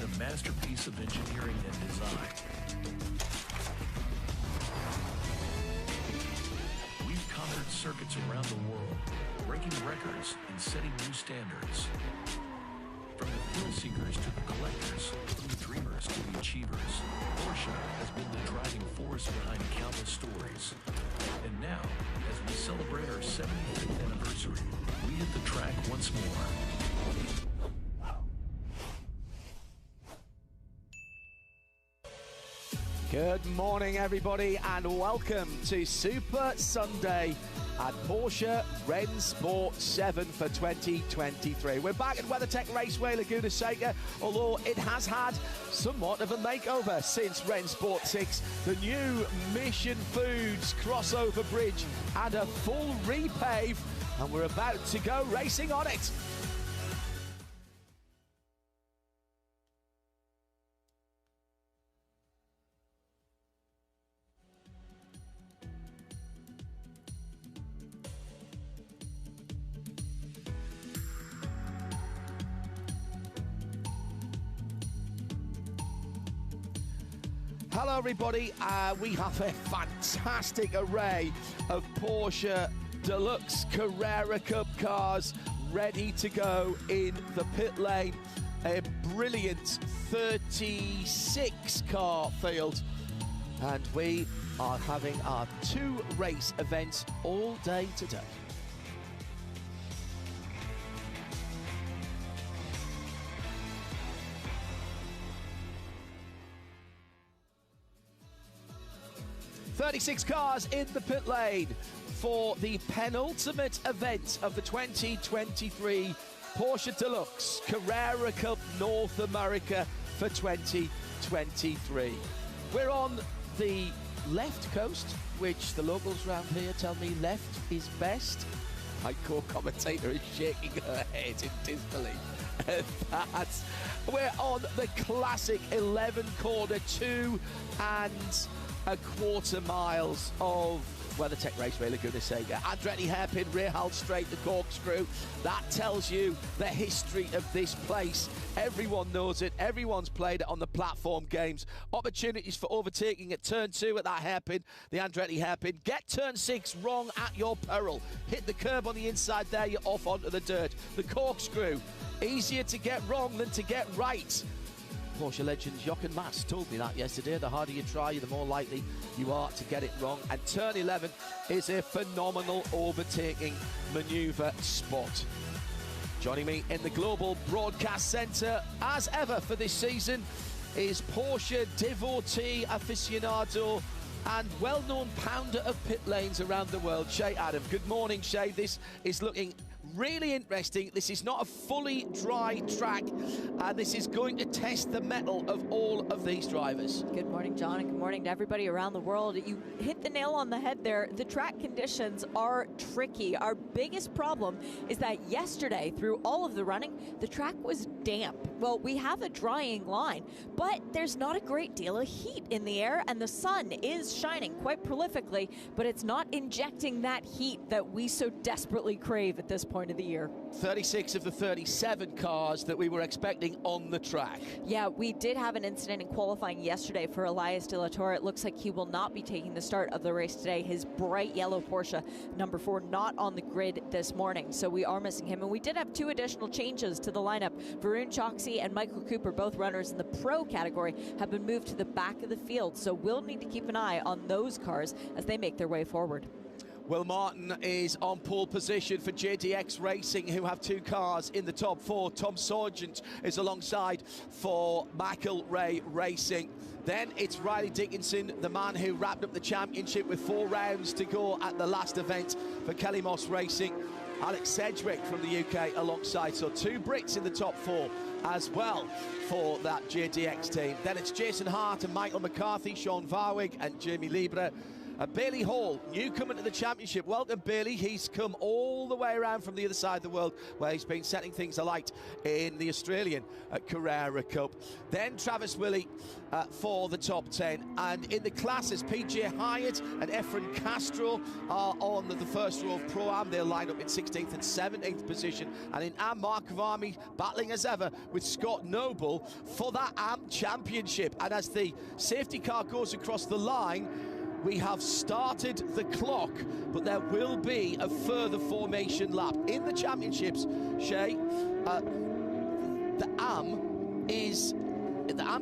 a masterpiece of engineering and design. We've conquered circuits around the world, breaking records and setting new standards. From the thrill seekers to the collectors, from the dreamers to the achievers, Porsche has been the driving force behind countless stories. And now, as we celebrate our 75th anniversary, we hit the track once more. Good morning, everybody, and welcome to Super Sunday at Porsche Rennsport 7 for 2023. We're back at WeatherTech Raceway Laguna Seca, although it has had somewhat of a makeover since Rennsport 6. The new Mission Foods crossover bridge and a full repave, and we're about to go racing on it. Hello everybody, we have a fantastic array of Porsche Deluxe Carrera Cup cars ready to go in the pit lane. A brilliant 36 car field, and we are having our 2 race events all day today. .36 cars in the pit lane for the penultimate event of the 2023 Porsche Deluxe Carrera Cup North America for 2023. We're on the left coast, which the locals around here tell me left is best. My co-commentator is shaking her head in disbelief. We're on the classic 11-corner 2 and a quarter miles of WeatherTech Raceway Laguna Seca. Andretti hairpin, rear held straight, the corkscrew. That tells you the history of this place. Everyone knows it. Everyone's played it on the platform games. Opportunities for overtaking at turn 2 at that hairpin, the Andretti hairpin. Get turn 6 wrong at your peril. Hit the curb on the inside there, you're off onto the dirt. The corkscrew, easier to get wrong than to get right. Porsche legend Jochen Mass told me that yesterday. The harder you try, the more likely you are to get it wrong. And turn 11 is a phenomenal overtaking manoeuvre spot. Joining me in the Global Broadcast Centre, as ever for this season, is Porsche devotee, aficionado, and well-known pounder of pit lanes around the world, Shay Adam. Good morning, Shay. This is looking really interesting. This is not a fully dry track, and this is going to test the mettle of all of these drivers. Good morning, John, and good morning to everybody around the world. You hit the nail on the head there. The track conditions are tricky. Our biggest problem is that yesterday, through all of the running, the track was damp. Well, we have a drying line, but there's not a great deal of heat in the air, and the sun is shining quite prolifically, but it's not injecting that heat that we so desperately crave at this point of the year. 36 of the 37 cars that we were expecting on the track. Yeah, we did have an incident in qualifying yesterday for Elias De La Torre. It looks like he will not be taking the start of the race today. His bright yellow Porsche number 4 not on the grid this morning, so we are missing him. And we did have 2 additional changes to the lineup. Varun Choksi and Michael Cooper, both runners in the pro category, have been moved to the back of the field, so we'll need to keep an eye on those cars as they make their way forward. Will Martin is on pole position for JDX Racing, who have 2 cars in the top 4. Tom Sargent is alongside for McElrea Racing. Then it's Riley Dickinson, the man who wrapped up the championship with 4 rounds to go at the last event for Kelly Moss Racing. Alex Sedgwick from the UK alongside, so 2 Brits in the top 4 as well for that JDX team. Then it's Jason Hart and Michael McCarthy, Sean Varwig and Jamie Libre. Bailey Hall, newcomer to the championship. Welcome, Bailey. He's come all the way around from the other side of the world, where he's been setting things alight in the Australian Carrera Cup. Then Travis Willey for the top 10. And in the classes, PJ Hyatt and Efren Castro are on the first row of Pro-Am. They'll line up in 16th and 17th position. And in AM, Mark Kavami battling as ever with Scott Noble for that AM championship. And as the safety car goes across the line, we have started the clock, but there will be a further formation lap. In the championships, Shay, the AM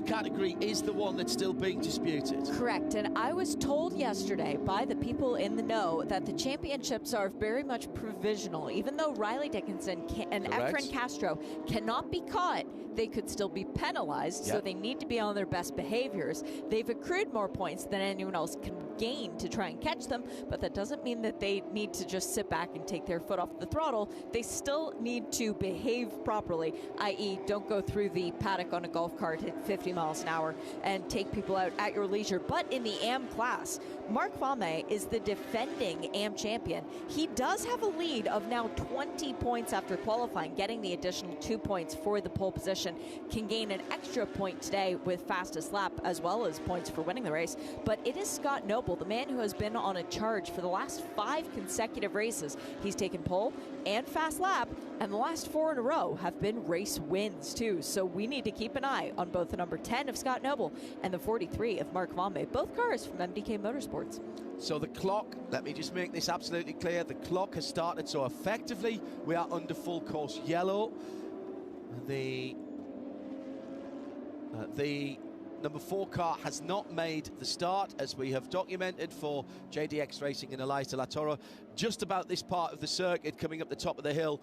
category is the one that's still being disputed. Correct, and I was told yesterday by the people in the know that the championships are very much provisional. Even though Riley Dickinson and Efren Castro cannot be caught, they could still be penalized, so they need to be on their best behaviors. They've accrued more points than anyone else can gain to try and catch them, but that doesn't mean that they need to just sit back and take their foot off the throttle. They still need to behave properly, i.e. don't go through the paddock on a golf cart at 50 miles an hour and take people out at your leisure. But in the AM class, Mark Vame is the defending AM champion. He does have a lead of now 20 points after qualifying, getting the additional 2 points for the pole position. Can gain an extra point today with fastest lap, as well as points for winning the race. But it is Scott Noble, the man who has been on a charge for the last 5 consecutive races. He's taken pole and fast lap, and the last 4 in a row have been race wins too. So we need to keep an eye on both the number 10 of Scott Noble and the 43 of Mark Vame, both cars from MDK Motorsports. So the clock, let me just make this absolutely clear, the clock has started, so effectively we are under full course yellow. The number 4 car has not made the start, as we have documented for JDX Racing and Elias de la Torre. Just about this part of the circuit, coming up the top of the hill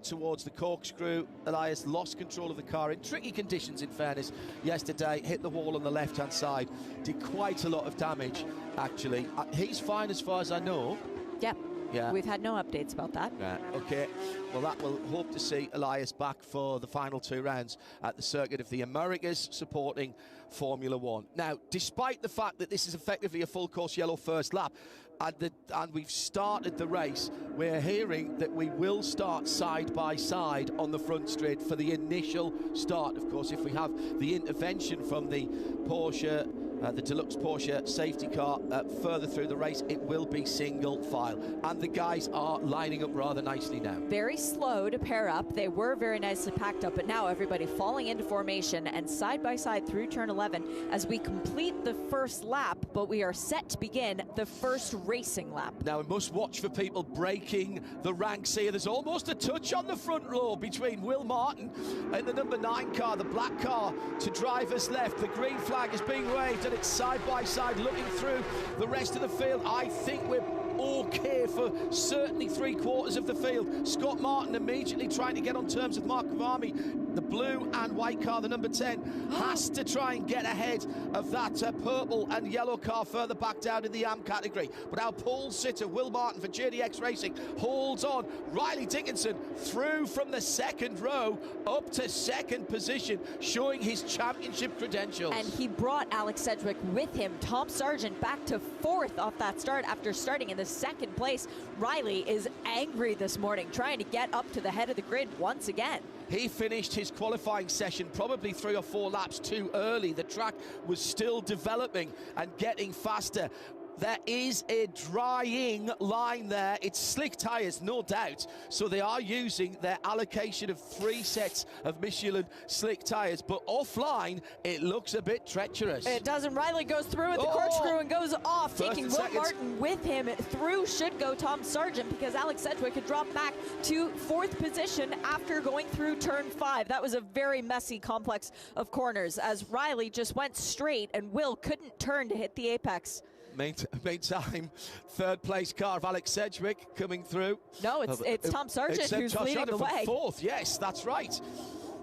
towards the corkscrew. Elias lost control of the car in tricky conditions, in fairness, yesterday. Hit the wall on the left-hand side. Did quite a lot of damage, actually. He's fine as far as I know. Yep. Yeah. We've had no updates about that. Right, okay. Well, that will hope to see Elias back for the final 2 rounds at the Circuit of the Americas, supporting Formula One. Now, despite the fact that this is effectively a full course yellow first lap, and we've started the race, we're hearing that we will start side by side on the front straight for the initial start. Of course, if we have the intervention from the Porsche, the deluxe Porsche safety car further through the race, it will be single file. And the guys are lining up rather nicely now. Very slow to pair up. They were very nicely packed up, but now everybody falling into formation and side by side through turn 11 as we complete the first lap, but we are set to begin the first racing lap. Now we must watch for people breaking the ranks here. There's almost a touch on the front row between Will Martin and the number 9 car, the black car to driver's left. The green flag is being waved, and it's side by side looking through the rest of the field. I think we're okay for certainly 3/4 of the field. Scott Martin immediately trying to get on terms with Mark Kavami. The blue and white car, the number 10, has to try and get ahead of that purple and yellow car further back down in the AM category. But our pole sitter, Will Martin for JDX Racing, holds on. Riley Dickinson through from the 2nd row up to 2nd position, showing his championship credentials. And he brought Alex Sedgwick with him. Tom Sargent back to 4th off that start after starting in the 2nd place. Riley is angry this morning, trying to get up to the head of the grid once again. He finished his qualifying session probably 3 or 4 laps too early. The track was still developing and getting faster. There is a drying line there. It's slick tyres, no doubt. So they are using their allocation of 3 sets of Michelin slick tyres. But offline, it looks a bit treacherous. It doesn't. Riley goes through at the corkscrew and goes off, taking Will Martin with him. Through should go Tom Sargent, because Alex Sedgwick had dropped back to 4th position after going through turn 5. That was a very messy complex of corners, as Riley just went straight and Will couldn't turn to hit the apex. Meantime, 3rd place car of Alex Sedgwick coming through. No, it's Tom Sargent who's leading the way. 4th, yes, that's right.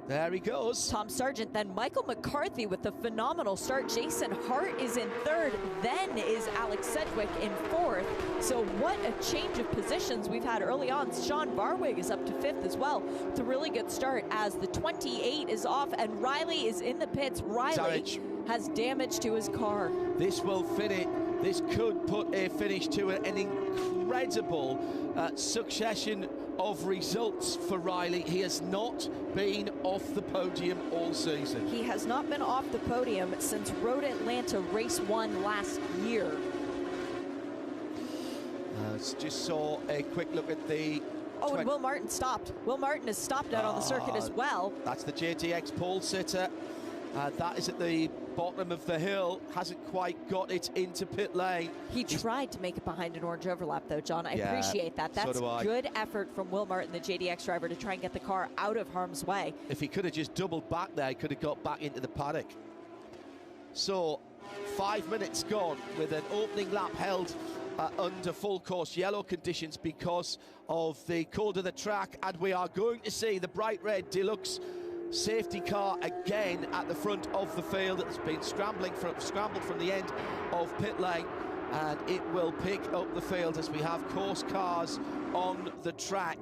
There he goes. Tom Sargent, then Michael McCarthy with the phenomenal start. Jason Hart is in 3rd, then is Alex Sedgwick in 4th. So what a change of positions we've had early on. Sean Varwig is up to 5th as well. It's a really good start as the 28 is off and Riley is in the pits. Riley has damage to his car. This will this could put a finish to an incredible succession of results for Riley. He has not been off the podium all season. He has not been off the podium since Road Atlanta Race 1 last year. Just saw a quick look at the... Oh, and Will Martin stopped. Will Martin has stopped out on the circuit as well. That's the JTX pole sitter. That is at the bottom of the hill. Hasn't quite got it into pit lane. He tried to make it behind an orange overlap, though, John. I appreciate that. That's good effort from Will Martin, the JDX driver, to try and get the car out of harm's way. If he could have just doubled back there, he could have got back into the paddock. So, 5 minutes gone with an opening lap held under full course yellow conditions because of the cold of the track, and we are going to see the bright red deluxe safety car again at the front of the field. It's been scrambled from the end of pit lane, and it will pick up the field as we have course cars on the track.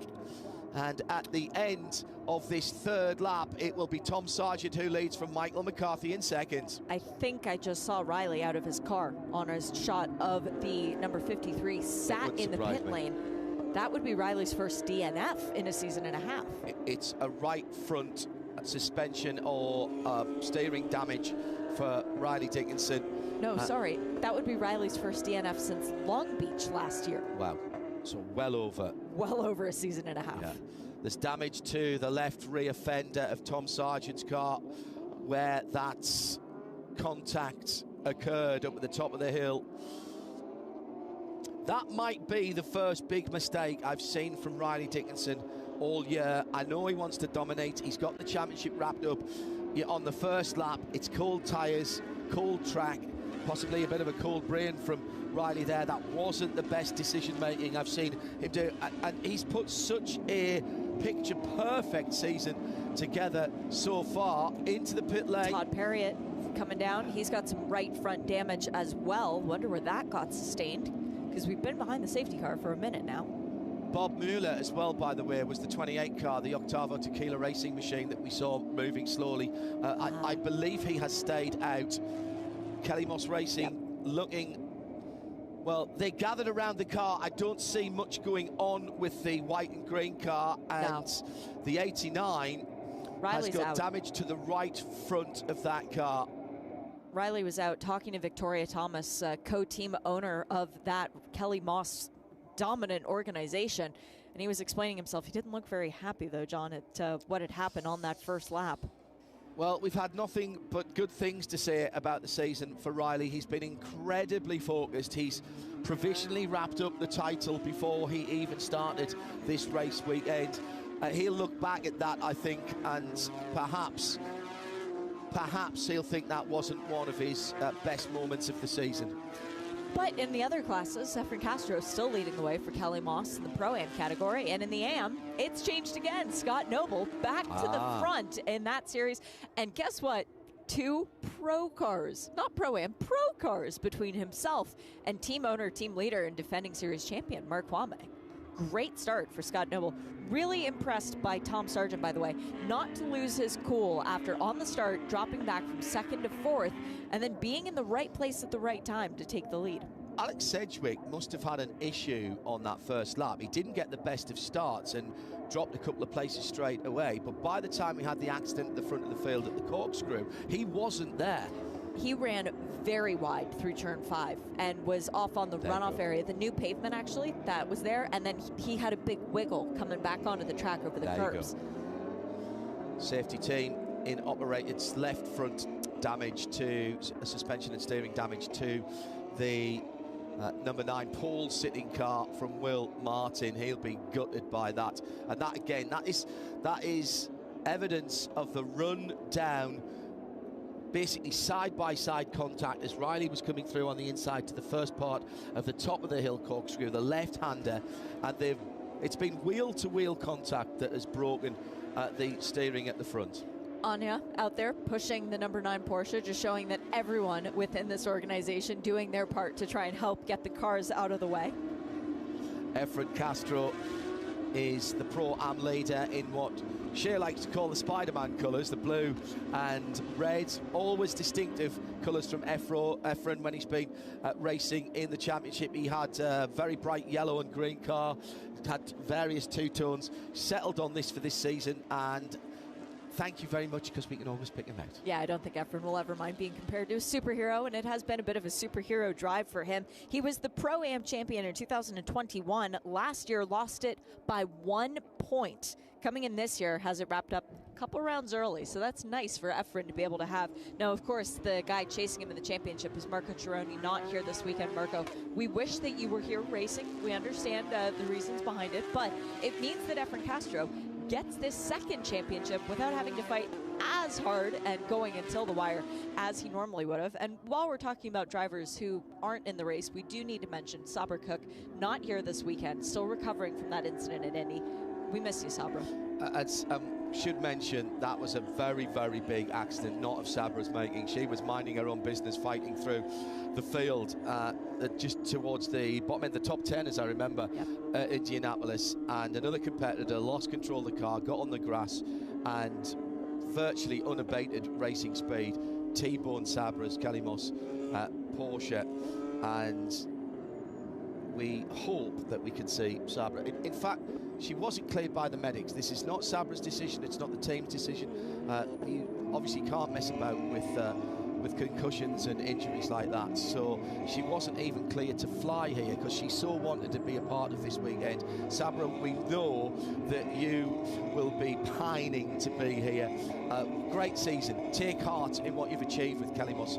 And at the end of this third lap, it will be Tom Sargent who leads from Michael McCarthy in second. I think I just saw Riley out of his car on his shot of the number 53 sat in the pit lane. That would be Riley's first DNF in a season and a half. It's a right front suspension or steering damage for Riley Dickinson. No, sorry. That would be Riley's first DNF since Long Beach last year. Wow. So well over a season and a half. Yeah. There's damage to the left rear fender of Tom Sargent's car where that contact occurred up at the top of the hill. That might be the first big mistake I've seen from Riley Dickinson all year. I know he wants to dominate. He's got the championship wrapped up on the first lap. It's cold tyres, cold track, possibly a bit of a cold brain from Riley there. That wasn't the best decision-making I've seen him do. And he's put such a picture-perfect season together so far. Into the pit lane. Todd Perriott coming down. He's got some right front damage as well. Wonder where that got sustained, because we've been behind the safety car for a minute now. Bob Mueller as well, by the way, was the 28 car, the Octavo Tequila racing machine that we saw moving slowly. I believe he has stayed out. Kelly Moss Racing looking... Well, they gathered around the car. I don't see much going on with the white and green car, and the 89 Riley's has got out. Damage to the right front of that car. Riley was out talking to Victoria Thomas, co-team owner of that Kelly Moss dominant organization, and he was explaining himself. He didn't look very happy, though, John, at what had happened on that first lap. Well, we've had nothing but good things to say about the season for Riley. He's been incredibly focused. He's provisionally wrapped up the title before he even started this race weekend. He'll look back at that, I think, and perhaps he'll think that wasn't one of his best moments of the season. But in the other classes, Efren Castro is still leading the way for Kelly Moss in the Pro-Am category. And in the AM, it's changed again. Scott Noble back to the front in that series. And guess what? 2 pro cars, not Pro-Am, pro cars between himself and team owner, team leader, and defending series champion, Mark Kwame. Great start for Scott Noble. Really impressed by Tom Sargent, by the way, not to lose his cool after on the start dropping back from 2nd to 4th and then being in the right place at the right time to take the lead. Alex Sedgwick must have had an issue on that first lap. He didn't get the best of starts and dropped a couple of places straight away, but by the time he had the accident at the front of the field at the corkscrew, he wasn't there. He ran very wide through turn 5 and was off on the runoff area, the new pavement actually that was there, and then he had a big wiggle coming back onto the track over the curves. Safety team in operated left front damage to suspension and steering damage to the number 9 pole sitting car from Will Martin. He'll be gutted by that, and that again, that is evidence of the run down, basically side-by-side contact as Riley was coming through on the inside to the first part of the top of the hill corkscrew, the left-hander, and it's been wheel-to-wheel contact that has broken the steering at the front. Anya out there pushing the number 9 Porsche, just showing that everyone within this organization doing their part to try and help get the cars out of the way. Efren Castro is the Pro-Am leader in what Shea likes to call the Spider-Man colours, the blue and red, always distinctive colours from Efren when he's been racing in the championship. He had a very bright yellow and green car, had various two-tones, settled on this for this season, and thank you very much, because we can always pick him out. Yeah, I don't think Efren will ever mind being compared to a superhero, and it has been a bit of a superhero drive for him. He was the Pro-Am champion in 2021. Last year, lost it by 1 point. Coming in this year, has it wrapped up a couple rounds early, so that's nice for Efren to be able to have. Now, of course, the guy chasing him in the championship is Marco Chironi, not here this weekend. Marco, we wish that you were here racing. We understand the reasons behind it, but it means that Efren Castro gets this second championship without having to fight as hard and going until the wire as he normally would have. And while we're talking about drivers who aren't in the race, we do need to mention Sabra Cook, not here this weekend, still recovering from that incident at Indy. We miss you, Sabra. Should mention that was a very, very big accident, not of Sabra's making. She was minding her own business, fighting through the field, just towards the bottom end, the top 10, as I remember, Indianapolis. And another competitor lost control of the car, got on the grass, and virtually unabated racing speed T-boned Sabra's Kalimos Porsche. And we hope that we can see Sabra. In fact, she wasn't cleared by the medics. This is not Sabra's decision. It's not the team's decision. You obviously can't mess about with concussions and injuries like that. So she wasn't even cleared to fly here, because she so wanted to be a part of this weekend. Sabra, we know that you will be pining to be here. Great season. Take heart in what you've achieved with Kalimos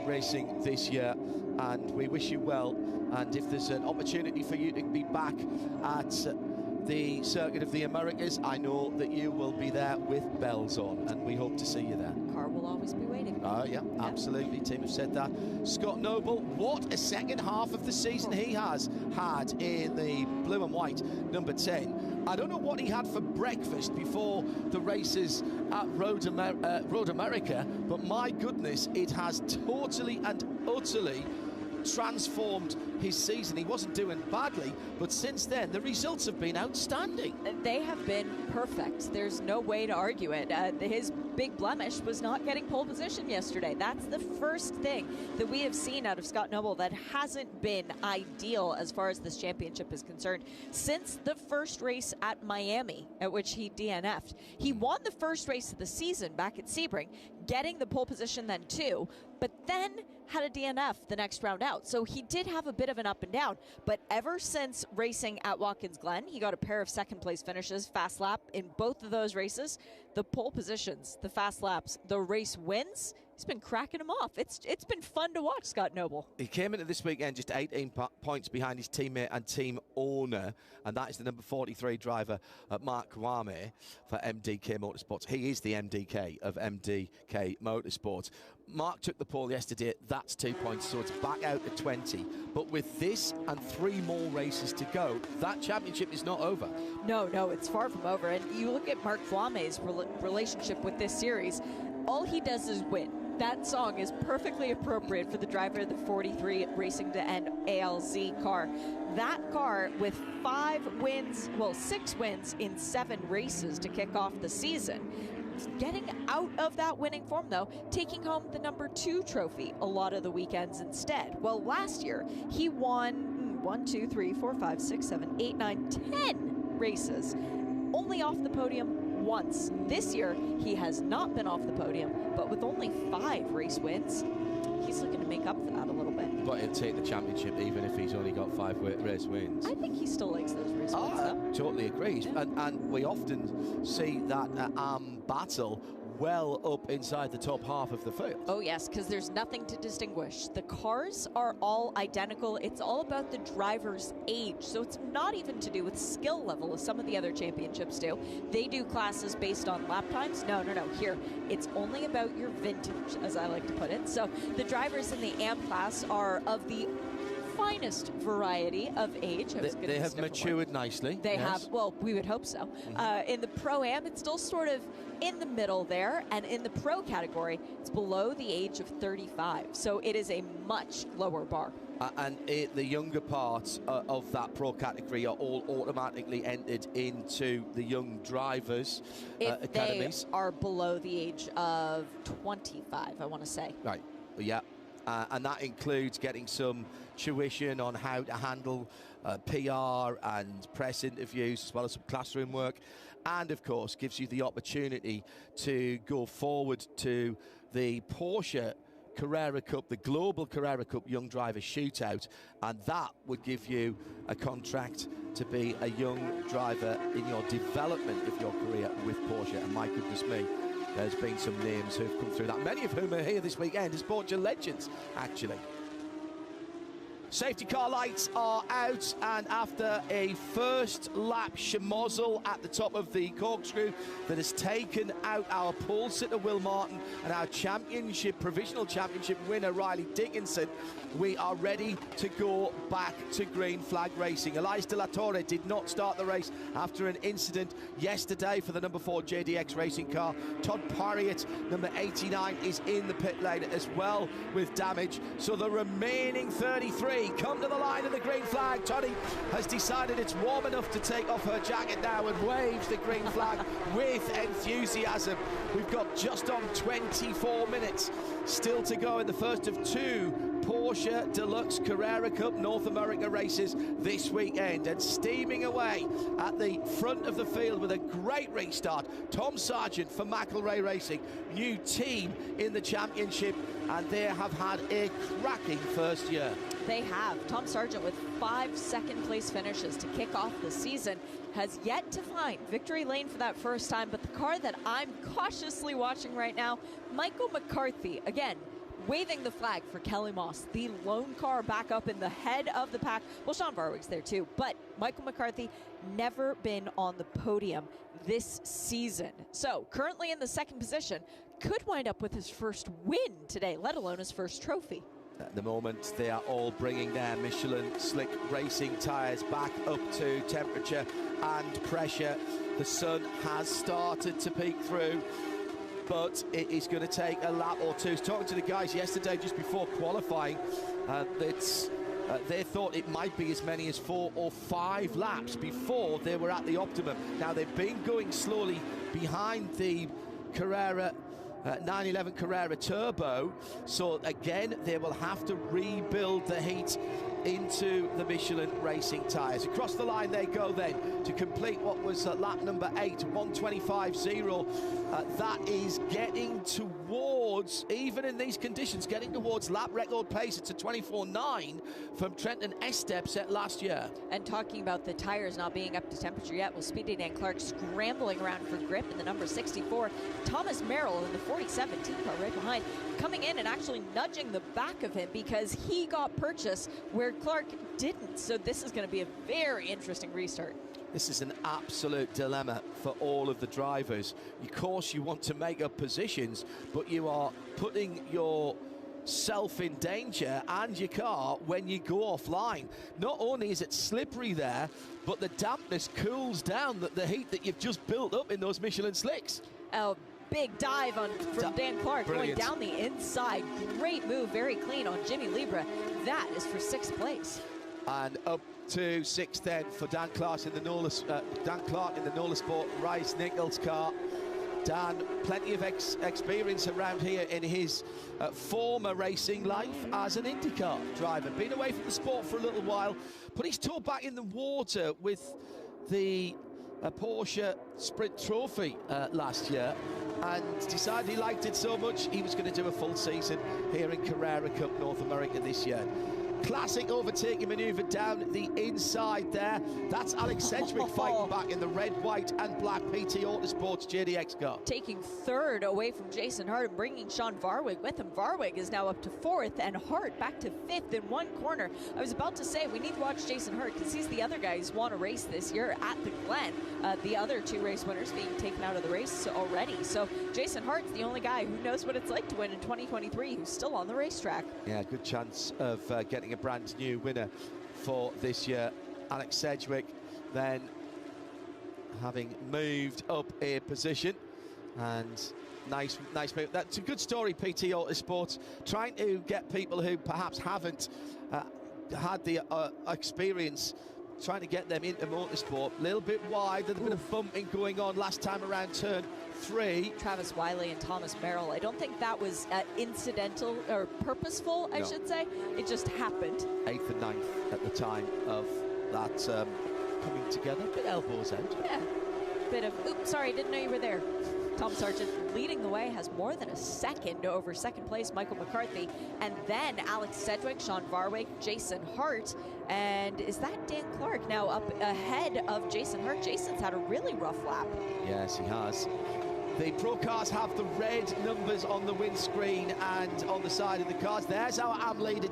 Racing this year, and we wish you well. And if there's an opportunity for you to be back at the Circuit of the Americas, I know that you will be there with bells on, and we hope to see you there. Car will always be waiting. Oh, yeah, absolutely. Team have said that. Scott Noble, what a second half of the season he has had in the blue and white number 10. I don't know what he had for breakfast before the races at Road America, but my goodness, it has totally and utterly transformed his season. He wasn't doing badly, but since then the results have been outstanding. They have been perfect. There's no way to argue it. His big blemish was not getting pole position yesterday. That's the first thing that we have seen out of Scott Noble that hasn't been ideal as far as this championship is concerned since the first race at Miami, at which he DNF'd. He won the first race of the season back at Sebring, getting the pole position then too, but then had a DNF the next round out. So he did have a bit of an up and down, but ever since racing at Watkins Glen, he got a pair of second place finishes, fast lap in both of those races. The pole positions, the fast laps, the race wins, he's been cracking them off. It's been fun to watch Scott Noble. He came into this weekend just 18 points behind his teammate and team owner, and that is the number 43 driver, Mark Kwame, for MDK Motorsports. He is the MDK of MDK Motorsports. Mark took the pole yesterday. That's 2 points, so it's back out to 20. But with this and 3 more races to go, that championship is not over. No, it's far from over. And you look at Mark Kwame's relationship with this series, all he does is win. That song is perfectly appropriate for the driver of the 43 Racing to End ALZ car. That car with 6 wins in 7 races to kick off the season. Getting out of that winning form, though, taking home the number 2 trophy a lot of the weekends instead. Well, last year, he won 1, 2, 3, 4, 5, 6, 7, 8, 9, 10 races, only off the podium once. This year, he has not been off the podium, but with only 5 race wins, he's looking to make up for that a little bit. But he'll take the championship even if he's only got 5 race wins. I think he still likes those race wins, though. Totally agree. Yeah. And we often see that battle well up inside the top half of the field. Oh yes, because there's nothing to distinguish. The cars are all identical. It's all about the driver's age. So it's not even to do with skill level as some of the other championships do. They do classes based on lap times. No. Here, it's only about your vintage, as I like to put it. So the drivers in the AM class are of the finest variety of age. They have matured nicely. They have, well, we would hope so. In the Pro-Am, it's still sort of in the middle there, and in the Pro category, it's below the age of 35. So it is a much lower bar. And the younger parts of that Pro category are all automatically entered into the young drivers academies. They are below the age of 25, I want to say. Right, yeah. And that includes getting some tuition on how to handle PR and press interviews, as well as some classroom work. And, of course, gives you the opportunity to go forward to the Porsche Carrera Cup, the Global Carrera Cup Young Driver Shootout, and that would give you a contract to be a young driver in your development of your career with Porsche. And my goodness me, there's been some names who've come through that, many of whom are here this weekend as Porsche legends, actually. Safety car lights are out, and after a first lap schmozzle at the top of the corkscrew that has taken out our pole sitter Will Martin and our provisional championship winner Riley Dickinson, we are ready to go back to green flag racing. Elias De La Torre did not start the race after an incident yesterday for the number 4 JDX racing car. Todd Parriott, number 89, is in the pit lane as well with damage. So the remaining 33 come to the line of the green flag. Toddy has decided it's warm enough to take off her jacket now and waves the green flag with enthusiasm. We've got just on 24 minutes still to go in the first of 2 Porsche Deluxe Carrera Cup North America races this weekend, and steaming away at the front of the field with a great restart, Tom Sargent for McElrea Racing, new team in the championship, and they have had a cracking first year. They have. Tom Sargent with 5 second-place finishes to kick off the season has yet to find victory lane for that first time, but the car that I'm cautiously watching right now, Michael McCarthy, again, waving the flag for Kelly Moss, the lone car back up in the head of the pack. Well, Sean Varwig's there too, but Michael McCarthy never been on the podium this season. So currently in the second position, could wind up with his first win today, let alone his first trophy. At the moment, they are all bringing their Michelin slick racing tyres back up to temperature and pressure. The sun has started to peek through, but it is going to take a lap or two. I was talking to the guys yesterday just before qualifying, they thought it might be as many as 4 or 5 laps before they were at the optimum. Now, they've been going slowly behind the Carrera 911 Carrera Turbo, so again they will have to rebuild the heat into the Michelin racing tyres. Across the line they go then to complete what was lap number 8, 1:25.0. That is getting towards, even in these conditions, getting towards lap record pace. It's a 24.9 from Trenton Estep set last year. And talking about the tires not being up to temperature yet, well, Speedy Dan Clark scrambling around for grip in the number 64. Thomas Merrill in the 47 team car right behind, coming in and actually nudging the back of him because he got purchase where Clark didn't. So this is going to be a very interesting restart. This is an absolute dilemma for all of the drivers. Of course, you want to make up positions, but you are putting yourself in danger and your car when you go offline. Not only is it slippery there, but the dampness cools down the heat that you've just built up in those Michelin slicks. Oh, big dive from Dan Clark. Brilliant. Going down the inside. Great move, very clean on Jimmy Libra. That is for 6th place. And up to 6th then for Dan Clark in the Nola Sport Rice Nichols car. Dan, plenty of experience around here in his former racing life as an IndyCar driver. Been away from the sport for a little while, put his toe back in the water with the Porsche Sprint Trophy last year, and decided he liked it so much he was going to do a full season here in Carrera Cup North America this year. Classic overtaking manoeuvre down the inside there. That's Alex Sedgwick fighting back in the red, white and black PT Autosports JDX car. Taking 3rd away from Jason Hart and bringing Sean Varwig with him. Varwig is now up to 4th and Hart back to 5th in one corner. I was about to say we need to watch Jason Hart because he's the other guy who's won a race this year at the Glen. The other 2 race winners being taken out of the race already. So Jason Hart's the only guy who knows what it's like to win in 2023 who's still on the racetrack. Yeah, good chance of getting getting a brand new winner for this year. Alex Sedgwick then having moved up a position, and nice move. That's a good story, PT Autosports, trying to get people who perhaps haven't had the experience, trying to get them into motorsport. A little bit wide, a bit of bumping going on last time around turn 3. Travis Wiley and Thomas Merrill. I don't think that was incidental or purposeful, I should say. It just happened. 8th and 9th at the time of that coming together. Bit elbows out. Yeah. Bit of, oops, sorry, didn't know you were there. Tom Sargent leading the way, has more than a second over second place Michael McCarthy, and then Alex Sedgwick, Sean Varwick, Jason Hart, and is that Dan Clark now up ahead of Jason Hart? Jason's had a really rough lap. Yes, he has. The pro cars have the red numbers on the windscreen and on the side of the cars. There's our AM leader,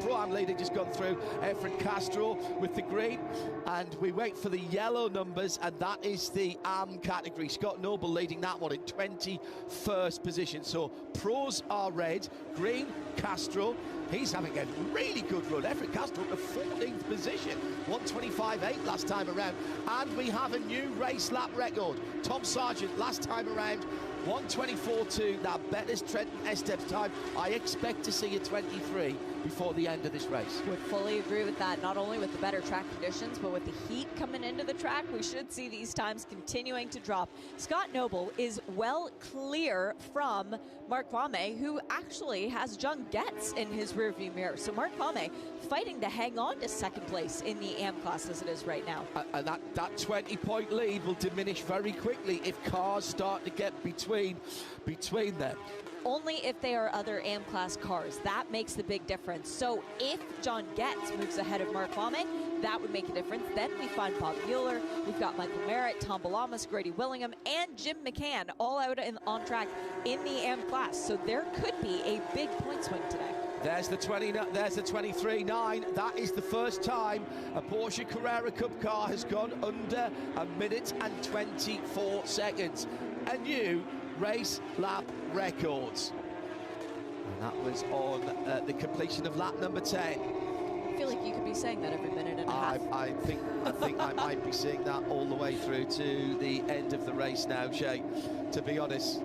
pro AM leader just gone through, Efren Castro with the green. And we wait for the yellow numbers, and that is the AM category. Scott Noble leading that one in 21st position. So pros are red, green, Castro. He's having a really good run. Efren Castro at the 14th position, 1:25.8 last time around. And we have a new race lap record. Tom Sargent last time around, 1:24.2. That betters Trenton Estep's time. I expect to see a 23 before the end of this race. Would fully agree with that, not only with the better track conditions, but with the heat coming into the track, we should see these times continuing to drop. Scott Noble is well clear from Mark Vame, who actually has John Getz in his rearview mirror. So Mark Vame fighting to hang on to second place in the AM class as it is right now. And that 20-point lead will diminish very quickly if cars start to get between them. Only if they are other AM class cars. That makes the big difference. So if John Getz moves ahead of Mark Vame, that would make a difference. Then we find Bob Mueller, we've got Michael Merritt, Tom Balamas, Grady Willingham, and Jim McCann all out on track in the AM class. So there could be a big point swing today. There's the 23.9. That is the first time a Porsche Carrera Cup car has gone under a minute and 24 seconds. A new race lap records. And that was on the completion of lap number 10. I feel like you could be saying that every minute and a half. I think I might be seeing that all the way through to the end of the race now, Shay, to be honest.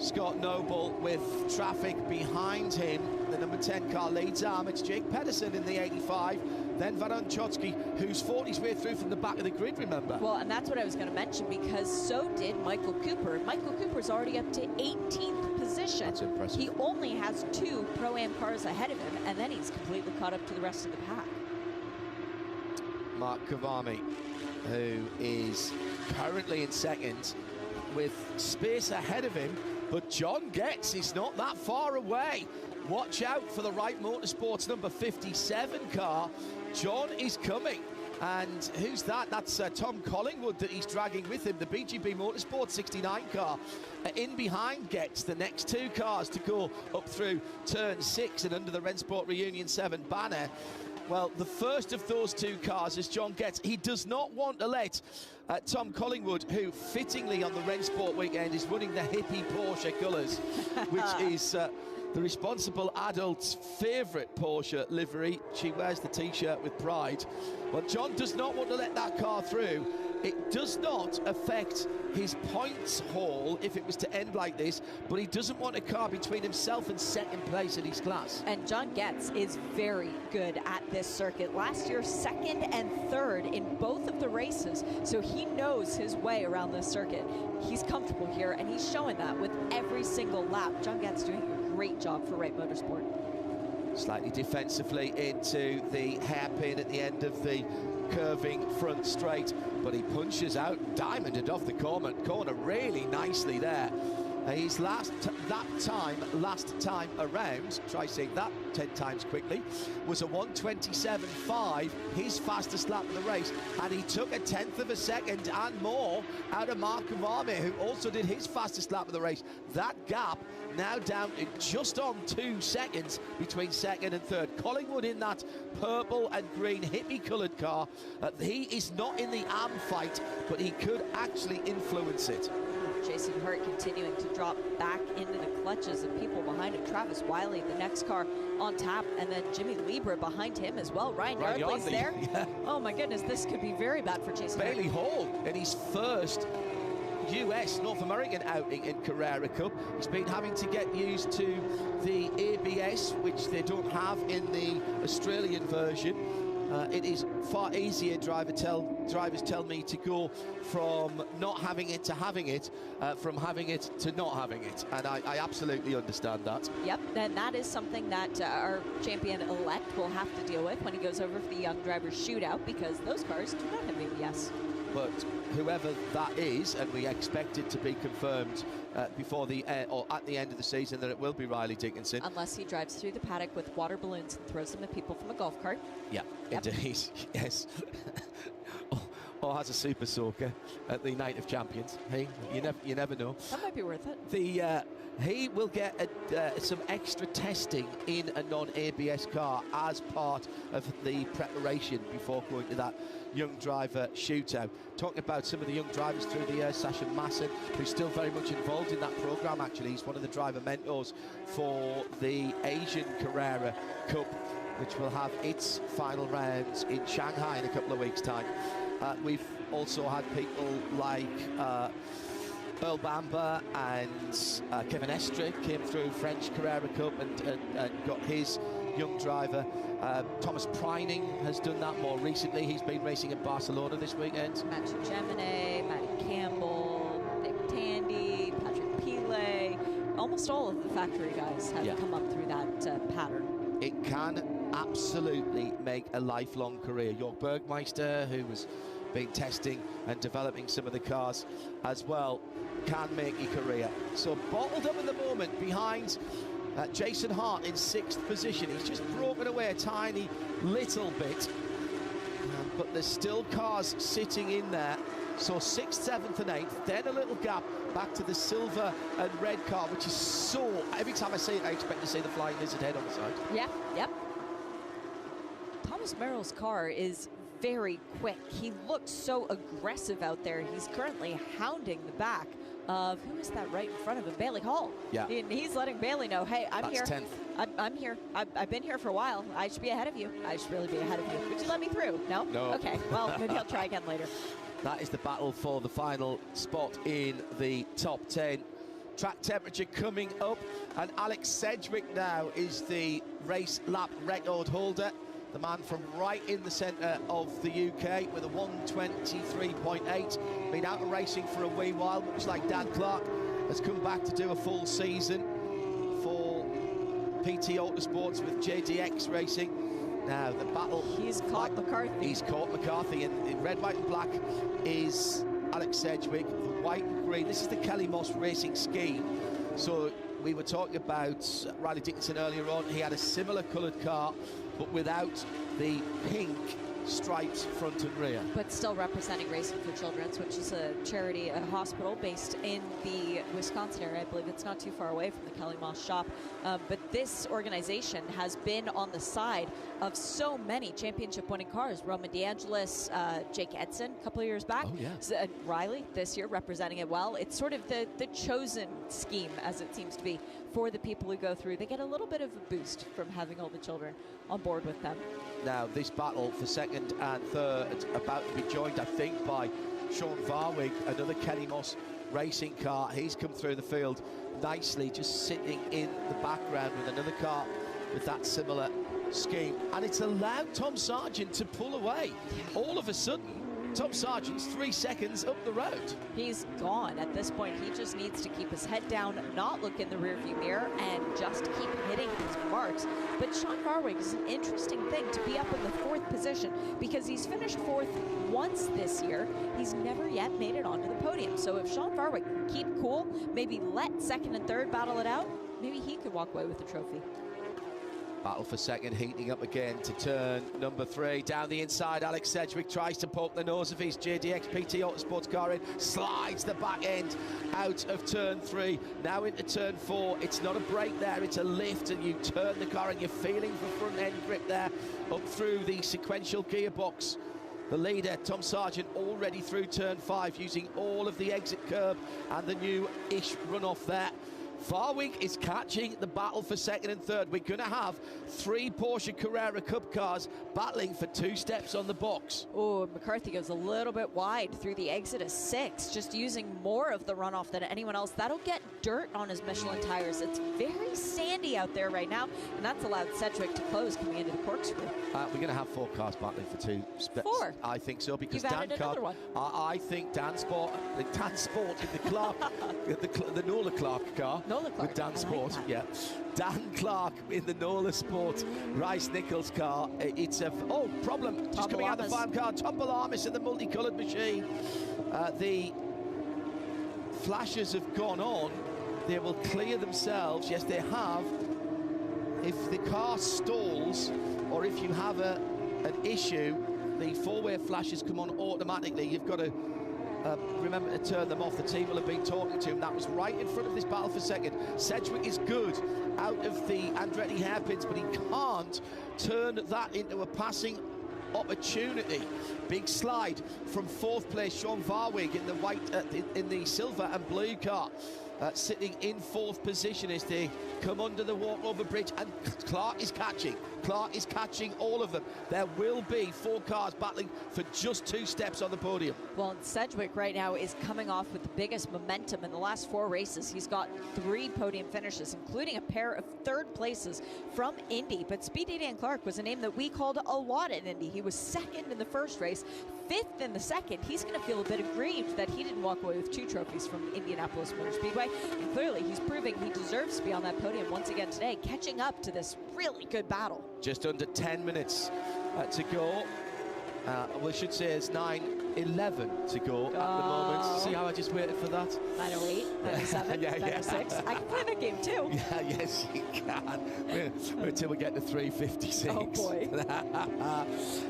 Scott Noble with traffic behind him. The number 10 car leads arm. It's Jake Pedersen in the 85. Then Varon Chotsky, who's fought his way through from the back of the grid, remember? Well, and that's what I was going to mention, because so did Michael Cooper. Michael Cooper's already up to 18th position. That's impressive. He only has 2 Pro-Am cars ahead of him, and then he's completely caught up to the rest of the pack. Mark Kavami, who is currently in second, with space ahead of him, but John Getz is not that far away. Watch out for the Wright Motorsports number 57 car. John is coming. And who's that? That's Tom Collingwood that he's dragging with him, the BGB Motorsport 69 car. In behind Getz, the next 2 cars to go up through turn 6 and under the Rennsport Reunion 7 banner. Well, the first of those 2 cars is John Getz. He does not want to let Tom Collingwood, who fittingly on the Rennsport weekend is running the hippie Porsche colours, which is the responsible adult's favourite Porsche livery. She wears the T-shirt with pride. Well, John does not want to let that car through. It does not affect his points haul if it was to end like this, but he doesn't want a car between himself and second place in his class. And John Getz is very good at this circuit. Last year, 2nd and 3rd in both of the races, so he knows his way around this circuit. He's comfortable here, and he's showing that with every single lap. John Getz doing a great job for Wright Motorsport. Slightly defensively into the hairpin at the end of the curving front straight, but he punches out, diamonded off the corner really nicely there. His last time around, try saying that 10 times quickly, was a 1:27.5, his fastest lap of the race, and he took 1/10 of a second and more out of Mark Kavami, who also did his fastest lap of the race. That gap now down to just on 2 seconds between second and third. Collingwood in that purple and green hippie coloured car. He is not in the AM fight, but he could actually influence it. Jason Hurt continuing to drop back into the clutches of people behind him. Travis Wiley, the next car on tap, and then Jimmy Lieber behind him as well. Ryan Yardley's there. Yeah. Oh my goodness, this could be very bad for Jason Hurt. Bailey Hall in his first US North American outing in Carrera Cup. He's been having to get used to the ABS, which they don't have in the Australian version. It is far easier, drivers tell me, to go from not having it to having it, from having it to not having it. And I absolutely understand that. Yep, and that is something that our champion-elect will have to deal with when he goes over for the young drivers shootout, because those cars do not have ABS. But whoever that is, and we expect it to be confirmed before the or at the end of the season, that it will be Riley Dickinson. Unless he drives through the paddock with water balloons and throws them at people from a golf cart. Yeah, Yep. indeed, yes. Or has a super soaker at the Night of Champions. Hey, you never know. That might be worth it. He will get some extra testing in a non-ABS car as part of the preparation before going to that young driver shootout. Talking about some of the young drivers through the year, Sasha Masson, who's still very much involved in that program. Actually, he's one of the driver mentors for the Asian Carrera Cup, which will have its final rounds in Shanghai in a couple of weeks' time. We've also had people like Earl Bamber and Kevin Estrick came through French Carrera Cup and got his young driver. Thomas Preining has done that more recently. He's been racing in Barcelona this weekend. Matthew Gemini, Matty Campbell, Nick Tandy, Patrick Pile. Almost all of the factory guys have come up through that pattern. It can absolutely make a lifelong career. Jörg Bergmeister, who has been testing and developing some of the cars as well, can make a career. So bottled up at the moment behind Jason Hart in 6th position. He's just broken away a tiny little bit, but there's still cars sitting in there. So 6th, 7th and 8th, then a little gap back to the silver and red car, which is so, every time I see it, I expect to see the flying lizard head on the side. Yeah, yep. Thomas Merrill's car is very quick. He looks so aggressive out there. He's currently hounding the back of, who is that right in front of him? Bailey Hall. Yeah. And he's letting Bailey know, hey, I'm That's here. 10th. I'm here. I've been here for a while. I should be ahead of you. I should really be ahead of you. Would you let me through? No? No. Okay, well, maybe I'll try again later. That is the battle for the final spot in the top 10. Track temperature coming up, and Alex Sedgwick now is the race lap record holder. The man from right in the centre of the UK with a 1:23.8. Been out of racing for a wee while, much like Dan Clark, has come back to do a full season for PT Autosports with JDX Racing. Now the battle. He's caught McCarthy. He's caught McCarthy, and in red, white and black is Alex Sedgwick. The white and green, this is the Kelly Moss racing scheme. So we were talking about Riley Dickinson earlier on. He had a similar coloured car, but without the pink striped front and rear. But still representing Racing for Children's, which is a charity, a hospital based in the Wisconsin area. I believe it's not too far away from the Kelly Moss shop. But this organization has been on the side of so many championship-winning cars. Roman DeAngelis, Jake Edson a couple of years back. Oh, yeah. So, Riley this year representing it well. It's sort of the chosen scheme, as it seems to be, for the people who go through. They get a little bit of a boost from having all the children on board with them. Now, this battle for second and third about to be joined, I think, by Sean Varwig, another Kelly Moss racing car. He's come through the field nicely, just sitting in the background with another car with that similar scheme. And it's allowed Tom Sargent to pull away. All of a sudden, Tom Sargent's 3 seconds up the road. He's gone at this point. He just needs to keep his head down, not look in the rearview mirror, and just keep hitting his marks. But Sean Varwig is an interesting thing to be up in the 4th position, because he's finished 4th once this year. He's never yet made it onto the podium. So if Sean Varwig can keep cool, maybe let 2nd and 3rd battle it out, maybe he could walk away with the trophy. Battle for second heating up again to turn number 3. Down the inside, Alex Sedgwick tries to poke the nose of his JDX PT Autosports car in, slides the back end out of turn 3. Now into turn 4. It's not a brake there, it's a lift, and you turn the car and you're feeling the front end grip there up through the sequential gearbox The leader, Tom Sargent, already through turn 5, using all of the exit curb and the new-ish runoff there. Varwig is catching the battle for second and third. We're going to have 3 Porsche Carrera Cup cars battling for 2 steps on the box. Oh, McCarthy goes a little bit wide through the exit of 6, just using more of the runoff than anyone else. That'll get dirt on his Michelin tires. It's very sandy out there right now, and that's allowed Sedgwick to close coming into the corkscrew. We're going to have 4 cars battling for 2 steps. 4? I think so, because You've added another one. I think Dan Sport in the Clark, the Nola Clark car. Nola Clark. With Dan Sport, yeah. Dan Clark in the Nola Sport Rice Nichols car. It's a problem. Just coming out of the farm car. Tom Balamis in the multicoloured machine. The flashes have gone on. They will clear themselves. Yes, they have. If the car stalls, or if you have an issue, the 4-way flashes come on automatically. You've got to remember to turn them off. The team will have been talking to him. That was right in front of this battle for second. Sedgwick is good out of the Andretti hairpins, but he can't turn that into a passing opportunity. Big slide from 4th place, Sean Varwig in the white, in the silver and blue car. Sitting in 4th position as they come under the walkover bridge, and Clark is catching. Clark is catching all of them. There will be 4 cars battling for just 2 steps on the podium. Well, and Sedgwick right now is coming off with the biggest momentum in the last 4 races. He's got 3 podium finishes, including a pair of 3rd places from Indy. But Speedy Dan Clark was a name that we called a lot in Indy. He was 2nd in the first race, 5th in the second. He's going to feel a bit aggrieved that he didn't walk away with 2 trophies from Indianapolis Motor Speedway. And clearly, he's proving he deserves to be on that podium once again today, catching up to this really good battle. Just under 10 minutes to go. We should say it's 9:11 to go at the moment. See how I just waited for that? 9:08, 9:07, yeah, 9:06. I can play that game too. Yeah, yes, you can. Wait until we get to 3:56. Oh boy.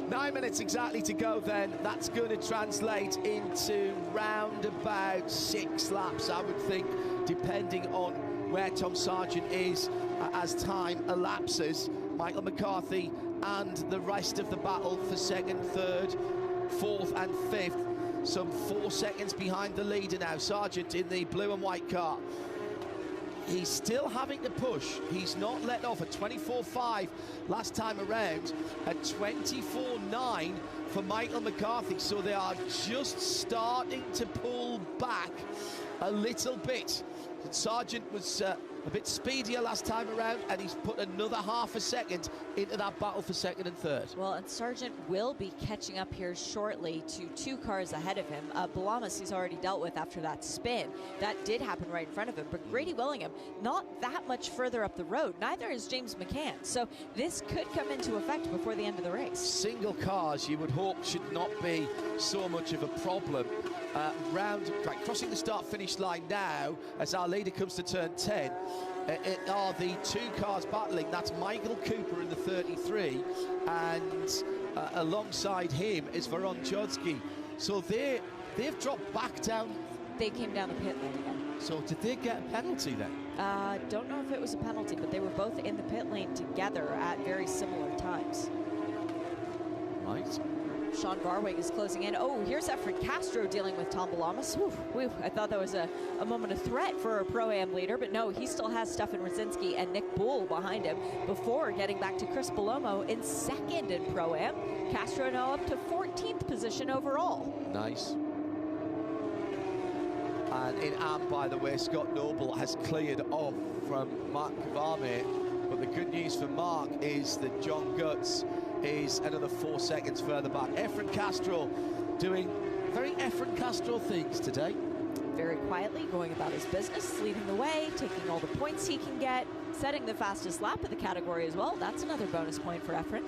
9 minutes exactly to go then. That's going to translate into round about 6 laps, I would think, depending on where Tom Sargent is as time elapses. Michael McCarthy and the rest of the battle for 2nd, 3rd, 4th and 5th. Some 4 seconds behind the leader now. Sargent in the blue and white car. He's still having to push. He's not let off. At 24.5 last time around, at 24.9 for Michael McCarthy. So they are just starting to pull back a little bit. Sargent was a bit speedier last time around, and he's put another half a second into that battle for 2nd and 3rd. Well, and Sargent will be catching up here shortly to 2 cars ahead of him. Balamis he's already dealt with after that spin. That did happen right in front of him, but Grady Willingham not that much further up the road. Neither is James McCann, so this could come into effect before the end of the race. Single cars, you would hope, should not be so much of a problem. Crossing the start-finish line now, as our leader comes to turn 10, are the 2 cars battling. That's Michael Cooper in the 33, and alongside him is Varon Chodsky. So they've dropped back down. They came down the pit lane again. So did they get a penalty then? Don't know if it was a penalty, but they were both in the pit lane together at very similar times. Right. Sean Varwig is closing in. Oh, here's Efren Castro dealing with Tom Balamis. Whew, I thought that was a moment of threat for a Pro-Am leader, but no, he still has Stefan Rydzinski and Nick Bull behind him before getting back to Chris Palomo in 2nd in Pro-Am. Castro now up to 14th position overall. Nice. And in Am, by the way, Scott Noble has cleared off from Mark Kvarme. But the good news for Mark is that John Guts is another 4 seconds further back. Efren Castro doing very Efren Castro things today. Very quietly going about his business, leading the way, taking all the points he can get, setting the fastest lap of the category as well. That's another bonus point for Efren.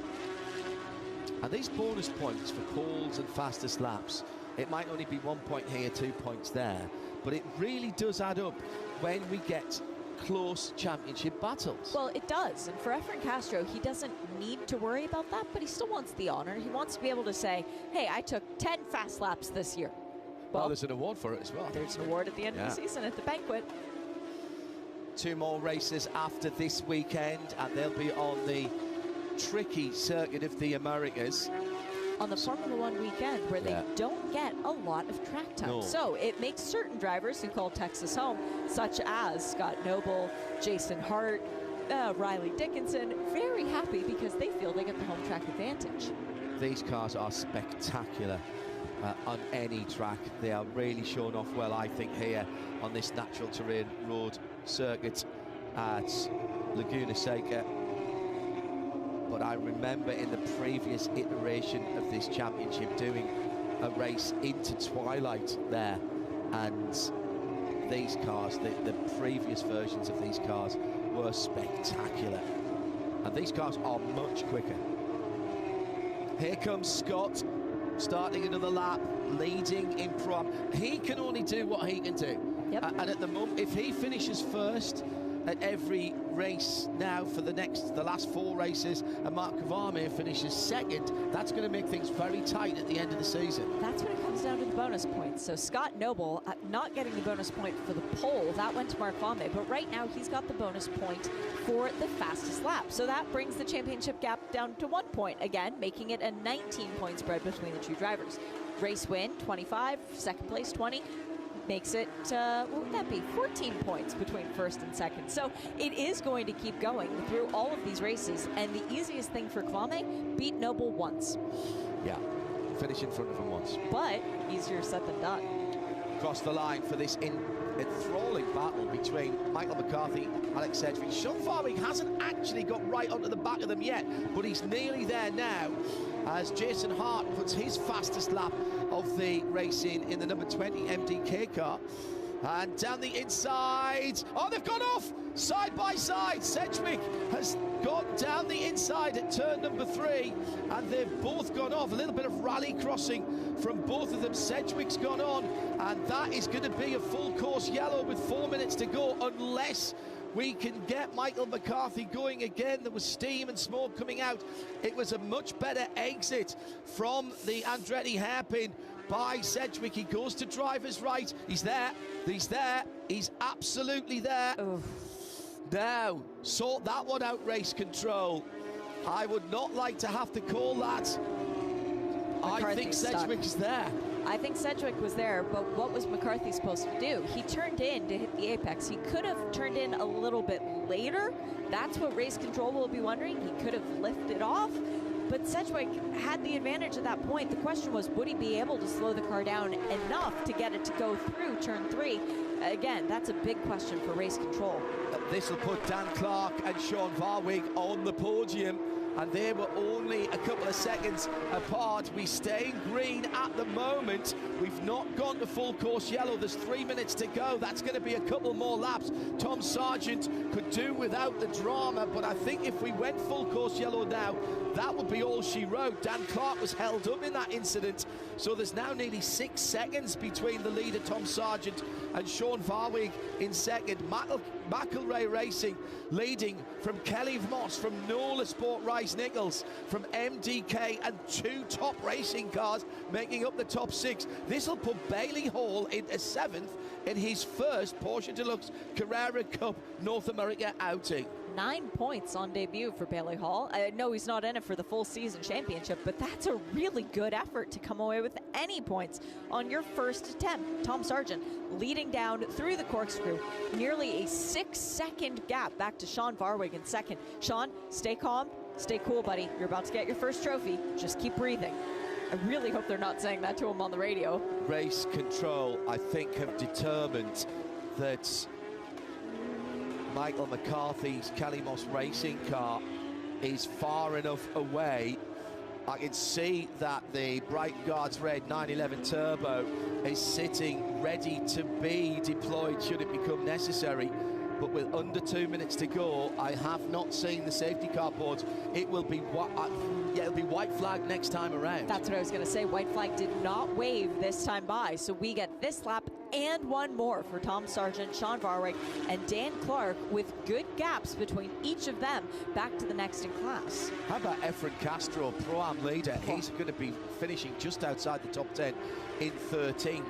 And these bonus points for poles and fastest laps, it might only be 1 point here, 2 points there, but it really does add up when we get close championship battles. Well, it does, and for Efren Castro, he doesn't need to worry about that, but he still wants the honor. He wants to be able to say, hey, I took 10 fast laps this year. Well, there's an award for it as well. There's an award at the end of the season at the banquet. 2 more races after this weekend, and they'll be on the tricky circuit of the Americas. on the Formula One weekend where they don't get a lot of track time. No. So it makes certain drivers who call Texas home, such as Scott Noble, Jason Hart, Riley Dickinson, very happy because they feel they get the home track advantage. These cars are spectacular on any track. They are really shown off well, I think, here on this natural terrain road circuit at Laguna Seca. But I remember in the previous iteration of this championship doing a race into twilight there, and these cars, the previous versions of these cars were spectacular, and these cars are much quicker. Here comes Scott, starting another lap, leading in prom. He can only do what he can do. Yep. And at the moment, if he finishes first at every race now for the last 4 races, and Mark Kvarme finishes second, that's going to make things very tight at the end of the season. That's when it comes down to the bonus points. So Scott Noble not getting the bonus point for the pole, that went to Mark Kvarme, but right now he's got the bonus point for the fastest lap. So that brings the championship gap down to 1 point, again, making it a 19-point spread between the two drivers. Race win, 25, second place, 20. Makes it, what would that be, 14 points between first and second. So it is going to keep going through all of these races, and the easiest thing for Kvarme, beat Noble once. Yeah, finish in front of him once. But easier said than done. Across the line for this enthralling battle between Michael McCarthy, Alex Sedgwick. Sean Farwick hasn't actually got right onto the back of them yet, but he's nearly there now as Jason Hart puts his fastest lap of the race in the number 20 MDK car. And down the inside, oh, they've gone off side by side. Sedgwick has gone down the inside at turn number 3, and they've both gone off. A little bit of rally crossing from both of them. Sedgwick's gone on, and that is going to be a full course yellow with 4 minutes to go, unless we can get Michael McCarthy going again. There was steam and smoke coming out. It was a much better exit from the Andretti hairpin by Sedgwick. He goes to driver's right. He's there. He's there. He's absolutely there. Oof. Now, sort that one out, race control. I would not like to have to call that. I think Sedgwick's there. I think Sedgwick was there, but what was McCarthy supposed to do? He turned in to hit the apex. He could have turned in a little bit later. That's what race control will be wondering. He could have lifted off, but Sedgwick had the advantage at that point. The question was, would he be able to slow the car down enough to get it to go through turn 3? Again, that's a big question for race control. This will put Dan Clark and Sean Varwig on the podium, and they were only a couple of seconds apart. We stay in green at the moment. We've not gone to full course yellow. There's 3 minutes to go. That's going to be a couple more laps. Tom Sargent could do without the drama, but I think if we went full course yellow now, that would be all she wrote. Dan Clark was held up in that incident, so there's now nearly 6 seconds between the leader, Tom Sargent, and Sean Varwig in second. McElrea Racing leading from Kelly Moss, from Nola Sport Rice Nichols, from MDK, and 2 top racing cars making up the top 6. This will put Bailey Hall in a 7th in his first Porsche Deluxe Carrera Cup North America outing. 9 points on debut for Bailey Hall. I know he's not in it for the full season championship, but that's a really good effort to come away with any points on your first attempt. Tom Sargent leading down through the corkscrew, nearly a 6-second gap back to Sean Varwig in second. Sean, stay calm, stay cool, buddy. You're about to get your first trophy. Just keep breathing. I really hope they're not saying that to him on the radio. Race control, I think, have determined that Michael McCarthy's Kelly Moss racing car is far enough away. I can see that the Bright Guards Red 911 Turbo is sitting ready to be deployed should it become necessary. But with under 2 minutes to go, I have not seen the safety car boards. It will be it'll be white flag next time around. That's what I was going to say. White flag did not wave this time by, so we get this lap and one more for Tom Sargent, Sean Varwig, and Dan Clark, with good gaps between each of them back to the next in class. How about Efren Castro, Pro-Am leader? He's going to be finishing just outside the top 10 in 13th.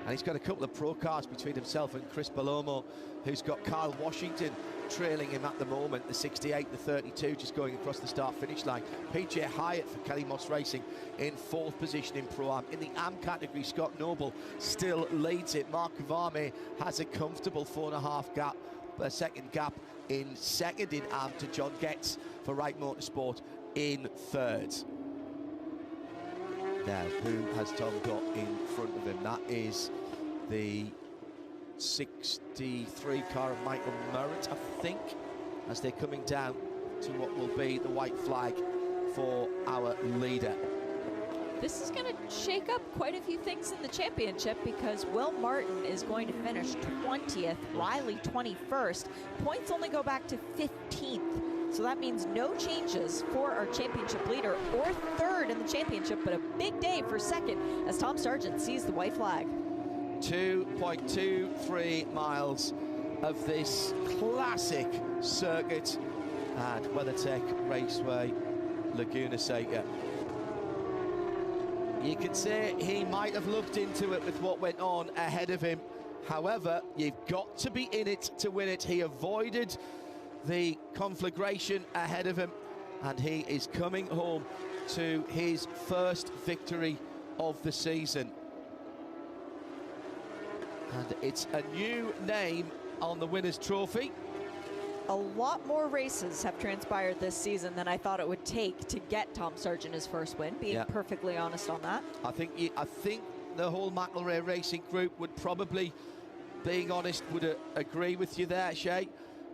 And he's got a couple of pro cars between himself and Chris Palomo, who's got Kyle Washington trailing him at the moment, the 68, the 32, just going across the start-finish line. PJ Hyatt for Kelly Moss Racing in 4th position in Pro-Am. In the Am category, Scott Noble still leads it. Mark Kavame has a comfortable 4.5 second gap in 2nd in Am to John Getz for Wright Motorsport in 3rd. Now, who has Tom got in front of him? That is the 63 car of Michael Merritt, I think, as they're coming down to what will be the white flag for our leader. This is going to shake up quite a few things in the championship, because Will Martin is going to finish 20th, Riley 21st. Points only go back to 15th. So that means no changes for our championship leader, or 3rd in the championship, but a big day for 2nd as Tom Sargent sees the white flag. 2.23 miles of this classic circuit at WeatherTech Raceway Laguna Seca. You can say he might have looked into it with what went on ahead of him. However, you've got to be in it to win it. He avoided the conflagration ahead of him, and he is coming home to his first victory of the season. And it's a new name on the winner's trophy. A lot more races have transpired this season than I thought it would take to get Tom Sargent his first win, being perfectly honest on that. I think the whole McElrea Racing group would probably, being honest, would agree with you there, Shay.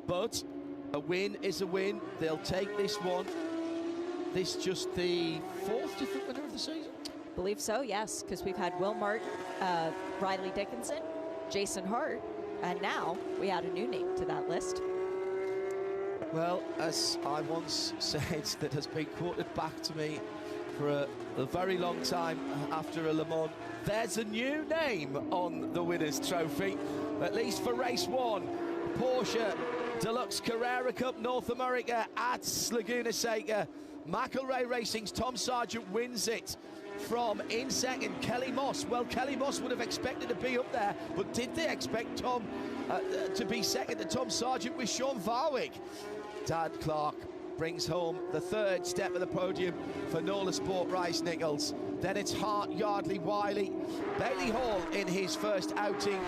But a win is a win. They'll take this one. This just the 4th different winner of the season? Believe so, yes, because we've had Will Martin, Riley Dickinson, Jason Hart, and now we add a new name to that list. Well, as I once said, that has been quoted back to me for a very long time after a Le Mans, there's a new name on the winner's trophy, at least for race 1. Porsche Deluxe Carrera Cup North America at Laguna Seca. McElrea Racing's Tom Sargent wins it from in 2nd, Kelly Moss. Well, Kelly Moss would have expected to be up there, but did they expect Tom to be 2nd to Tom Sargent with Sean Varwick? Dad Clark brings home the 3rd step of the podium for Nola Sport Rice Nichols. Then it's Hart, Yardley, Wiley, Bailey Hall in his first outing.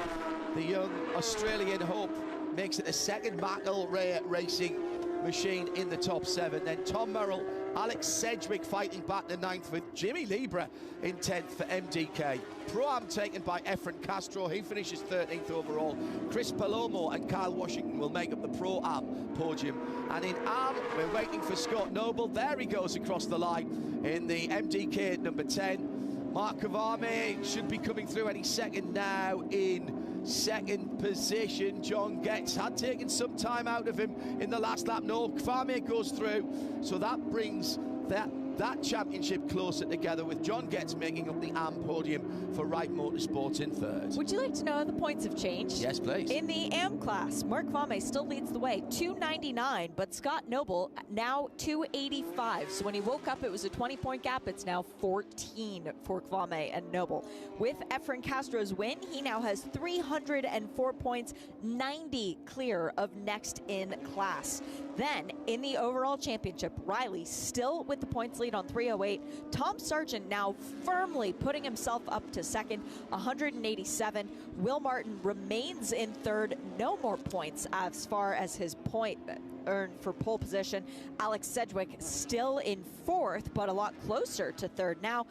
The young Australian hope makes it a 2nd McElrea Racing machine in the top 7. Then Tom Merrill, Alex Sedgwick fighting back to 9th, with Jimmy Libra in 10th for MDK. Pro-Am taken by Efren Castro. He finishes 13th overall. Chris Palomo and Kyle Washington will make up the Pro-Am podium. And in Am, we're waiting for Scott Noble. There he goes across the line in the MDK at number 10. Mark Kavame should be coming through any second now in 2nd position. John Getz had taken some time out of him in the last lap. No, Kavame goes through, so that brings that championship closer together, with John Getz making up the Am podium for Wright Motorsport in 3rd. Would you like to know how the points have changed? Yes, please. In the Am class, Mark Kavame still leads the way, 299, but Scott Noble now 285. So when he woke up, it was a 20-point gap. It's now 14 for Kavame and Noble. With Efren Castro's win, he now has 304 points, 90 clear of next in class. Then, in the overall championship, Riley still with the points lead on 308. Tom Sargent now firmly putting himself up to 2nd, 187. Will Martin remains in 3rd, no more points as far as his point earned for pole position. Alex Sedgwick still in 4th, but a lot closer to 3rd now.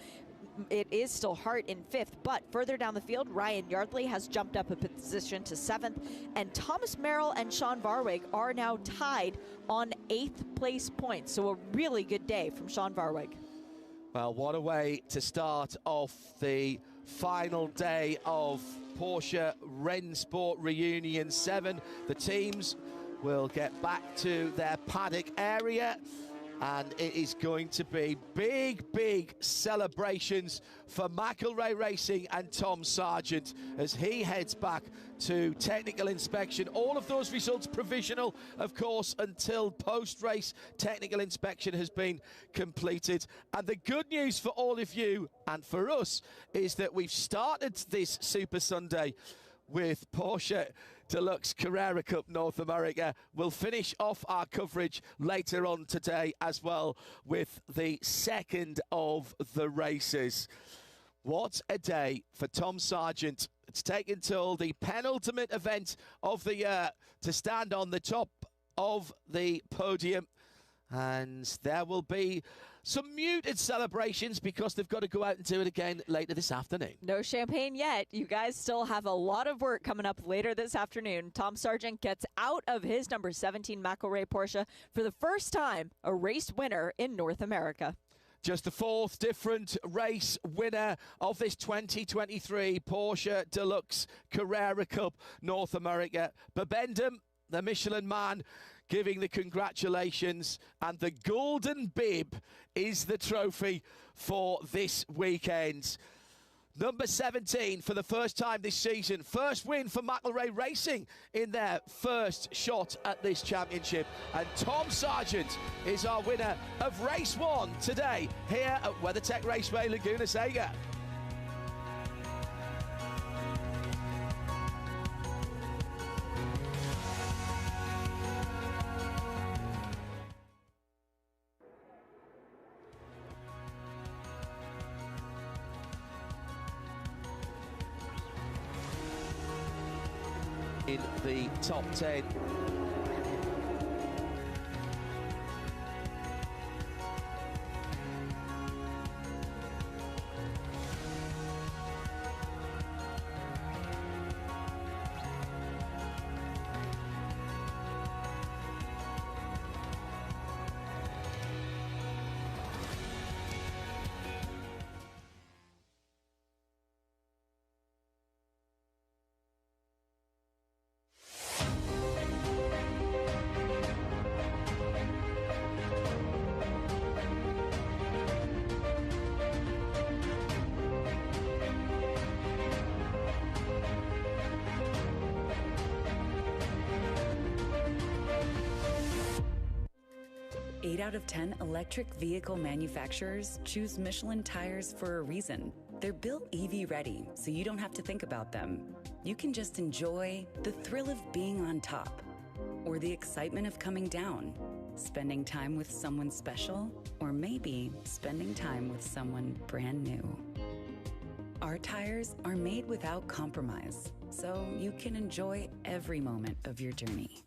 It is still Hart in 5th, but further down the field, Ryan Yardley has jumped up a position to 7th, and Thomas Merrill and Sean Varwig are now tied on 8th place points. So a really good day from Sean Varwig. Well, what a way to start off the final day of Porsche Rennsport Reunion 7. The teams will get back to their paddock area and it is going to be big celebrations for McElrea Racing and Tom Sargent as he heads back to technical inspection. All of those results provisional, of course, until post-race technical inspection has been completed. And the good news for all of you and for us is that we've started this Super Sunday with Porsche Deluxe Carrera Cup North America. We'll finish off our coverage later on today as well with the second of the races. What a day for Tom Sargent. It's taken till the penultimate event of the year to stand on the top of the podium. And there will be some muted celebrations because they've got to go out and do it again later this afternoon. No champagne yet. You guys still have a lot of work coming up later this afternoon. Tom Sargent gets out of his number 17 McElrea Porsche for the first time, a race winner in North America. Just the fourth different race winner of this 2023 Porsche Deluxe Carrera Cup North America. Babendum, the Michelin man, giving the congratulations, and the golden bib is the trophy for this weekend. Number 17 for the first time this season. First win for McElrea Racing in their first shot at this championship. And Tom Sargent is our winner of race 1 today here at WeatherTech Raceway Laguna Seca. In the top 10. Eight out of 10 electric vehicle manufacturers choose Michelin tires for a reason. They're built EV ready, so you don't have to think about them. You can just enjoy the thrill of being on top, or the excitement of coming down, spending time with someone special, or maybe spending time with someone brand new. Our tires are made without compromise, so you can enjoy every moment of your journey.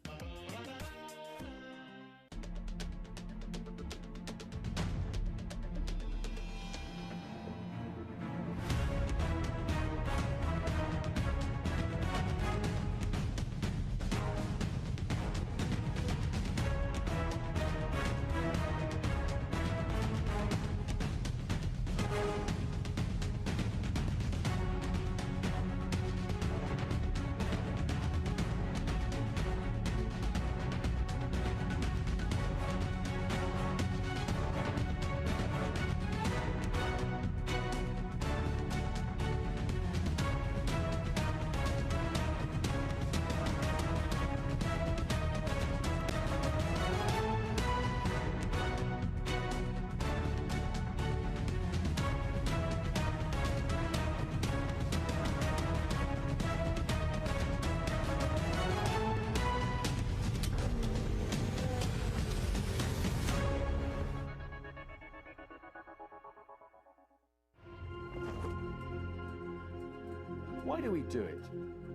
Why do we do it?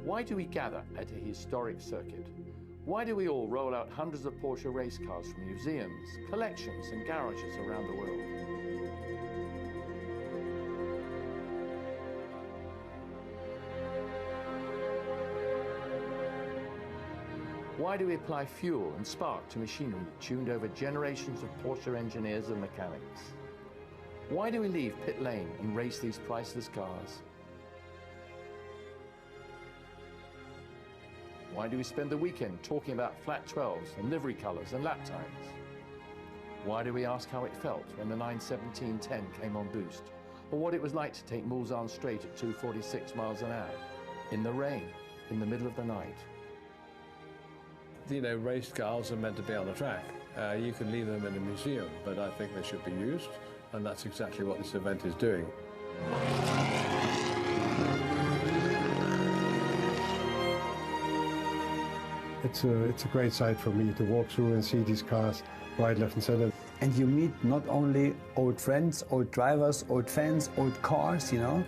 Why do we gather at a historic circuit? Why do we all roll out hundreds of Porsche race cars from museums, collections and garages around the world? Why do we apply fuel and spark to machinery tuned over generations of Porsche engineers and mechanics? Why do we leave pit lane and race these priceless cars? Why do we spend the weekend talking about flat 12s and livery colours and lap times? Why do we ask how it felt when the 917.10 came on boost? Or what it was like to take Mulsanne straight at 246 miles an hour, in the rain, in the middle of the night? You know, race cars are meant to be on the track. You can leave them in a museum, but I think they should be used, and that's exactly what this event is doing. It's a great sight for me to walk through and see these cars right, left and center. And you meet not only old friends, old drivers, old fans, old cars, you know.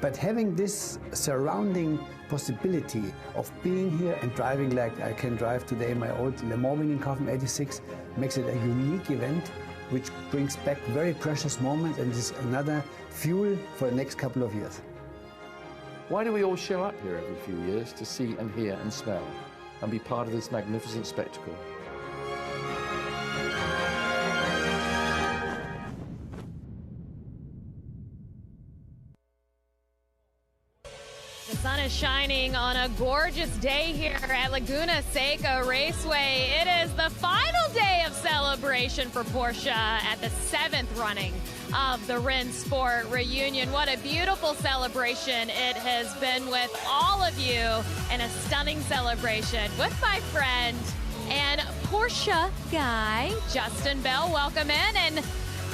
But having this surrounding possibility of being here and driving like I can drive today my old Le Mans winning car from '86 makes it a unique event which brings back very precious moments and is another fuel for the next couple of years. Why do we all show up here every few years to see and hear and smell and be part of this magnificent spectacle? The sun is shining on a gorgeous day here at Laguna Seca Raceway. It is the final day of celebration for Porsche at the 7th running of the Rennsport Reunion. What a beautiful celebration it has been with all of you, and a stunning celebration with my friend and Porsche guy, Justin Bell. Welcome in. And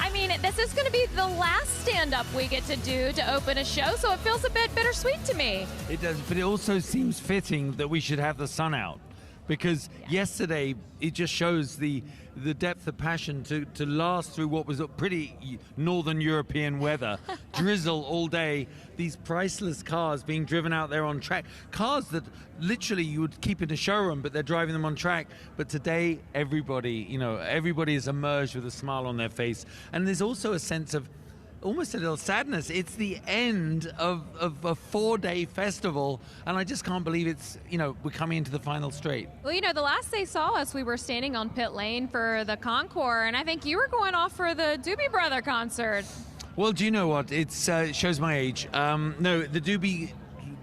I mean, this is going to be the last stand-up we get to do to open a show, so it feels a bit bittersweet to me. It does, but it also seems fitting that we should have the sun out, because yesterday it just shows the depth of passion to last through what was a pretty northern European weather, drizzle all day, these priceless cars being driven out there on track, cars that literally you would keep in a showroom, but they're driving them on track. But today, everybody is emerged with a smile on their face, and there's also a sense of almost a little sadness. It's the end of a 4-day festival, and I just can't believe it's, we're coming into the final straight. Well, the last they saw us, we were standing on pit lane for the Concours, and I think you were going off for the Doobie Brother concert. Well, do you know what? It shows my age. No, the Doobie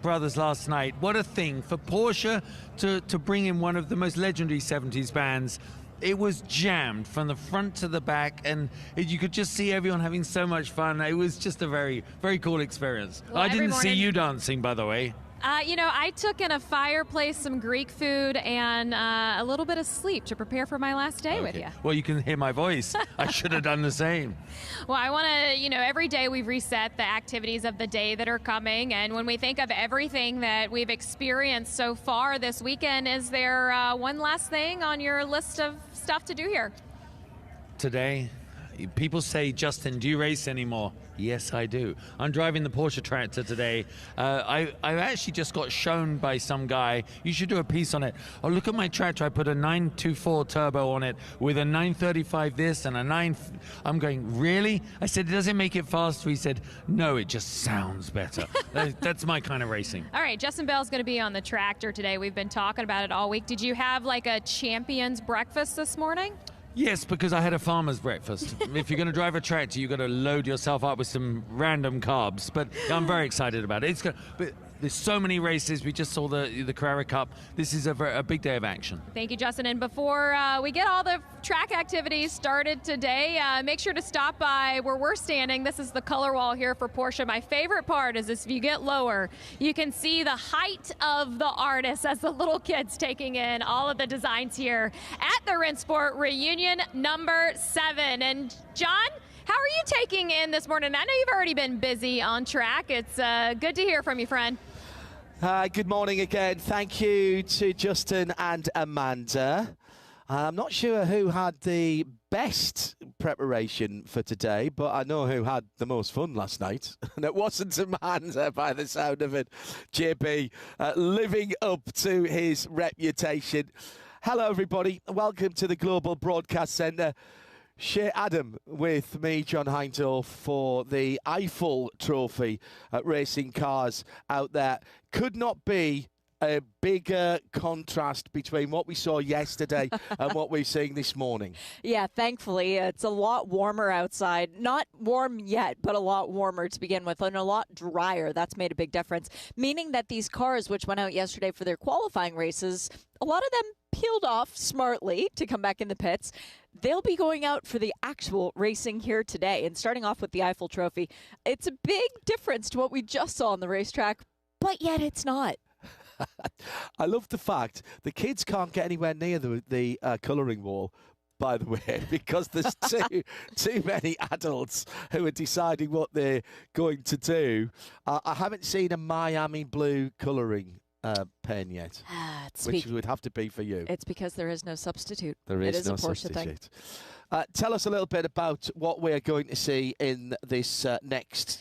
Brothers last night, what a thing for Porsche to bring in one of the most legendary 70s bands. It was jammed from the front to the back, and you could just see everyone having so much fun. It was just a very, very cool experience. Well, I didn't see you dancing, by the way. I took in a fireplace, some Greek food, and a little bit of sleep to prepare for my last day with you. Well, you can hear my voice. I should have done the same. Well, I want to, every day we've reset the activities of the day that are coming, and when we think of everything that we've experienced so far this weekend, is there one last thing on your list of stuff to do here? Today, people say, Justin, do you race anymore? Yes, I do. I'm driving the Porsche tractor today. I actually just got shown by some guy, you should do a piece on it. Oh, look at my tractor. I put a 924 turbo on it with a 935 this and a 9... I'm going, really? I said, does it make it faster? He said, no, it just sounds better. That's my kind of racing. All right, Justin Bell's going to be on the tractor today. We've been talking about it all week. Did you have like a champion's breakfast this morning? Yes, because I had a farmer's breakfast. If you're going to drive a tractor, you've got to load yourself up with some random carbs. But I'm very excited about it. But there's so many races. We just saw the Carrera Cup. This is a big day of action. Thank you, Justin. And before we get all the track activities started today, make sure to stop by where we're standing. This is the color wall here for Porsche. My favorite part is if you get lower, you can see the height of the artists as the little kids taking in all of the designs here at the Rennsport Reunion number 7. And John, how are you taking in this morning? I know you've already been busy on track. It's good to hear from you, friend. Good morning again. Thank you to Justin and Amanda. I'm not sure who had the best preparation for today, but I know who had the most fun last night. And it wasn't Amanda by the sound of it. JB living up to his reputation. Hello, everybody. Welcome to the Global Broadcast Centre. Shea Adam with me, John Heintel, for the Eiffel Trophy racing cars out there. Could not be a bigger contrast between what we saw yesterday and what we're seeing this morning. Yeah, thankfully, it's a lot warmer outside. Not warm yet, but a lot warmer to begin with, and a lot drier. That's made a big difference, meaning that these cars, which went out yesterday for their qualifying races, a lot of them peeled off smartly to come back in the pits. They'll be going out for the actual racing here today, and starting off with the Eiffel Trophy. It's a big difference to what we just saw on the racetrack, but yet it's not. I love the fact the kids can't get anywhere near the colouring wall, by the way, because there's too many adults who are deciding what they're going to do. I haven't seen a Miami blue colouring pen yet, which would have to be for you. It's because there is no substitute. There is no a Porsche substitute. thing. Tell us a little bit about what we're going to see in this next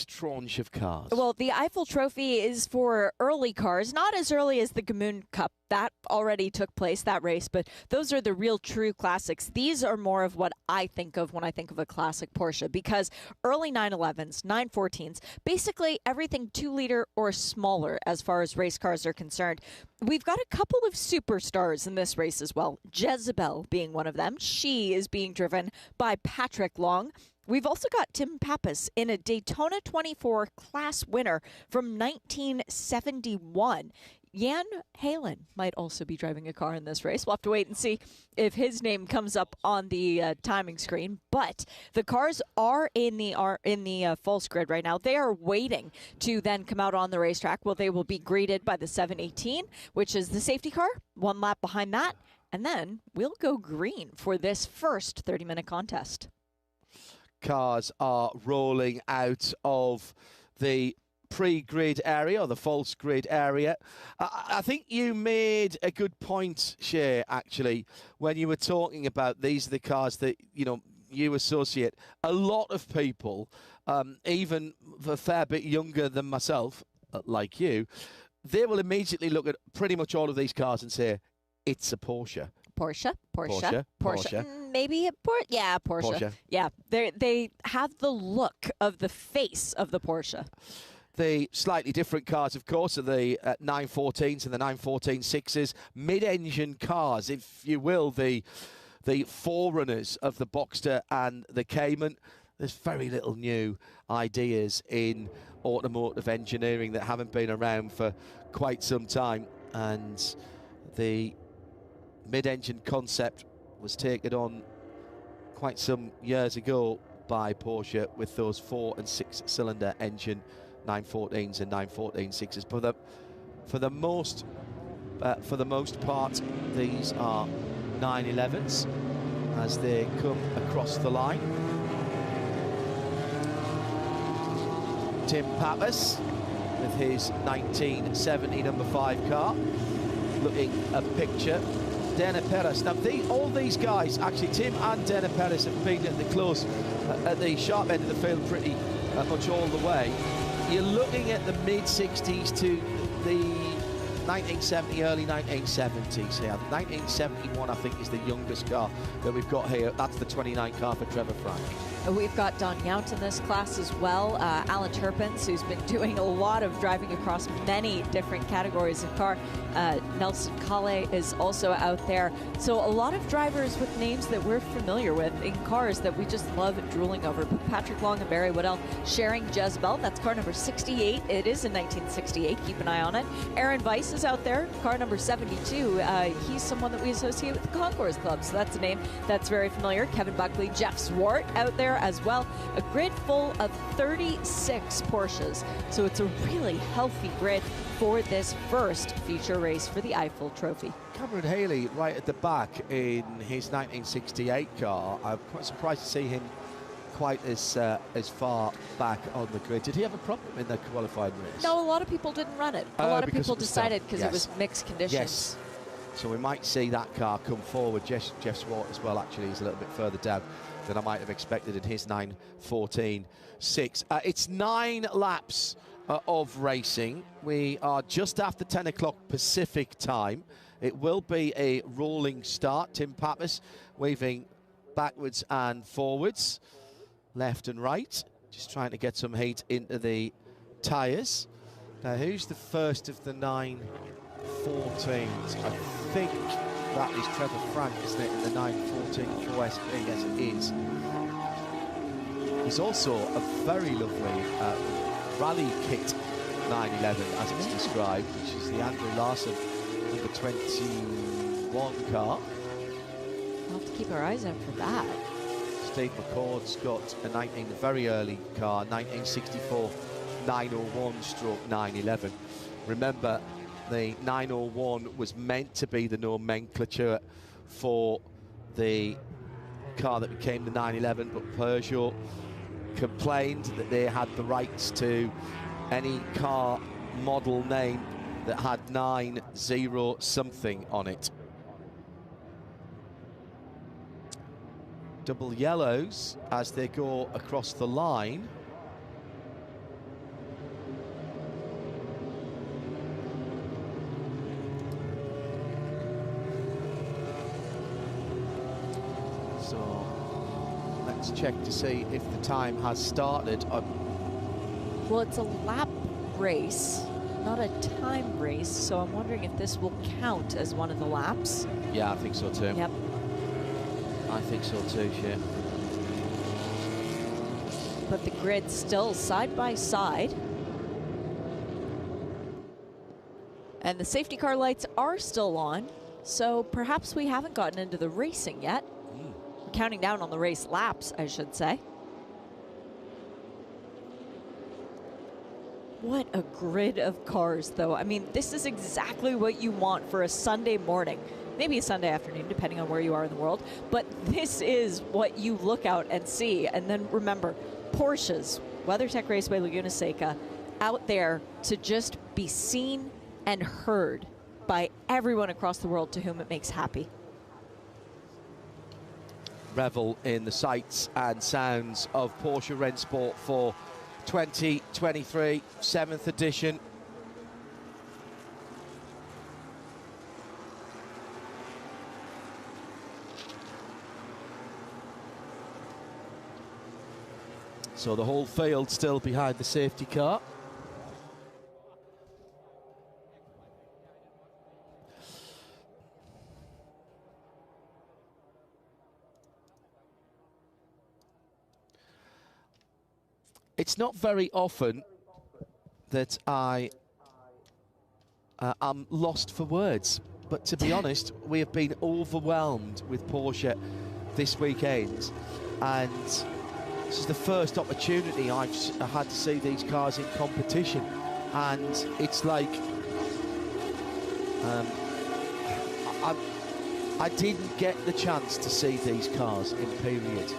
tranche of cars. Well, the Eiffel Trophy is for early cars, not as early as the Gamoon Cup. That already took place, that race, but those are the real true classics. These are more of what I think of when I think of a classic Porsche, because early 911s, 914s, basically everything 2-liter or smaller as far as race cars are concerned. We've got a couple of superstars in this race as well, Jezebel being one of them. She is being driven by Patrick Long. We've also got Tim Pappas in a Daytona 24 class winner from 1971. Jan Halen might also be driving a car in this race. We'll have to wait and see if his name comes up on the timing screen. But the cars are in the false grid right now. They are waiting to then come out on the racetrack. Well, they will be greeted by the 718, which is the safety car, one lap behind that. And then we'll go green for this first 30-minute contest. Cars are rolling out of the pre-grid area or the false grid area. I think you made a good point, Shay, actually, when you were talking about these are the cars that, you associate. A lot of people, even a fair bit younger than myself, like you, they will immediately look at pretty much all of these cars and say, it's a Porsche. Porsche. Porsche. Maybe a Porsche. Yeah, Porsche. Yeah, they have the look of the face of the Porsche. The slightly different cars, of course, are the 914s and the 914-6s, mid-engine cars, if you will, the forerunners of the Boxster and the Cayman. There's very little new ideas in automotive engineering that haven't been around for quite some time, and the mid-engine concept was taken on quite some years ago by Porsche with those 4- and 6-cylinder engine 914s and 914-6s. For the most part, these are 911s as they come across the line. Tim Pappas with his 1970 number 5 car, looking a picture. Dana Perez. Now, all these guys, actually, Tim and Dana Perez have been at the sharp end of the field pretty much all the way. You're looking at the mid-60s to the 1970, early 1970s here. 1971, I think, is the youngest car that we've got here. That's the 29 car for Trevor Frank. We've got Don Yount in this class as well. Alan Turpins, who's been doing a lot of driving across many different categories of car. Nelson Kale is also out there. So a lot of drivers with names that we're familiar with in cars that we just love drooling over. But Patrick Long and Barry Woodell sharing Jezebel. That's car number 68. It is in 1968. Keep an eye on it. Aaron Weiss is out there. Car number 72. He's someone that we associate with the Concours Club. So that's a name that's very familiar. Kevin Buckley, Jeff Swart out there as well. A grid full of 36 Porsches. So it's a really healthy grid for this first feature race for the Eiffel Trophy. Cameron Haley right at the back in his 1968 car. I'm quite surprised to see him quite as far back on the grid. Did he have a problem in the qualifying race? No, a lot of people didn't run it. A lot of people decided because it was mixed conditions. Yes. So we might see that car come forward. Jeff Swart as well, actually, is a little bit further down than I might have expected in his 914-6. It's 9 laps of racing. We are just after 10 o'clock Pacific time. It will be a rolling start. Tim Pappas waving backwards and forwards, left and right, just trying to get some heat into the tyres. Now, who's the first of the 914s? I think that is Trevor Frank, isn't it, in the 914 4SP? Yes, it is. There's also a very lovely rally kit 911, as it's described, which is the Andrew Larson number 21 car. We'll have to keep our eyes out for that. Steve McCord's got a very early car, 1964 901/911. Remember, the 901 was meant to be the nomenclature for the car that became the 911, but Peugeot complained that they had the rights to any car model name that had 90 something on it. Double yellows as they go across the line. So let's check to see if the time has started. Well, it's a lap race, not a time race, so I'm wondering if this will count as one of the laps. Yeah, I think so too. Yep. I think so too, yeah. But the grid's still side by side. And the safety car lights are still on, so perhaps we haven't gotten into the racing yet. We're counting down on the race laps, I should say. What a grid of cars, though. I mean, this is exactly what you want for a Sunday morning. Maybe a Sunday afternoon, depending on where you are in the world. But this is what you look out and see. And then remember, Porsches, WeatherTech Raceway Laguna Seca, out there to just be seen and heard by everyone across the world to whom it makes happy. Revel in the sights and sounds of Porsche Rennsport for 2023, 7th edition. So the whole field still behind the safety car. It's not very often that I am lost for words, but to be honest, we have been overwhelmed with Porsche this weekend, and this is the first opportunity I've had to see these cars in competition, and it's like I didn't get the chance to see these cars in period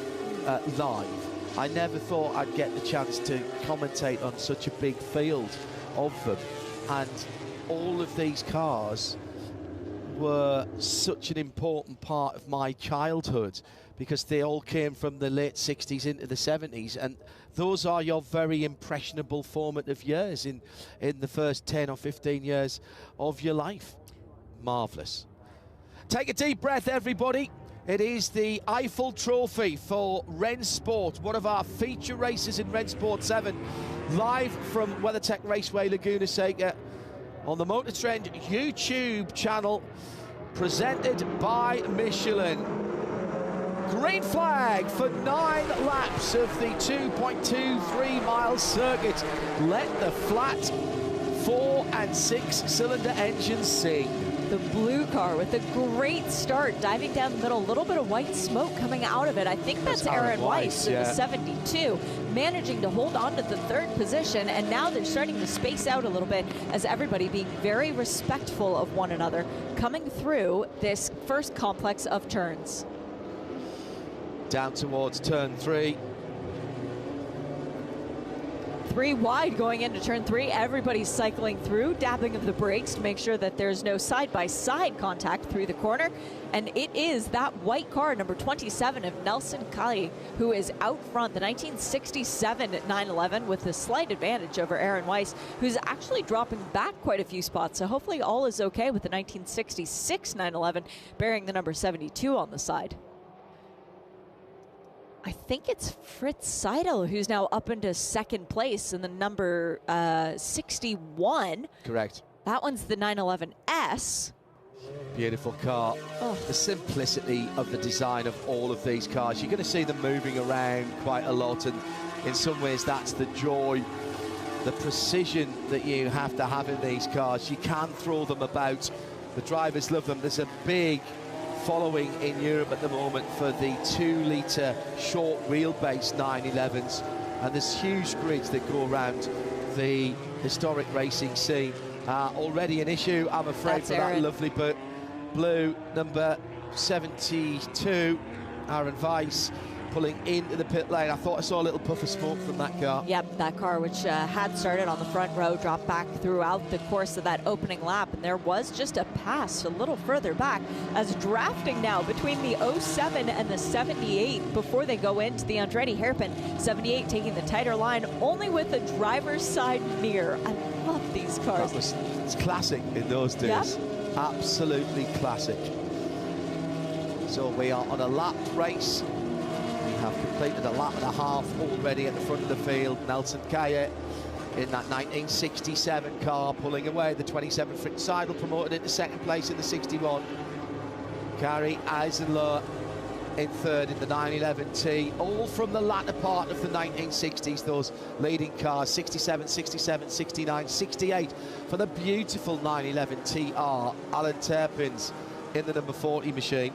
live. I never thought I'd get the chance to commentate on such a big field of them, and all of these cars were such an important part of my childhood because they all came from the late 60s into the 70s, and those are your very impressionable formative years in the first 10 or 15 years of your life. Marvellous. Take a deep breath, everybody. It is the Eiffel Trophy for Rennsport, one of our feature races in Rennsport 7, live from WeatherTech Raceway Laguna Seca on the Motor Trend YouTube channel, presented by Michelin. Green flag for 9 laps of the 2.23 mile circuit. Let the flat 4 and 6 cylinder engines sing. The blue car with a great start, diving down the middle, a little bit of white smoke coming out of it. I think that's Aaron Weiss in the 72, managing to hold on to the 3rd position, and now they're starting to space out a little bit as everybody being very respectful of one another, coming through this first complex of turns. Down towards turn 3. 3 wide going into turn 3. Everybody's cycling through, dabbing of the brakes to make sure that there's no side-by-side contact through the corner. And it is that white car, number 27 of Nelson Kali, who is out front, the 1967 911, with a slight advantage over Aaron Weiss, who's actually dropping back quite a few spots. So hopefully all is okay with the 1966 911 bearing the number 72 on the side. I think it's Fritz Seidel who's now up into second place in the number 61. Correct. That one's the 911S. Beautiful car. Oh. The simplicity of the design of all of these cars. You're going to see them moving around quite a lot, and in some ways that's the joy, the precision that you have to have in these cars. You can throw them about. The drivers love them. There's a big following in Europe at the moment for the 2-litre short wheelbase 911s, and there's huge grids that go around the historic racing scene. Already an issue, I'm afraid, That's for Aaron. that lovely blue number 72, Aaron Weiss, pulling into the pit lane. I thought I saw a little puff of smoke from that car. Yep, that car, which had started on the front row, dropped back throughout the course of that opening lap, and there was just a pass a little further back as drafting now between the 07 and the 78 before they go into the Andretti hairpin. 78 taking the tighter line, only with a driver's side mirror. I love these cars. It's classic in those days. Yep. Absolutely classic. So we are on a lap race. We have completed a lap and a half already at the front of the field. Nelson Kaye in that 1967 car pulling away. The 27 Fritz Seidel promoted into second place in the 61. Kari Eisenlohr in third in the 911T, all from the latter part of the 1960s, those leading cars. 67, 67, 69, 68 for the beautiful 911TR. Alan Turpins in the number 40 machine.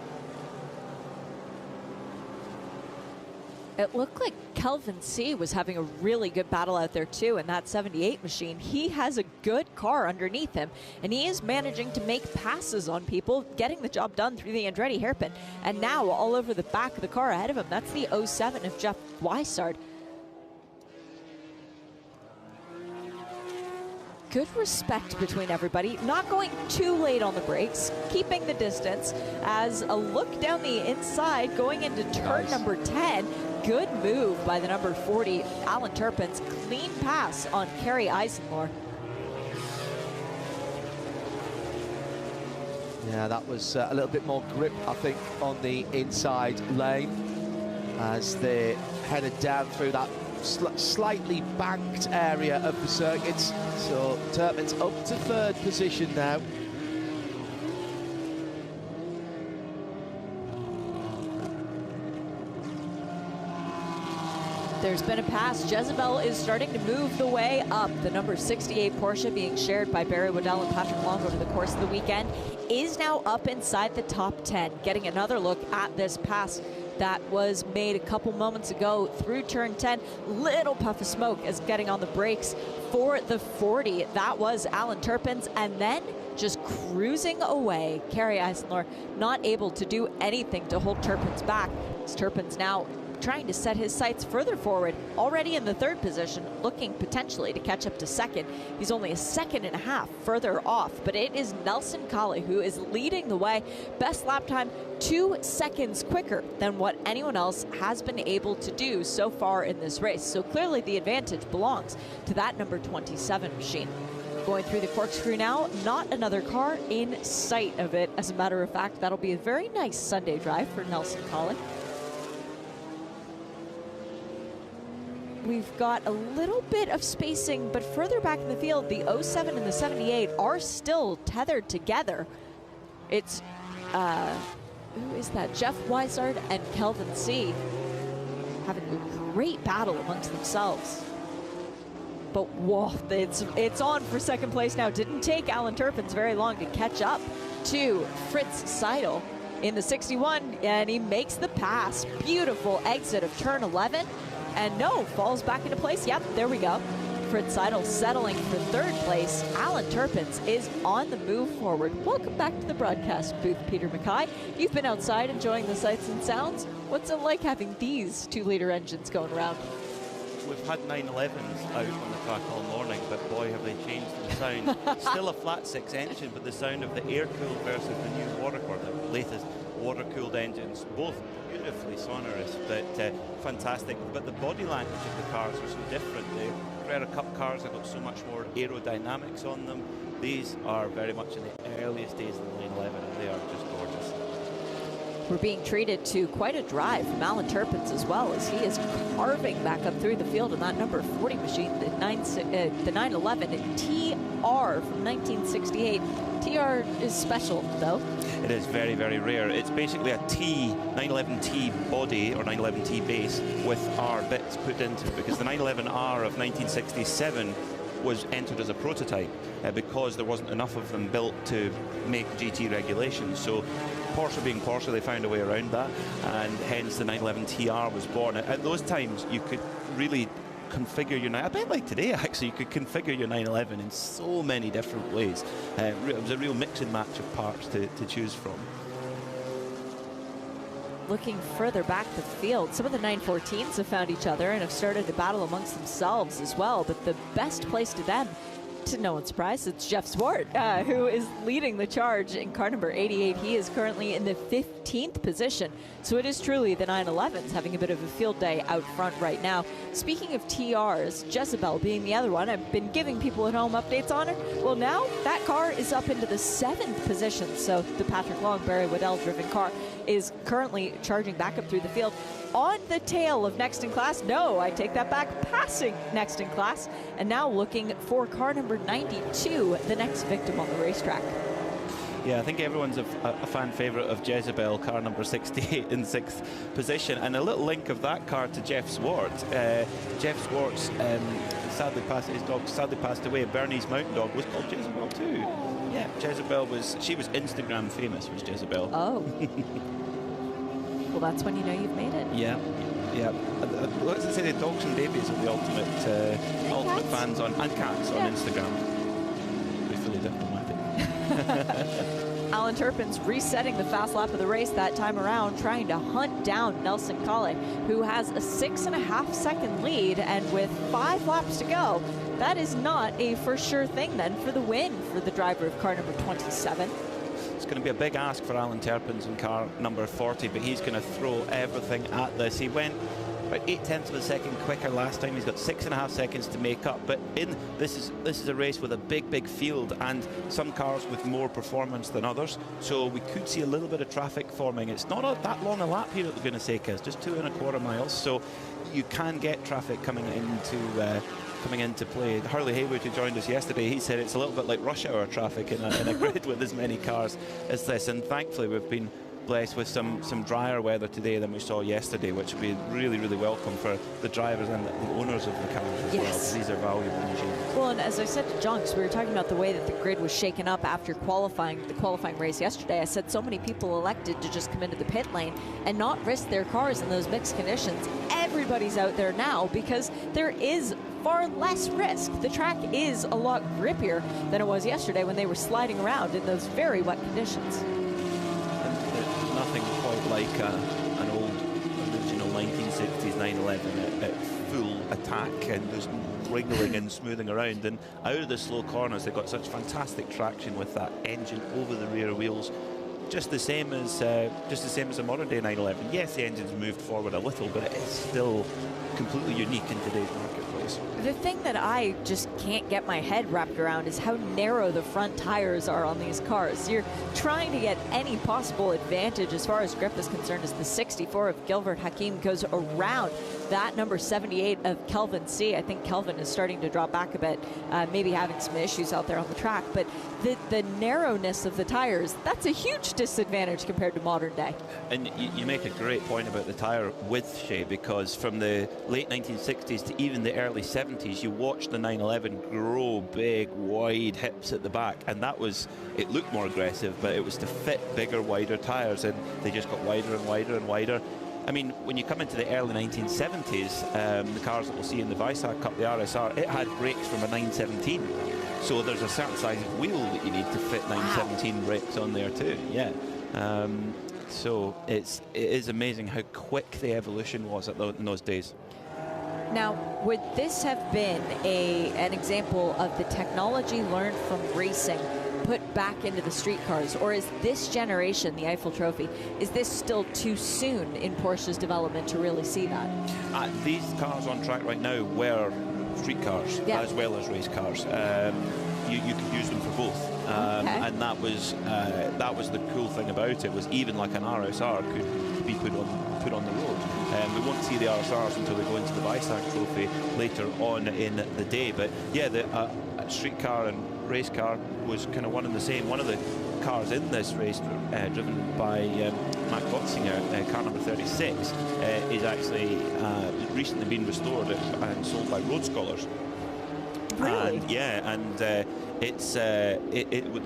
It looked like Kelvin C was having a really good battle out there too in that 78 machine. He has a good car underneath him, and he is managing to make passes on people, getting the job done through the Andretti hairpin. And now all over the back of the car ahead of him, that's the 07 of Jeff Weissard. Good respect between everybody, not going too late on the brakes, keeping the distance as a look down the inside going into turn number 10. Good move by the number 40, Alan Turpin's clean pass on Kari Eisenlohr. Yeah, that was a little bit more grip, I think, on the inside lane as they headed down through that slightly banked area of the circuits. So Turpin's up to third position now. There's been a pass. Jezebel is starting to move the way up. The number 68 Porsche, being shared by Barry Waddell and Patrick Long over the course of the weekend, is now up inside the top 10. Getting another look at this pass that was made a couple moments ago through turn 10. Little puff of smoke as getting on the brakes for the 40. That was Alan Turpins, and then just cruising away. Kari Eisenlohr not able to do anything to hold Turpins back. As Turpins now trying to set his sights further forward, already in the third position, looking potentially to catch up to second. He's only a second and a half further off, but it is Nelson Kaye who is leading the way. Best lap time, 2 seconds quicker than what anyone else has been able to do so far in this race. So clearly the advantage belongs to that number 27 machine. Going through the corkscrew now, not another car in sight of it. As a matter of fact, that'll be a very nice Sunday drive for Nelson Kaye. We've got a little bit of spacing, but further back in the field, the 07 and the 78 are still tethered together. It's, who is that? Jeff Weissard and Kelvin C. having a great battle amongst themselves. But whoa, it's on for second place now. Didn't take Alan Turpins very long to catch up to Fritz Seidel in the 61, and he makes the pass. Beautiful exit of turn 11. And no, falls back into place. Yep, there we go. Fritz Seidel settling for third place. Alan Turpins is on the move forward. Welcome back to the broadcast booth, Peter Mackay. You've been outside enjoying the sights and sounds. What's it like having these 2-litre engines going around? We've had 911s out on the track all morning, but boy, have they changed the sound. Still a flat 6 engine, but the sound of the air-cooled versus the new or the latest water-cooled engines, both beautifully sonorous, but fantastic. But the body language of the cars are so different. The Carrera Cup cars have got so much more aerodynamics on them. These are very much in the earliest days of the 911, and they are just gorgeous. we're being treated to quite a drive from Alan Turpins as well, as he is carving back up through the field in that number 40 machine, the 911 TR from 1968. TR is special, though. It is very, very rare. It's basically a 911T body or 911T base with R bits put into it, because the 911R of 1967 was entered as a prototype because there wasn't enough of them built to make GT regulations. So Porsche being Porsche, they found a way around that, and hence the 911TR was born. At those times, you could really configure your, a bit like today actually, you could configure your 911 in so many different ways. It was a real mix and match of parts to choose from. Looking further back the field, some of the 914s have found each other and have started to battle amongst themselves as well, but the best place to them, to no one's surprise, it's Jeff Swart, who is leading the charge in car number 88. He is currently in the 15th position, so it is truly the 911s having a bit of a field day out front right now. Speaking of TRs, Jezebel being the other one, I've been giving people at home updates on it. Well, now that car is up into the 7th position, so the Patrick Long, Barry Waddell driven car is currently charging back up through the field on the tail of Next in Class. No, I take that back, passing Next in Class, and now looking for car number 92, the next victim on the racetrack. Yeah, I think everyone's a fan favourite of Jezebel, car number 68 in 6th position. And a little link of that car to Jeff Swart. Jeff Swart's his dog sadly passed away. Bernie's mountain dog was called Jezebel too. Yeah, Jezebel she was Instagram famous, was Jezebel. Oh. Well, that's when you know you've made it. Yeah. Yeah, let's say the dogs and babies are the ultimate fans and cats on Instagram. Be fully diplomatic. Alan Turpins resetting the fast lap of the race that time around, trying to hunt down Nelson Colley, who has a 6.5 second lead, and with 5 laps to go, that is not a for sure thing then for the win for the driver of car number 27. It's going to be a big ask for Alan Turpins in car number 40, but he's going to throw everything at this. He went about 0.8 of a second quicker last time. He's got 6.5 seconds to make up, but this is a race with a big field and some cars with more performance than others, so we could see a little bit of traffic forming. It's not that long a lap here at Laguna Seca. It's just 2.25 miles, so you can get traffic coming into play. Hurley Haywood, who joined us yesterday, he said it's a little bit like rush hour traffic in a grid with as many cars as this, and thankfully we've been blessed with some drier weather today than we saw yesterday, which would be really really welcome for the drivers and the owners of the cars as well. These are valuable machines. Well, and as I said to John, because we were talking about the way that the grid was shaken up after the qualifying race yesterday, I said so many people elected to just come into the pit lane and not risk their cars in those mixed conditions. Everybody's out there now because there is far less risk. The track is a lot grippier than it was yesterday when they were sliding around in those very wet conditions. There's nothing quite like an old original 1960s 911 at full attack and just wriggling and smoothing around, and out of the slow corners they've got such fantastic traction with that engine over the rear wheels. Just the same as a modern day 911. Yes, the engine's moved forward a little, but it is still completely unique in today's marketplace. The thing that I just can't get my head wrapped around is how narrow the front tires are on these cars. You're trying to get any possible advantage as far as grip is concerned as the 64 of Gilbert Hakim goes around that number 78 of Kelvin C. I think Kelvin is starting to drop back a bit, maybe having some issues out there on the track, but the narrowness of the tires, that's a huge disadvantage compared to modern day. And you make a great point about the tire width, Shay, because from the late 1960s to even the early 70s, you watched the 911 grow big, wide hips at the back, and it looked more aggressive, but it was to fit bigger, wider tires, and they just got wider and wider and wider. I mean, when you come into the early 1970s, the cars that we'll see in the Weissach Cup, the RSR, it had brakes from a 917. So there's a certain size of wheel that you need to fit 917 brakes on there too. Yeah. So it is amazing how quick the evolution was in those days. Now, would this have been an example of the technology learned from racing put back into the street cars, or is this generation, the Eiffel Trophy, is this still too soon in Porsche's development to really see that? These cars on track right now were street cars as well as race cars. You could use them for both. And and that was the cool thing about it, was even like an RSR could be put on the road. We won't see the RSRs until we go into the Weissach Trophy later on in the day. But yeah, the street car and race car was kind of one and the same. One of the cars in this race, driven by Matt Gottsinger, car number 36, is actually recently been restored and sold by Road Scholars. Really? And yeah, and they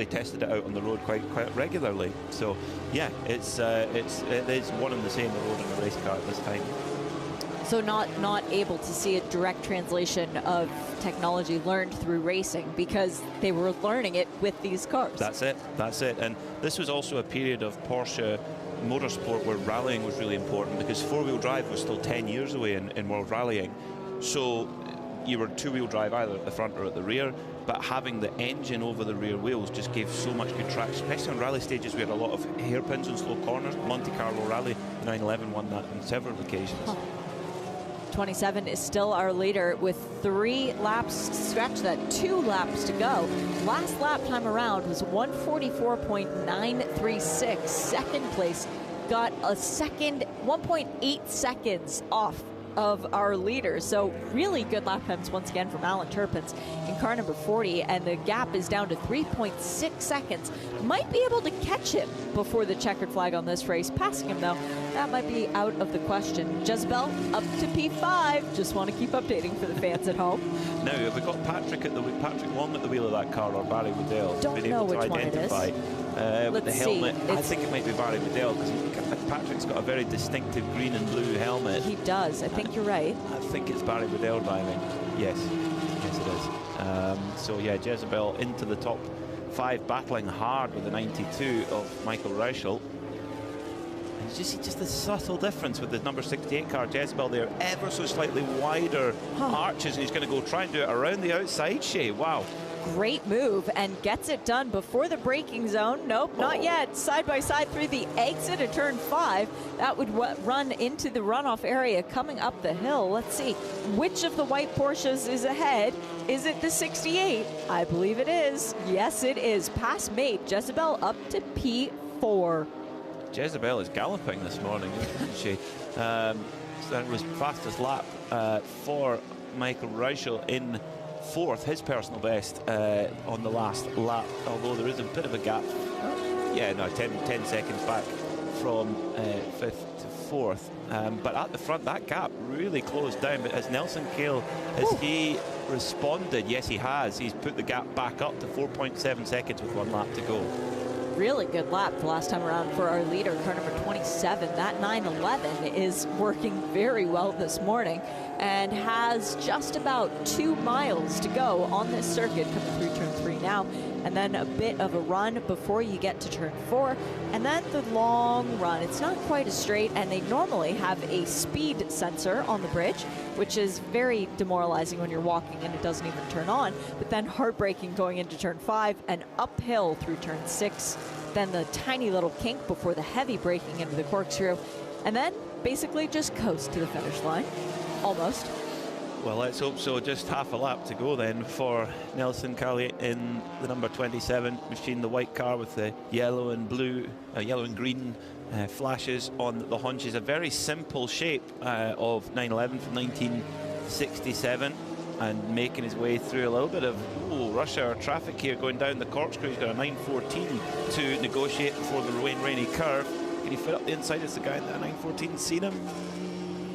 tested it out on the road quite regularly. So yeah, it is one and the same, the road and the race car at this time. So not able to see a direct translation of technology learned through racing, because they were learning it with these cars. That's it. And this was also a period of Porsche motorsport where rallying was really important, because four-wheel drive was still 10 years away in world rallying. So you were two-wheel drive either at the front or at the rear, but having the engine over the rear wheels just gave so much good traction, especially on rally stages. We had a lot of hairpins and slow corners. Monte Carlo Rally 911 won that on several occasions. 27 is still our leader with 3 laps, scratch that, 2 laps to go. Last lap time around was 144.936. Second place got a second, 1.8 seconds off of our leader. So really good lap times once again from Alan Turpins in car number 40, and the gap is down to 3.6 seconds. Might be able to catch him before the checkered flag on this race. Passing him though, that might be out of the question. Jezebel up to P5. Just want to keep updating for the fans at home. Now, have we got Patrick Long at the wheel of that car, or Barry Waddell? Don't know which one it is. With the helmet, I think it might be Barry Waddell, because Patrick's got a very distinctive green and blue helmet. He does. I think you're right. I think it's Barry Waddell driving. Yes it is. So yeah, Jezebel into the top 5, battling hard with the 92 of Michael Reichel. And you see just the subtle difference with the number 68 car, Jezebel there, ever so slightly wider arches, and he's going to go try and do it around the outside, Shay. Wow. Great move, and gets it done before the braking zone. Nope, not yet. Side by side through the exit of turn 5. That would run into the runoff area coming up the hill. Let's see which of the white Porsches is ahead. Is it the 68? I believe it is. Yes, it is. Pass made. Jezebel up to P4. Jezebel is galloping this morning, isn't she? So that was fastest lap for Michael Reichel in 4th, his personal best on the last lap, although there is a bit of a gap. Yeah, no, 10 seconds back from 5th to 4th. But at the front, that gap really closed down. But has Nelson Cale, has he responded? Yes, he has. He's put the gap back up to 4.7 seconds with 1 lap to go. Really good lap the last time around for our leader, car number 27. That 911 is working very well this morning and has just about 2 miles to go on this circuit, coming through turn 3 now, and then a bit of a run before you get to turn 4, and then the long run. It's not quite as straight, and they normally have a speed sensor on the bridge, which is very demoralizing when you're walking and it doesn't even turn on, but then heartbreaking going into turn 5 and uphill through turn 6, then the tiny little kink before the heavy braking into the corkscrew, and then basically just coast to the finish line. Almost. Well, let's hope so. Just half a lap to go then for Nelson Cale in the number 27 machine, the white car with the yellow and blue, yellow and green flashes on the haunches. A very simple shape of 911 from 1967, and making his way through a little bit of rush hour traffic here going down the corkscrew. He's got a 914 to negotiate before the Wayne Rainey curve. Can he fit up the inside? Is the guy in that 914 seen him?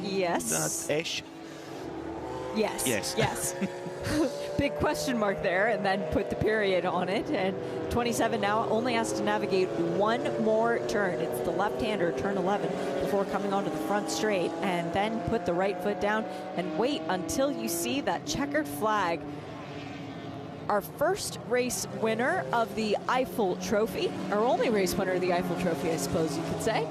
Yes. That's ish. Yes. Yes. Big question mark there, and then put the period on it. And 27 now only has to navigate 1 more turn. It's the left-hander, turn 11, before coming onto the front straight, and then put the right foot down and wait until you see that checkered flag. Our first race winner of the Eiffel Trophy, our only race winner of the Eiffel Trophy, I suppose you could say,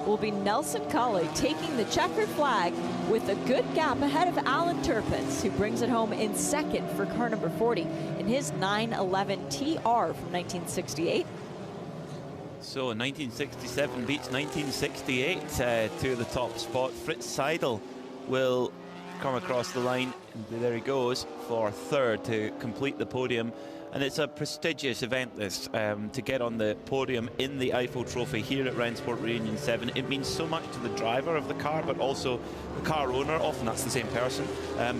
will be Nelson Cale taking the checkered flag with a good gap ahead of Alan Turpins, who brings it home in 2nd for car number 40 in his 911 TR from 1968. So 1967 beats 1968 to the top spot. Fritz Seidel will come across the line, and there he goes for 3rd to complete the podium. And it's a prestigious event, this, to get on the podium in the Eiffel Trophy here at Rennsport Reunion 7. It means so much to the driver of the car, but also the car owner, often that's the same person,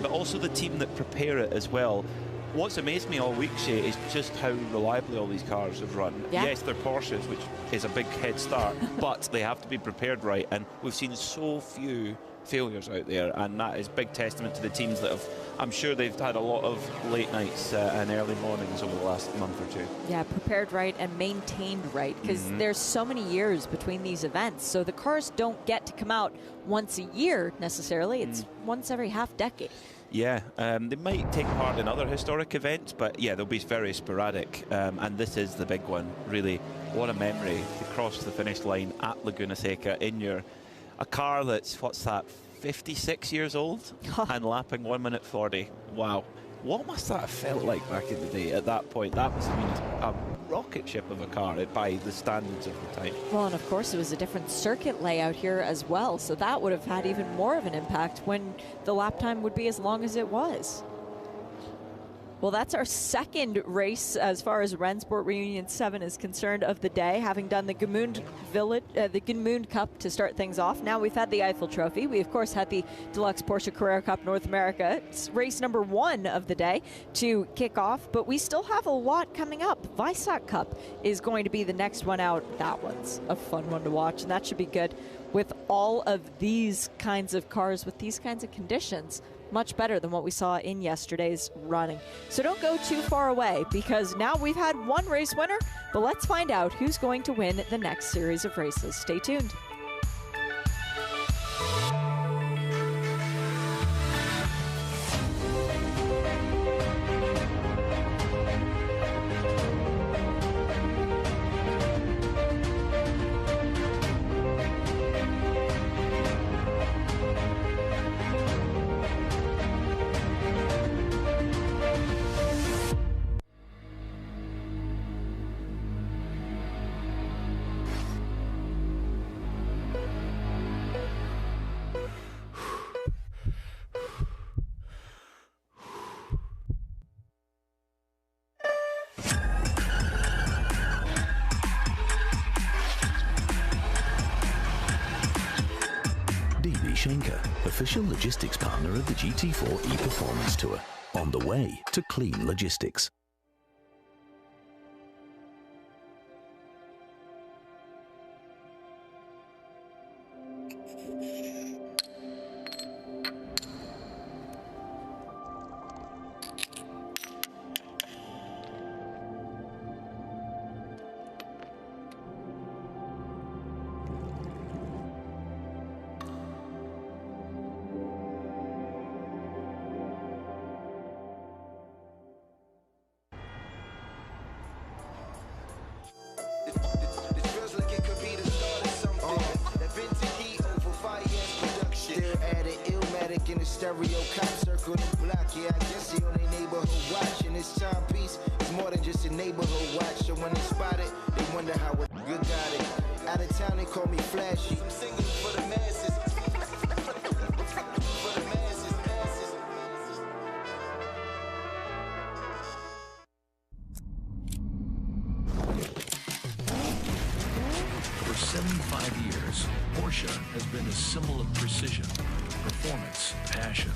but also the team that prepare it as well. What's amazed me all week, Shay, is just how reliably all these cars have run. Yeah. Yes, they're Porsches, which is a big head start, but they have to be prepared right, and we've seen so few failures out there, and that is big testament to the teams that have, I'm sure they've had a lot of late nights and early mornings over the last month or two. Yeah, prepared right and maintained right, because there's so many years between these events, so the cars don't get to come out once a year necessarily. It's once every half decade. Yeah, they might take part in other historic events, but yeah, they'll be very sporadic, and this is the big one, really. What a memory to cross the finish line at Laguna Seca in a car that's, what's that, 56 years old and lapping 1 minute 40. Wow. What must that have felt like back in the day at that point? That must have been a rocket ship of a car by the standards of the time. Well, and of course it was a different circuit layout here as well, so that would have had even more of an impact when the lap time would be as long as it was. Well, that's our second race as far as Rennsport Reunion 7 is concerned of the day, having done the Gmünd Cup to start things off. Now we've had the Eiffel Trophy. We, of course, had the Deluxe Porsche Carrera Cup North America. It's race number 1 of the day to kick off, but we still have a lot coming up. Weissach Cup is going to be the next one out. That one's a fun one to watch, and that should be good with all of these kinds of cars, with these kinds of conditions. Much better than what we saw in yesterday's running. So don't go too far away, because now we've had one race winner, but let's find out who's going to win the next series of races. Stay tuned. Official logistics partner of the GT4 e-Performance Tour, on the way to clean logistics. In the stereo cop circle the block, yeah, I guess he on a neighborhood watch. And this timepiece is more than just a neighborhood watch. So when they spot it, they wonder how a good got it. Out of town, they call me flashy. I'm singing for the masses. For 75 years, Porsche has been a symbol of precision, performance, passion.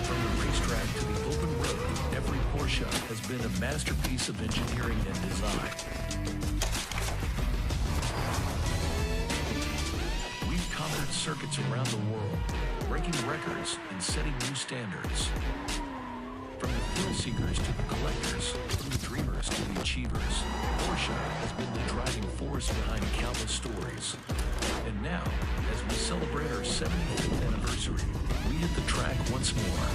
From the racetrack to the open road, every Porsche has been a masterpiece of engineering and design. We've conquered circuits around the world, breaking records and setting new standards. From the thrill seekers to the collectors, from the dreamers to the achievers, Porsche has been the driving force behind countless stories. And now, as we celebrate our 75th anniversary, we hit the track once more.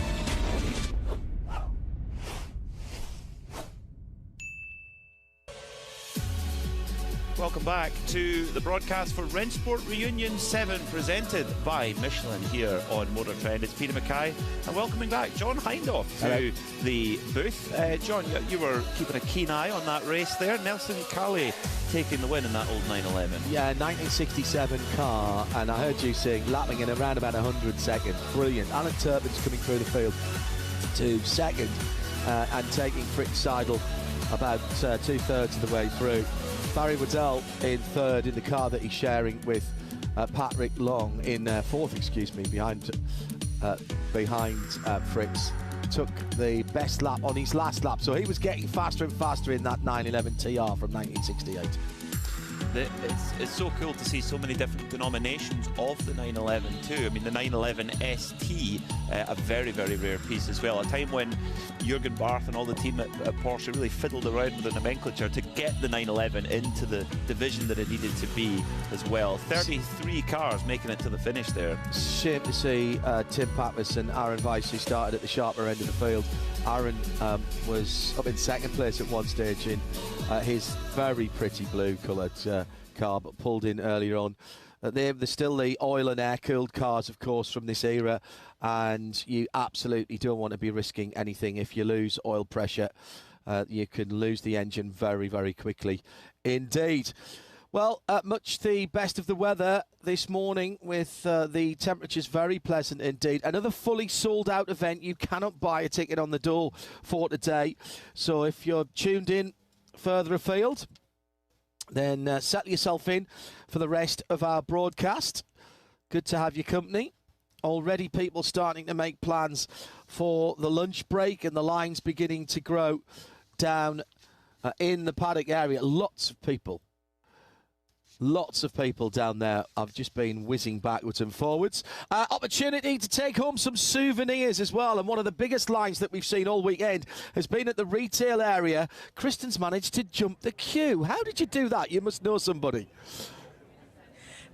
Welcome back to the broadcast for Rennsport Reunion 7, presented by Michelin here on Motor Trend. It's Peter Mackay, and welcoming back John Hindhaugh to the booth. John, you were keeping a keen eye on that race there. Nelson Kali taking the win in that old 911. Yeah, 1967 car, and I heard you sing lapping in around about 100 seconds. Brilliant. Alan Turpin's coming through the field. to second and taking Fritz Seidel about 2/3 of the way through. Barry Waddell in third in the car that he's sharing with Patrick Long in fourth, behind Fritz. Took the best lap on his last lap, so he was getting faster and faster in that 911 TR from 1968. It's so cool to see so many different denominations of the 911 too. I mean, the 911 ST, a very, very rare piece as well. A time when Jürgen Barth and all the team at Porsche really fiddled around with the nomenclature to get the 911 into the division that it needed to be as well. 33 cars making it to the finish there. Shame to see Tim Pappas and Aaron Weiss, who started at the sharper end of the field. Aaron was up in second place at one stage in his very pretty blue-coloured car, but pulled in earlier on. They're still the oil and air-cooled cars, of course, from this era, and you absolutely don't want to be risking anything. If you lose oil pressure, you can lose the engine very, very quickly indeed. Well, much the best of the weather this morning, with the temperatures very pleasant indeed. Another fully sold-out event. You cannot buy a ticket on the door for today. So if you're tuned in further afield, then settle yourself in for the rest of our broadcast. Good to have your company. Already people starting to make plans for the lunch break, and the lines beginning to grow down in the paddock area. Lots of people down there. I've just been whizzing backwards and forwards. Opportunity to take home some souvenirs as well. And one of the biggest lines that we've seen all weekend has been at the retail area. Kristen's managed to jump the queue. How did you do that? You must know somebody.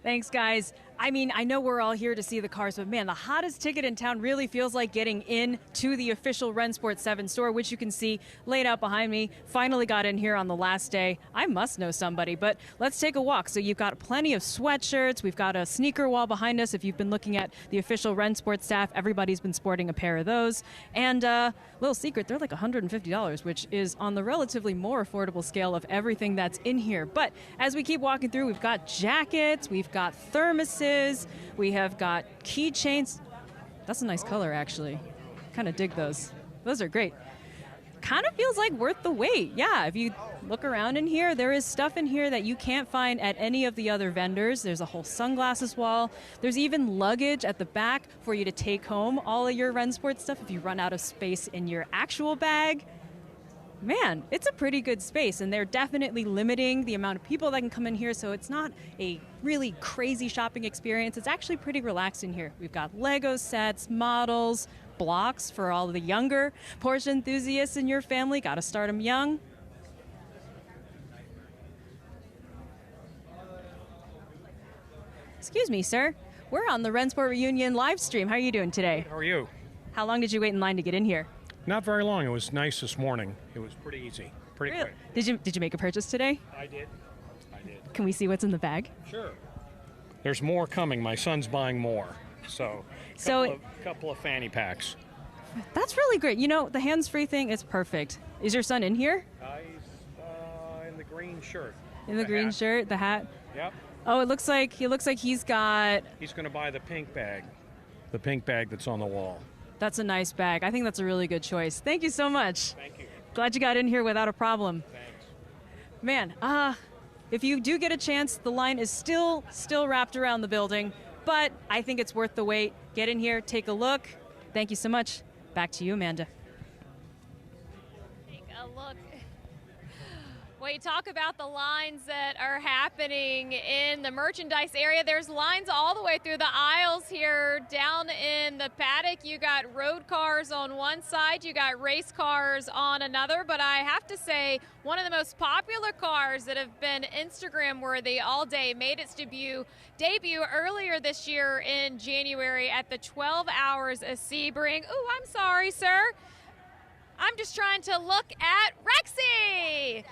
Thanks, guys. I mean, I know we're all here to see the cars, but man, the hottest ticket in town really feels like getting in to the official Rennsport 7 store, which you can see laid out behind me. Finally got in here on the last day. I must know somebody, but let's take a walk. So you've got plenty of sweatshirts. We've got a sneaker wall behind us. If you've been looking at the official Rennsport staff, everybody's been sporting a pair of those. And little secret, they're like $150, which is on the relatively more affordable scale of everything that's in here. But as we keep walking through, we've got jackets, we've got thermoses, we have got keychains. That's a nice color, actually. Kind of dig those. Those are great. Kind of feels like worth the wait. Yeah, if you look around in here, there is stuff in here that you can't find at any of the other vendors. There's a whole sunglasses wall. There's even luggage at the back for you to take home all of your Rennsport stuff if you run out of space in your actual bag. Man, it's a pretty good space, and they're definitely limiting the amount of people that can come in here, so it's not a really crazy shopping experience. It's actually pretty relaxed in here. We've got Lego sets, models, blocks for all the younger Porsche enthusiasts in your family. Got to start them young. Excuse me, sir. We're on the Rennsport Reunion live stream. How are you doing today? How are you? How long did you wait in line to get in here? Not very long. It was nice this morning. It was pretty easy, pretty quick. Did you make a purchase today? I did. Can we see what's in the bag? Sure. There's more coming. My son's buying more. So a couple of fanny packs. That's really great. You know, the hands-free thing is perfect. Is your son in here? He's in the green shirt. In the green shirt, the hat? Yep. Oh, it looks like he's got... He's going to buy the pink bag. The pink bag that's on the wall. That's a nice bag. I think that's a really good choice. Thank you so much. Thank you. Glad you got in here without a problem. Thanks. Man, if you do get a chance, the line is still wrapped around the building, but I think it's worth the wait. Get in here, take a look. Thank you so much. Back to you, Amanda. Take a look. Well, you talk about the lines that are happening in the merchandise area. There's lines all the way through the aisles here down in the paddock. You got road cars on one side, you got race cars on another, but I have to say one of the most popular cars that have been Instagram worthy all day made its debut earlier this year in January at the 12 Hours of Sebring. Ooh, I'm sorry, sir. I'm just trying to look at Rexy.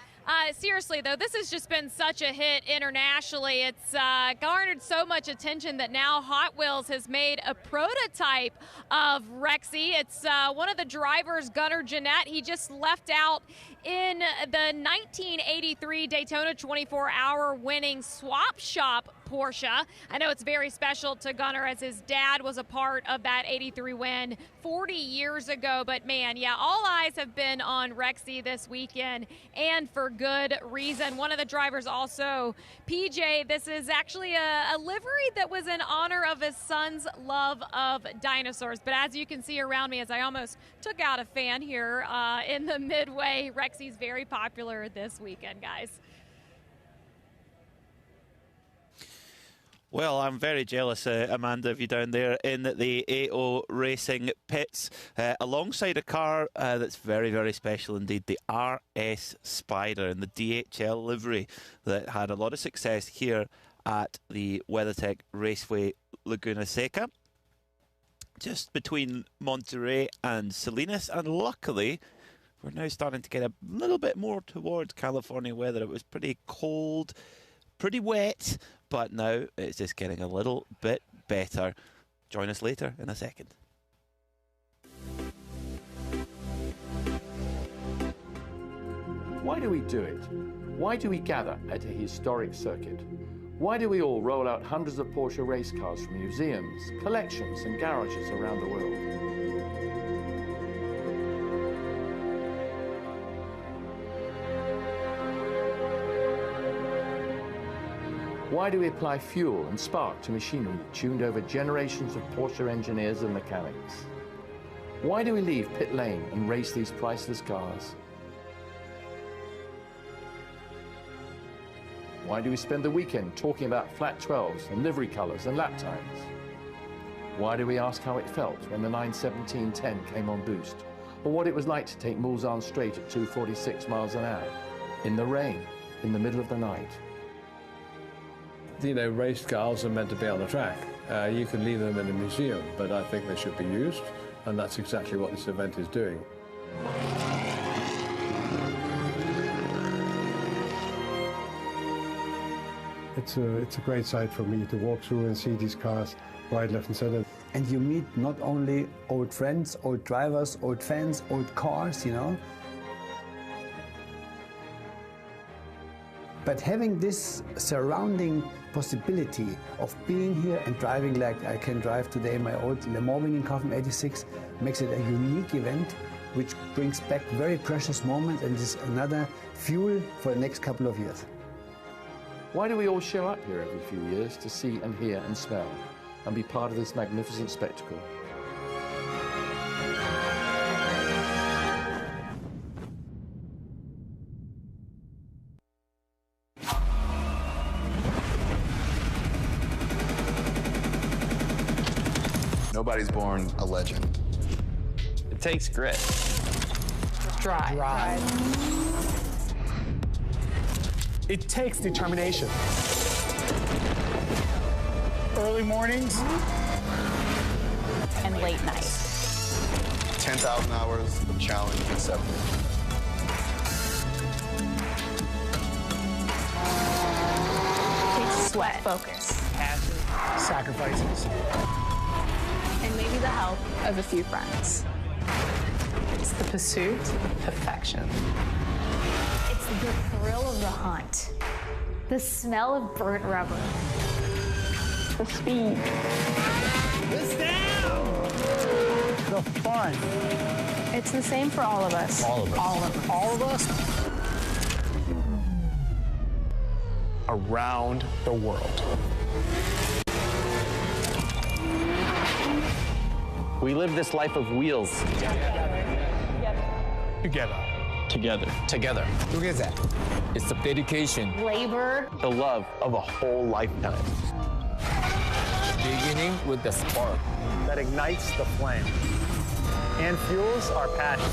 Seriously, though, this has just been such a hit internationally. It's garnered so much attention that now Hot Wheels has made a prototype of Rexy. It's one of the drivers, Gunnar Jeanette. He just left out in the 1983 Daytona 24-hour winning Swap Shop Porsche. I know it's very special to Gunnar as his dad was a part of that 83 win 40 years ago. But man, yeah, all eyes have been on Rexy this weekend, and for good reason. One of the drivers also, PJ, this is actually a livery that was in honor of his son's love of dinosaurs. But as you can see around me, as I almost took out a fan here in the midway, Rexy's very popular this weekend, guys. Well, I'm very jealous, Amanda, of you down there in the AO Racing pits, alongside a car that's very, very special indeed, the RS Spider in the DHL livery that had a lot of success here at the WeatherTech Raceway Laguna Seca, just between Monterey and Salinas, and luckily we're now starting to get a little bit more towards California weather. It was pretty cold, pretty wet, but now it's just getting a little bit better. Join us later in a second. Why do we do it? Why do we gather at a historic circuit? Why do we all roll out hundreds of Porsche race cars from museums, collections and garages around the world? Why do we apply fuel and spark to machinery tuned over generations of Porsche engineers and mechanics? Why do we leave pit lane and race these priceless cars? Why do we spend the weekend talking about flat 12s and livery colours and lap times? Why do we ask how it felt when the 917-10 came on boost? Or what it was like to take Mulsanne straight at 246 miles an hour, in the rain, in the middle of the night? You know, race cars are meant to be on the track. You can leave them in a museum, but I think they should be used, and that's exactly what this event is doing. It's a great sight for me to walk through and see these cars right, left and center. And you meet not only old friends, old drivers, old fans, old cars, you know. But having this surrounding possibility of being here and driving like I can drive today my old Le Mans winning car from '86 makes it a unique event which brings back very precious moments and is another fuel for the next couple of years. Why do we all show up here every few years to see and hear and smell and be part of this magnificent spectacle? Nobody's born a legend. It takes grit. Drive. It takes determination. Early mornings and late nights. 10,000 hours of challenge in 7 years. It takes sweat, focus, passion, sacrifices, and maybe the help of a few friends. It's the pursuit of perfection. It's the thrill of the hunt. The smell of burnt rubber. The speed. The sound. The fun. It's the same for all of us. All of us. All of us. All of us. Around the world. We live this life of wheels. Together. Together. Together. Look at that. It's the dedication. Labor. The love of a whole lifetime. Beginning with the spark that ignites the flame and fuels our passion.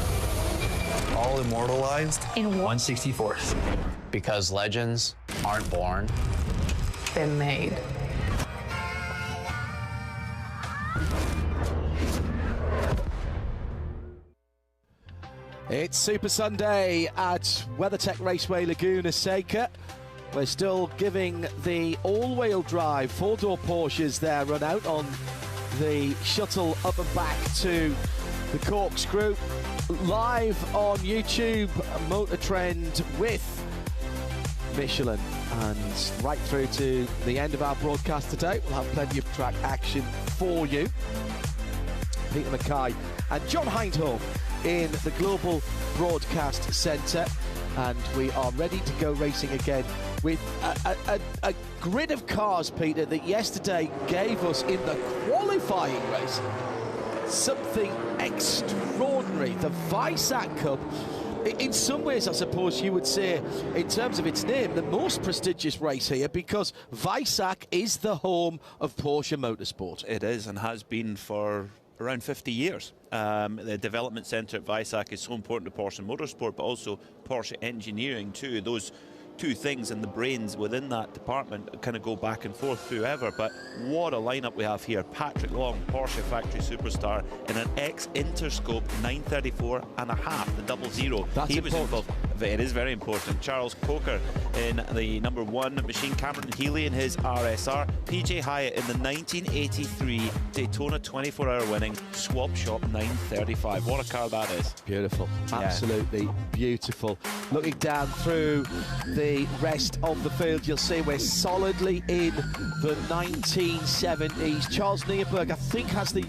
All immortalized in 1/64th. Because legends aren't born, They're made. It's Super Sunday at WeatherTech Raceway Laguna Seca. We're still giving the all-wheel drive four-door Porsches their run out on the shuttle up and back to the corkscrew. Live on YouTube, Motor Trend with Michelin. And right through to the end of our broadcast today, we'll have plenty of track action for you. Peter Mackay and John Hindhaugh in the Global Broadcast Centre, and we are ready to go racing again with a grid of cars, Peter, that yesterday gave us in the qualifying race something extraordinary. The Weissach Cup, in some ways, I suppose you would say, in terms of its name, the most prestigious race here, because Weissach is the home of Porsche Motorsport. It is, and has been for around 50 years. The development centre at Weissach is so important to Porsche Motorsport, but also Porsche engineering too. Those two things and the brains within that department kind of go back and forth forever. But what a lineup we have here. Patrick Long, Porsche factory superstar, in an ex-Interscope 934.5, the 00. He was involved. It is very important. Charles Coker in the #1 machine, Cameron Healy in his RSR, PJ Hyatt in the 1983 Daytona 24-hour winning Swap Shop 935. What a car that is. Beautiful, absolutely beautiful. Looking down through the rest of the field, you'll see we're solidly in the 1970s. Charles Nierberg, I think, has the...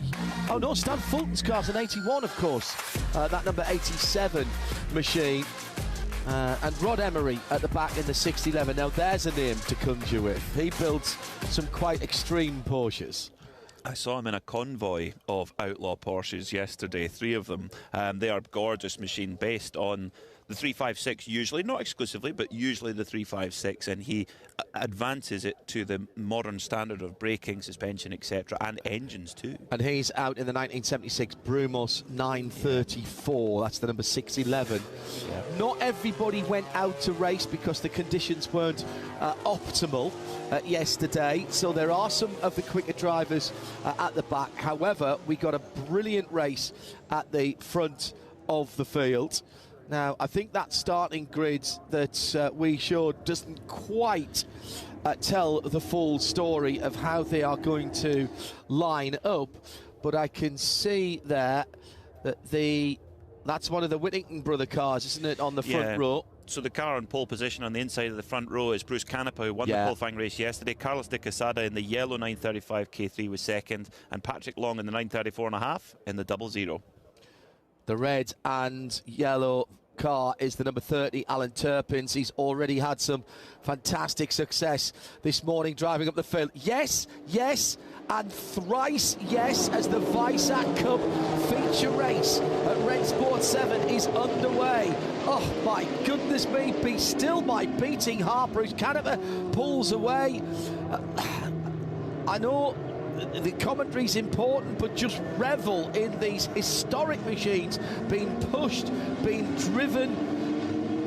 Oh no, Stan Fulton's car's an 81, of course. That number 87 machine. And Rod Emery at the back in the 611. Now there's a name to conjure with. He builds some quite extreme Porsches. I saw him in a convoy of outlaw Porsches yesterday, 3 of them. They are gorgeous machine based on the 356 usually, not exclusively, but usually the 356, and he advances it to the modern standard of braking, suspension, etc., and engines too. And he's out in the 1976 Brumos 934, that's the number 611. Yeah. Not everybody went out to race because the conditions weren't optimal yesterday, so there are some of the quicker drivers at the back. However, we got a brilliant race at the front of the field. Now, I think that starting grid that we showed doesn't quite tell the full story of how they are going to line up, but I can see there that that's one of the Whittington brother cars, isn't it, on the front row? So the car on pole position on the inside of the front row is Bruce Canepa, who won the qualifying race yesterday. Carlos de Quesada in the yellow 935 K3 was second, and Patrick Long in the 934.5 in the 00. The red and yellow car is the number 30, Alan Turpins. He's already had some fantastic success this morning driving up the field. Yes, yes, and thrice yes, as the Weissach Cup feature race at Rennsport 7 is underway. Oh my goodness me, be still my beating heart. Bruce Canepa pulls away. I know the commentary's important, but just revel in these historic machines being pushed, being driven,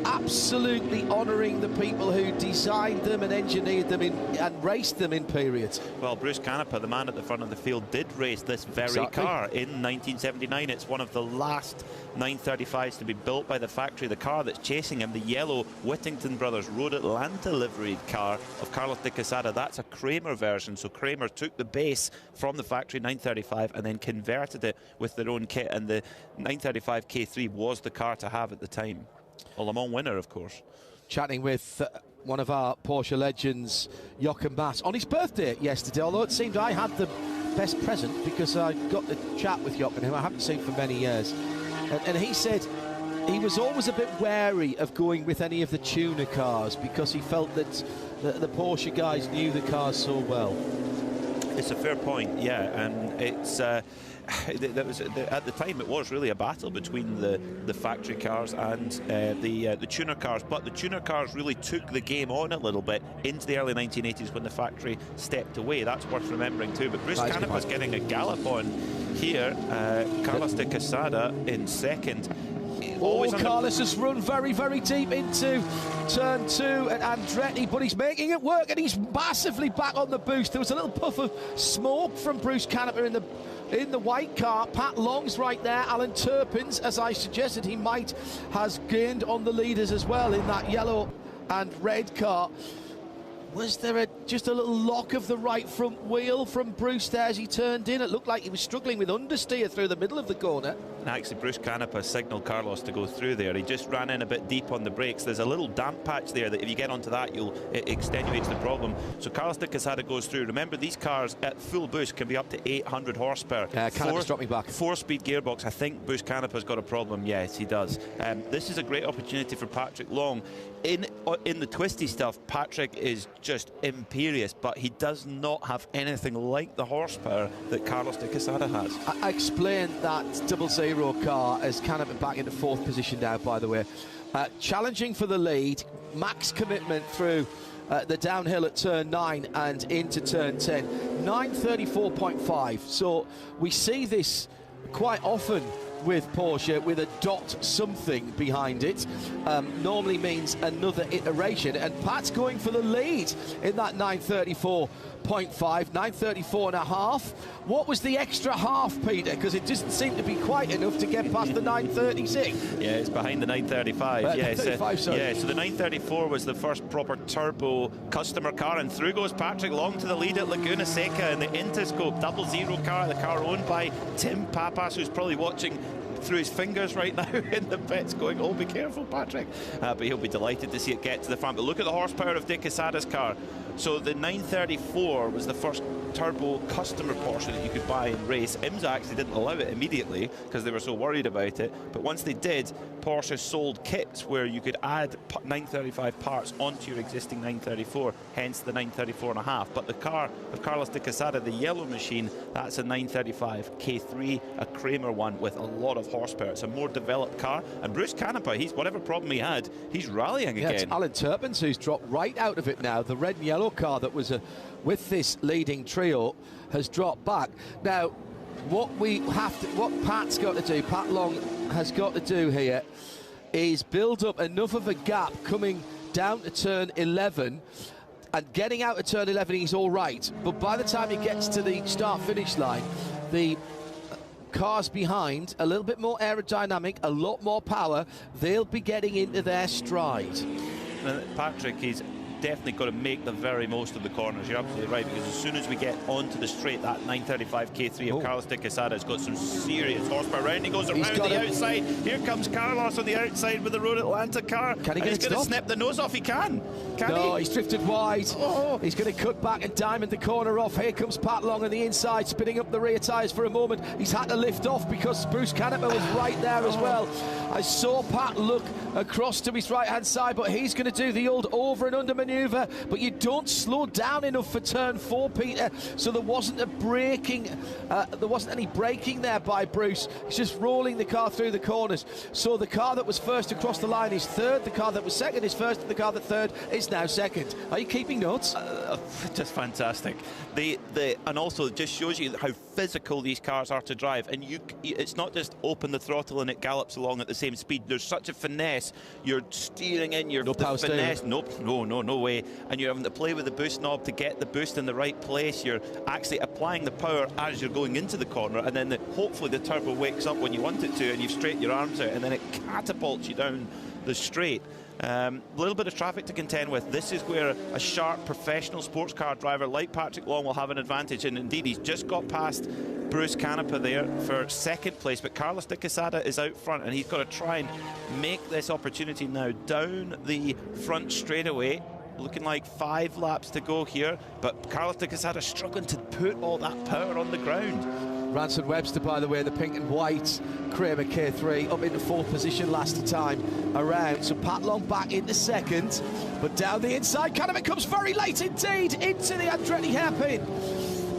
absolutely honouring the people who designed them and engineered them and raced them in periods. Well, Bruce Canepa, the man at the front of the field, did race this very car in 1979. It's one of the last 935s to be built by the factory. The car that's chasing him, the yellow Whittington Brothers Road Atlanta liveried car of Carlos de Quesada, that's a Kramer version. So Kramer took the base from the factory 935 and then converted it with their own kit, and the 935 K3 was the car to have at the time. A Le Mans winner, of course. Chatting with one of our Porsche legends, Jochen Mass, on his birthday yesterday, although it seemed I had the best present because I got to chat with Jochen, who I haven't seen for many years. And he said he was always a bit wary of going with any of the tuner cars because he felt that the Porsche guys knew the cars so well. It's a fair point, yeah, and it's at the time it was really a battle between the factory cars and the tuner cars, but the tuner cars really took the game on a little bit into the early 1980s when the factory stepped away. That's worth remembering too. But Bruce Canepa's getting a gallop on here. Carlos de Quesada in second. Oh, Carlos has run very, very deep into turn 2 at Andretti, but he's making it work, and he's massively back on the boost. There was a little puff of smoke from Bruce Canepa in the white car. Pat Long's right there. Alan Turpins, as I suggested he might, has gained on the leaders as well in that yellow and red car. Was there just a little lock of the right front wheel from Bruce there as he turned in? It looked like he was struggling with understeer through the middle of the corner. And actually, Bruce Canepa signalled Carlos to go through there. He just ran in a bit deep on the brakes. There's a little damp patch there that if you get onto that, it extenuates the problem. So Carlos de Quesada goes through. Remember, these cars at full boost can be up to 800 horsepower. Canepa's dropping back. 4-speed gearbox. I think Bruce Canepa's got a problem. Yes, he does. This is a great opportunity for Patrick Long. In the twisty stuff, Patrick is just imperious, but he does not have anything like the horsepower that Carlos de Quesada has. I explained that 00 car as Canepa back into 4th position now, by the way. Challenging for the lead, max commitment through the downhill at turn 9 and into turn 10. 9:34.5. So we see this quite often with Porsche, with a dot something behind it. Normally means another iteration, and Pat's going for the lead in that 9:34.5, 9:34.5. What was the extra half, Peter? Because it doesn't seem to be quite enough to get past the 9:36. Yeah, it's behind the 9:35. Yeah, so the 9:34 was the first proper turbo customer car, and through goes Patrick Long to the lead at Laguna Seca in the Interscope 00 car, the car owned by Tim Pappas, who's probably watching through his fingers right now in the pits going, oh, be careful, Patrick. But he'll be delighted to see it get to the front. But look at the horsepower of De Quesada's car. So the 934 was the first turbo customer Porsche that you could buy and race. IMSA actually didn't allow it immediately because they were so worried about it. But once they did, Porsche sold kits where you could add 935 parts onto your existing 934, hence the 934.5. But the car of Carlos de Quesada, the yellow machine, that's a 935 K3, a Kramer one with a lot of horsepower. It's a more developed car. And Bruce Canepa, whatever problem he had, he's rallying again. It's Alan Turpins who's dropped right out of it now. The red and yellow car that was with this leading trio has dropped back. Now, what Pat's got to do, Pat Long has got to do here, is build up enough of a gap coming down to turn 11, and getting out of turn 11 he's all right, but by the time he gets to the start-finish line, the cars behind, a little bit more aerodynamic, a lot more power, they'll be getting into their stride. Patrick, he's definitely got to make the very most of the corners. You're absolutely right, because as soon as we get onto the straight, that 935 K3 of Carlos de Quesada has got some serious horsepower. Round he goes around the outside. Here comes Carlos on the outside with the Road Atlanta car. Can he get he's going to snip the nose off. He can. No, he's drifted wide. He's going to cut back and diamond the corner off. Here comes Pat Long on the inside, spinning up the rear tyres for a moment. He's had to lift off because Bruce Canepa was right there as well. I saw Pat look across to his right-hand side, but he's going to do the old over and under manoeuvre. But you don't slow down enough for turn 4, Peter. So there wasn't any braking there by Bruce. He's just rolling the car through the corners. So the car that was first across the line is third. The car that was second is first, and the car that third is now second. Are you keeping notes? Just fantastic. And also just shows you how physical these cars are to drive. And it's not just open the throttle and it gallops along at the same speed. There's such a finesse. You're steering in, you're no power finesse. No way. And you're having to play with the boost knob to get the boost in the right place. You're actually applying the power as you're going into the corner, and then hopefully the turbo wakes up when you want it to, and you've straightened your arms out, and then it catapults you down the straight. A little bit of traffic to contend with. This is where a sharp professional sports car driver like Patrick Long will have an advantage, and indeed he's just got past Bruce Canepa there for second place, but Carlos de Quesada is out front, and he's got to try and make this opportunity now down the front straightaway. Looking like 5 laps to go here, but Carlos de Quesada struggling to put all that power on the ground. Ranson Webster, by the way, the pink and white Kramer K3 up into 4th position last time around. So Pat Long back into second, but down the inside, Canepa comes very late indeed into the Andretti hairpin.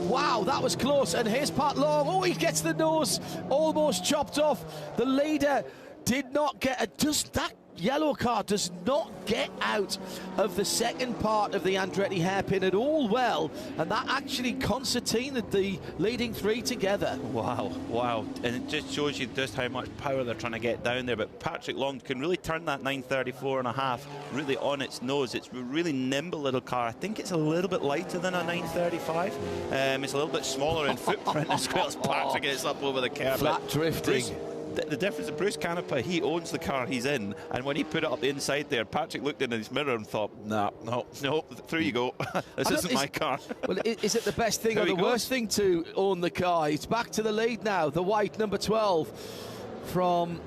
Wow, that was close. And here's Pat Long. Oh, he gets the nose almost chopped off. The leader did not get that yellow car does not get out of the second part of the Andretti hairpin at all well, and that actually concertinaed the leading 3 together. Wow. And it just shows you just how much power they're trying to get down there. But Patrick Long can really turn that 934.5 really on its nose. It's a really nimble little car. I think it's a little bit lighter than a 935. It's a little bit smaller in footprint as well as Patrick gets up over the curb. Flat drifting. the difference of Bruce Canepa, he owns the car he's in, and when he put it up the inside there, Patrick looked in his mirror and thought, no, through you go. This isn't my car. Well, is it the best thing or the worst thing to own the car? It's back to the lead now. The white number 12 from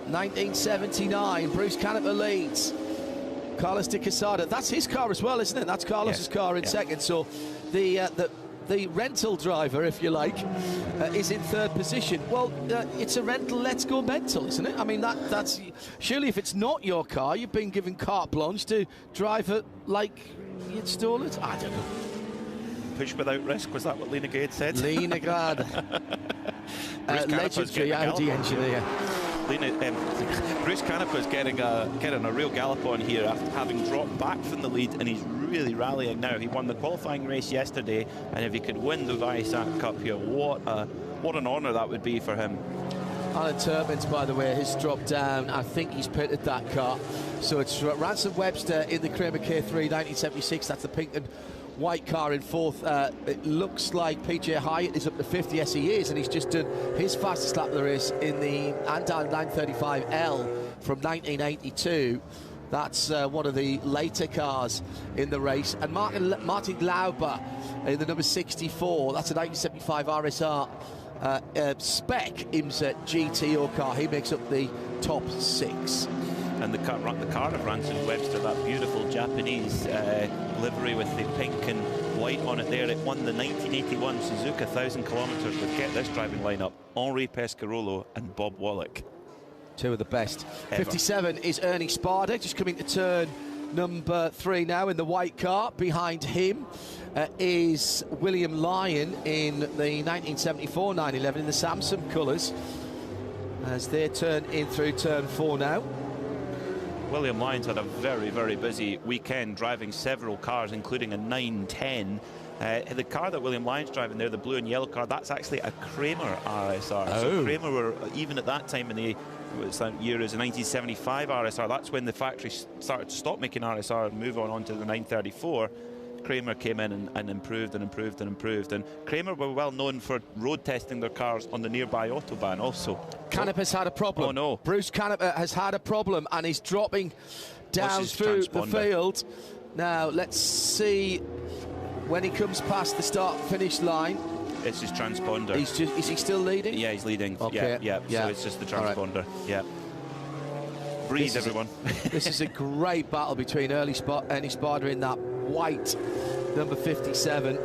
1979. Bruce Canepa leads. Carlos de Quesada. That's his car as well, isn't it? That's Carlos's car in second. So the rental driver, if you like, is in third position. Well, it's a rental, let's go mental, isn't it? I mean, that's surely if it's not your car, you've been given carte blanche to drive it like you'd stole it. I don't know. Push without risk, was that what Lena Gade said? Lena Gade. Legendary Audi engineer. Bruce Canepa is getting a real gallop on here after having dropped back from the lead, and he's really rallying now. He won the qualifying race yesterday, and if he could win the Viasat Cup here, what an honour that would be for him. Alan Turbins, by the way, has dropped down. I think he's pitted that car. So it's Ransom Webster in the Kramer K3 1976. That's the pink and white car in fourth. It looks like PJ Hyatt is up to 50. Yes, he is, and he's just done his fastest lap of the race in the Andal 935L from 1982. That's one of the later cars in the race. And Martin Lauber in the number 64. That's a 1975 RSR spec IMSA GTO car. He makes up the top 6. And the car of Ransom Webster, that beautiful Japanese livery with the pink and white on it there. It won the 1981 Suzuka 1,000 kilometres with, get this driving lineup, Henri Pescarolo and Bob Wallach. Two of the best. Ever. 57 is Ernie Sparda, just coming to turn number 3 now in the white car. Behind him is William Lyon in the 1974 911 in the Samsung colours, as they turn in through turn 4 now. William Lyons had a very, very busy weekend, driving several cars, including a 910. The car that William Lyons driving there, the blue and yellow car, that's actually a Kramer RSR. Oh. So Kramer were, even at that time in the year as a 1975 RSR, that's when the factory started to stop making RSR and move on to the 934. Kramer came in and improved and improved and improved. And Kramer were well known for road testing their cars on the nearby Autobahn also. Canepa's had a problem. Oh, no. Bruce Canepa has had a problem and he's dropping down through the field. Now, let's see when he comes past the start-finish line. It's his transponder. Is he still leading? Yeah, he's leading. Okay. Yeah. So it's just the transponder. Right. Yeah. Breathe, everyone. This is a great battle between Ernie Sparda in that white number 57.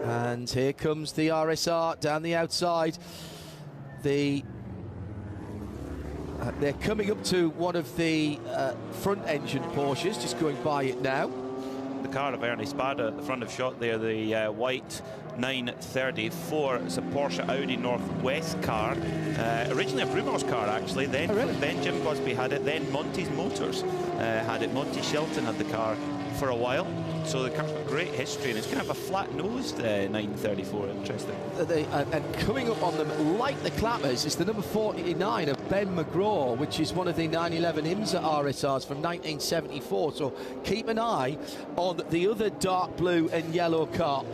And here comes the RSR down the outside. They're coming up to one of the front-engine Porsches, just going by it now. The car of Ernie Sparda at the front of shot there, the white 934. It's a Porsche Audi Northwest car. Originally a Brumos car, actually. Then Jim Busby had it. Then Monty's Motors had it. Monty Shelton had the car for a while. So the car's got great history, and it's kind of a flat-nosed 934. Interesting. And coming up on them, like the Clappers, is the number 49 of Ben McGraw, which is one of the 911 IMSA RSRs from 1974. So keep an eye on the other dark blue and yellow car.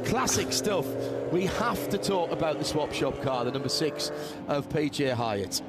Classic stuff. We have to talk about the swap shop car, the number 6 of PJ Hyatt.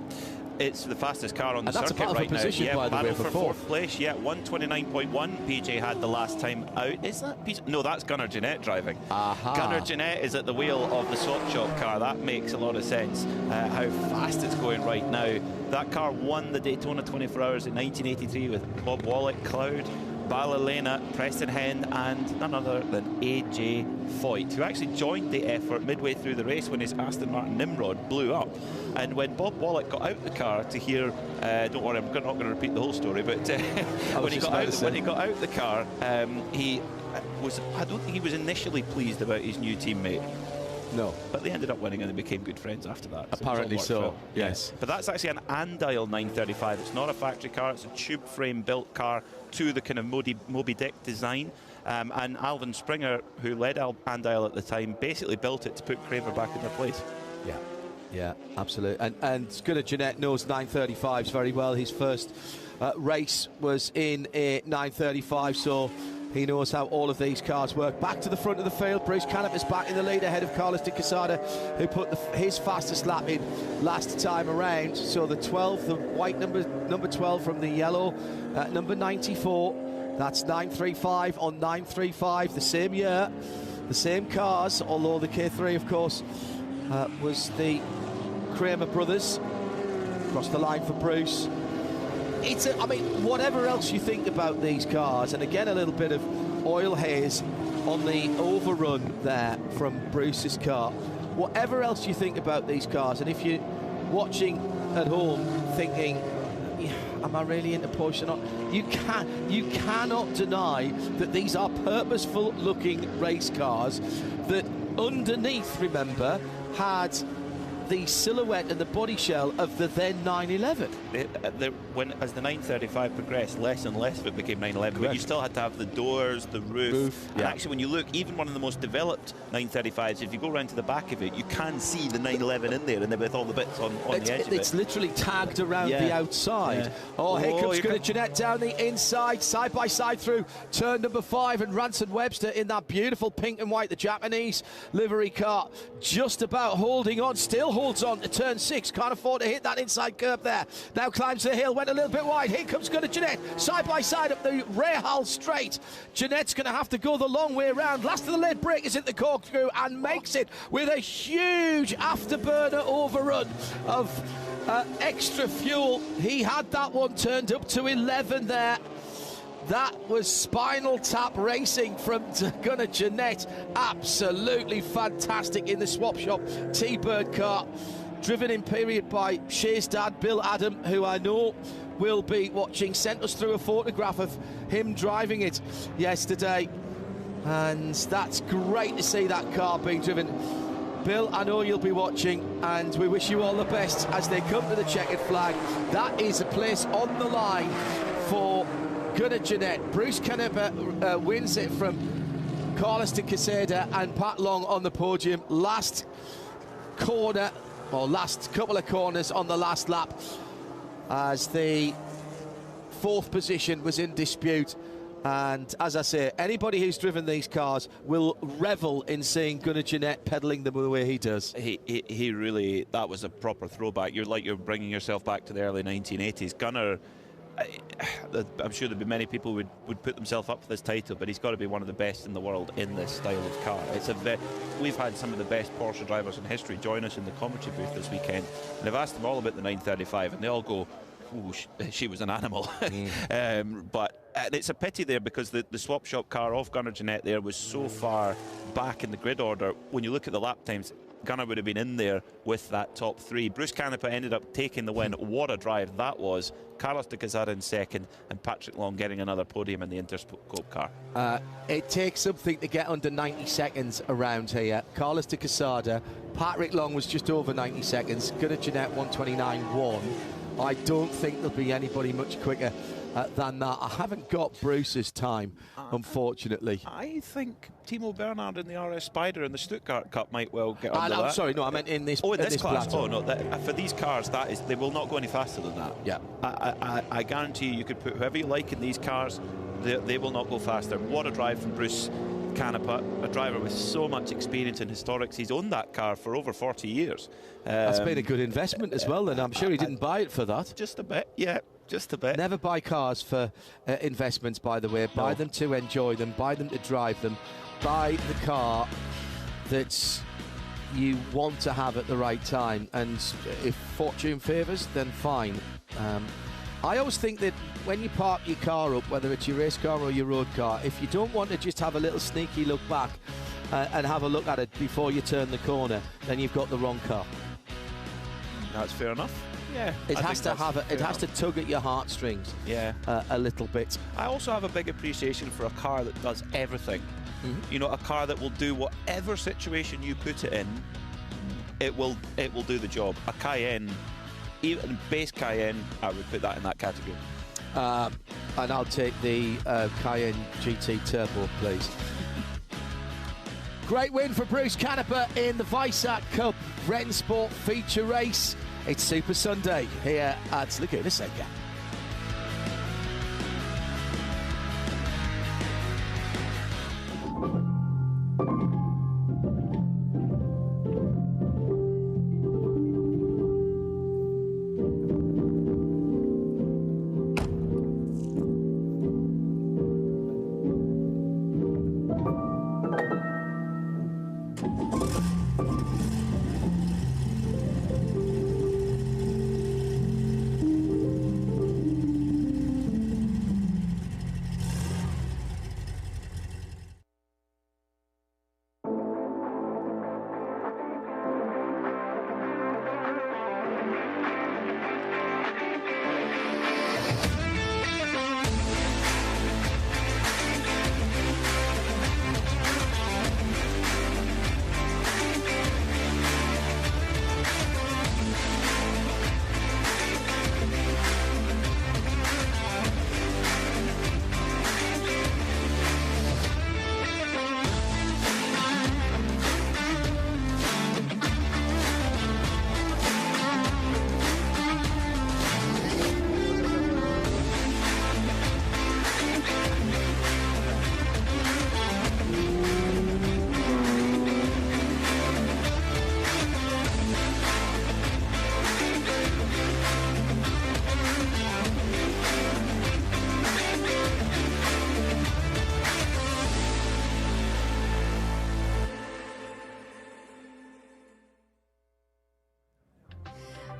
It's the fastest car on the circuit right now. That's a position, yeah, by the way, for fourth place. Yeah, 129.1 PJ had the last time out. Is that PJ? No, that's Gunnar Jeanette driving. Gunnar Jeanette is at the wheel of the swap shop car. That makes a lot of sense, how fast it's going right now. That car won the Daytona 24 Hours in 1983 with Bob Wallach, Cloud, Ballerina, Preston Hend, and none other than A.J. Foyt, who actually joined the effort midway through the race when his Aston Martin Nimrod blew up. And when Bob Wallach got out the car to hear, don't worry, I'm not going to repeat the whole story, but when he got out the car, I don't think he was initially pleased about his new teammate. No. But they ended up winning and they became good friends after that. Apparently so, yes. But that's actually an Andile 935. It's not a factory car, it's a tube frame built car to the kind of Moby Dick design. And Alvin Springer, who led Andile at the time, basically built it to put Kramer back in their place. Yeah, absolutely. And Gunnar Jeanette knows 935s very well. His first race was in a 935, so He knows how all of these cars work. Back to the front of the field. Bruce Canepa's back in the lead ahead of Carlos de Quesada, who put his fastest lap in last time around. So the 12, the white number 12 from the yellow, number 94. That's 935 on 935, the same year, the same cars, although the K3, of course, was the Kramer brothers. Across the line for Bruce. I mean, whatever else you think about these cars, and again, a little bit of oil haze on the overrun there from Bruce's car. Whatever else you think about these cars, and if you're watching at home thinking, am I really into Porsche or not? You cannot deny that these are purposeful looking race cars that underneath, remember, had the silhouette and the body shell of the then 911. As the 935 progressed, less and less of it became 911. But you still had to have the doors, the roof. And actually, when you look, even one of the most developed 935s, if you go around to the back of it, you can see the 911 in there, and then with all the bits on the edge of it. It's literally tagged around the outside. Yeah. Oh, here comes Gunnar Jeanette down the inside, side by side through turn number 5, and Ranson Webster in that beautiful pink and white, the Japanese livery car, just about holding on, still holds on to turn 6, can't afford to hit that inside curb there. Now climbs the hill, went a little bit wide. Here comes Gunnar Jeanette, side by side up the Rahal straight. Jeanette's going to have to go the long way around. Last of the late break is at the corkscrew and makes it with a huge afterburner overrun of extra fuel. He had that one turned up to 11 there. That was Spinal Tap racing from Gunnar Jeanette. Absolutely fantastic in the swap shop T-Bird car. Driven in period by Shay's dad, Bill Adam, who I know will be watching. Sent us through a photograph of him driving it yesterday. And that's great to see that car being driven. Bill, I know you'll be watching, and we wish you all the best as they come to the checkered flag. That is a place on the line for Gunnar Jeanette. Bruce Canepa wins it from Carlos de Quesada and Pat Long on the podium. Last corner, or last couple of corners on the last lap, as the 4th position was in dispute. And as I say, anybody who's driven these cars will revel in seeing Gunnar Jeanette pedalling them the way he does. He really, that was a proper throwback. You're bringing yourself back to the early 1980s. Gunnar, I'm sure there'd be many people would put themselves up for this title, but he's got to be one of the best in the world in this style of car. We've had some of the best Porsche drivers in history join us in the commentary booth this weekend, and I've asked them all about the 935, and they all go, ooh, she was an animal. But it's a pity there, because the swap shop car of Gunnar Jeanette there was so far back in the grid order. When you look at the lap times, Gunnar would have been in there with that top 3. Bruce Canepa ended up taking the win. What a drive that was. Carlos de Quesada in second, and Patrick Long getting another podium in the Interscope car. It takes something to get under 90 seconds around here. Carlos de Quesada, Patrick Long was just over 90 seconds. Gunnar Jeanette 129.1. I don't think there'll be anybody much quicker than that. I haven't got Bruce's time, unfortunately. I think Timo Bernhard in the RS Spider in the Stuttgart Cup might well get under that. I'm sorry, no, I meant in this. Oh, in this class. plateau. Oh no, for these cars, they will not go any faster than that. Yeah. I guarantee you could put whoever you like in these cars, they will not go faster. What a drive from Bruce Canepa, a driver with so much experience in historics. He's owned that car for over 40 years. That's been a good investment as well, and I'm sure he didn't buy it for that. Just a bit, yeah. Just a bit. Never buy cars for investments, by the way. Buy them to enjoy them. Buy them to drive them. Buy the car that you want to have at the right time. And if fortune favours, then fine. I always think that when you park your car up, whether it's your race car or your road car, if you don't want to just have a little sneaky look back and have a look at it before you turn the corner, then you've got the wrong car. That's fair enough. Yeah, it has to tug at your heartstrings. Yeah, a little bit. I also have a big appreciation for a car that does everything. You know, a car that will do whatever situation you put it in. It will do the job. A Cayenne, even base Cayenne, I would put that in that category. And I'll take the Cayenne GT Turbo, please. Great win for Bruce Canepa in the Weissach Cup Rennsport feature race. It's Super Sunday here at Laguna Seca.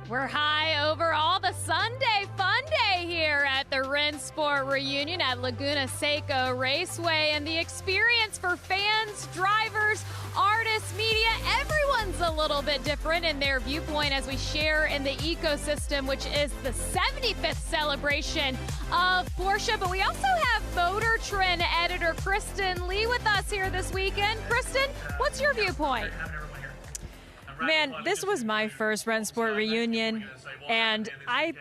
We're high over all the Sunday fun day here at the Rennsport Reunion at Laguna Seca Raceway, and the experience for fans, drivers, artists, media, everyone's a little bit different in their viewpoint as we share in the ecosystem, which is the 75th celebration of Porsche. But we also have Motor Trend editor Kristen Lee with us here this weekend. Kristen, what's your viewpoint? Man, this was my first Rennsport Reunion, and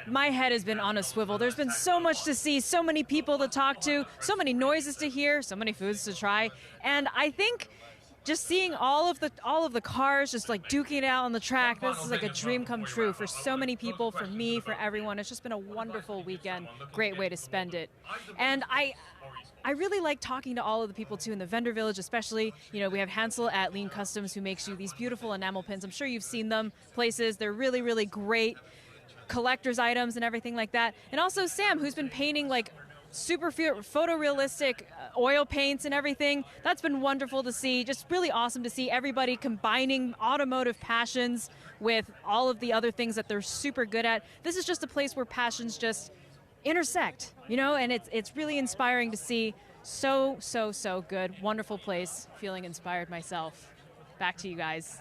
my head has been on a swivel. There's been so much to see, so many people to talk to, so many noises to hear, so many foods to try, and I think just seeing all of the cars just like duking it out on the track, this is like a dream come true for so many people, for me, for everyone. It's just been a wonderful weekend, great way to spend it. And I really like talking to all of the people too in the vendor village, especially, you know, we have Hansel at Lean Customs who makes you these beautiful enamel pins. I'm sure you've seen them places. They're really, really great collector's items and everything like that. And also Sam, who's been painting like super photorealistic oil paints and everything. That's been wonderful to see. Just really awesome to see everybody combining automotive passions with all of the other things that they're super good at. This is just a place where passions just intersect, you know, and it's really inspiring to see. So good. Wonderful place. Feeling inspired myself. Back to you guys.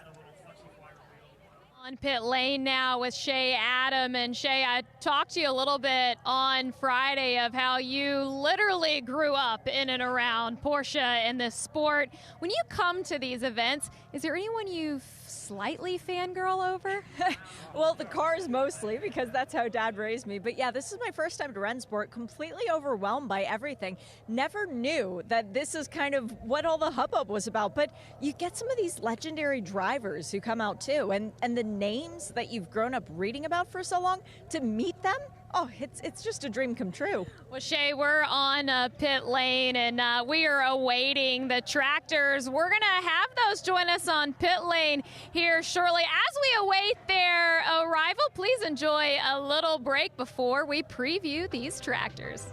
On pit lane now with Shea Adam. And Shea, I talked to you a little bit on Friday of how you literally grew up in and around Porsche and this sport. When you come to these events, is there anyone you slightly fangirl over? Well, the cars mostly, because that's how Dad raised me. But yeah, this is my first time to Rennsport, completely overwhelmed by everything. Never knew that this is kind of what all the hubbub was about. But you get some of these legendary drivers who come out too, and the names that you've grown up reading about for so long, to meet them, oh, it's just a dream come true. Well, Shea, we're on pit lane, and we are awaiting the tractors. We're going to have those join us on pit lane here shortly. As we await their arrival, please enjoy a little break before we preview these tractors.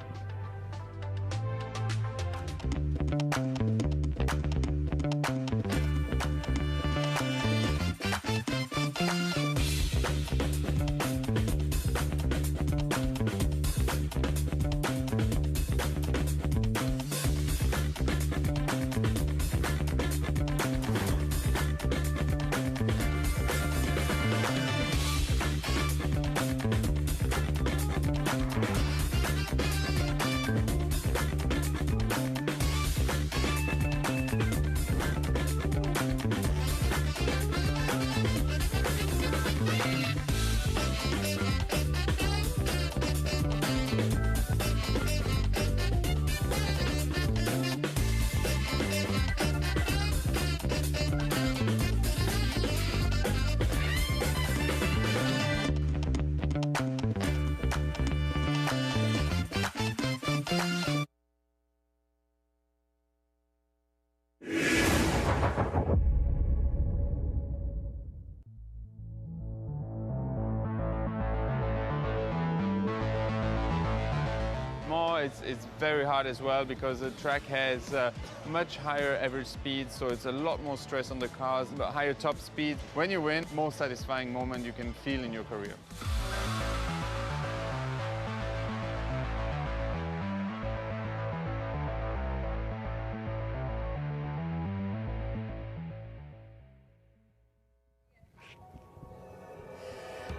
It's very hard as well because the track has much higher average speed, so it's a lot more stress on the cars, but higher top speed. When you win, most satisfying moment you can feel in your career.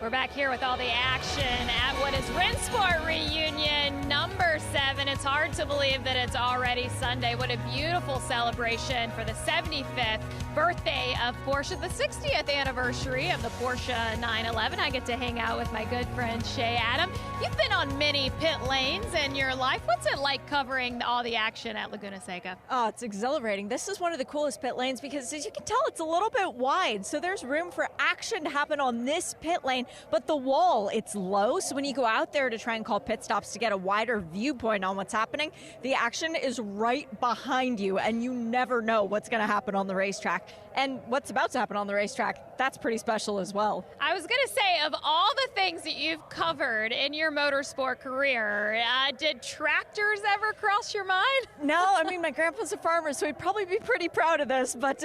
We're back here with all the action at what is Rennsport Reunion number 7. It's hard to believe that it's already Sunday. What a beautiful celebration for the 75th birthday of Porsche, the 60th anniversary of the Porsche 911. I get to hang out with my good friend Shea Adam. You've been on many pit lanes in your life. What's it like covering all the action at Laguna Seca? Oh, it's exhilarating. This is one of the coolest pit lanes because, as you can tell, it's a little bit wide, so there's room for action to happen on this pit lane. But the wall, it's low, so when you go out there to try and call pit stops to get a wider viewpoint on what's happening, the action is right behind you, and you never know what's going to happen on the racetrack. racetrack. And what's about to happen on the racetrack, that's pretty special as well. I was going to say, of all the things that you've covered in your motorsport career, did tractors ever cross your mind? No, I mean, my grandpa's a farmer, so he'd probably be pretty proud of this, but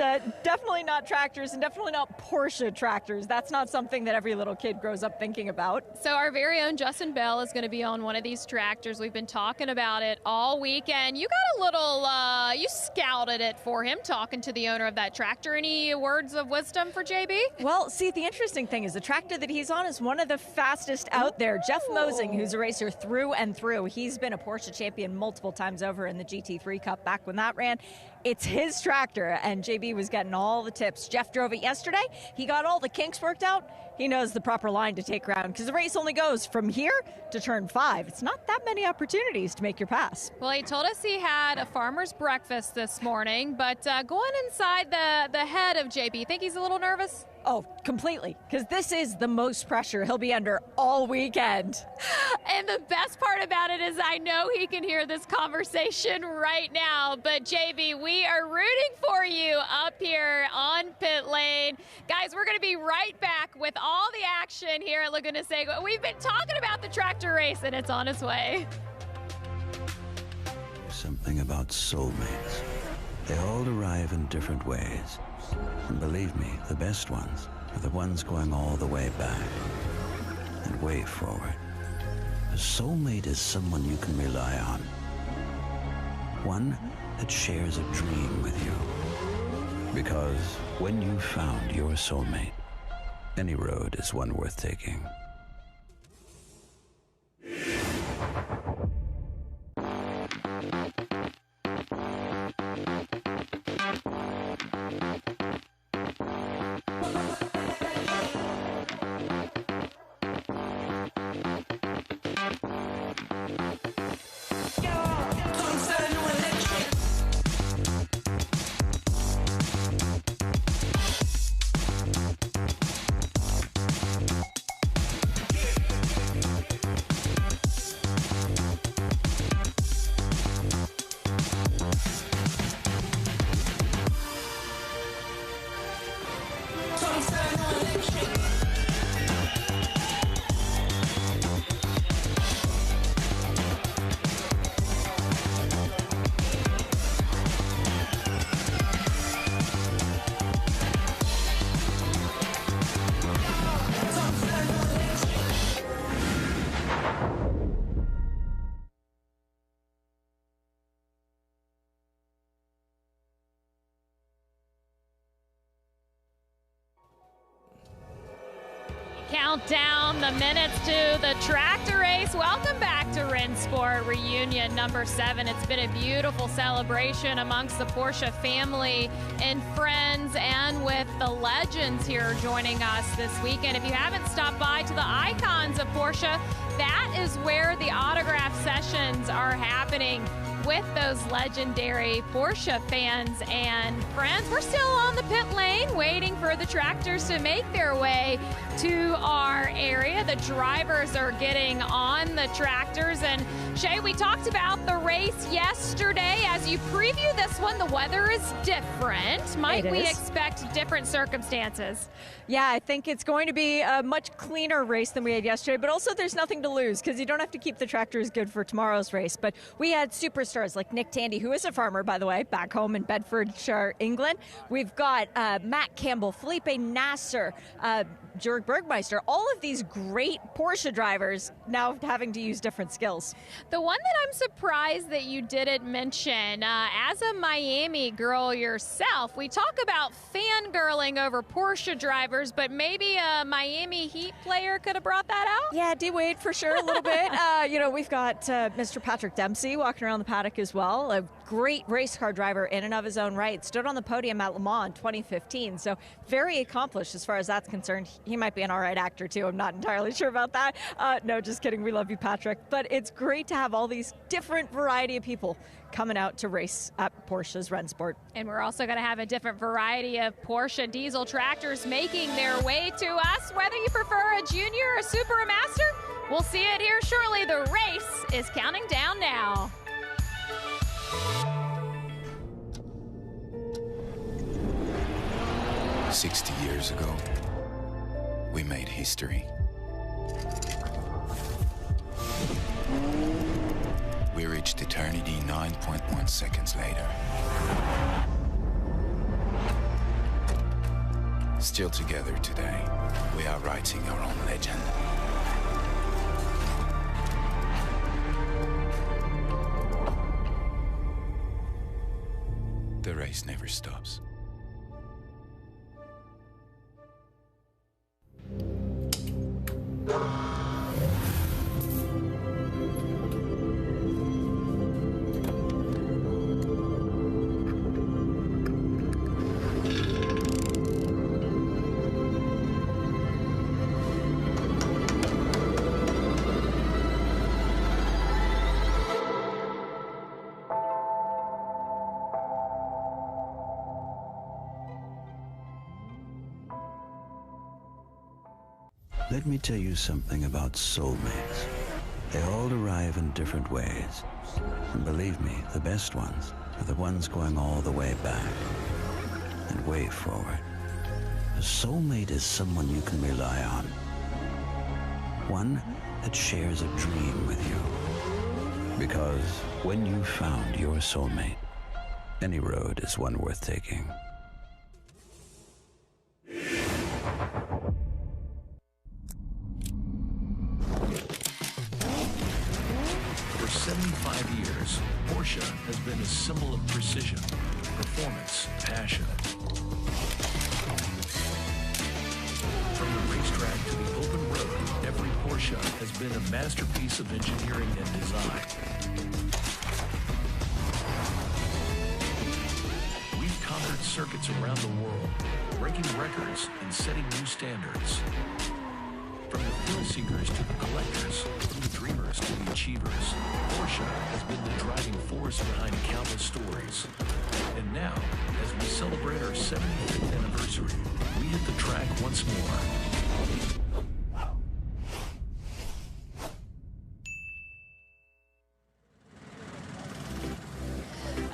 definitely not tractors and definitely not Porsche tractors. That's not something that every little kid grows up thinking about. So our very own Justin Bell is going to be on one of these tractors. We've been talking about it all weekend. You got a little, you scouted it for him, talking to the owner of that tractor. Any words of wisdom for JB? Well, see, the interesting thing is the tractor that he's on is one of the fastest out there. Jeff Mosing, who's a racer through and through, he's been a Porsche champion multiple times over in the GT3 Cup back when that ran. It's his tractor, and JB was getting all the tips. Jeff drove it yesterday. He got all the kinks worked out. He knows the proper line to take around because the race only goes from here to turn 5. It's not that many opportunities to make your pass. Well, he told us he had a farmer's breakfast this morning, but going inside the head of JB, think he's a little nervous? Oh, completely, because this is the most pressure he'll be under all weekend. And the best part about it is I know he can hear this conversation right now. But JB, we are rooting for you up here on pit lane. Guys, we're going to be right back with all the action here at Laguna Seca. We've been talking about the tractor race, and it's on its way. Something about soulmates. They all arrive in different ways. And believe me, the best ones are the ones going all the way back and way forward. A soulmate is someone you can rely on. One that shares a dream with you. Because when you've found your soulmate, any road is one worth taking. Count down the minutes to the tractor race. Welcome back to Rennsport Reunion number 7. It's been a beautiful celebration amongst the Porsche family and friends, and with the legends here joining us this weekend. If you haven't stopped by to the Icons of Porsche, that is where the autograph sessions are happening with those legendary Porsche fans and friends. We're still on the pit lane waiting for the tractors to make their way to our area. The drivers are getting on the tractors. And Shay, we talked about the race yesterday. As you preview this one, the weather is different. Might we expect different circumstances? Yeah, I think it's going to be a much cleaner race than we had yesterday, but also there's nothing to lose because you don't have to keep the tractors good for tomorrow's race. But we had superstars like Nick Tandy, who is a farmer, by the way, back home in Bedfordshire, England. We've got Matt Campbell, Felipe Nasser, Jörg Bergmeister, all of these great Porsche drivers now having to use different skills. The one that I'm surprised that you didn't mention, as a Miami girl yourself, we talk about fangirling over Porsche drivers, but maybe a Miami Heat player could have brought that out? Yeah, D-Wade for sure, a little bit. We've got Mr. Patrick Dempsey walking around the paddock as well, a great race car driver in and of his own right, stood on the podium at Le Mans in 2015, so very accomplished as far as that's concerned. He might be an all right actor too, I'm not entirely sure about that. No, just kidding, we love you, Patrick. But it's great to have all these different variety of people coming out to race at Porsche's Rennsport. And we're also going to have a different variety of Porsche diesel tractors making their way to us. Whether you prefer a junior, a super, or a master, we'll see it here shortly. The race is counting down now. 60 years ago, we made history. We reached eternity 9.1 seconds later. Still together today, we are writing our own legend. The race never stops. Let me tell you something about soulmates. They all arrive in different ways. And believe me, the best ones are the ones going all the way back and way forward. A soulmate is someone you can rely on. One that shares a dream with you. Because when you've found your soulmate, any road is one worth taking. For 75 years, Porsche has been a symbol of precision, performance, passion. From the racetrack to the open road, every Porsche has been a masterpiece of engineering and design. We've conquered circuits around the world, breaking records and setting new standards. From the thrill seekers to the collectors, from the dreamers to the achievers, Porsche has been the driving force behind countless stories. And now, as we celebrate our 75th anniversary, we hit the track once more.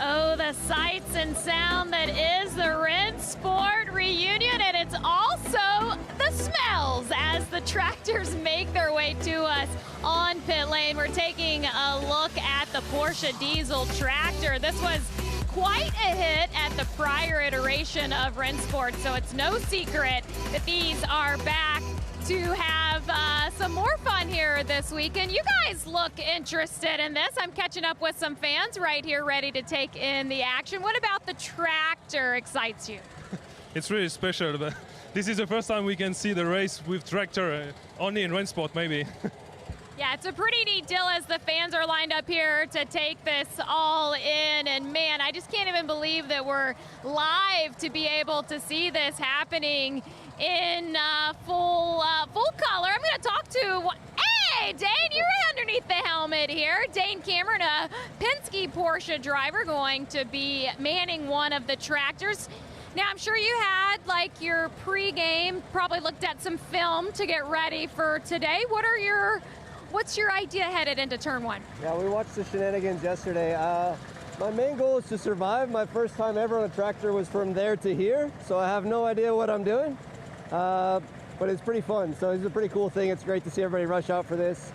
Oh, the sights and sound that is the Rennsport Reunion, and it's also the smells as the tractors make their way to us on pit lane. We're taking a look at the Porsche diesel tractor. This was quite a hit at the prior iteration of Rennsport, so it's no secret that these are back to have some more fun here this weekend. You guys look interested in this. I'm catching up with some fans right here ready to take in the action. What about the tractor excites you? It's really special. But this is the first time we can see the race with tractor, only in Rennsport maybe. Yeah, it's a pretty neat deal as the fans are lined up here to take this all in. And man, I just can't even believe that we're live to be able to see this happening in full color. I'm going to talk to, hey, Dane, you're right underneath the helmet here. Dane Cameron, a Penske Porsche driver, going to be manning one of the tractors. Now, I'm sure you had, like, your pregame, probably looked at some film to get ready for today. What's your idea headed into turn one? Yeah, we watched the shenanigans yesterday. My main goal is to survive. My first time ever on a tractor was from there to here, so I have no idea what I'm doing. But it's pretty fun, so it's a pretty cool thing. It's great to see everybody rush out for this.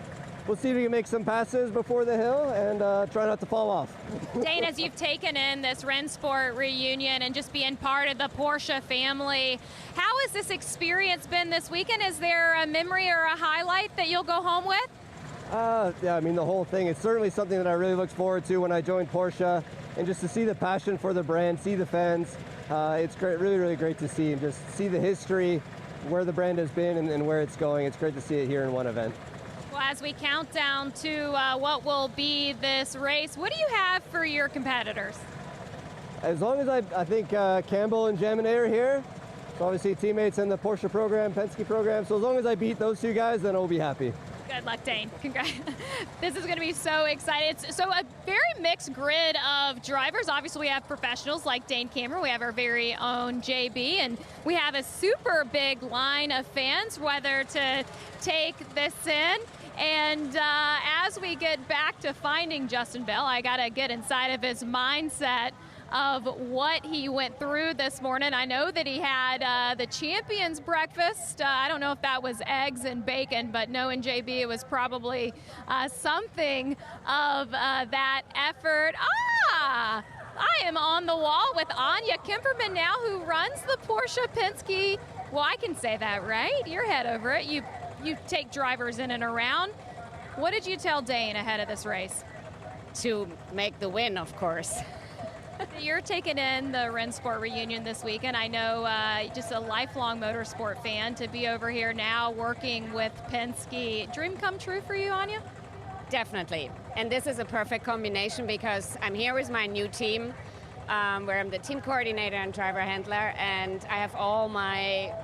We'll see if we can make some passes before the hill and try not to fall off. Dane, as you've taken in this Rennsport Reunion and just being part of the Porsche family, how has this experience been this weekend? Is there a memory or a highlight that you'll go home with? Yeah, I mean, the whole thing. It's certainly something that I really looked forward to when I joined Porsche, and just to see the passion for the brand, see the fans. It's great, really, really great to see, and just see the history, where the brand has been and where it's going. It's great to see it here in one event. Well, as we count down to what will be this race, what do you have for your competitors? As long as I think Campbell and Jaminet are here, so obviously teammates in the Porsche program, Penske program, so as long as I beat those two guys, then I'll be happy. Good luck, Dane. Congrats. This is going to be so exciting. So a very mixed grid of drivers. Obviously, we have professionals like Dane Cameron. We have our very own JB, and we have a super big line of fans, whether to take this in. And as we get back to finding Justin Bell, I got to get inside of his mindset. of what he went through this morning. I know that he had the champions breakfast. I don't know if that was eggs and bacon, but knowing JB, it was probably something of that effort. I am on the wall with Anya Kimperman now, who runs the Porsche Penske. Well, I can say that, right? You're head over it. You take drivers in and around. What did you tell Dane ahead of this race? To make the win, of course. You're taking in the Rennsport Reunion this weekend. I know just a lifelong motorsport fan to be over here now working with Penske. Dream come true for you, Anya? Definitely. And this is a perfect combination because I'm here with my new team, where I'm the team coordinator and driver handler, and I have all my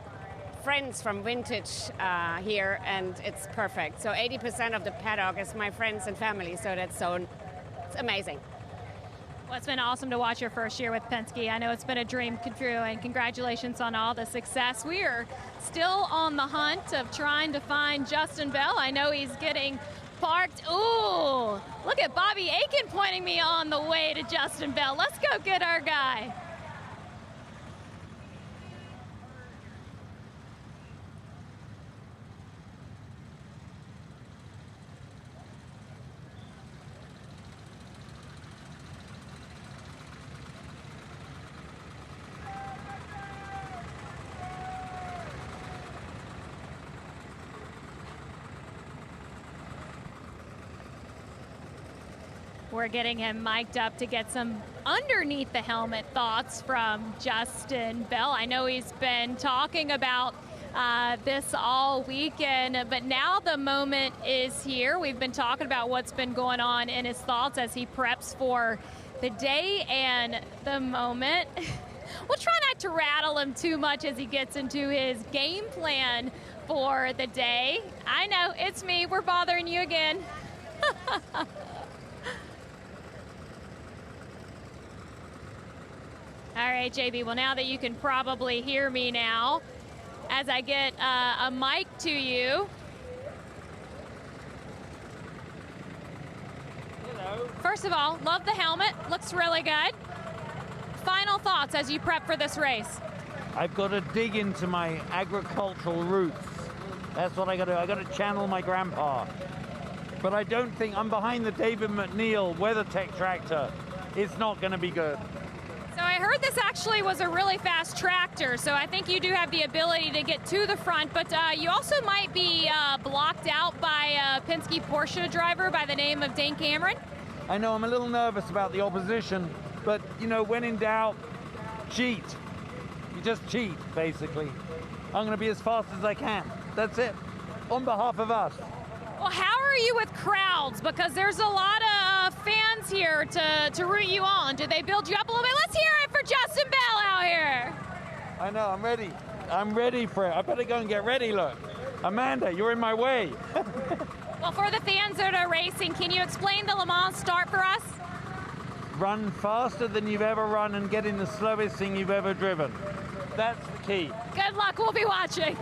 friends from Vintage here, and it's perfect. So 80% of the paddock is my friends and family, so it's amazing. Well, it's been awesome to watch your first year with Penske. I know it's been a dream come true, and congratulations on all the success. We are still on the hunt of trying to find Justin Bell. I know he's getting parked. Ooh, look at Bobby Aiken pointing me on the way to Justin Bell. Let's go get our guy. We're getting him mic'd up to get some underneath the helmet thoughts from Justin Bell. I know he's been talking about this all weekend, but now the moment is here. We've been talking about what's been going on in his thoughts as he preps for the day and the moment. We'll try not to rattle him too much as he gets into his game plan for the day. I know, it's me. We're bothering you again. All right, JB, well, now that you can probably hear me now, as I get a mic to you. Hello. First of all, love the helmet. Looks really good. Final thoughts as you prep for this race. I've got to dig into my agricultural roots. That's what I got to do. I got to channel my grandpa. But I don't think I'm behind the David McNeil WeatherTech tractor. It's not going to be good. So I heard this actually was a really fast tractor, so I think you do have the ability to get to the front, but you also might be blocked out by a Penske Porsche driver by the name of Dane Cameron. I know I'm a little nervous about the opposition, but, you know, when in doubt, cheat. You just cheat, basically. I'm going to be as fast as I can. That's it. On behalf of us. Well, how are you with crowds? Because there's a lot of fans here to root you on. Did they build you up a little bit? Let's hear it for Justin Bell out here. I know, I'm ready. I'm ready for it. I better go and get ready, look. Amanda, you're in my way. Well, for the fans that are racing, can you explain the Le Mans start for us? Run faster than you've ever run and get in the slowest thing you've ever driven. That's the key. Good luck, we'll be watching.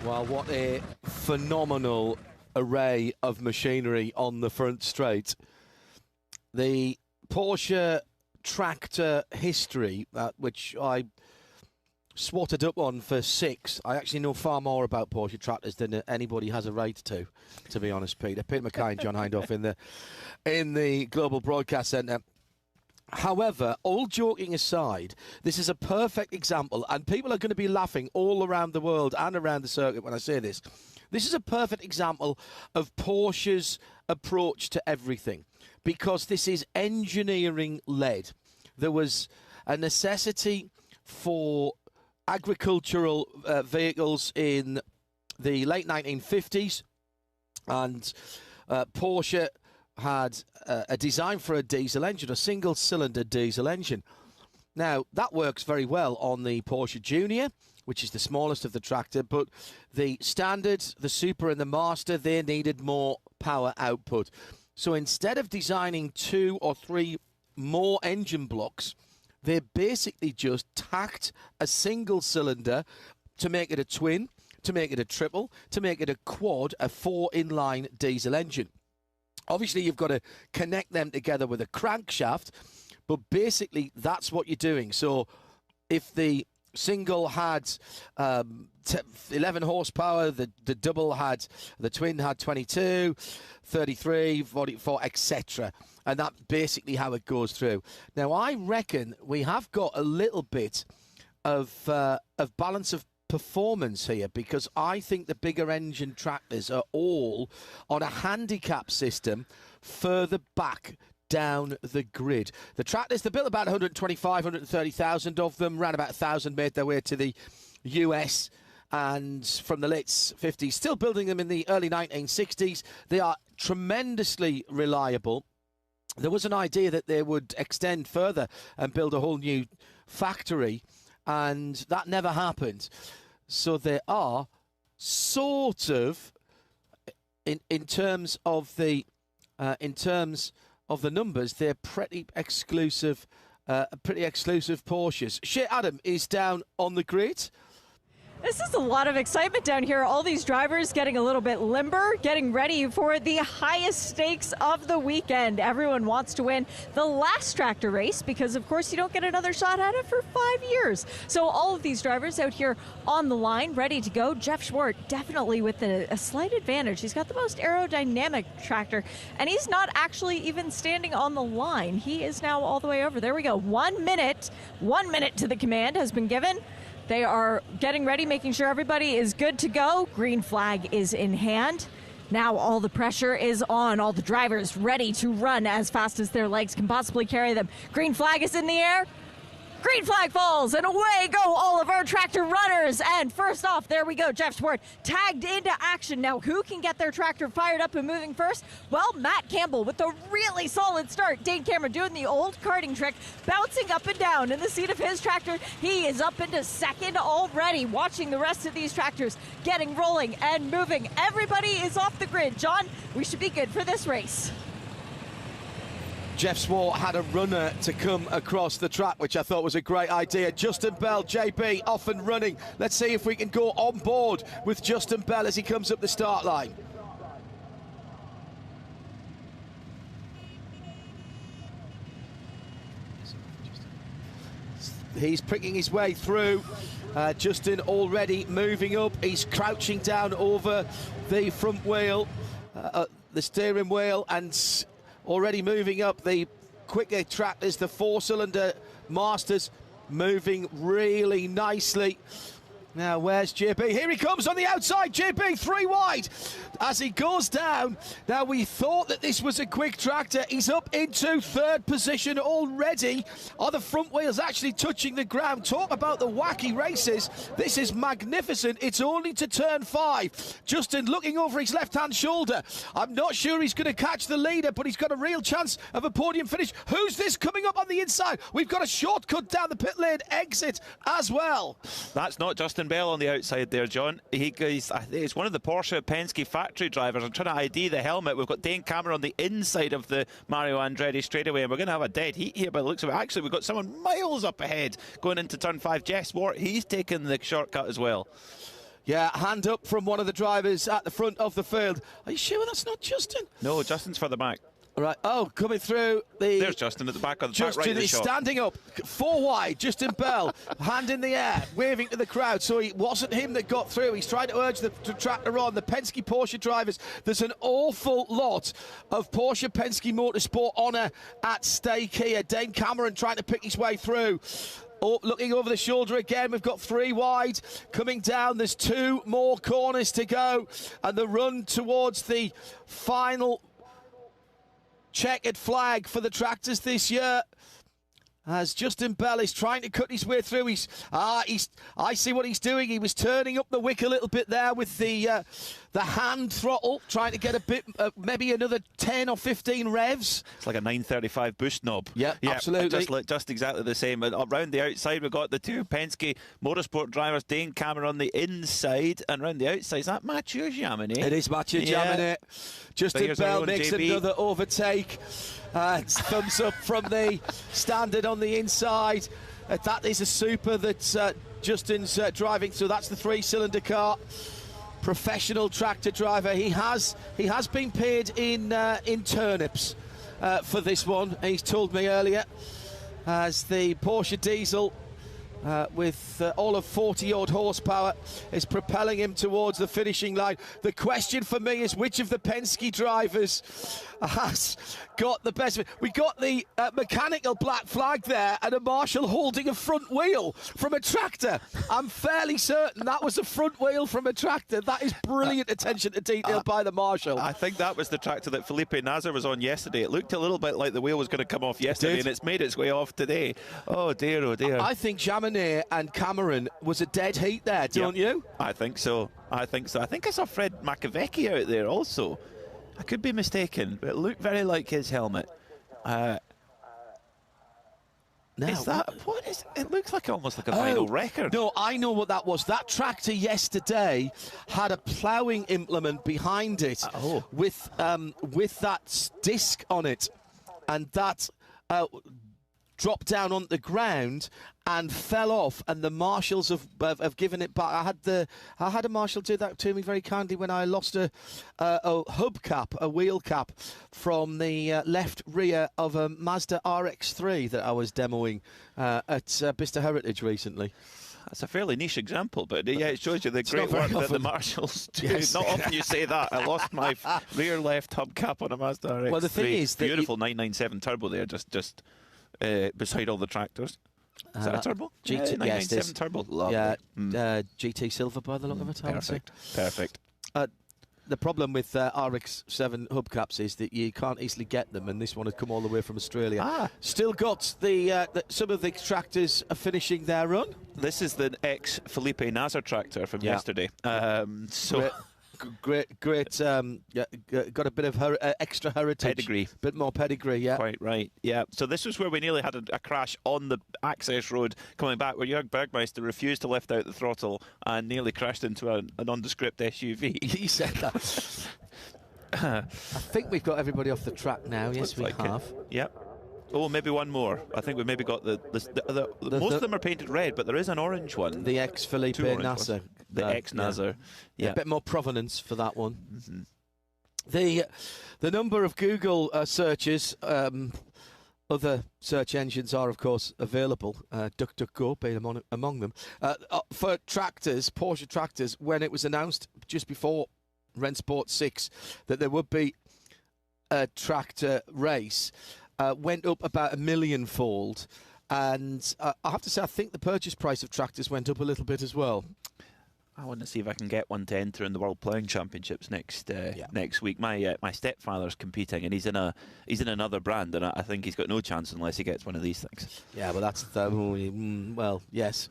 Well, what a phenomenal array of machinery on the front straight. The Porsche tractor history, which I swatted up on for 6. I actually know far more about Porsche tractors than anybody has a right to be honest, Peter. Peter McKay and John Hindhaugh in the Global Broadcast Centre. However, all joking aside, this is a perfect example, and people are going to be laughing all around the world and around the circuit when I say this. This is a perfect example of Porsche's approach to everything, because this is engineering-led. There was a necessity for agricultural vehicles in the late 1950s, and Porsche had a design for a diesel engine, a single-cylinder diesel engine. Now, that works very well on the Porsche Junior, which is the smallest of the tractor, but the Standard, the Super and the Master, they needed more power output. So instead of designing 2 or 3 more engine blocks, they basically just tacked a single cylinder to make it a twin, to make it a triple, to make it a quad, a 4-inline diesel engine. Obviously, you've got to connect them together with a crankshaft, but basically that's what you're doing. So if the single had 11 horsepower, the twin had 22, 33, 44, etc. And that's basically how it goes through. Now, I reckon we have got a little bit of balance of performance here, because I think the bigger engine tractors are all on a handicap system further back down the grid. The tractors, they built about 125, 130,000 of them, around about 1,000 made their way to the US, and from the late 50s, still building them in the early 1960s. They are tremendously reliable. There was an idea that they would extend further and build a whole new factory, and that never happened. So they are sort of, in terms of the numbers, they're pretty exclusive Porsches. Shea Adam is down on the grid. This is a lot of excitement down here. All these drivers getting a little bit limber, getting ready for the highest stakes of the weekend. Everyone wants to win the last tractor race because, of course, you don't get another shot at it for 5 years. So all of these drivers out here on the line, ready to go. Jeff Schwartz definitely with a slight advantage. He's got the most aerodynamic tractor, and he's not actually even standing on the line. He is now all the way over. There we go. 1 minute to the command has been given. They are getting ready, making sure everybody is good to go. Green flag is in hand. Now all the pressure is on. All the drivers ready to run as fast as their legs can possibly carry them. Green flag is in the air. Green flag falls, and away go all of our tractor runners. And first off, there we go, Jeff Schwartz tagged into action. Now, who can get their tractor fired up and moving first? Well, Matt Campbell with a really solid start. Dane Cameron doing the old karting trick, bouncing up and down in the seat of his tractor. He is up into second already, watching the rest of these tractors getting rolling and moving. Everybody is off the grid. John, we should be good for this race. Jeff Schwartz had a runner to come across the track, which I thought was a great idea. Justin Bell, JB, off and running. Let's see if we can go on board with Justin Bell as he comes up the start line. He's pricking his way through. Justin already moving up. He's crouching down over the front wheel, the steering wheel, and already moving up. The quicker tractors, the 4-cylinder Masters, moving really nicely. Now, where's JB? Here he comes on the outside. JB 3 wide as he goes down. Now, we thought that this was a quick tractor. He's up into third position already. Are the front wheels actually touching the ground? Talk about the wacky races. This is magnificent. It's only to turn 5. Justin looking over his left-hand shoulder. I'm not sure he's going to catch the leader, but he's got a real chance of a podium finish. Who's this coming up on the inside? We've got a shortcut down the pit lane exit as well. That's not Justin Bell on the outside there, John. He's one of the Porsche Penske factory drivers. I'm trying to ID the helmet. We've got Dane Cameron on the inside of the Mario Andretti straightaway, and we're going to have a dead heat here by the looks of it. Actually, we've got someone miles up ahead going into turn 5. Jeff Schwartz, he's taken the shortcut as well. Yeah, hand up from one of the drivers at the front of the field. Are you sure that's not Justin? No, Justin's further back. Right. Oh, coming through the... There's Justin at the back of the Justin track, right is standing up, 4 wide. Justin Bell, hand in the air, waving to the crowd. So it wasn't him that got through. He's trying to urge the tractor on. The Penske Porsche drivers. There's an awful lot of Porsche Penske Motorsport honour at stake here. Dane Cameron trying to pick his way through. Oh, looking over the shoulder again. We've got 3 wide coming down. There's 2 more corners to go, and the run towards the final checkered flag for the tractors this year, as Justin Bell is trying to cut his way through. I see what he's doing. He was turning up the wick a little bit there with the the hand throttle, trying to get a bit, maybe another 10 or 15 revs. It's like a 935 boost knob. Yeah, absolutely. Just exactly the same. And around the outside, we've got the two Penske Motorsport drivers, Dane Cameron on the inside, and around the outside, is that Mathieu Jaminet? It is Mathieu Jaminet. Justin Bell makes another overtake. Thumbs up from the standard on the inside. That is a super that Justin's driving through. That's the 3-cylinder car. Professional tractor driver. He has been paid in turnips for this one. He's told me earlier, as the Porsche diesel with all of 40-odd horsepower is propelling him towards the finishing line. The question for me is, which of the Penske drivers has got the best? We got the mechanical black flag there and a marshal holding a front wheel from a tractor. I'm fairly certain that was a front wheel from a tractor. That is brilliant attention to detail by the marshal. I think that was the tractor that Felipe Nasr was on yesterday. It looked a little bit like the wheel was going to come off yesterday, and it's made its way off today. Oh dear, oh dear. I think Jaminet and Cameron was a dead heat there, don't you? I think so. I think I saw Fred Macavecchi out there also. I could be mistaken, but it looked very like his helmet. Is that what is? It looks like almost like a vinyl record. No, I know what that was. That tractor yesterday had a ploughing implement behind it with that disc on it, and that dropped down on the ground and fell off, and the marshals have given it back. I had a marshal do that to me very kindly when I lost a hubcap, a wheel cap, from the left rear of a Mazda RX-3 that I was demoing at Bicester Heritage recently. That's a fairly niche example, but yeah, it shows you the great work that the marshals do. Yes. Not often you say that. I lost my rear left hubcap on a Mazda RX-3. Well, the thing is, beautiful 997 turbo there, just beside all the tractors. Is that a turbo? GT, 997 turbo. Lovely. Yeah, GT Silver by the look of it. Perfect. The problem with RX-7 hubcaps is that you can't easily get them, and this one had come all the way from Australia. Still got some of the tractors are finishing their run. This is the ex-Felipe Nasr tractor from yesterday. Great, got a bit of extra heritage. Pedigree. Bit more pedigree, yeah. Quite right, yeah. So this was where we nearly had a crash on the access road coming back, where Jörg Bergmeister refused to lift out the throttle and nearly crashed into a nondescript SUV. He said that. I think we've got everybody off the track now. Yes, we have. Yep. Oh, maybe one more. I think we maybe got most of them are painted red, but there is an orange one. The ex-Felipe Nasr. The ex-Nasr. Yeah. A bit more provenance for that one. Mm-hmm. The number of Google searches, other search engines are, of course, available. DuckDuckGo being among them. For tractors, Porsche tractors, when it was announced just before Rennsport 6 that there would be a tractor race, went up about 1 million-fold, and I have to say I think the purchase price of tractors went up a little bit as well. I want to see if I can get one to enter in the World Ploughing Championships next week. My stepfather's competing, and he's in another brand, and I think he's got no chance unless he gets one of these things. Yeah, but that's well, yes.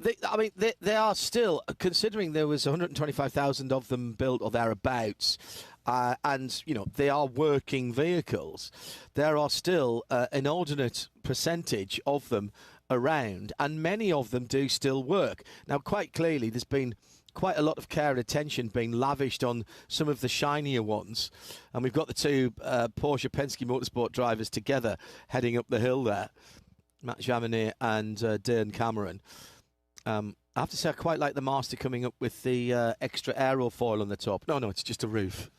They are still, considering there was 125,000 of them built or thereabouts, and they are working vehicles. There are still an inordinate percentage of them around, and many of them do still work. Now, quite clearly, there's been quite a lot of care and attention being lavished on some of the shinier ones, and we've got the two Porsche Penske Motorsport drivers together heading up the hill there, Matt Jaminet and Dane Cameron. I have to say I quite like the Master coming up with the extra aerofoil on the top. No, it's just a roof.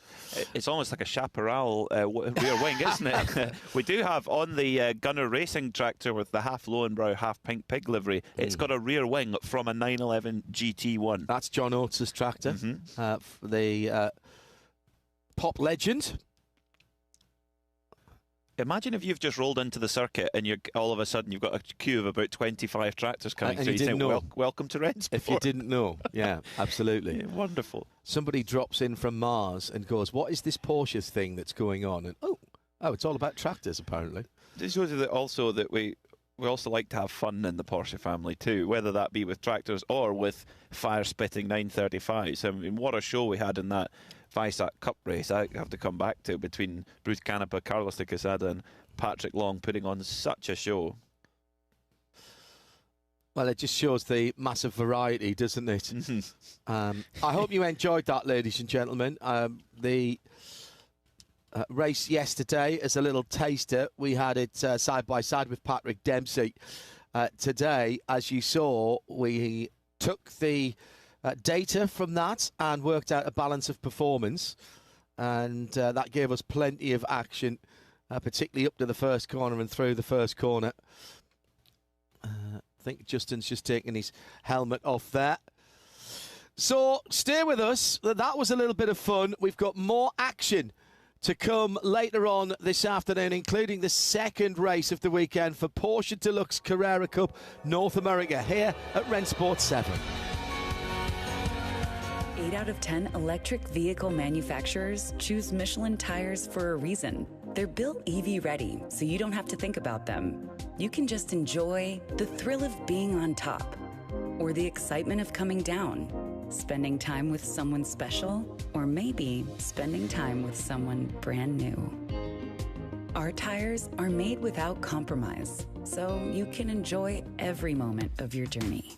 It's almost like a Chaparral rear wing, isn't it? We do have on the Gunner Racing tractor with the half Lowenbrow, half Pink Pig livery, it's got a rear wing from a 911 GT1. That's John Oates' tractor. The pop legend. Imagine if you've just rolled into the circuit and all of a sudden you've got a queue of about 25 tractors coming through. You think, welcome to Rennsport. If you didn't know. Yeah, absolutely. Yeah, wonderful. Somebody drops in from Mars and goes, what is this Porsche thing that's going on? And oh, it's all about tractors, apparently. This shows you that also that we we also like to have fun in the Porsche family too, whether that be with tractors or with fire-spitting 935s. I mean, what a show we had in that Weissach Cup race. I have to come back to, between Bruce Canepa, Carlos de Quesada and Patrick Long, putting on such a show. Well, it just shows the massive variety, doesn't it? I hope you enjoyed that, ladies and gentlemen. The race yesterday, as a little taster, we had it side by side with Patrick Dempsey. Today, as you saw, we took the data from that and worked out a balance of performance, and that gave us plenty of action, particularly up to the first corner and through the first corner. I think Justin's just taking his helmet off there. So stay with us. That was a little bit of fun. We've got more action to come later on this afternoon, including the second race of the weekend for Porsche Deluxe Carrera Cup North America here at Rennsport 7. 8 out of 10 electric vehicle manufacturers choose Michelin tires for a reason. They're built EV ready, so you don't have to think about them. You can just enjoy the thrill of being on top, or the excitement of coming down, spending time with someone special, or maybe spending time with someone brand new. Our tires are made without compromise, so you can enjoy every moment of your journey.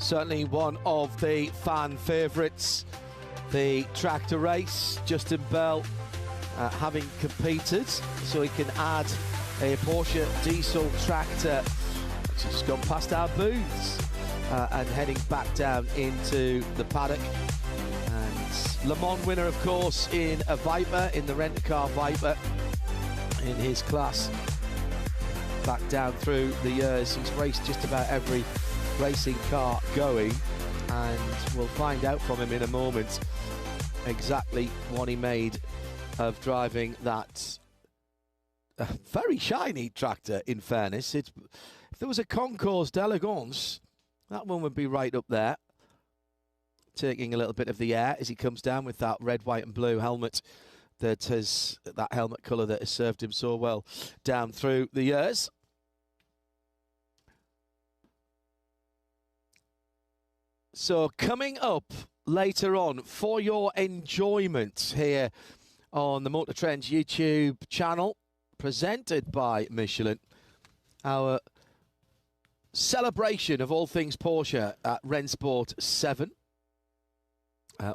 Certainly one of the fan favourites, the tractor race. Justin Bell having competed, so he can add a Porsche diesel tractor, which has gone past our booths and heading back down into the paddock. And Le Mans winner, of course, in a Viper, in the rent-a-car Viper in his class. Back down through the years, he's raced just about every racing car going, and we'll find out from him in a moment exactly what he made of driving that very shiny tractor, in fairness. If there was a Concours d'Elegance, that one would be right up there, taking a little bit of the air as he comes down with that red, white and blue helmet that helmet colour that has served him so well down through the years. So coming up later on for your enjoyment here on the Motor Trends YouTube channel, presented by Michelin, our celebration of all things Porsche at Rennsport 7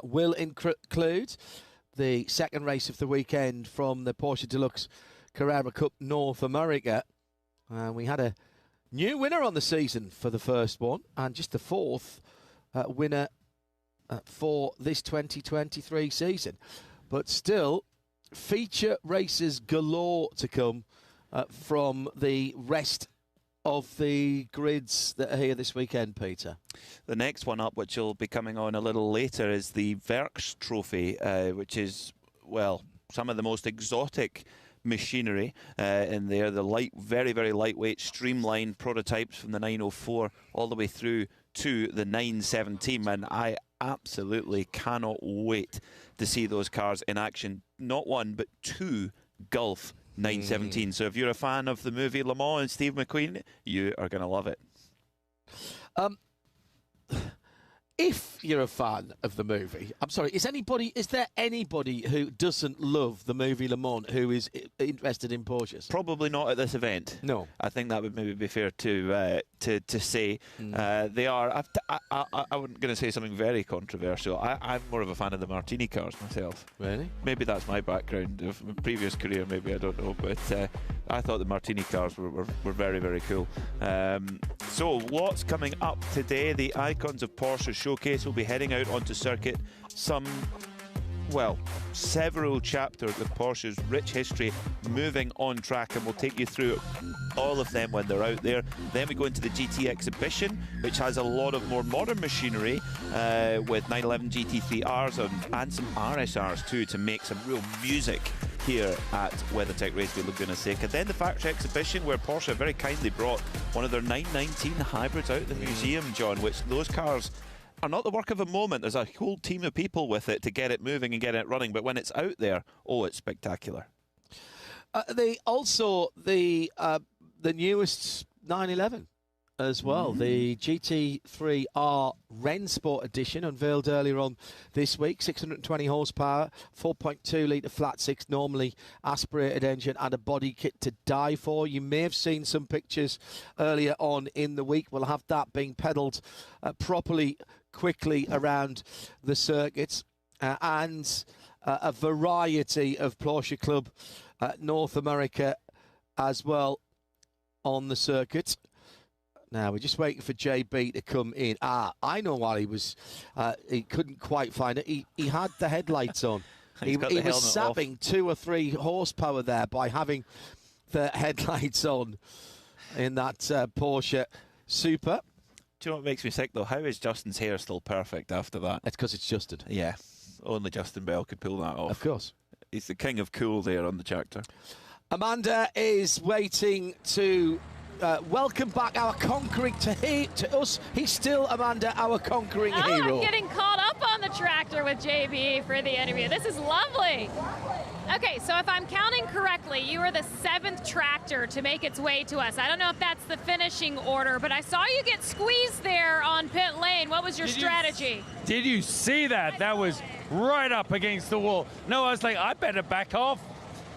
will include the second race of the weekend from the Porsche Deluxe Carrera Cup North America. We had a new winner on the season for the first one, and just the fourth winner for this 2023 season. But still, feature races galore to come from the rest of the grids that are here this weekend, Peter. The next one up, which will be coming on a little later, is the Werks Trophy, which is, well, some of the most exotic machinery in there. The very, very lightweight, streamlined prototypes from the 904 all the way through to the 917, and I absolutely cannot wait to see those cars in action. Not one, but two Gulf 917. So if you're a fan of the movie Le Mans and Steve McQueen, you are going to love it. if you're a fan of the movie, I'm sorry, is there anybody who doesn't love the movie Le Mans who is interested in Porsches? Probably not at this event. No. I think that would maybe be fair to say. They are, I wasn't going to say something very controversial. I'm more of a fan of the Martini cars myself. Really? Maybe that's my background of my previous career, maybe, I don't know. But I thought the Martini cars were very, very cool. So what's coming up today? The Icons of Porsche Showcase will be heading out onto circuit. Several chapters of Porsche's rich history moving on track, and we'll take you through all of them when they're out there. Then we go into the GT exhibition, which has a lot of more modern machinery with 911 GT3Rs and some RSRs too, to make some real music here at WeatherTech Raceway Laguna Seca. Then the factory exhibition, where Porsche very kindly brought one of their 919 hybrids out of the museum, John, which those cars are not the work of a moment. There's a whole team of people with it to get it moving and get it running, but when it's out there, it's spectacular. The newest 911 as well, the GT3R Rennsport Edition, unveiled earlier on this week. 620 horsepower, 4.2 litre flat six, normally aspirated engine, and a body kit to die for. You may have seen some pictures earlier on in the week. We'll have that being pedalled properly, quickly around the circuits, and a variety of Porsche Club North America as well on the circuit. Now, we're just waiting for JB to come in. I know why he couldn't quite find it. He had the headlights on. he was sapping 2 or 3 horsepower there by having the headlights on in that Porsche Super. Do you know what makes me sick, though? How is Justin's hair still perfect after that? It's because it's Justin. Yeah, only Justin Bell could pull that off. Of course. He's the king of cool there on the tractor. Amanda is waiting to welcome back our conquering to us. He's still, Amanda, our conquering hero. I'm getting caught up on the tractor with JB for the interview. This is lovely. Okay, so if I'm counting correctly, you are the 7th tractor to make its way to us. I don't know if that's the finishing order, but I saw you get squeezed there on pit lane. What was your strategy? Did you see that? That was right up against the wall. No, I was like, I better back off.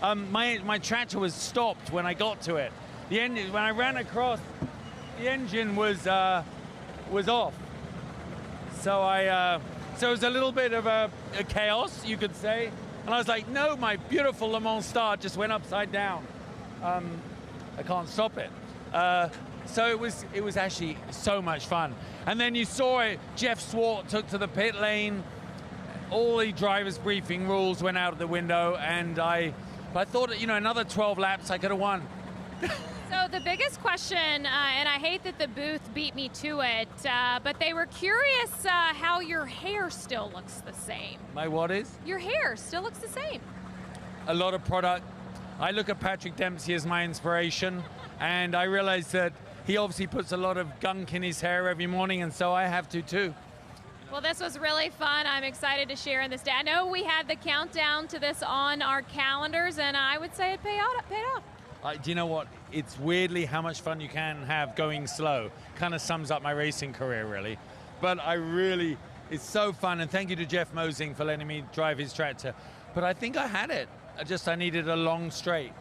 My tractor was stopped when I got to it. The engine, when I ran across, the engine was off. So so it was a little bit of a chaos, you could say. And I was like, no, my beautiful Le Mans star just went upside down. I can't stop it. So it was actually so much fun. And then you saw it. Jeff Swart took to the pit lane. All the driver's briefing rules went out of the window, and I thought, another 12 laps I could have won. So the biggest question, and I hate that the booth beat me to it, but they were curious how your hair still looks the same. My what is? Your hair still looks the same. A lot of product. I look at Patrick Dempsey as my inspiration, and I realize that he obviously puts a lot of gunk in his hair every morning, and so I have to too. Well, this was really fun. I'm excited to share in this day. I know we had the countdown to this on our calendars, and I would say it paid off. Do you know what? It's weirdly how much fun you can have going slow. Kind of sums up my racing career, really. But it's so fun. And thank you to Jeff Mosing for letting me drive his tractor. But I think I had it. I needed a long straight.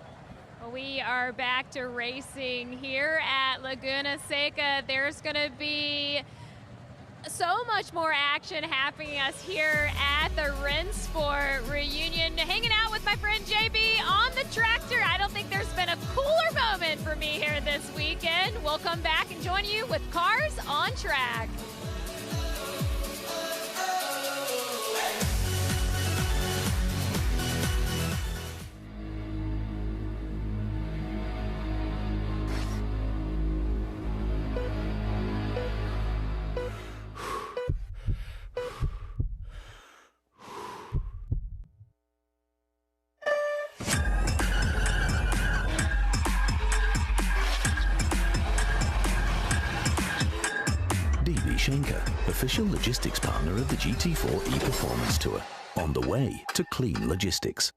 Well, we are back to racing here at Laguna Seca. There's going to be so much more action happening us here at the Rennsport Reunion. Hanging out with my friend JB on the tractor. I don't think there's been a cooler moment for me here this weekend. We'll come back and join you with Cars on Track. Schenker, official logistics partner of the GT4 E-Performance Tour, on the way to clean logistics.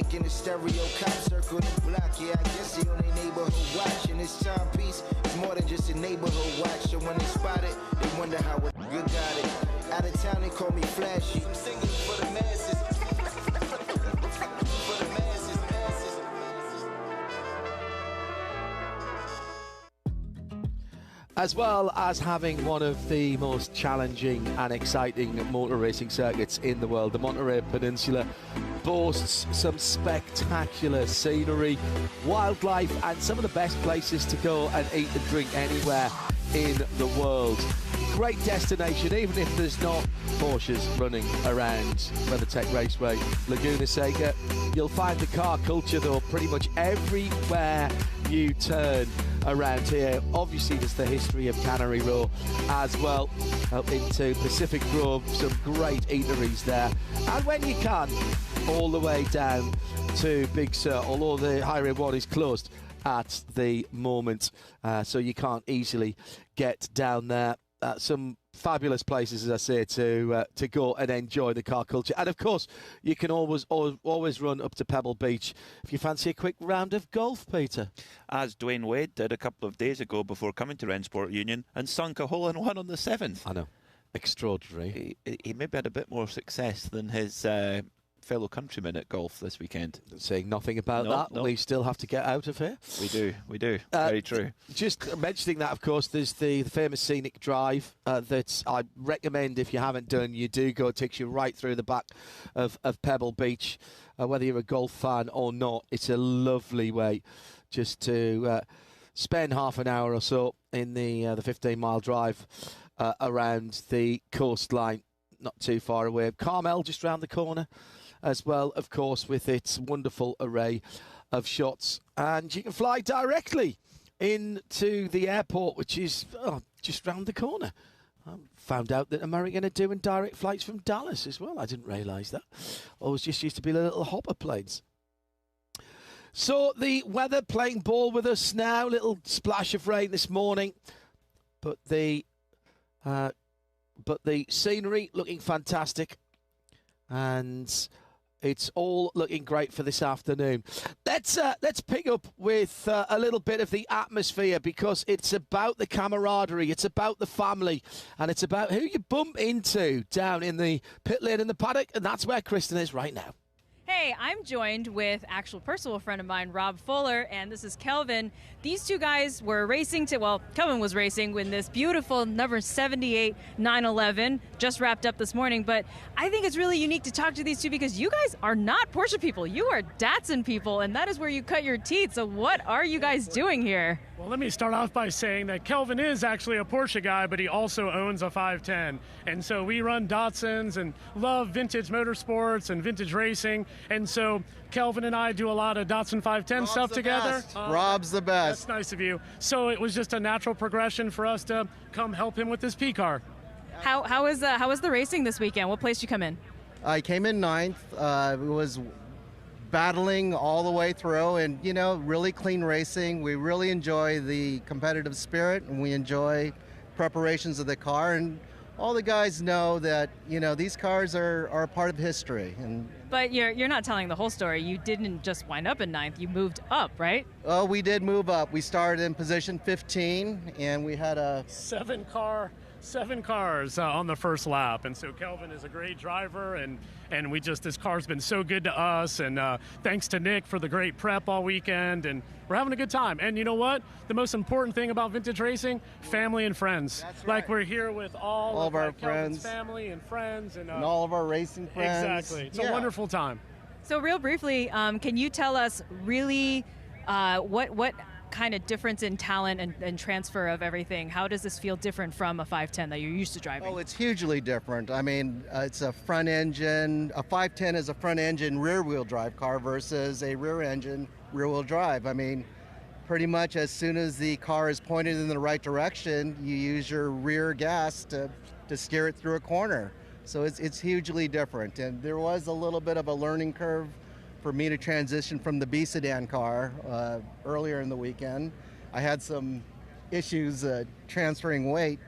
static in the stereo, cop circle the block. Yeah, I guess they on their neighborhood watch. And this timepiece is more than just a neighborhood watch. So when they spot it, they wonder how a good got it. Out of town, they call me flashy. I'm singing for the masses. For the masses, masses. As well as having one of the most challenging and exciting motor racing circuits in the world, the Monterey Peninsula boasts some spectacular scenery, wildlife, and some of the best places to go and eat and drink anywhere in the world. Great destination, even if there's not Porsches running around WeatherTech Raceway Laguna Seca. You'll find the car culture, though, pretty much everywhere you turn around here. Obviously, there's the history of Cannery Row as well, up into Pacific Grove, some great eateries there. And when you can, all the way down to Big Sur, although the Highway 1 is closed at the moment, so you can't easily get down there. Some fabulous places, as I say, to go and enjoy the car culture. And of course, you can always run up to Pebble Beach if you fancy a quick round of golf, Peter. As Dwayne Wade did a couple of days ago before coming to Rennsport Reunion and sunk a hole-in-one on the 7th. I know. Extraordinary. He maybe had a bit more success than his fellow countrymen at golf this weekend. Saying nothing about that. No. We still have to get out of here. We do. Very true. Just mentioning that, of course, there's the famous scenic drive that I recommend, if you haven't done, you do go. It takes you right through the back of Pebble Beach. Whether you're a golf fan or not, it's a lovely way just to spend half an hour or so in the 15-mile drive around the coastline, not too far away. Carmel just round the corner as well, of course, with its wonderful array of shots. And you can fly directly into the airport, which is just round the corner. I found out that American are doing direct flights from Dallas as well. I didn't realise that. Always just used to be the little hopper planes. So the weather playing ball with us now. Little splash of rain this morning, but the scenery looking fantastic, and it's all looking great for this afternoon. Let's pick up with a little bit of the atmosphere, because it's about the camaraderie, it's about the family, and it's about who you bump into down in the pit lane in the paddock, and that's where Kristen is right now. Hey, I'm joined with actual personal friend of mine, Rob Fuller, and this is Kelvin. These two guys were racing Kelvin was racing with this beautiful number 78 911, just wrapped up this morning, but I think it's really unique to talk to these two because you guys are not Porsche people, you are Datsun people, and that is where you cut your teeth. So what are you guys doing here? Well, let me start off by saying that Kelvin is actually a Porsche guy, but he also owns a 510. And so we run Datsuns and love vintage motorsports and vintage racing. And so Kelvin and I do a lot of Datsun 510 stuff together. Rob's the best. That's nice of you. So it was just a natural progression for us to come help him with this P car. How was the racing this weekend? What place did you come in? I came in 9th. It was battling all the way through, and really clean racing. We really enjoy the competitive spirit, and we enjoy preparations of the car, and all the guys know that these cars are part of history. But you're not telling the whole story. You didn't just wind up in 9th, you moved up, right? Oh, we did move up. We started in position 15, and we had a 7 cars on the first lap, and so Kelvin is a great driver, and this car's been so good to us, and thanks to Nick for the great prep all weekend, and we're having a good time. And you know what? The most important thing about vintage racing, family and friends. That's right. Like we're here with all of our Kelvin's friends, family and friends, and all of our racing friends. Exactly. It's a wonderful time. So real briefly, can you tell us really what kind of difference in talent and transfer of everything? How does this feel different from a 510 that you're used to driving? Oh, it's hugely different. I mean, it's a front engine. A 510 is a front engine rear wheel drive car versus a rear engine rear wheel drive. I mean, pretty much as soon as the car is pointed in the right direction, you use your rear gas to steer it through a corner. So it's hugely different. And there was a little bit of a learning curve for me to transition from the B sedan car earlier in the weekend. I had some issues transferring weight,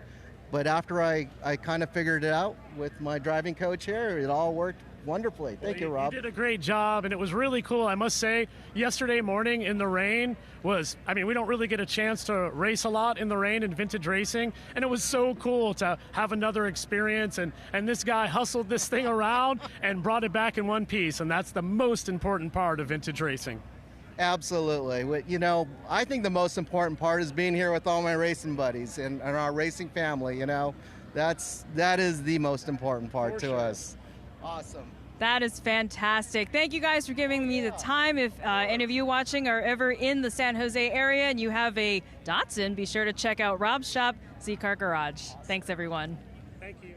but after I kind of figured it out with my driving coach here, it all worked wonderfully. Thank you, Rob. You did a great job, and it was really cool. I must say, yesterday morning in the rain was, I mean, we don't really get a chance to race a lot in the rain in vintage racing, and it was so cool to have another experience, and this guy hustled this thing around and brought it back in one piece, and that's the most important part of vintage racing. Absolutely. You know, I think the most important part is being here with all my racing buddies and our racing family, you know. That is the most important part to us. Awesome. That is fantastic. Thank you guys for giving me the time. If any of you watching are ever in the San Jose area and you have a Datsun, be sure to check out Rob's shop, Z-Car Garage. Thanks, everyone. Thank you.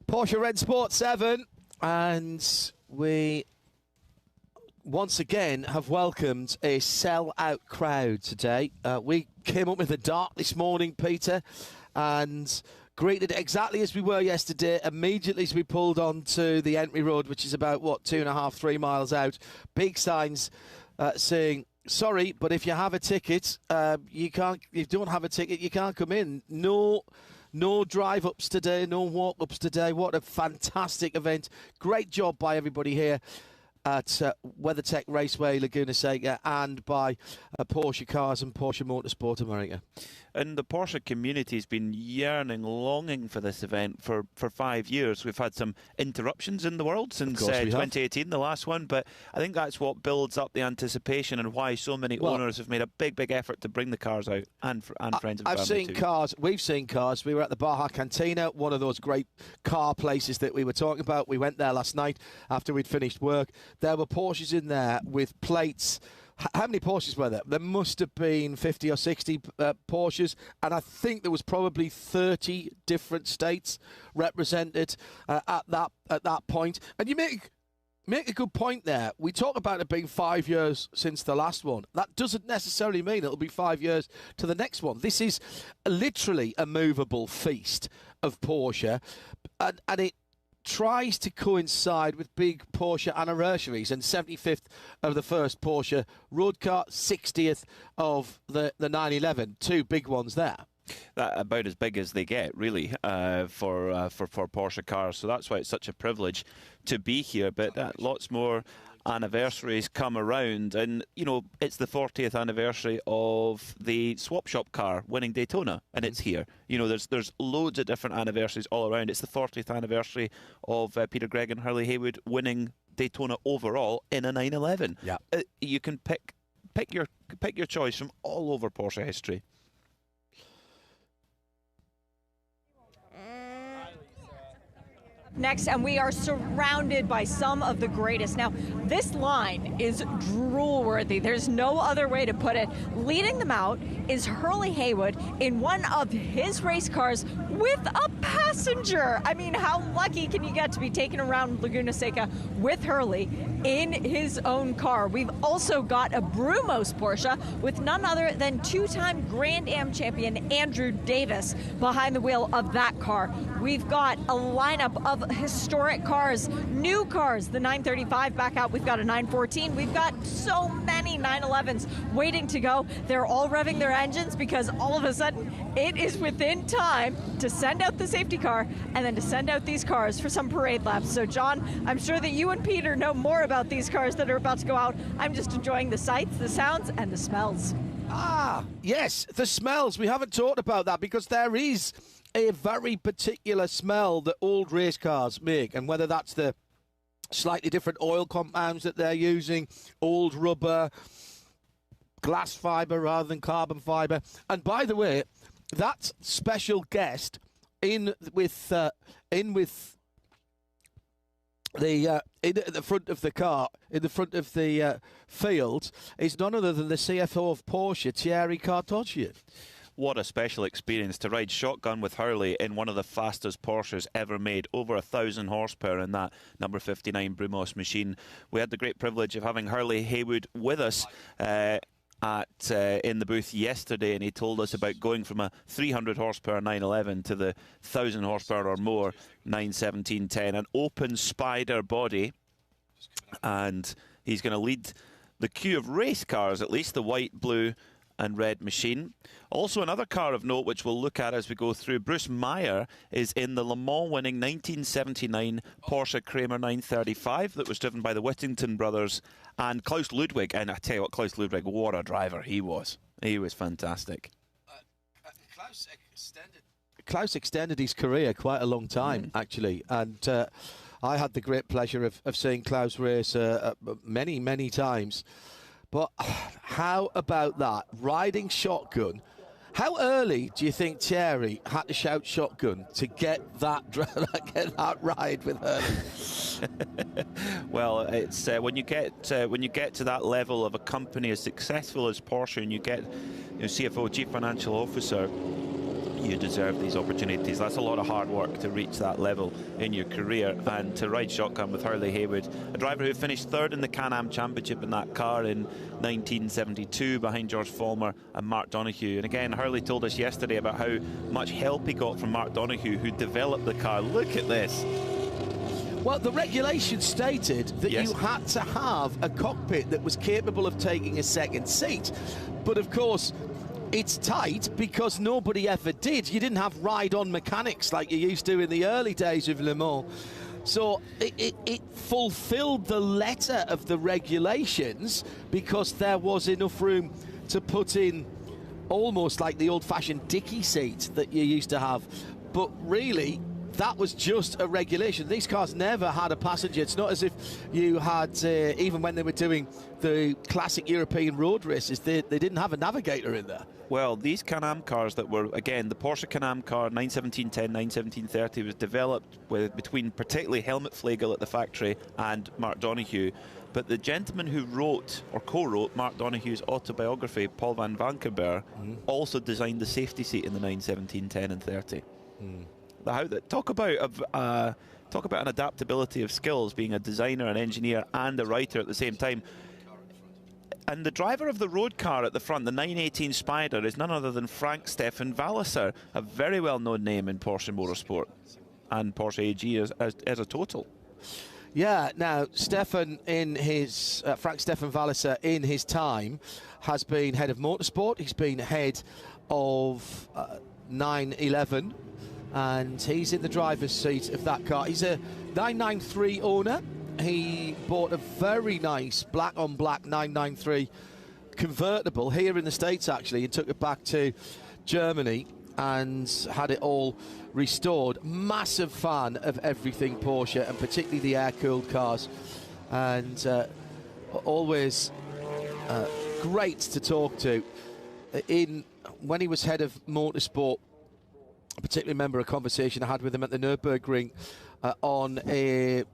Porsche Rennsport 7, and we once again have welcomed a sell-out crowd today. We came up with the dark this morning, Peter, and greeted exactly as we were yesterday. Immediately as we pulled onto the entry road, which is about, 2.5, 3 miles out, big signs saying, sorry, but if you have a ticket, you don't have a ticket, you can't come in. No drive-ups today, no walk-ups today. What a fantastic event. Great job by everybody here at WeatherTech Raceway Laguna Seca and by Porsche Cars and Porsche Motorsport America. And the Porsche community has been yearning, longing for this event for 5 years. We've had some interruptions in the world since 2018, the last one, but I think that's what builds up the anticipation and why so many owners have made a big effort to bring the cars out and friends and family too. We've seen cars. We were at the Baja Cantina, one of those great car places that we were talking about. We went there last night after we'd finished work. There were Porsches in there with plates. How many Porsches were there? There must have been 50 or 60 Porsches, and I think there was probably 30 different states represented at that point. And you make a good point there. We talk about it being 5 years since the last one. That doesn't necessarily mean it'll be 5 years to the next one. This is literally a movable feast of Porsche, and it tries to coincide with big Porsche anniversaries, and 75th of the first Porsche road car, 60th of the 911. Two big ones there. About as big as they get, really, for Porsche cars. So that's why it's such a privilege to be here. But lots more anniversaries come around, and you know, it's the 40th anniversary of the swap shop car winning Daytona, and it's here. You know, there's loads of different anniversaries all around. It's the 40th anniversary of Peter Gregg and Hurley Haywood winning Daytona overall in a 911. Yeah, you can pick your choice from all over Porsche history. Next, and we are surrounded by some of the greatest. Now, this line is drool-worthy. There's no other way to put it. Leading them out is Hurley Haywood in one of his race cars with a passenger. I mean, how lucky can you get to be taken around Laguna Seca with Hurley in his own car? We've also got a Brumos Porsche with none other than two-time Grand Am champion Andrew Davis behind the wheel of that car. We've got a lineup of historic cars, new cars, the 935 back out. We've got a 914. We've got so many 911s waiting to go. They're all revving their engines because all of a sudden it is within time to send out the safety car and then to send out these cars for some parade laps. So John, I'm sure that you and Peter know more about these cars that are about to go out. I'm just enjoying the sights, the sounds, and the smells. Ah, yes, the smells. We haven't talked about that because there is a very particular smell that old race cars make, and whether that's the slightly different oil compounds that they're using, old rubber, glass fibre rather than carbon fibre. And by the way, that special guest in the front of the car, in the front of the field, is none other than the CFO of Porsche, Thierry Cartocci. What a special experience to ride shotgun with Hurley in one of the fastest Porsches ever made, over 1,000 horsepower in that number 59 Brumos machine. We had the great privilege of having Hurley Haywood with us in the booth yesterday, and he told us about going from a 300 horsepower 911 to the 1,000 horsepower or more 91710, an open spider body, and he's going to lead the queue of race cars, at least the white, blue and red machine. Also another car of note, which we'll look at as we go through, Bruce Meyer is in the Le Mans winning 1979 Porsche Kramer 935 that was driven by the Whittington brothers and Klaus Ludwig. And I tell you what, Klaus Ludwig, what a driver he was. He was fantastic. Klaus extended his career quite a long time, actually, and I had the great pleasure of seeing Klaus race many, many times. But how about that? Riding shotgun. How early do you think Thierry had to shout shotgun to get that ride with Hurley? Well, it's when you get to that level of a company as successful as Porsche, and you get CFO, Chief Financial Officer, you deserve these opportunities. That's a lot of hard work to reach that level in your career, and to ride shotgun with Hurley Haywood, a driver who finished third in the Can-Am Championship in that car in 1972 behind George Follmer and Mark Donoghue. And again, Hurley told us yesterday about how much help he got from Mark Donoghue, who developed the car. Look at this. Well, the regulation stated that you had to have a cockpit that was capable of taking a second seat. But of course, it's tight because nobody ever did. You didn't have ride-on mechanics like you used to in the early days of Le Mans. So it fulfilled the letter of the regulations because there was enough room to put in almost like the old-fashioned dicky seat that you used to have. But really, that was just a regulation. These cars never had a passenger. It's not as if you had, even when they were doing the classic European road races, they didn't have a navigator in there. Well, these Can-Am cars that were, again, the Porsche Can-Am car 91710, 91730 was developed between particularly Helmut Flegel at the factory and Mark Donoghue. But the gentleman who wrote or co-wrote Mark Donoghue's autobiography, Paul van Vankenberg, also designed the safety seat in the 91710 and 30. Talk about an adaptability of skills, being a designer, an engineer, and a writer at the same time. And the driver of the road car at the front, the 918 Spider, is none other than Frank-Stefan Walliser, a very well-known name in Porsche Motorsport and Porsche AG as a total. Yeah, now, Frank-Stefan Walliser in his time has been head of motorsport. He's been head of 911, and he's in the driver's seat of that car. He's a 993 owner. He bought a very nice black-on-black 993 convertible here in the States, actually, and took it back to Germany and had it all restored. Massive fan of everything Porsche, and particularly the air-cooled cars. And always great to talk to. When he was head of motorsport, I particularly remember a conversation I had with him at the Nürburgring on a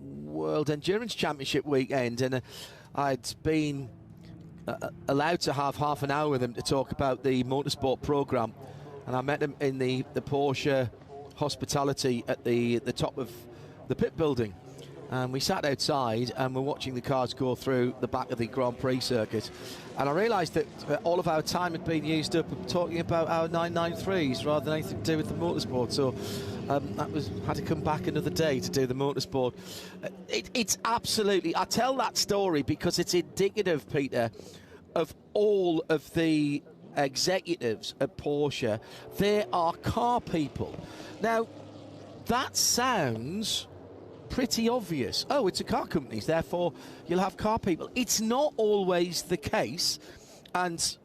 World Endurance Championship weekend, and I'd been allowed to have half an hour with him to talk about the motorsport program, and I met him in the Porsche hospitality at the top of the pit building, and we sat outside and we're watching the cars go through the back of the Grand Prix circuit, and I realised that all of our time had been used up talking about our 993s rather than anything to do with the motorsport. So had to come back another day to do the motorsport. It's absolutely, I tell that story because it's indicative, Peter, of all of the executives at Porsche. They are car people. Now, that sounds pretty obvious. Oh, it's a car company, therefore you'll have car people. It's not always the case. And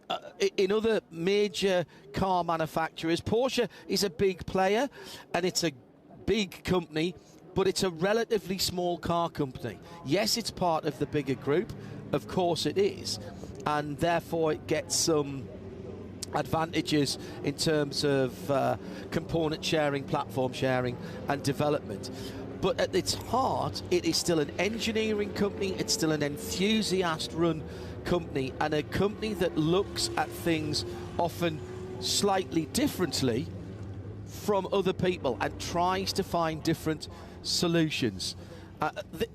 in other major car manufacturers, Porsche is a big player and it's a big company, but it's a relatively small car company. Yes, it's part of the bigger group, of course it is, and therefore it gets some advantages in terms of component sharing, platform sharing and development. But at its heart, it is still an engineering company, it's still an enthusiast-run company, and a company that looks at things often slightly differently from other people and tries to find different solutions.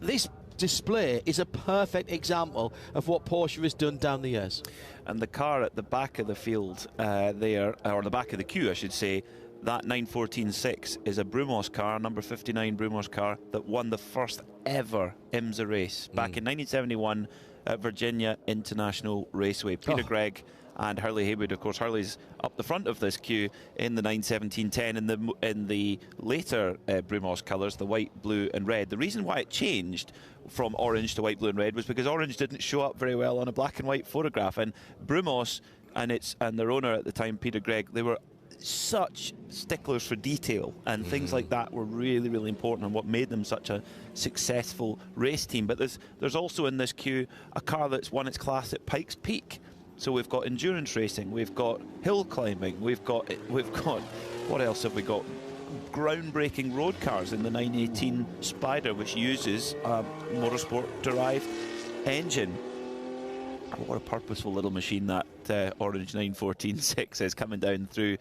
This display is a perfect example of what Porsche has done down the years. And the car at the back of the field there, or the back of the queue, I should say, that 914.6 is a Brumos car, number 59 Brumos car, that won the first ever IMSA race back in 1971 at Virginia International Raceway. Peter Gregg and Hurley Haywood. Of course, Hurley's up the front of this queue in the 917-10 in the later Brumos colours, the white, blue and red. The reason why it changed from orange to white, blue and red was because orange didn't show up very well on a black and white photograph, and Brumos and their owner at the time, Peter Gregg, they were such sticklers for detail, and things like that were really, really important, and what made them such a successful race team. But there's also in this queue a car that's won its class at Pikes Peak. So we've got endurance racing, we've got hill climbing, we've got what else have we got? Groundbreaking road cars in the 918 Spider, which uses a motorsport derived engine. What a purposeful little machine that orange 914-6 is, coming down through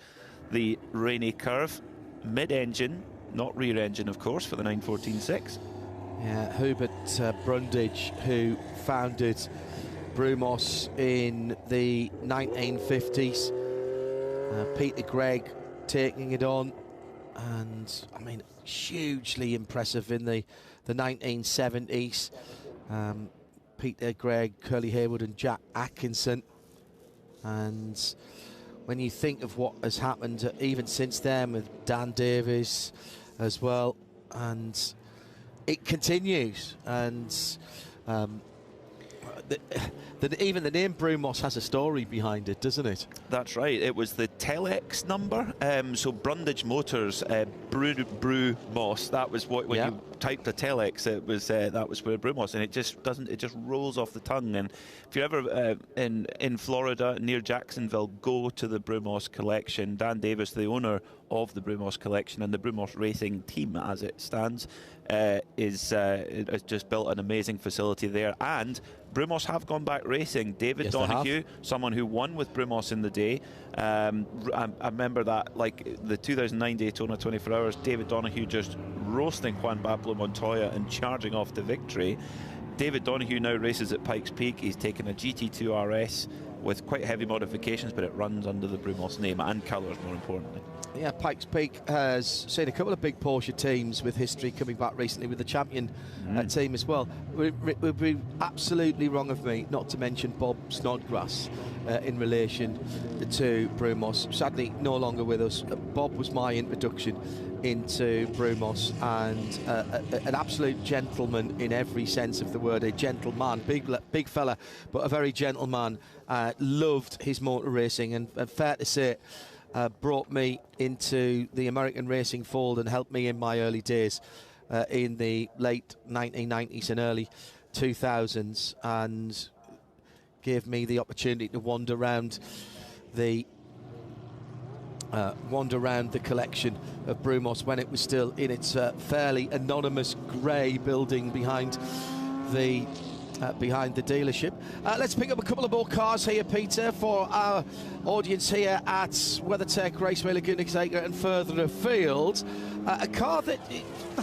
the rainy curve. Mid-engine, not rear engine, of course, for the 914-6. Yeah, Hubert Brundage, who founded Brumos in the 1950s. Peter Gregg taking it on, and I mean, hugely impressive in the 1970s. Peter Gregg, Curly Haywood and Jack Atkinson. And when you think of what has happened even since then with Dan Davis as well, and it continues, and even the name Brumos has a story behind it, doesn't it? That's right. It was the telex number. So Brundage Motors, Brumos. That was what when you typed a telex, it was that was where Brumos, and it just doesn't. It just rolls off the tongue. And if you're ever in Florida near Jacksonville, go to the Brumos collection. Dan Davis, the owner of the Brumos collection and the Brumos racing team as it stands, has just built an amazing facility there. And Brumos have gone back racing. David Donoghue, someone who won with Brumos in the day. I remember that, like the 2009 Daytona 24 Hours, David Donoghue just roasting Juan Pablo Montoya and charging off to victory. David Donoghue now races at Pikes Peak. He's taken a GT2 RS with quite heavy modifications, but it runs under the Brumos name and colours, more importantly. Yeah, Pikes Peak has seen a couple of big Porsche teams with history coming back recently, with the champion team as well. It would be absolutely wrong of me not to mention Bob Snodgrass in relation to Brumos. Sadly, no longer with us. Bob was my introduction into Brumos, and an absolute gentleman in every sense of the word. A gentleman, big fella, but a very gentleman. Loved his motor racing, and fair to say, brought me into the American racing fold and helped me in my early days in the late 1990s and early 2000s, and gave me the opportunity to wander around the collection of Brumos when it was still in its fairly anonymous grey building behind the dealership. Let's pick up a couple of more cars here, Peter, for our audience here at WeatherTech Raceway Laguna Seca and further afield. A car that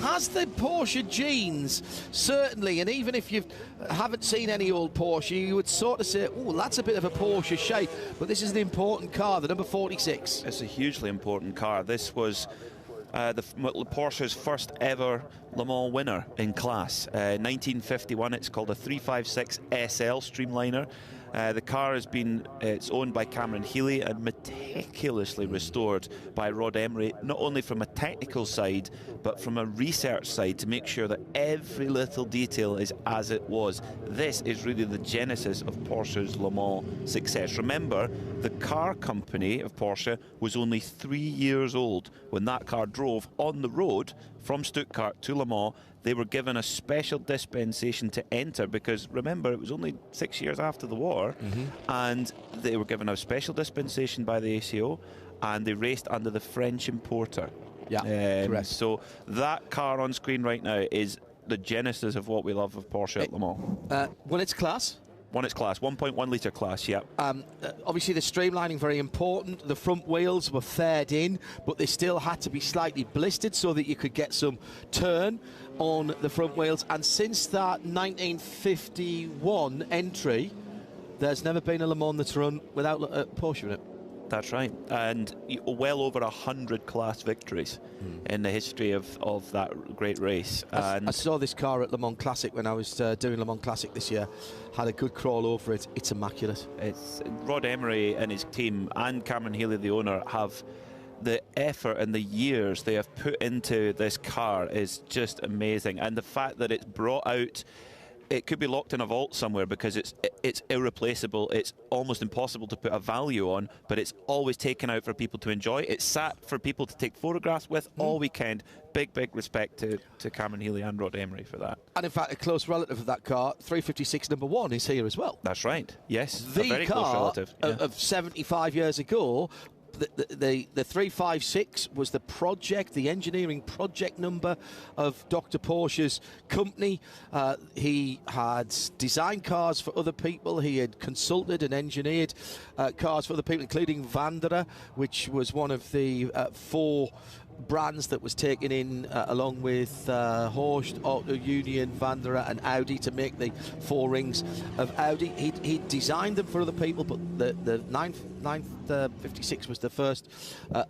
has the Porsche genes, certainly, and even if you haven't seen any old Porsche, you would sort of say, oh, that's a bit of a Porsche shape, but this is an important car, the number 46. It's a hugely important car. This was Porsche's first ever Le Mans winner in class. 1951, it's called a 356 SL Streamliner. The car it's owned by Cameron Healy and meticulously restored by Rod Emery, not only from a technical side, but from a research side, to make sure that every little detail is as it was. This is really the genesis of Porsche's Le Mans success. Remember, the car company of Porsche was only 3 years old when that car drove on the road from Stuttgart to Le Mans. They were given a special dispensation to enter because, remember, it was only 6 years after the war, and they were given a special dispensation by the ACO, and they raced under the French importer. Yeah, correct. So that car on screen right now is the genesis of what we love of Porsche at Le Mans. Won its class? Won its class, 1.1 litre class, yeah. Obviously the streamlining very important. The front wheels were faired in, but they still had to be slightly blistered so that you could get some turn on the front wheels. And since that 1951 entry, there's never been a Le Mans that's run without Porsche in it. That's right, and well over 100 class victories in the history of that great race. I saw this car at Le Mans Classic when I was doing Le Mans Classic this year. Had a good crawl over it. It's immaculate. It's Rod Emery and his team, and Cameron Healy, the owner, have the effort and the years they have put into this car is just amazing, and the fact that it's brought out. It could be locked in a vault somewhere because it's irreplaceable. It's almost impossible to put a value on, but it's always taken out for people to enjoy. It's sat for people to take photographs with all weekend. Big respect to Cameron Healy and Rod Emery for that. And in fact, a close relative of that car, 356 number 1, is here as well. That's right. Yes, the a very car close relative. of 75 years ago. The 356 was the engineering project number of Dr. Porsche's company. He had designed cars for other people. He had consulted and engineered cars for other people, including Wanderer, which was one of the 4 brands that was taken in along with Porsche, Auto Union, Wanderer and Audi to make the 4 rings of Audi. He designed them for other people, but the 956 was the first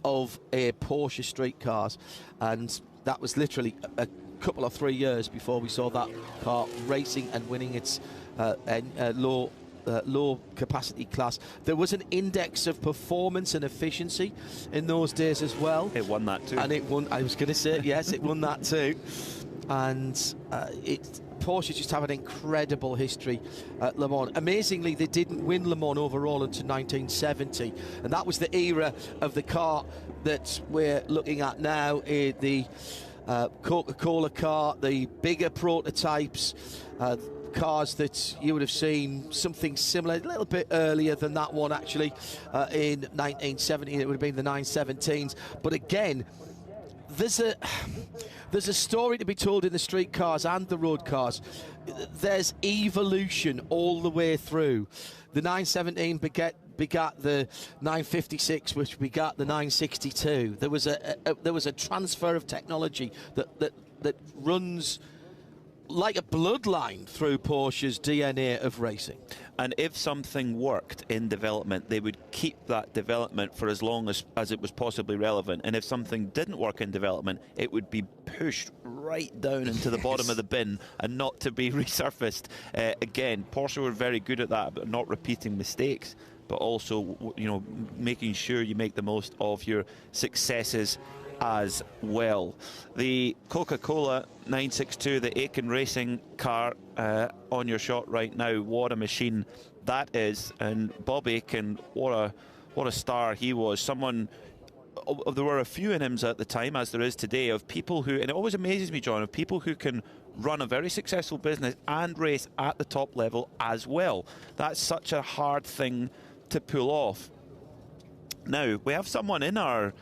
of a Porsche street cars, and that was literally a couple of 3 years before we saw that car racing and winning its low capacity class. There was an index of performance and efficiency in those days as well. It won that too. And it won, I was going to say, yes, it won that too. And Porsche just have an incredible history at Le Mans. Amazingly, they didn't win Le Mans overall until 1970. And that was the era of the car that we're looking at now, the Coca-Cola car, the bigger prototypes, cars that you would have seen something similar a little bit earlier than that one actually in 1970. It would have been the 917s, but again there's a story to be told in the street cars and the road cars. There's evolution all the way through. The 917 begat the 956, which begat the 962. There was a transfer of technology that runs like a bloodline through Porsche's DNA of racing. And if something worked in development, they would keep that development for as long as it was possibly relevant. And if something didn't work in development, it would be pushed right down into the bottom of the bin and not to be resurfaced again. Porsche were very good at that, but not repeating mistakes, but also, you know, making sure you make the most of your successes as well. The Coca-Cola 962, the Aiken Racing car on your shot right now. What a machine that is. And Bob Aiken, what a star he was. Someone, there were a few in him at the time, as there is today, of people who, and it always amazes me, John, of people who can run a very successful business and race at the top level as well. That's such a hard thing to pull off. Now, we have someone in our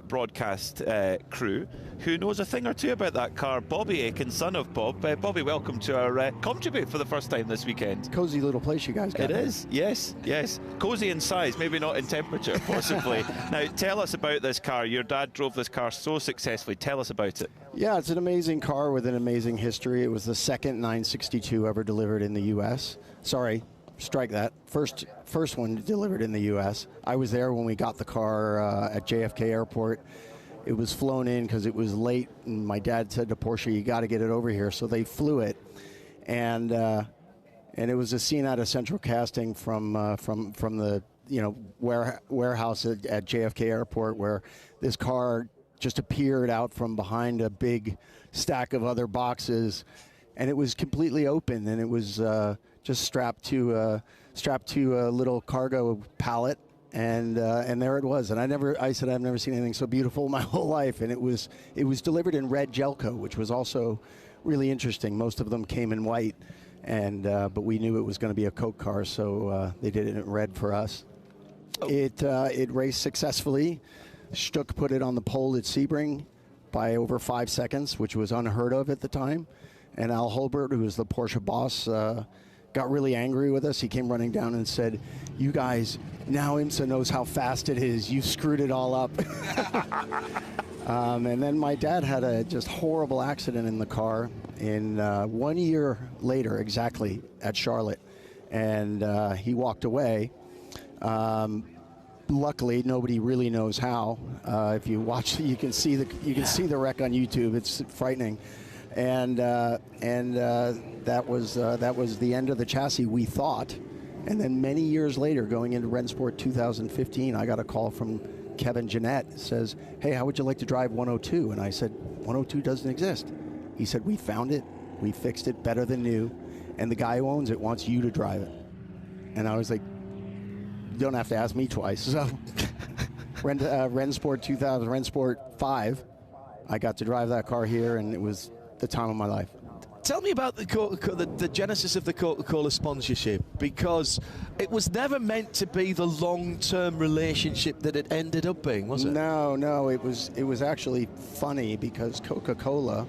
broadcast crew who knows a thing or two about that car, Bobby Aiken, son of Bob. Bobby, welcome to our Contribute for the first time this weekend. Cozy little place you guys got. It is, yes. Cozy in size, maybe not in temperature, possibly. Now, tell us about this car. Your dad drove this car so successfully. Tell us about it. Yeah, it's an amazing car with an amazing history. It was the second 962 ever delivered in the U.S. Sorry. Strike that. First one delivered in the U.S. I was there when we got the car at JFK Airport. It was flown in because it was late, and my dad said to Porsche, "You got to get it over here." So they flew it, and it was a scene out of Central Casting from the warehouse at JFK Airport, where this car just appeared out from behind a big stack of other boxes, and it was completely open, and it was just strapped to a little cargo pallet, and there it was. And I said I've never seen anything so beautiful in my whole life. And it was delivered in red Gelco, which was also really interesting. Most of them came in white, and but we knew it was going to be a Coke car, so they did it in red for us. It raced successfully. Stuck put it on the pole at Sebring by over 5 seconds, which was unheard of at the time. And Al Holbert, who was the Porsche boss, got really angry with us. He came running down and said, "You guys, now IMSA knows how fast it is. You've screwed it all up." And then my dad had a just horrible accident in the car in 1 year later, exactly, at Charlotte. And he walked away. But luckily, nobody really knows how. If you watch, you can see the wreck on YouTube. It's frightening, and that was the end of the chassis, we thought. And then many years later, going into Rennsport 2015, I got a call from Kevin Jeanette. Says, "Hey, how would you like to drive 102?" And I said, "102 doesn't exist." He said, "We found it. We fixed it better than new, and the guy who owns it wants you to drive it." And I was like, "You don't have to ask me twice." So, Rennsport 2000, Rennsport 5, I got to drive that car here, and it was the time of my life. Tell me about the genesis of the Coca-Cola sponsorship, because it was never meant to be the long-term relationship that it ended up being, was it? No, it was actually funny because Coca-Cola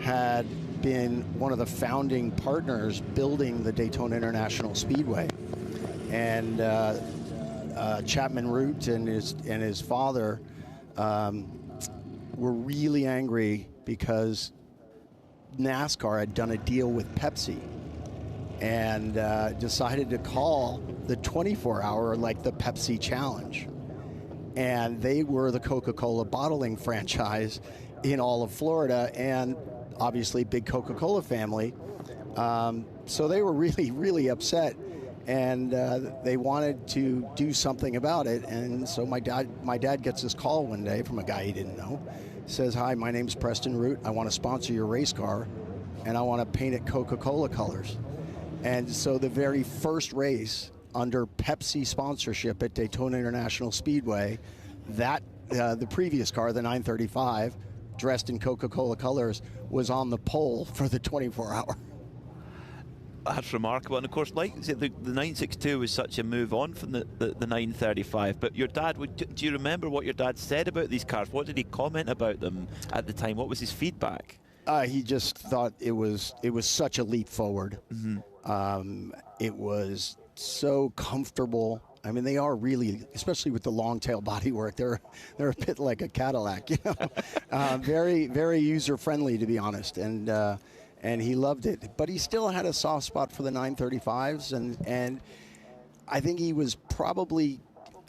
had been one of the founding partners building the Daytona International Speedway, and Chapman Root and his father were really angry because NASCAR had done a deal with Pepsi and decided to call the 24-hour like the Pepsi Challenge. And they were the Coca-Cola bottling franchise in all of Florida, and obviously big Coca-Cola family. So they were really, really upset, and they wanted to do something about it. And so my dad gets this call one day from a guy he didn't know. Says, "Hi, my name's Preston Root. I want to sponsor your race car, and I want to paint it Coca-Cola colors." And so the very first race under Pepsi sponsorship at Daytona International Speedway, the previous car, the 935, dressed in Coca-Cola colors, was on the pole for the 24-hour. That's remarkable. And of course, like the 962 was such a move on from the 935. But your dad, do you remember what your dad said about these cars? What did he comment about them at the time? What was his feedback? He just thought it was such a leap forward. Mm-hmm. It was so comfortable. I mean, they are really, especially with the long tail bodywork, they're a bit like a Cadillac, you know. Very, very user friendly, to be honest. And he loved it, but he still had a soft spot for the 935s, and I think he was probably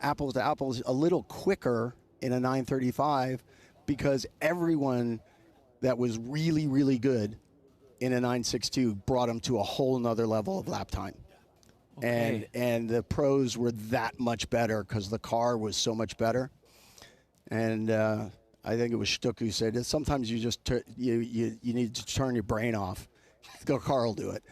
apples to apples a little quicker in a 935 because everyone that was really, really good in a 962 brought him to a whole nother level of lap time. Okay. And the pros were that much better because the car was so much better. And I think it was Stuck who said that sometimes you just you need to turn your brain off. The car will do it.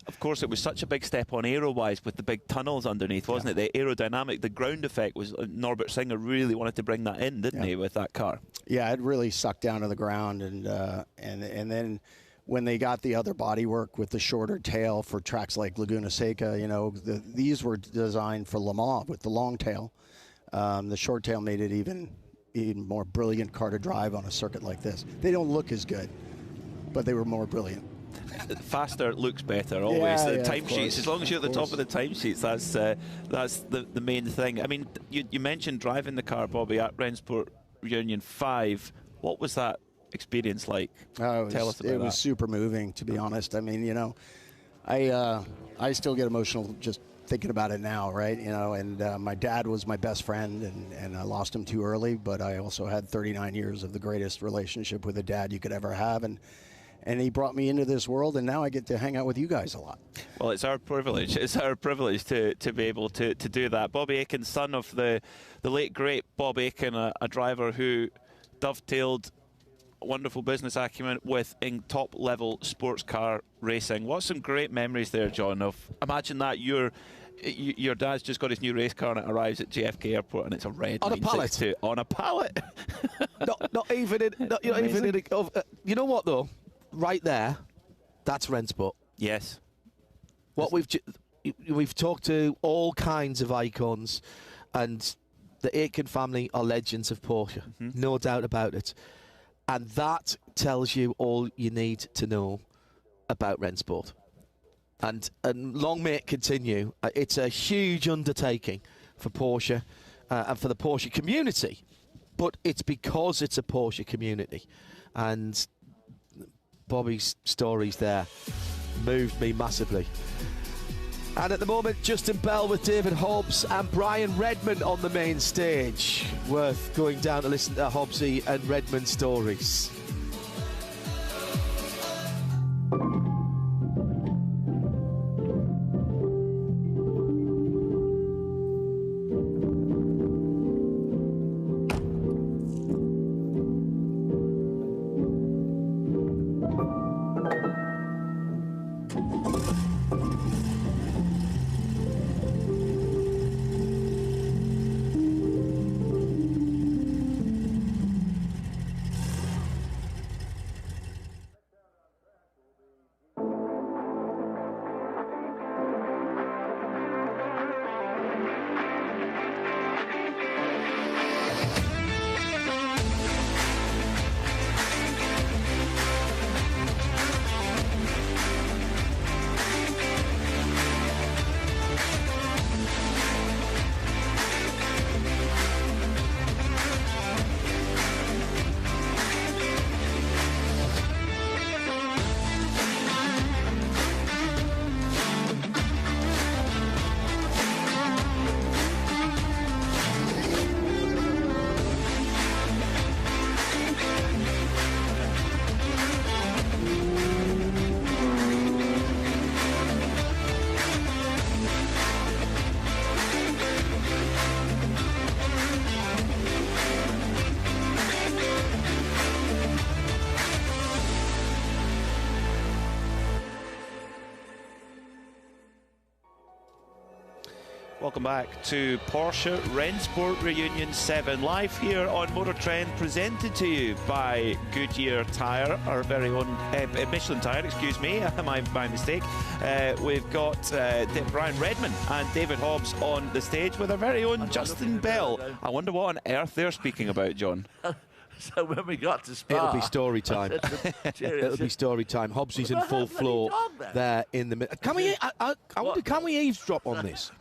Of course, it was such a big step on aero-wise with the big tunnels underneath, wasn't it? The aerodynamic, the ground effect was, Norbert Singer really wanted to bring that in, didn't he, with that car? Yeah, it really sucked down to the ground, and then when they got the other bodywork with the shorter tail for tracks like Laguna Seca, you know, these were designed for Le Mans with the long tail. The short tail made it even more brilliant car to drive on a circuit like this. They don't look as good, but they were more brilliant. Faster looks better, always. Yeah, the timesheets, as long as you're at the top course. of the timesheets, that's the main thing. I mean, you mentioned driving the car, Bobby, at Rennsport Reunion 5. What was that experience like? Tell us about that. It was super moving, to be honest. I mean, you know, I still get emotional just thinking about it now, right? You know, and my dad was my best friend, and I lost him too early, but I also had 39 years of the greatest relationship with a dad you could ever have, and he brought me into this world, and now I get to hang out with you guys a lot. Well, it's our privilege. It's our privilege to be able to do that. Bobby Aiken, son of the late, great Bob Aiken, a driver who dovetailed wonderful business acumen with in top-level sports car racing. What some great memories there, John, of imagine that your dad's just got his new race car and it arrives at JFK Airport and it's a red on a pallet. On a pallet. not even in. You know what though? Right there, that's Rennsport. Yes. What we've talked to all kinds of icons, and the Aiken family are legends of Porsche, no doubt about it. And that tells you all you need to know about Rennsport. And long may it continue. It's a huge undertaking for Porsche and for the Porsche community, but it's because it's a Porsche community. And Bobby's stories there moved me massively. And at the moment, Justin Bell with David Hobbs and Brian Redman on the main stage. Worth going down to listen to Hobbsy and Redman stories. Welcome back to Porsche Rennsport Reunion 7, live here on Motor Trend, presented to you by Goodyear Tyre, our very own Michelin Tyre, excuse me, my mistake. We've got Brian Redman and David Hobbs on the stage with our very own Justin Bell. I wonder what on earth they're speaking about, John. So when we got to Spa... It'll be story time. It'll be story time. Hobbsy's in full floor there in the middle. Can we... I wonder, can we eavesdrop on this?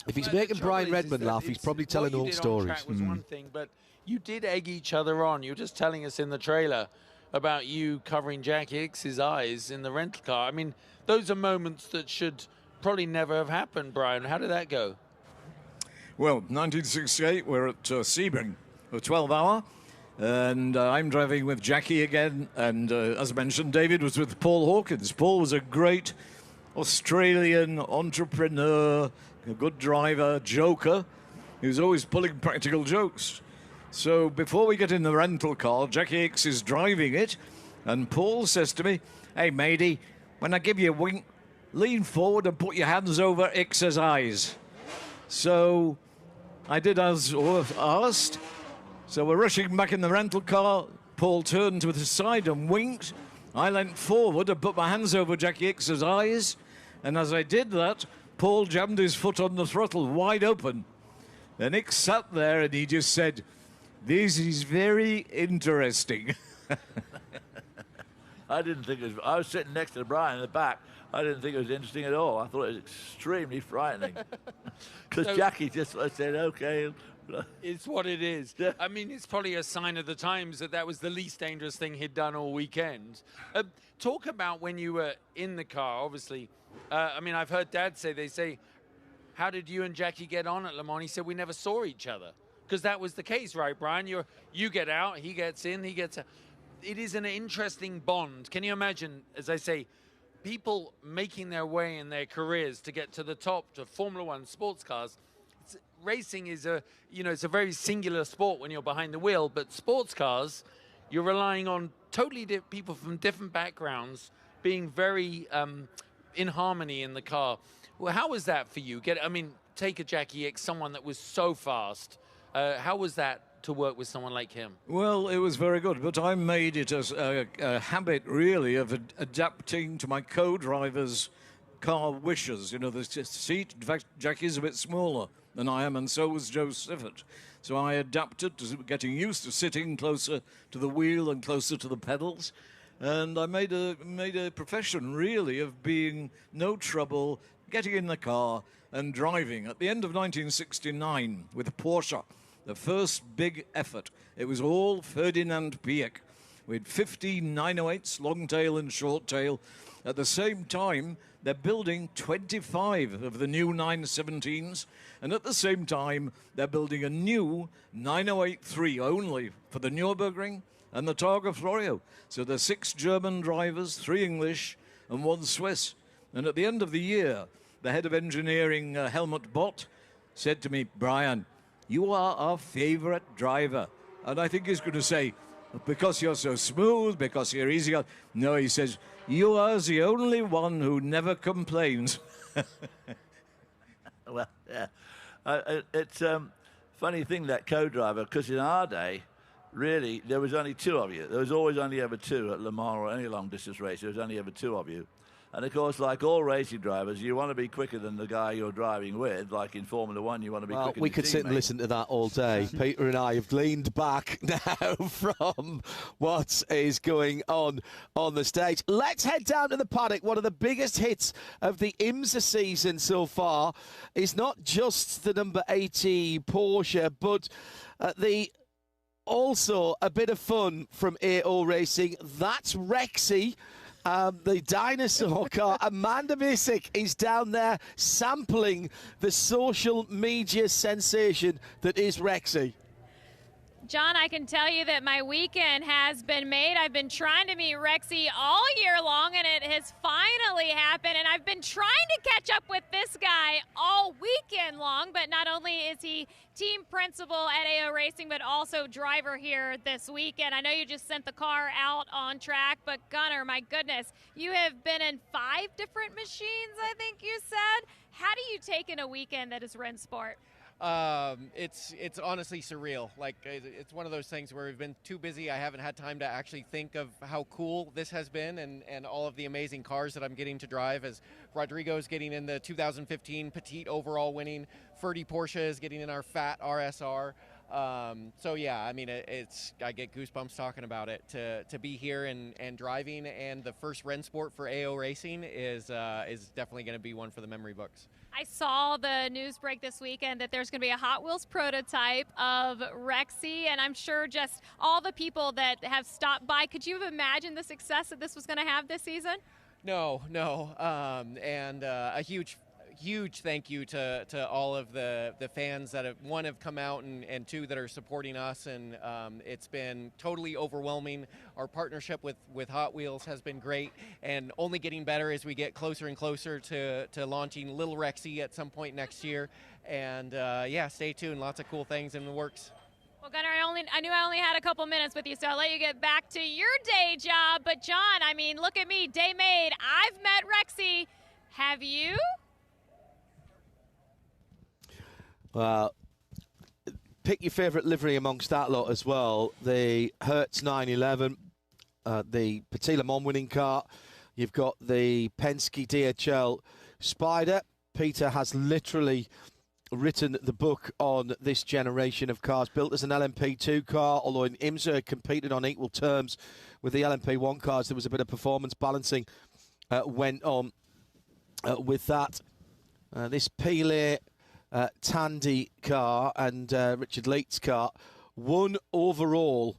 If he's making Brian Redman laugh, he's probably telling old stories. What you did on track was one thing, but you did egg each other on. You were just telling us in the trailer about you covering Jack Hicks's eyes in the rental car. I mean, those are moments that should probably never have happened, Brian. How did that go? Well, 1968, we're at Sebring. A 12-hour, and I'm driving with Jackie again, and as I mentioned, David was with Paul Hawkins. Paul was a great Australian entrepreneur, a good driver, joker. He was always pulling practical jokes. So before we get in the rental car, Jackie Hicks is driving it, and Paul says to me, "Hey, matey, when I give you a wink, lean forward and put your hands over Hicks's eyes." So I did as asked. So we're rushing back in the rental car. Paul turned to the side and winked. I leant forward and put my hands over Jackie Hicks's eyes. And as I did that, Paul jammed his foot on the throttle wide open. And Hicks sat there and he just said, "This is very interesting." I didn't think it was... I was sitting next to Brian in the back. I didn't think it was interesting at all. I thought it was extremely frightening. Because so, Jackie just said, "Okay." It's what it is. Yeah. I mean, it's probably a sign of the times that was the least dangerous thing he'd done all weekend. Talk about when you were in the car, obviously. I mean, I've heard Dad say, how did you and Jackie get on at Le Mans? He said, we never saw each other. Because that was the case, right, Brian? You get out, he gets in, he gets out. It is an interesting bond. Can you imagine, as I say, people making their way in their careers to get to the top, to Formula One sports cars? Racing is it's a very singular sport when you're behind the wheel, but sports cars, you're relying on totally people from different backgrounds being very in harmony in the car. Well, how was that for you? Take a Jackie Hicks, someone that was so fast. How was that to work with someone like him? Well, it was very good, but I made it as a habit, really, of adapting to my co-driver's car wishes. You know, the seat, in fact, Jackie's a bit smaller than I am, and so was Joe Siffert. So I adapted to getting used to sitting closer to the wheel and closer to the pedals. And I made a profession, really, of being no trouble, getting in the car and driving. At the end of 1969, with Porsche, the first big effort, it was all Ferdinand Piëch. with 15 908s, long tail and short tail. At the same time, they're building 25 of the new 917s, and at the same time, they're building a new 908-3 only for the Nürburgring and the Targa Florio. So there's 6 German drivers, 3 English, and 1 Swiss. And at the end of the year, the head of engineering, Helmut Bott, said to me, "Brian, you are our favorite driver." And I think he's going to say, "Because you're so smooth, because you're easy." No, he says, "You are the only one who never complains." Well, yeah. It's funny thing, that co-driver, because in our day, really, there was only 2 of you. There was always only ever 2 at Le Mans or any long-distance race. There was only ever 2 of you. And, of course, like all racing drivers, you want to be quicker than the guy you're driving with. Like in Formula One, you want to be quicker than we your could sit and teammate. listen to that all day. Peter and I have leaned back now from what is going on the stage. Let's head down to the paddock. One of the biggest hits of the IMSA season so far is not just the number 80 Porsche, but also a bit of fun from AO Racing. That's Rexy. The dinosaur car. Amanda Misick is down there sampling the social media sensation that is Rexy. John, I can tell you that my weekend has been made. I've been trying to meet Rexy all year long, and it has finally happened. And I've been trying to catch up with this guy all weekend long, but not only is he team principal at AO Racing, but also driver here this weekend. I know you just sent the car out on track, but Gunnar, my goodness, you have been in 5 different machines, I think you said. How do you take in a weekend that is Rennsport? It's honestly surreal. Like, it's one of those things where we've been too busy. I haven't had time to actually think of how cool this has been and all of the amazing cars that I'm getting to drive, as Rodrigo's getting in the 2015 Petite overall winning. Ferdy Porsche is getting in our fat RSR. So yeah, I mean, I get goosebumps talking about it. To be here and driving, and the first Rennsport for AO Racing is definitely going to be one for the memory books. I saw the news break this weekend that there's going to be a Hot Wheels prototype of Rexy, and I'm sure just all the people that have stopped by, could you have imagined the success that this was going to have this season? No. And a huge thank you to all of the fans that have come out, and 2 that are supporting us, and it's been totally overwhelming. Our partnership with Hot Wheels has been great, and only getting better as we get closer and closer to launching Little Rexy at some point next year. And yeah, stay tuned. Lots of cool things in the works. Well, Gunnar, I knew I only had a couple minutes with you, so I'll let you get back to your day job. But John, I mean, look at me, day made. I've met Rexy. Have you? Well, pick your favourite livery amongst that lot as well. The Hertz 911, the Petit Le Mans winning car. You've got the Penske DHL Spider. Peter has literally written the book on this generation of cars, built as an LMP2 car, although in IMSA competed on equal terms with the LMP1 cars. There was a bit of performance balancing went on with that. This Pele Tandy car and Richard Leite's car won overall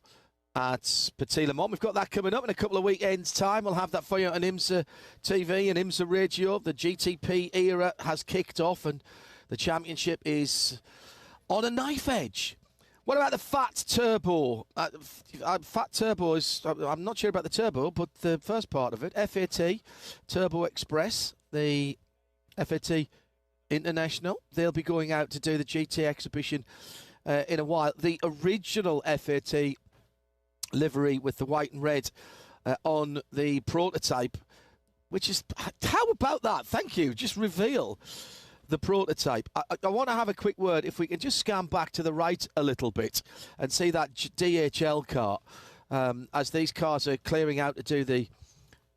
at Petit Le Mans. We've got that coming up in a couple of weekends' time. We'll have that for you on IMSA TV and IMSA Radio. The GTP era has kicked off, and the championship is on a knife edge. What about the Fat Turbo? Fat Turbo is, I'm not sure about the turbo, but the first part of it, FAT, Turbo Express, the FAT International. They'll be going out to do the GT exhibition in a while. The original FAT livery with the white and red on the prototype, which is, how about that? Thank you. Just reveal the prototype. I want to have a quick word, if we can just scan back to the right a little bit and see that DHL car as these cars are clearing out to do the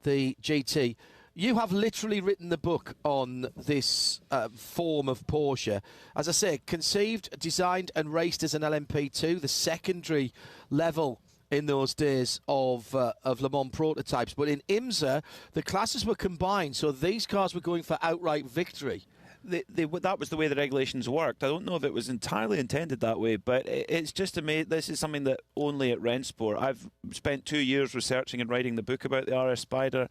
GT. You have literally written the book on this form of Porsche. As I say, conceived, designed and raced as an LMP2, the secondary level in those days of Le Mans prototypes. But in IMSA, the classes were combined, so these cars were going for outright victory. that was the way the regulations worked. I don't know if it was entirely intended that way, but it's just amazing. This is something that only at Rennsport. I've spent 2 years researching and writing the book about the RS Spider,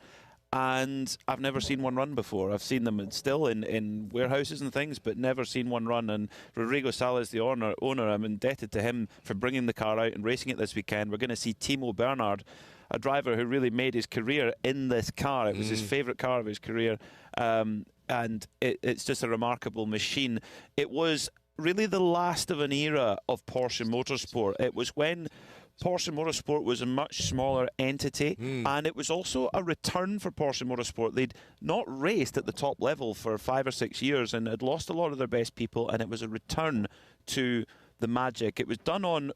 and I've never seen one run before. I've seen them still in warehouses and things, but never seen one run. And Rodrigo Sala is the owner. I'm indebted to him for bringing the car out and racing it this weekend. We're going to see Timo Bernhard, a driver who really made his career in this car. It was his favourite car of his career. And it's just a remarkable machine. It was really the last of an era of Porsche Motorsport. It was when Porsche Motorsport was a much smaller entity, and it was also a return for Porsche Motorsport. They'd not raced at the top level for 5 or 6 years and had lost a lot of their best people, and it was a return to the magic. It was done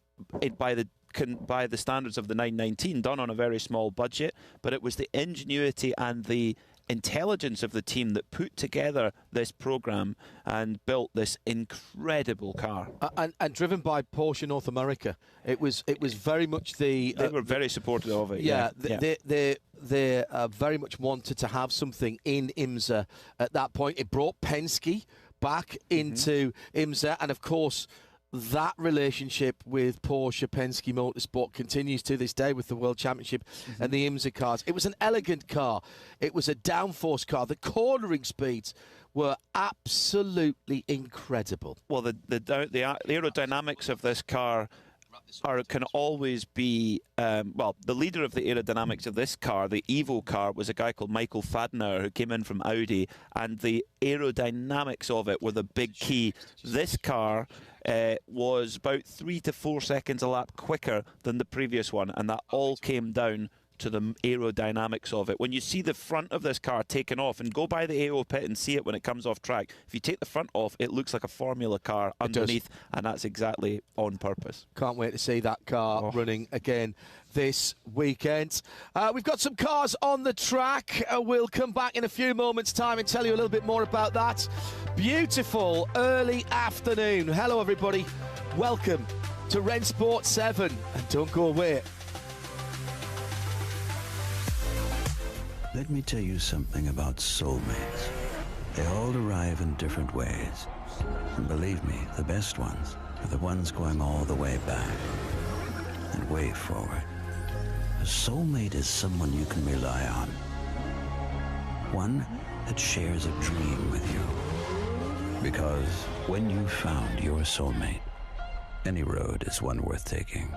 by the standards of the 919, done on a very small budget, but it was the ingenuity and the intelligence of the team that put together this program and built this incredible car. And driven by Porsche North America. It was very much the... They were very supportive of it. Yeah, they very much wanted to have something in IMSA at that point. It brought Penske back into IMSA, and of course that relationship with Porsche Penske Motorsport continues to this day with the World Championship and the IMSA cars. It was an elegant car. It was a downforce car. The cornering speeds were absolutely incredible. Well, the aerodynamics of this car can always be, well, the leader of the aerodynamics of this car, the Evo car, was a guy called Michael Fadner, who came in from Audi, and the aerodynamics of it were the big key. This car was about 3 to 4 seconds a lap quicker than the previous one, and that all came down to the aerodynamics of it. When you see the front of this car taken off, and go by the AO pit and see it when it comes off track, if you take the front off, it looks like a Formula car underneath, and that's exactly on purpose. Can't wait to see that car running again this weekend. We've got some cars on the track. We'll come back in a few moments' time and tell you a little bit more about that. Beautiful early afternoon. Hello, everybody. Welcome to Rennsport 7. And don't go away. Let me tell you something about soulmates. They all arrive in different ways. And believe me, the best ones are the ones going all the way back and way forward. A soulmate is someone you can rely on. One that shares a dream with you. Because when you've found your soulmate, any road is one worth taking.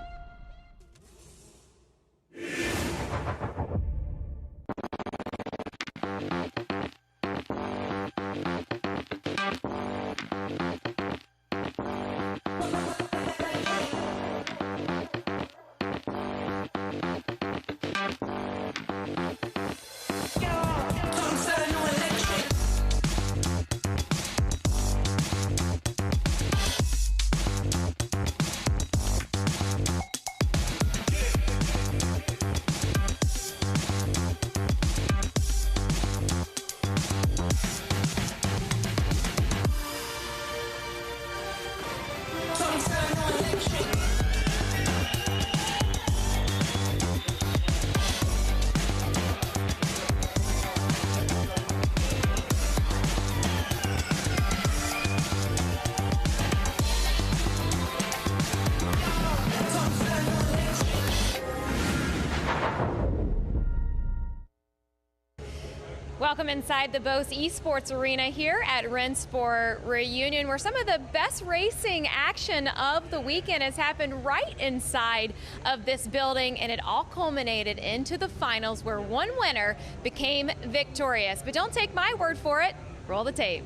Welcome inside the Bose Esports Arena here at Rennsport Reunion, where some of the best racing action of the weekend has happened right inside of this building, and it all culminated into the finals where one winner became victorious. But don't take my word for it. Roll the tape.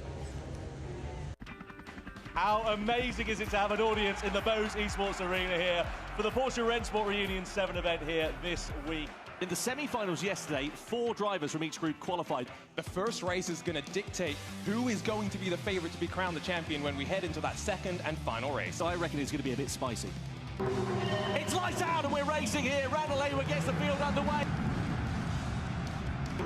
How amazing is it to have an audience in the Bose Esports Arena here for the Porsche Rennsport Reunion 7 event here this week. In the semi-finals yesterday, 4 drivers from each group qualified. The first race is going to dictate who is going to be the favorite to be crowned the champion when we head into that second and final race. So I reckon it's going to be a bit spicy. It's lights out and we're racing here. Randall Hayward gets the field underway.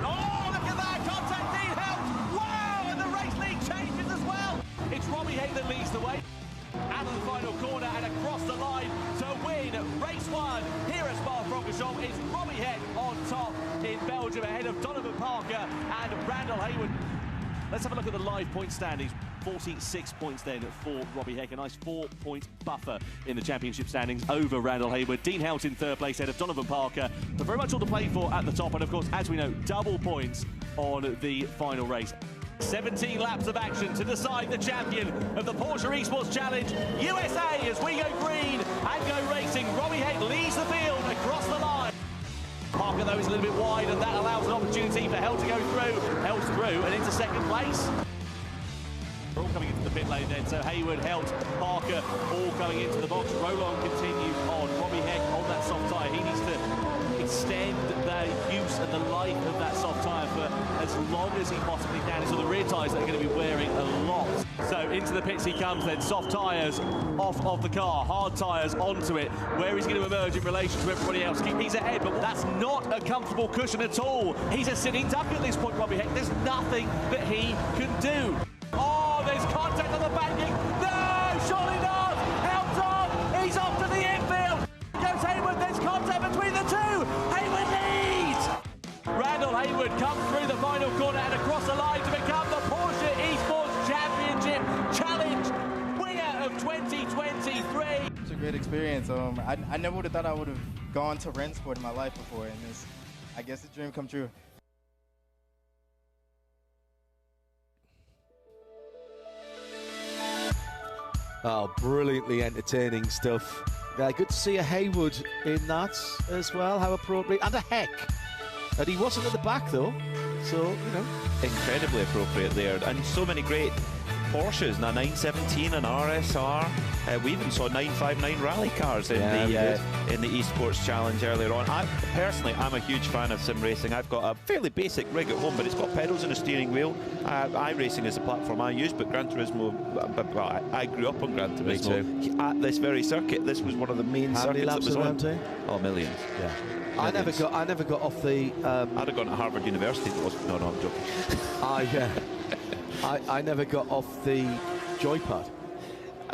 Oh, look at that! Contact lead helps! Wow! And the race lead changes as well! It's Robbie Hay that leads the way. Out of the final corner and across the line to win race 1 here at Spa-Francorchamps is Robbie Head on top in Belgium ahead of Donovan Parker and Randall Hayward. Let's have a look at the live point standings. 46 points then for Robbie Heck, a nice 4-point buffer in the championship standings over Randall Hayward. Dean Houtt in third place ahead of Donovan Parker, but very much all to play for at the top, and of course, as we know, double points on the final race. 17 laps of action to decide the champion of the Porsche Esports Challenge USA as we go green and go racing. Robbie Heck leads the field across the line. Parker, though, is a little bit wide, and that allows an opportunity for Hell to go through. Hell's through and into second place. They're all coming into the pit lane then, so Hayward, Helt, Parker all coming into the box. Roland continues on. Robbie Heck on that soft tyre. He needs to extend the use and the life of that soft tyre for as long as he possibly can. It's all the rear tyres that are going to be wearing a lot. So into the pits he comes then. Soft tyres off of the car, hard tyres onto it. Where he's going to emerge in relation to everybody else. He's ahead, but that's not a comfortable cushion at all. He's a sitting duck at this point, Robbie Heck. There's nothing that he can do. Oh, there's contact on the banking. No, surely not. Help's on. He's off to the infield. Goes Hayward. There's contact between the two. Hayward leads. Randall Hayward comes through the final corner and across the line to become the Porsche Esports Championship Challenge winner of 2023. It's a great experience. I never would have thought I would have gone to Rennsport in my life before, and I guess the dream come true. Oh, brilliantly entertaining stuff. Good to see a Hayward in that as well. How appropriate. And a Heck. And he wasn't at the back, though. So, you know. Incredibly appropriate there. And so many great Porsches. Now, 917 and RSR. We even saw 959 rally cars in the Esports Challenge earlier on. I'm a huge fan of sim racing. I've got a fairly basic rig at home, but it's got pedals and a steering wheel. iRacing is the platform I use, but Gran Turismo, I grew up on Gran Turismo. At this very circuit, this was one of the main circuits that was on. Oh, millions. Yeah. I never got off the. I'd have gone to Harvard University. No, I'm joking. I never got off the joypad.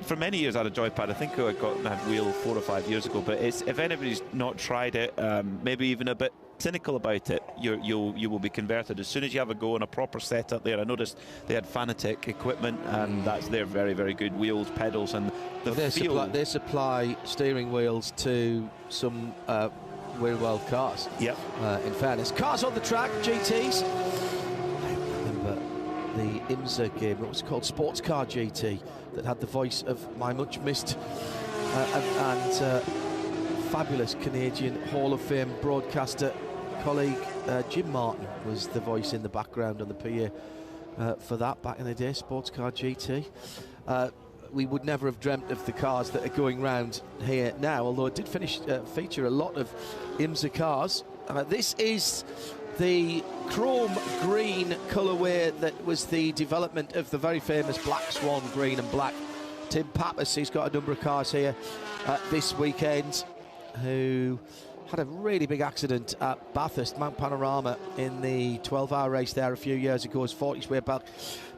For many years I had a joypad. I think I got that wheel 4 or 5 years ago. But if anybody's not tried it, maybe even a bit cynical about it, you will be converted as soon as you have a go on a proper setup there. I noticed they had Fanatec equipment, and that's their very, very good wheels, pedals, and they supply steering wheels to some real world cars. Yep. In fairness, cars on the track, GTs. I remember the IMSA game. It was called Sports Car GT. That had the voice of my much missed and fabulous Canadian Hall of Fame broadcaster colleague Jim Martin was the voice in the background on the PA for that back in the day. Sports Car GT. We would never have dreamt of the cars that are going round here now, although it did feature a lot of IMSA cars. This is the chrome green colourway that was the development of the very famous Black Swan green and black. Tim Pappas, he's got a number of cars here this weekend, who had a really big accident at Bathurst, Mount Panorama, in the 12-hour race there a few years ago. Has fought his way back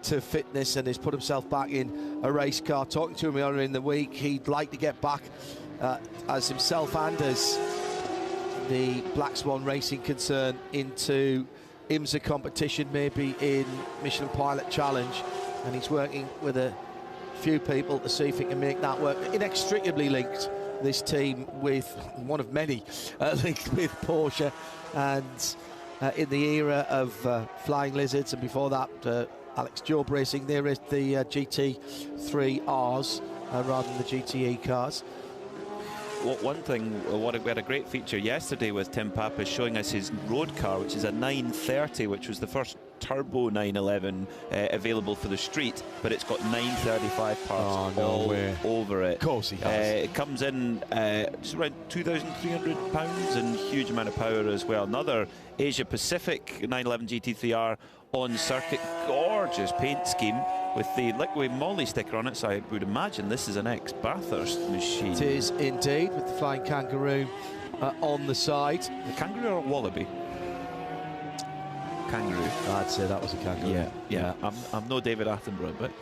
to fitness and has put himself back in a race car. Talking to him earlier in the week, he'd like to get back as himself and as the Black Swan Racing concern into IMSA competition, maybe in Michelin Pilot Challenge, and he's working with a few people to see if he can make that work. Inextricably linked, this team, with one of many linked with Porsche, and in the era of Flying Lizards, and before that Alex Job Racing, there is the GT3Rs rather than the GTE cars. One thing, we had a great feature yesterday with Tim Pappas showing us his road car, which is a 930, which was the first turbo 911 available for the street, but it's got 935 parts all over it. Of course he has. It comes in just around £2,300 and huge amount of power as well. Another Asia Pacific 911 GT3R on circuit, gorgeous paint scheme with the liquid moly sticker on it, so I would imagine this is an ex-Bathurst machine. It is indeed, with the Flying Kangaroo on the side. The kangaroo or a wallaby? Kangaroo. I'd say that was a kangaroo. Yeah. I'm no David Attenborough, but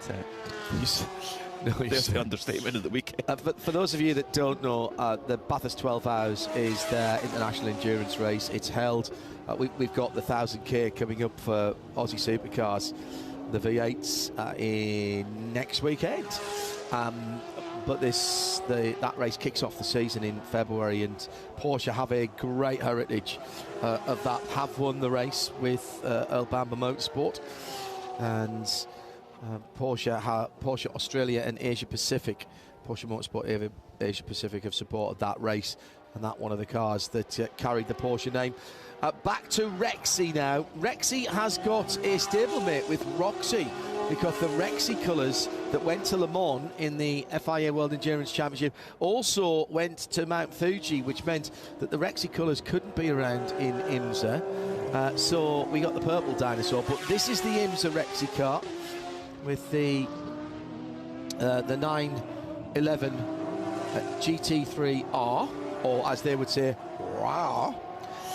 there's the understatement of the weekend. But for those of you that don't know, the Bathurst 12 Hours is their international endurance race. It's held. We've got the 1000K coming up for Aussie Supercars the V8s in next weekend. But that race kicks off the season in February, and Porsche have a great heritage of that. Have won the race with Earl Bamber Motorsport, and Porsche Australia and Asia Pacific, Porsche Motorsport Asia Pacific have supported that race, and that one of the cars that carried the Porsche name. Back to Rexy now. Rexy has got a stablemate with Roxy, because the Rexy colours that went to Le Mans in the FIA World Endurance Championship also went to Mount Fuji, which meant that the Rexy colours couldn't be around in IMSA. So we got the purple dinosaur, but this is the IMSA Rexy car with the 911 GT3R, or as they would say, RAR.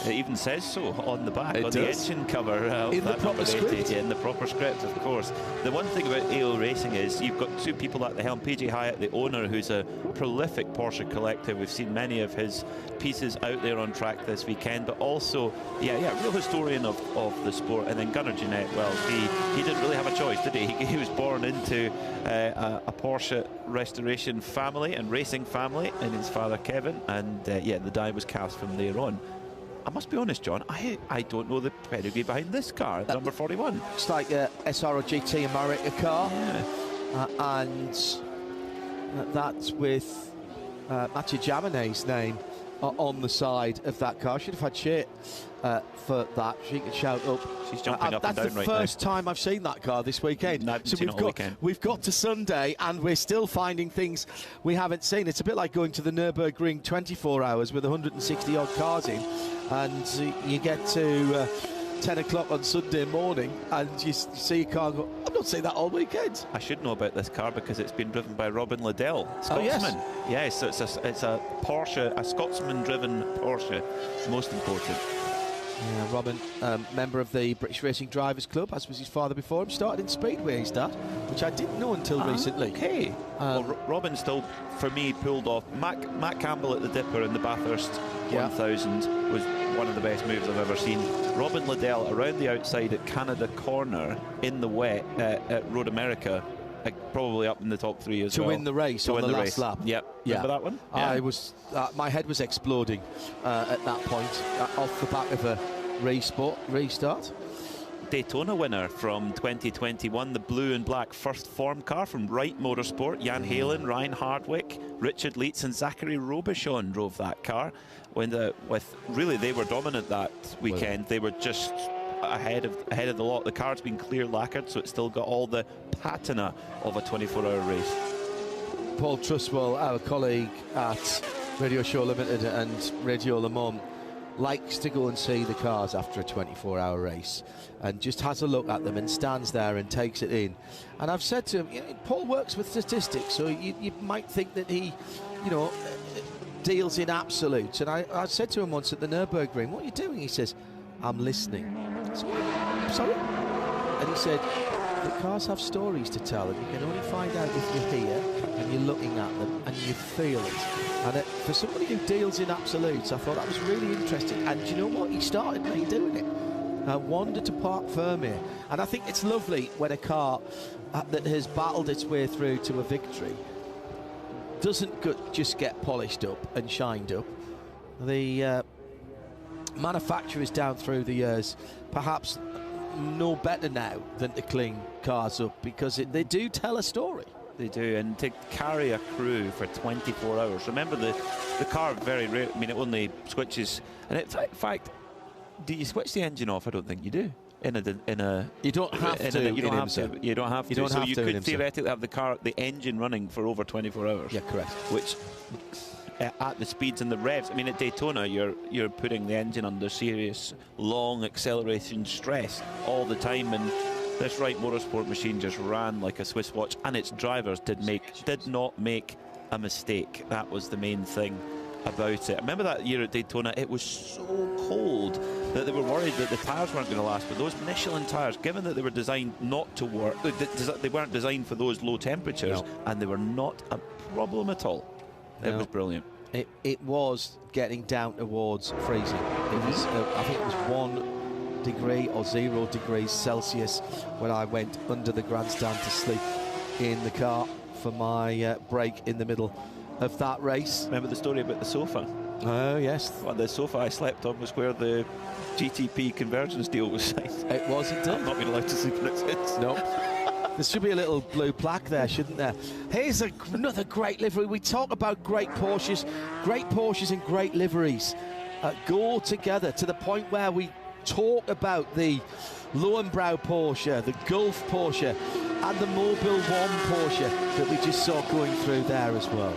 It even says so on the back, it on does. the engine cover. In the proper script. In the proper script, of course. The one thing about AO Racing is you've got two people at the helm. PJ Hyatt, the owner, who's a prolific Porsche collector. We've seen many of his pieces out there on track this weekend, but also, real historian of the sport. And then Gunnar Jeanette, well, he didn't really have a choice, did he? He was born into a Porsche restoration family and racing family, and his father Kevin, and the die was cast from there on. I must be honest, John, I don't know the pedigree behind this car, number 41. It's like a SRO GT America car, and that's with Mathieu Jaminet's name on the side of that car. Should have had shit for that. She could shout up. She's jumping up and down right now. That's the first time I've seen that car this weekend. So we've got to Sunday, and we're still finding things we haven't seen. It's a bit like going to the Nürburgring 24 hours with 160 odd cars in, and you get to 10 o'clock on Sunday morning and you see a car and go, I've not seen that all weekend. I should know about this car because it's been driven by Robin Liddell, Scotsman. Oh, yes. So it's a Porsche, a Scotsman-driven Porsche, most important. Yeah, Robin, member of the British Racing Drivers Club, as was his father before him. Started in Speedway, his dad, which I didn't know until recently. Okay. Well, Robin still, for me, pulled off. Matt Campbell at the Dipper in the Bathurst 1000 was one of the best moves I've ever seen. Robin Liddell around the outside at Canada Corner in the wet at Road America, probably up in the top three as well. To win the race on the last lap. Yep. Remember that one? Yeah. I was, my head was exploding at that point, off the back of a restart. Daytona winner from 2021, the blue and black first form car from Wright Motorsport. Jan Halen, Ryan Hardwick, Richard Leitz and Zachary Robichon drove that car. Really, they were dominant that weekend. They were just ahead of the lot. The car's been clear lacquered, so it's still got all the patina of a 24-hour race. Paul Truswell, our colleague at Radio Show Limited and Radio Le Mans, likes to go and see the cars after a 24-hour race and just has a look at them and stands there and takes it in. And I've said to him, Paul works with statistics, so you might think that he, deals in absolutes. And I said to him once at the Nürburgring, what are you doing? He says, I'm listening. I said, what? Sorry? And he said, the cars have stories to tell, and you can only find out if you're here and you're looking at them and you feel it. And for somebody who deals in absolutes, I thought that was really interesting. And do you know what? He started me doing it. Wander to Parc Fermé. And I think it's lovely when a car that has battled its way through to a victory doesn't just get polished up and shined up. The manufacturers down through the years perhaps know better now than to clean cars up, because they do tell a story. They do, and to carry a crew for 24 hours. Remember, the car very rare. I mean, it only switches, and in fact, do you switch the engine off? I don't think you do. You don't have to. You don't have to. You don't have to. So you could theoretically have the engine running for over 24 hours. Yeah, correct. Which, at the speeds and the revs, I mean, at Daytona, you're putting the engine under serious long acceleration stress all the time, and this Wright Motorsport machine just ran like a Swiss watch, and its drivers did not make a mistake. That was the main thing about it. I remember that year at Daytona, it was so cold that they were worried that the tyres weren't going to last, but those Michelin tyres, given that they were designed not to work, they weren't designed for those low temperatures, and they were not a problem at all. It was brilliant. It was getting down towards freezing. It was, I think it was degree or 0 degrees Celsius when I went under the grandstand to sleep in the car for my break in the middle of that race. Remember the story about the sofa? Oh, yes. Well, the sofa I slept on was where the GTP convergence deal was signed. It was indeed. I've not been allowed to sleep in it since. No. There should be a little blue plaque there, shouldn't there? Here's another great livery. We talk about great Porsches and great liveries go together to the point where we talk about the Lowenbrau Porsche, the Gulf Porsche, and the Mobile 1 Porsche that we just saw going through there as well.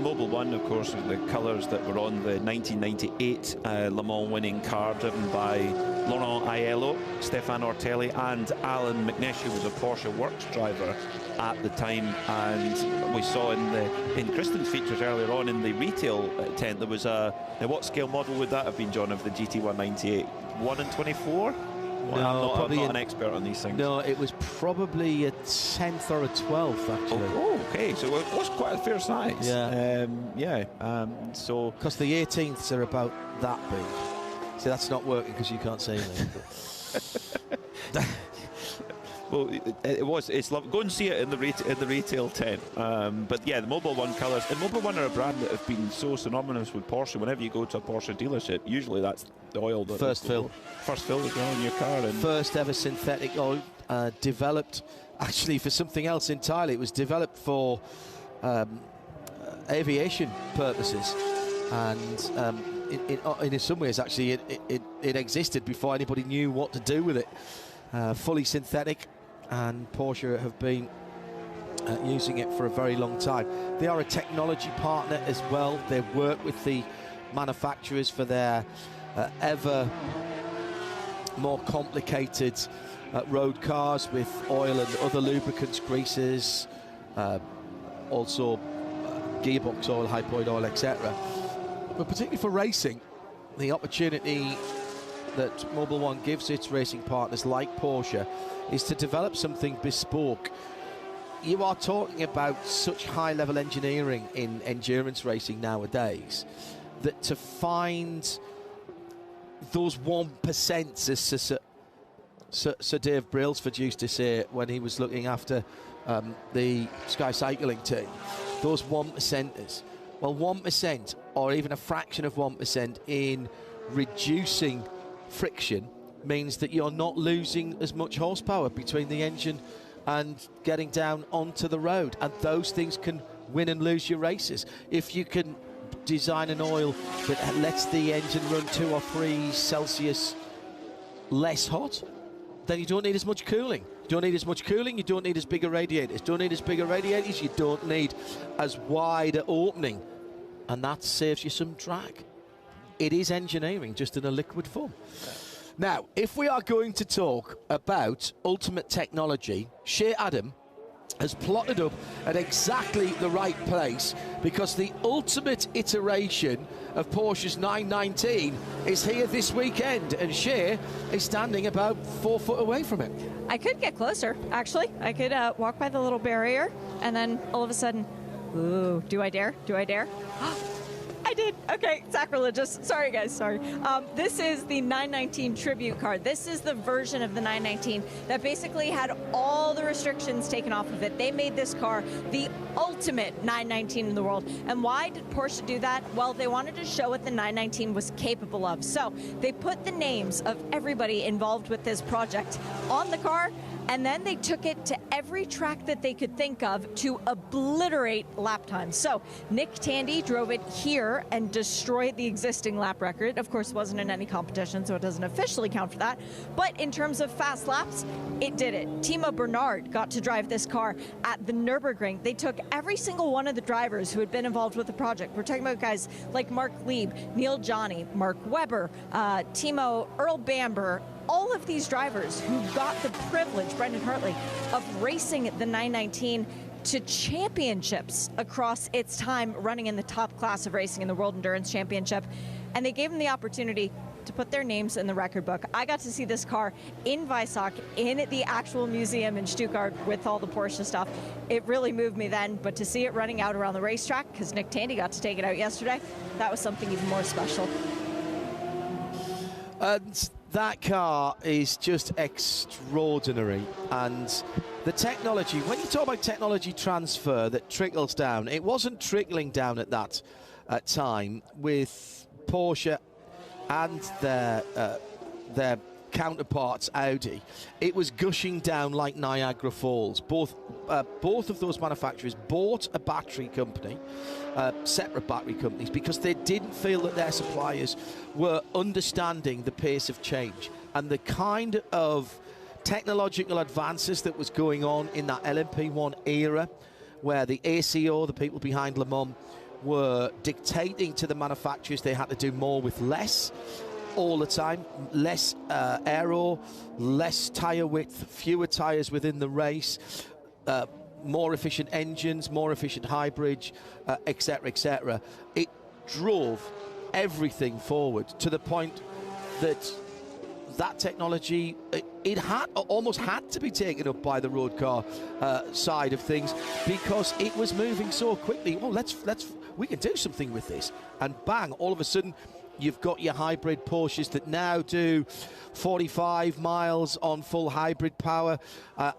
Mobile 1, of course, are the colours that were on the 1998 Le Mans winning car driven by Laurent Aiello, Stefan Ortelli and Alan McNish, who was a Porsche Works driver at the time. And we saw in Kristen's features earlier on in the retail tent, there was what scale model would that have been, John, of the GT198? 1 in 24? Well, No, I'm not an expert on these things. No, it was probably a 10th or a 12th, actually. Oh, okay, so it was quite a fair size. Yeah. So because the 18ths are about that big. See, that's not working because you can't see me. Well, it's lovely. Go and see it in the retail tent. But yeah, the Mobile 1 colours, and Mobile 1 are a brand that have been so synonymous with Porsche. Whenever you go to a Porsche dealership, usually that's the oil that First fill as well in your car. And first ever synthetic oil, developed actually for something else entirely. It was developed for aviation purposes, and in some ways actually it existed before anybody knew what to do with it. Fully synthetic, and Porsche have been using it for a very long time. They are a technology partner as well. They work with the manufacturers for their ever more complicated road cars with oil and other lubricants, greases, also gearbox oil, hypoid oil, etc. But particularly for racing, the opportunity that Mobile 1 gives its racing partners like Porsche is to develop something bespoke. You are talking about such high-level engineering in endurance racing nowadays that to find those 1%, as Sir Dave Brailsford used to say when he was looking after the Sky Cycling team, those 1%ers, well, 1% or even a fraction of 1% in reducing friction means that you're not losing as much horsepower between the engine and getting down onto the road, and those things can win and lose your races. If you can design an oil that lets the engine run 2 or 3 Celsius less hot, then you don't need as much cooling. You don't need as much cooling, you don't need as bigger radiators. Don't need as bigger radiators, you don't need as wide an opening, and that saves you some drag. It is engineering, just in a liquid form. Now, if we are going to talk about ultimate technology, Shea Adam has plotted up at exactly the right place, because the ultimate iteration of Porsche's 919 is here this weekend, and Shea is standing about 4 foot away from it. I could get closer, actually. I could walk by the little barrier, and then all of a sudden, ooh, do I dare? Do I dare? I did. Okay, sacrilegious. Sorry, guys. Sorry. This is the 919 tribute car. This is the version of the 919 that basically had all the restrictions taken off of it. They made this car the ultimate 919 in the world. And why did Porsche do that? Well, they wanted to show what the 919 was capable of. So they put the names of everybody involved with this project on the car, and then they took it to every track that they could think of to obliterate lap times. So Nick Tandy drove it here and destroyed the existing lap record. Of course, it wasn't in any competition, so it doesn't officially count for that. But in terms of fast laps, it did it. Timo Bernard got to drive this car at the Nürburgring. They took every single one of the drivers who had been involved with the project. We're talking about guys like Mark Lieb, Neil Johnny, Mark Webber, Timo, Earl Bamber, all of these drivers who got the privilege, Brendan Hartley, of racing the 919 to championships across its time running in the top class of racing in the World Endurance Championship. And they gave them the opportunity to put their names in the record book. I got to see this car in Weissach, in the actual museum in Stuttgart with all the Porsche stuff. It really moved me then, but to see it running out around the racetrack, because Nick Tandy got to take it out yesterday, that was something even more special. And That car is just extraordinary, and the technology, when you talk about technology transfer that trickles down, it wasn't trickling down at that time with Porsche and their counterparts Audi. It was gushing down like Niagara Falls. Both of those manufacturers bought a battery company, separate battery companies, because they didn't feel that their suppliers were understanding the pace of change and the kind of technological advances that was going on in that LMP1 era, where the ACO, the people behind Le Mans, were dictating to the manufacturers they had to do more with less all the time. Less aero, less tyre width, fewer tyres within the race, more efficient engines, more efficient hybrids, etc., etc. It drove everything forward to the point that technology, it almost had to be taken up by the road car side of things, because it was moving so quickly. Well, we can do something with this, and bang, all of a sudden you've got your hybrid Porsches that now do 45 miles on full hybrid power,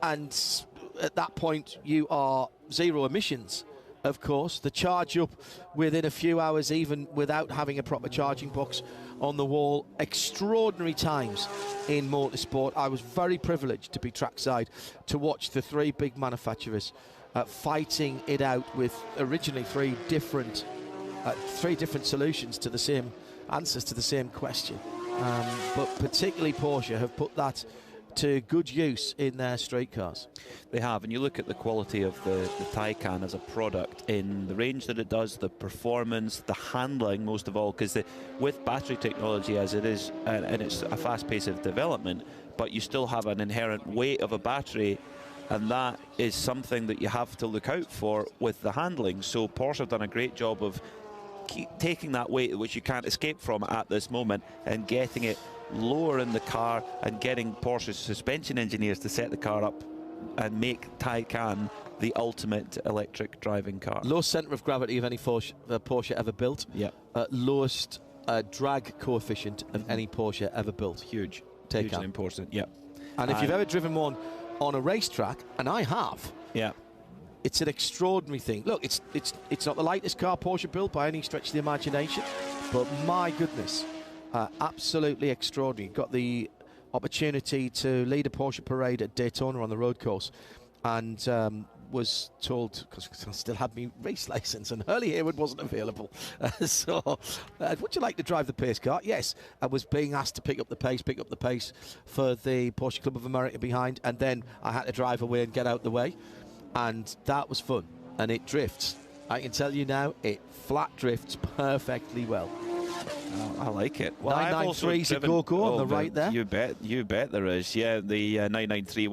and at that point you are zero emissions. Of course, the charge up within a few hours, even without having a proper charging box on the wall. Extraordinary times in motorsport. I was very privileged to be trackside to watch the three big manufacturers fighting it out with originally three different solutions to the same answers to the same question. But particularly Porsche have put that to good use in their street cars. They have, and you look at the quality of the Taycan as a product in the range that it does, the performance, the handling, most of all, because with battery technology as it is, and it's a fast pace of development, but you still have an inherent weight of a battery, and that is something that you have to look out for with the handling. So Porsche have done a great job of taking that weight, which you can't escape from at this moment, and getting it lower in the car, and getting Porsche's suspension engineers to set the car up and make Taycan the ultimate electric driving car. Lowest centre of gravity of any Porsche ever built. Yeah. Lowest drag coefficient of any Porsche ever built. Huge. Taycan. Hugely important, yeah. And if you've ever driven one on a racetrack, and I have, yeah, it's an extraordinary thing. Look, it's not the lightest car Porsche built by any stretch of the imagination, but my goodness, absolutely extraordinary. Got the opportunity to lead a Porsche parade at Daytona on the road course, and was told, because I still had my race license and Hurley Haywood wasn't available, so would you like to drive the pace car? Yes. I was being asked to pick up the pace for the Porsche Club of America behind, and then I had to drive away and get out the way, and that was fun. And it drifts, I can tell you now, it flat drifts perfectly well. I like it. Well, 993 is a go-go on the right there. You bet there is. Yeah, the 993,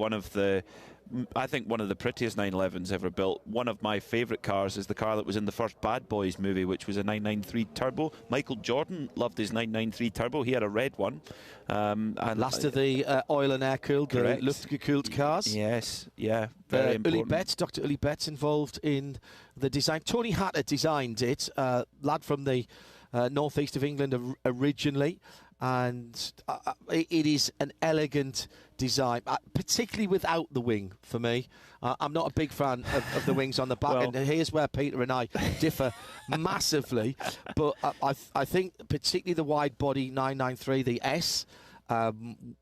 I think one of the prettiest 911s ever built. One of my favourite cars is the car that was in the first Bad Boys movie, which was a 993 Turbo. Michael Jordan loved his 993 Turbo. He had a red one. And last of the oil and air cooled, Luftgekühlt cars. Yes, yeah, very important. Dr. Uli Betts involved in the design. Tony Hatter designed it, lad from the northeast of England originally, and it is an elegant design, particularly without the wing for me. I'm not a big fan of the wings on the back, and here's where Peter and I differ massively, but I think particularly the wide body 993, the S,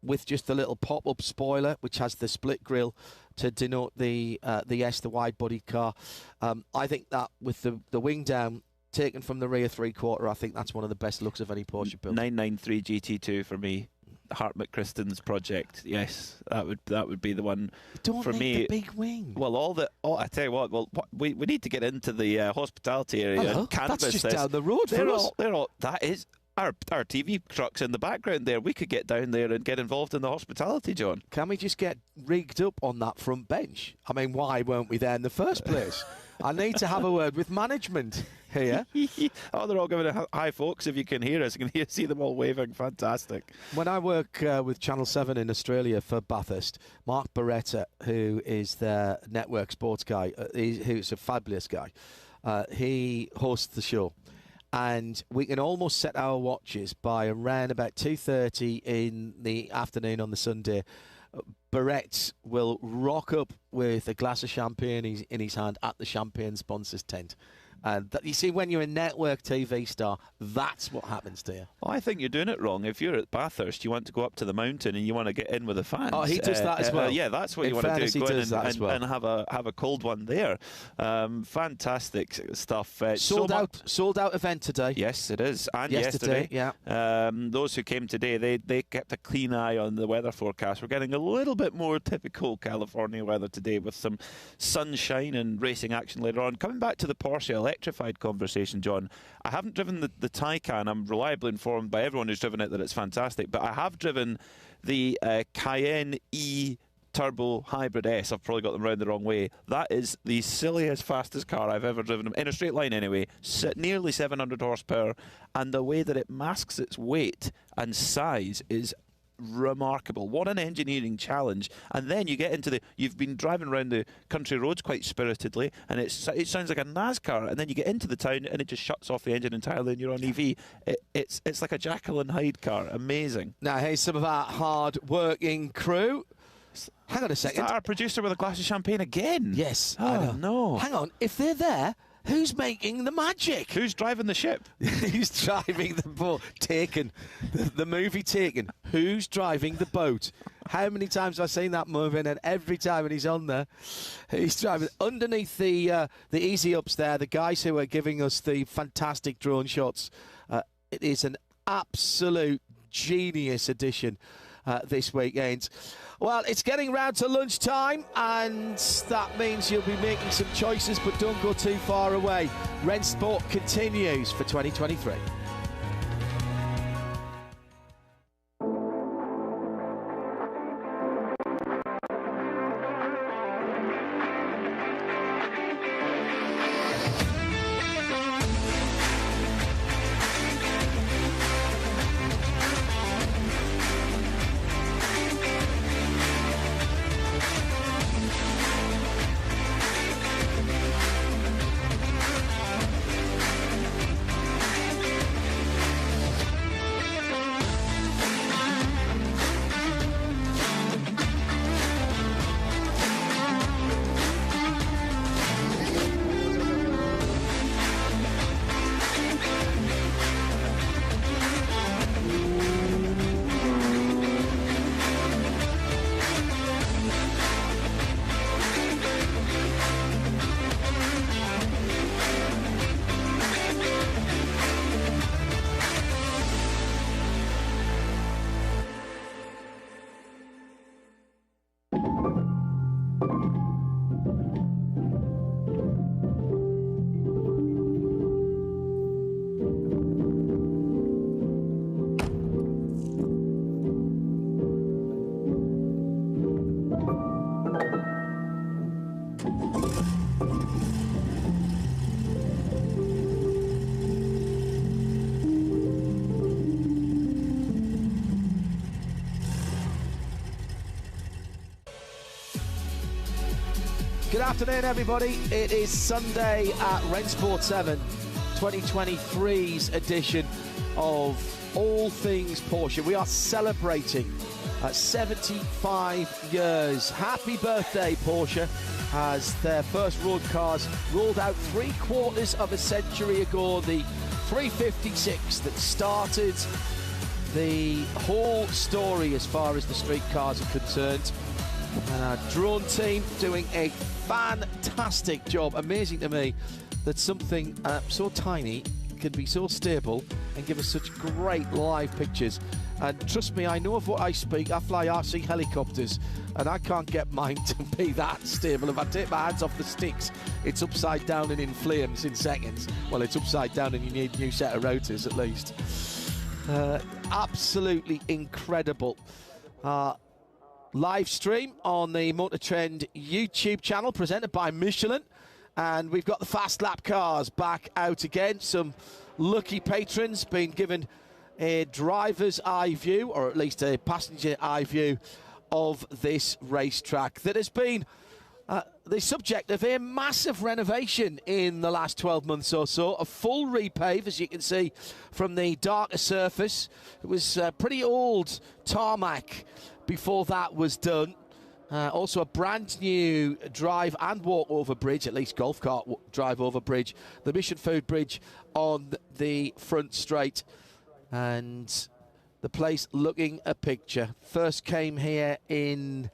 with just the little pop-up spoiler which has the split grille to denote the S, the wide body car, I think that with the wing down taken from the rear three-quarter, I think that's one of the best looks of any Porsche built. 993 GT2 for me. Hart McChristen's project, yes, that would be the one for me. The big wing. Well, I tell you what. Well, we need to get into the hospitality area. Hello, that's just down the road for us. That is our TV trucks in the background there. We could get down there and get involved in the hospitality, John. Can we just get rigged up on that front bench? I mean, why weren't we there in the first place? I need to have a word with management here. Oh, they're all giving a hi, folks. If you can hear us, you can see them all waving. Fantastic. When I work with Channel 7 in Australia for Bathurst, Mark Beretta, who is their network sports guy, who's a fabulous guy, he hosts the show. and we can almost set our watches by around about 2:30 in the afternoon on the Sunday. Barrett will rock up with a glass of champagne in his hand at the champagne sponsors tent. And you see, when you're a network TV star, that's what happens to you. Well, I think you're doing it wrong. If you're at Bathurst, you want to go up to the mountain and you want to get in with the fans. Oh, he does that as well. Yeah, that's what you want to do. Go in and have a cold one there. Fantastic stuff. Sold out event today. Yes, it is. And yesterday. Yeah. Those who came today, they kept a clean eye on the weather forecast. We're getting a little bit more typical California weather today with some sunshine and racing action later on. Coming back to the Porsche electrified conversation, John, I haven't driven the Taycan. I'm reliably informed by everyone who's driven it that it's fantastic, but I have driven the Cayenne E Turbo Hybrid S. I've probably got them round the wrong way. That is the silliest, fastest car I've ever driven, in a straight line anyway, nearly 700 horsepower, and the way that it masks its weight and size is remarkable. What an engineering challenge. And then you get into you've been driving around the country roads quite spiritedly, and it sounds like a NASCAR, and then you get into the town and it just shuts off the engine entirely and you're on EV. It's like a Jekyll and Hyde car. Amazing. Now here's some of our hard working crew. Hang on a second. Is that our producer with a glass of champagne again? Yes. Oh, I don't know. Hang on. If they're there, who's making the magic? Who's driving the ship? Who's driving the boat? Taken. The movie Taken. Who's driving the boat? How many times have I seen that movie? And every time when he's on there, he's driving. Underneath the easy ups there, the guys who are giving us the fantastic drone shots. It is an absolute genius edition this weekend. Well, it's getting round to lunchtime, and that means you'll be making some choices, but don't go too far away. Rennsport continues for 2023. Good afternoon, everybody. It is Sunday at Rennsport 7, 2023's edition of All Things Porsche. We are celebrating 75 years. Happy birthday, Porsche, as their first road cars rolled out 3/4 of a century ago. The 356 that started the whole story as far as the street cars are concerned. And our drone team doing a fantastic job. Amazing to me that something so tiny can be so stable and give us such great live pictures. And trust me, I know of what I speak. I fly RC helicopters, and I can't get mine to be that stable. If I take my hands off the sticks, it's upside down and in flames in seconds. Well, it's upside down and you need a new set of rotors at least. Absolutely incredible. Live stream on the Motor Trend YouTube channel presented by Michelin, and we've got the fast lap cars back out again. Some lucky patrons being given a driver's eye view, or at least a passenger eye view of this racetrack that has been the subject of a massive renovation in the last 12 months or so. A full repave, as you can see from the darker surface. It was pretty old tarmac before that was done. Also a brand new drive and walk-over bridge, at least golf cart drive-over bridge. The Mission Food Bridge on the front straight. And the place looking a picture. First came here in,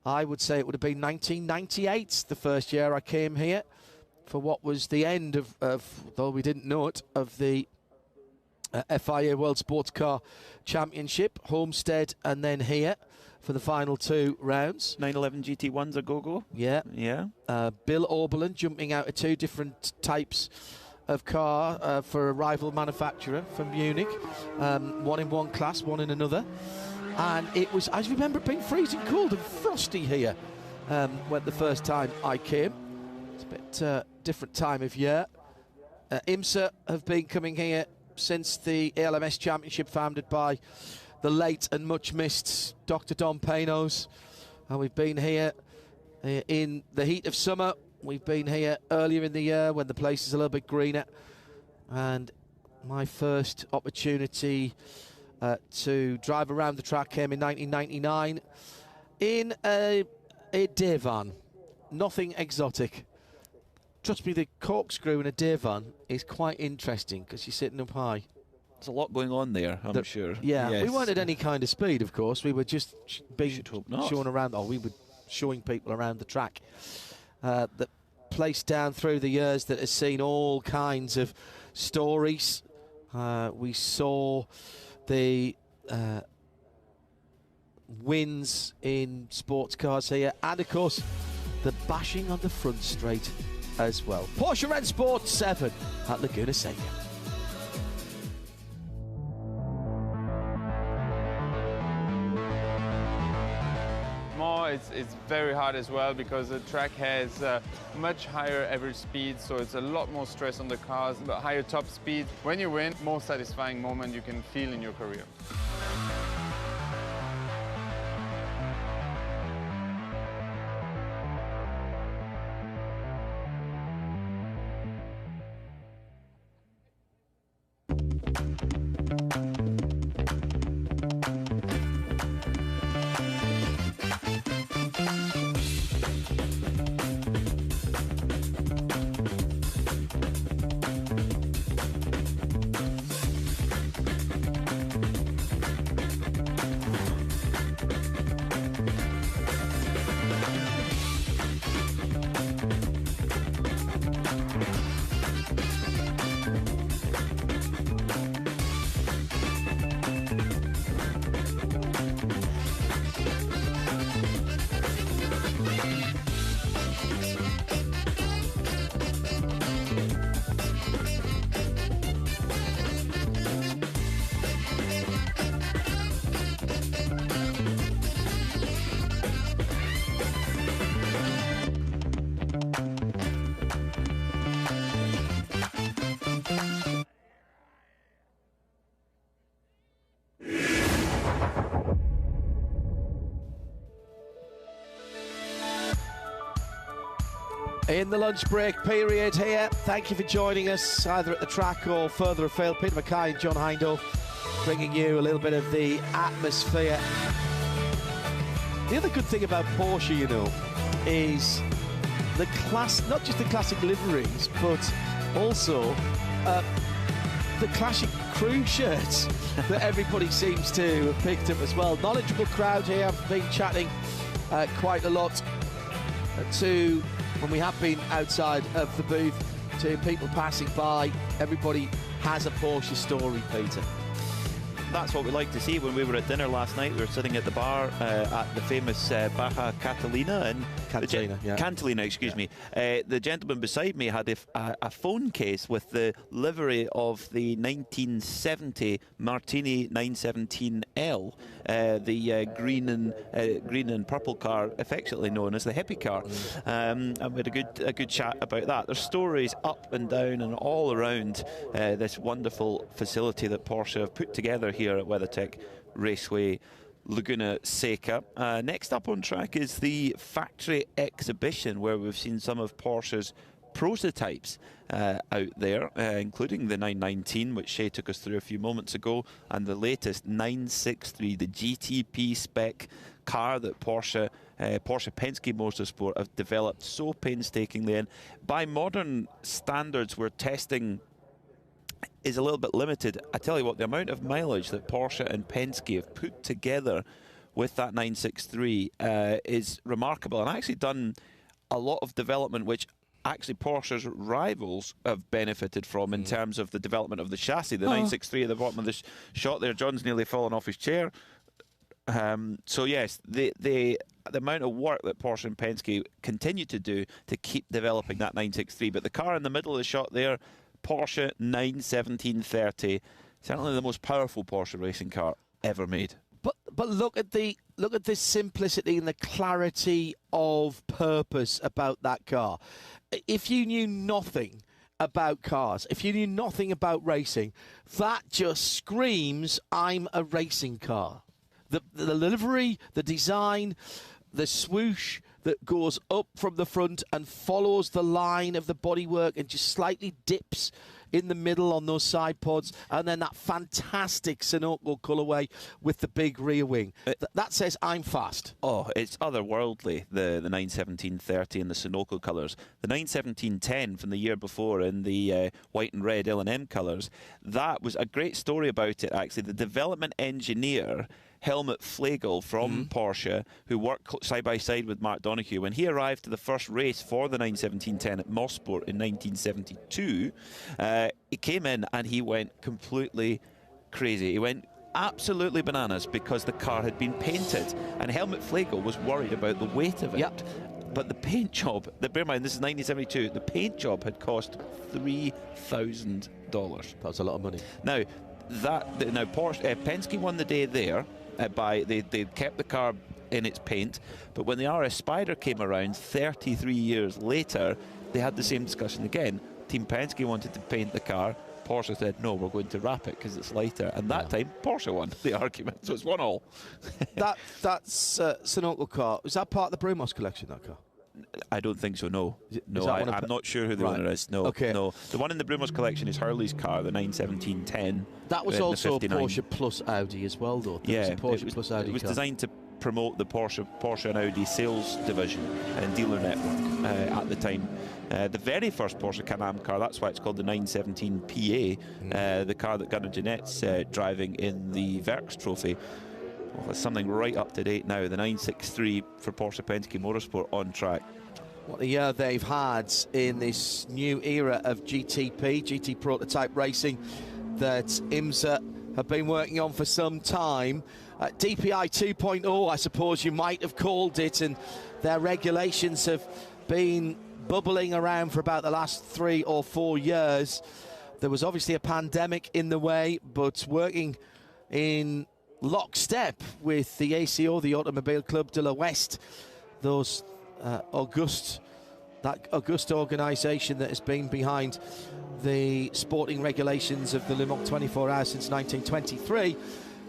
I would say it would have been 1998, the first year I came here, for what was the end of though we didn't know it, of the FIA World Sports Car Championship, Homestead, and then here for the final 2 rounds. 911 GT1's a go-go. Yeah. Yeah. Bill Oberlin jumping out of 2 different types of car for a rival manufacturer from Munich. One in one class, one in another. And it was, I remember it being freezing cold and frosty here when the first time I came. It's a bit different time of year. IMSA have been coming here since the ALMS Championship, founded by the late and much missed Dr. Don Panos. And we've been here in the heat of summer. We've been here earlier in the year when the place is a little bit greener. And my first opportunity to drive around the track came in 1999 in a day van. Nothing exotic. Trust me, the corkscrew in a day van is quite interesting because you're sitting up high. There's a lot going on there, I'm sure. Yeah, yes. We weren't at any kind of speed, of course. We were just being shown around, or we were showing people around the track. The place down through the years that has seen all kinds of stories. We saw the wins in sports cars here, and of course the bashing on the front straight as well. Porsche Rennsport 7 at Laguna Seca. It's very hard as well because the track has much higher average speed, so it's a lot more stress on the cars, but higher top speed. When you win, most satisfying moment you can feel in your career. In the lunch break period here, thank you for joining us either at the track or further afield. Peter Mackay and John Hindhaugh bringing you a little bit of the atmosphere. The other good thing about Porsche, you know, is the class, not just the classic liveries, but also the classic crew shirts that everybody seems to have picked up as well. Knowledgeable crowd here. I've been chatting quite a lot to, when we have been outside of the booth, to people passing by. Everybody has a Porsche story, Peter. That's what we like to see. When we were at dinner last night, we were sitting at the bar at the famous Baja Catalina and Cantilena, excuse me. The gentleman beside me had a phone case with the livery of the 1970 Martini 917L, the green and purple car, affectionately known as the hippie car. And we had a good chat about that. There's stories up and down and all around this wonderful facility that Porsche have put together here at WeatherTech Raceway Laguna Seca. Next up on track is the factory exhibition, where we've seen some of Porsche's prototypes out there, including the 919, which Shay took us through a few moments ago, and the latest 963, the GTP spec car that Porsche Penske Motorsport have developed so painstakingly. And by modern standards, where testing is a little bit limited, I tell you what, the amount of mileage that Porsche and Penske have put together with that 963 is remarkable, and actually done a lot of development which actually Porsche's rivals have benefited from in terms of the development of the chassis. The 963 at the bottom of the shot there, John's nearly fallen off his chair. So yes, the amount of work that Porsche and Penske continue to do to keep developing that 963. But the car in the middle of the shot there, Porsche 91730, certainly the most powerful Porsche racing car ever made. But look at the simplicity and the clarity of purpose about that car. If you knew nothing about cars, if you knew nothing about racing, that just screams, I'm a racing car. The livery, the design, the swoosh that goes up from the front and follows the line of the bodywork and just slightly dips in the middle on those side pods, and then that fantastic Sunoco colourway with the big rear wing. That says, I'm fast. Oh, it's otherworldly, the 91730 and the Sunoco colours. The 91710 from the year before in the white and red L&M colours, that was a great story about it, actually. The development engineer, Helmut Flegel from Porsche, who worked side by side with Mark Donoghue, when he arrived to the first race for the 91710 at Mosport in 1972, he came in and he went completely crazy. He went absolutely bananas because the car had been painted, and Helmut Flegel was worried about the weight of it. Yep. But the paint job, bear in mind, this is 1972, the paint job had cost $3,000. That's a lot of money. Now, Porsche, Penske won the day there. They kept the car in its paint, but when the RS Spider came around 33 years later, they had the same discussion again. Team Penske wanted to paint the car. Porsche said, no, we're going to wrap it because it's lighter. And that time, Porsche won the argument, so it's 1-1. That's Sunoco car. Is that part of the Brumos collection, that car? I don't think so, no. I'm not sure who the Right. owner is. No, Okay. no. The one in the Brumos collection is Hurley's car, the 91710. That was also Porsche plus Audi as well, though. There was a Porsche plus Audi It was car. designed to promote the Porsche and Audi sales division and dealer network at the time. The very first Porsche Can-Am car, that's why it's called the 917 PA, the car that Gunnar Jeanette's driving in the Werks Trophy. Well, it's something right up to date now. The 963 for Porsche Penske Motorsport on track. What a year they've had in this new era of GT prototype racing that IMSA have been working on for some time. DPI 2.0, I suppose you might have called it, and their regulations have been bubbling around for about the last 3 or 4 years. There was obviously a pandemic in the way, but working in lockstep with the ACO, the Automobile Club de l'Ouest, those august organisation that has been behind the sporting regulations of the Le Mans 24 Hours since 1923,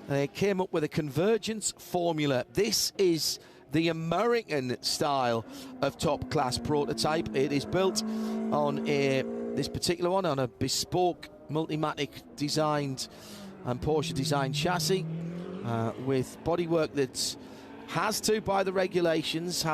they came up with a convergence formula. This is the American style of top-class prototype. It is built on this particular one on a bespoke Multimatic designed and Porsche designed chassis with bodywork that has to, by the regulations,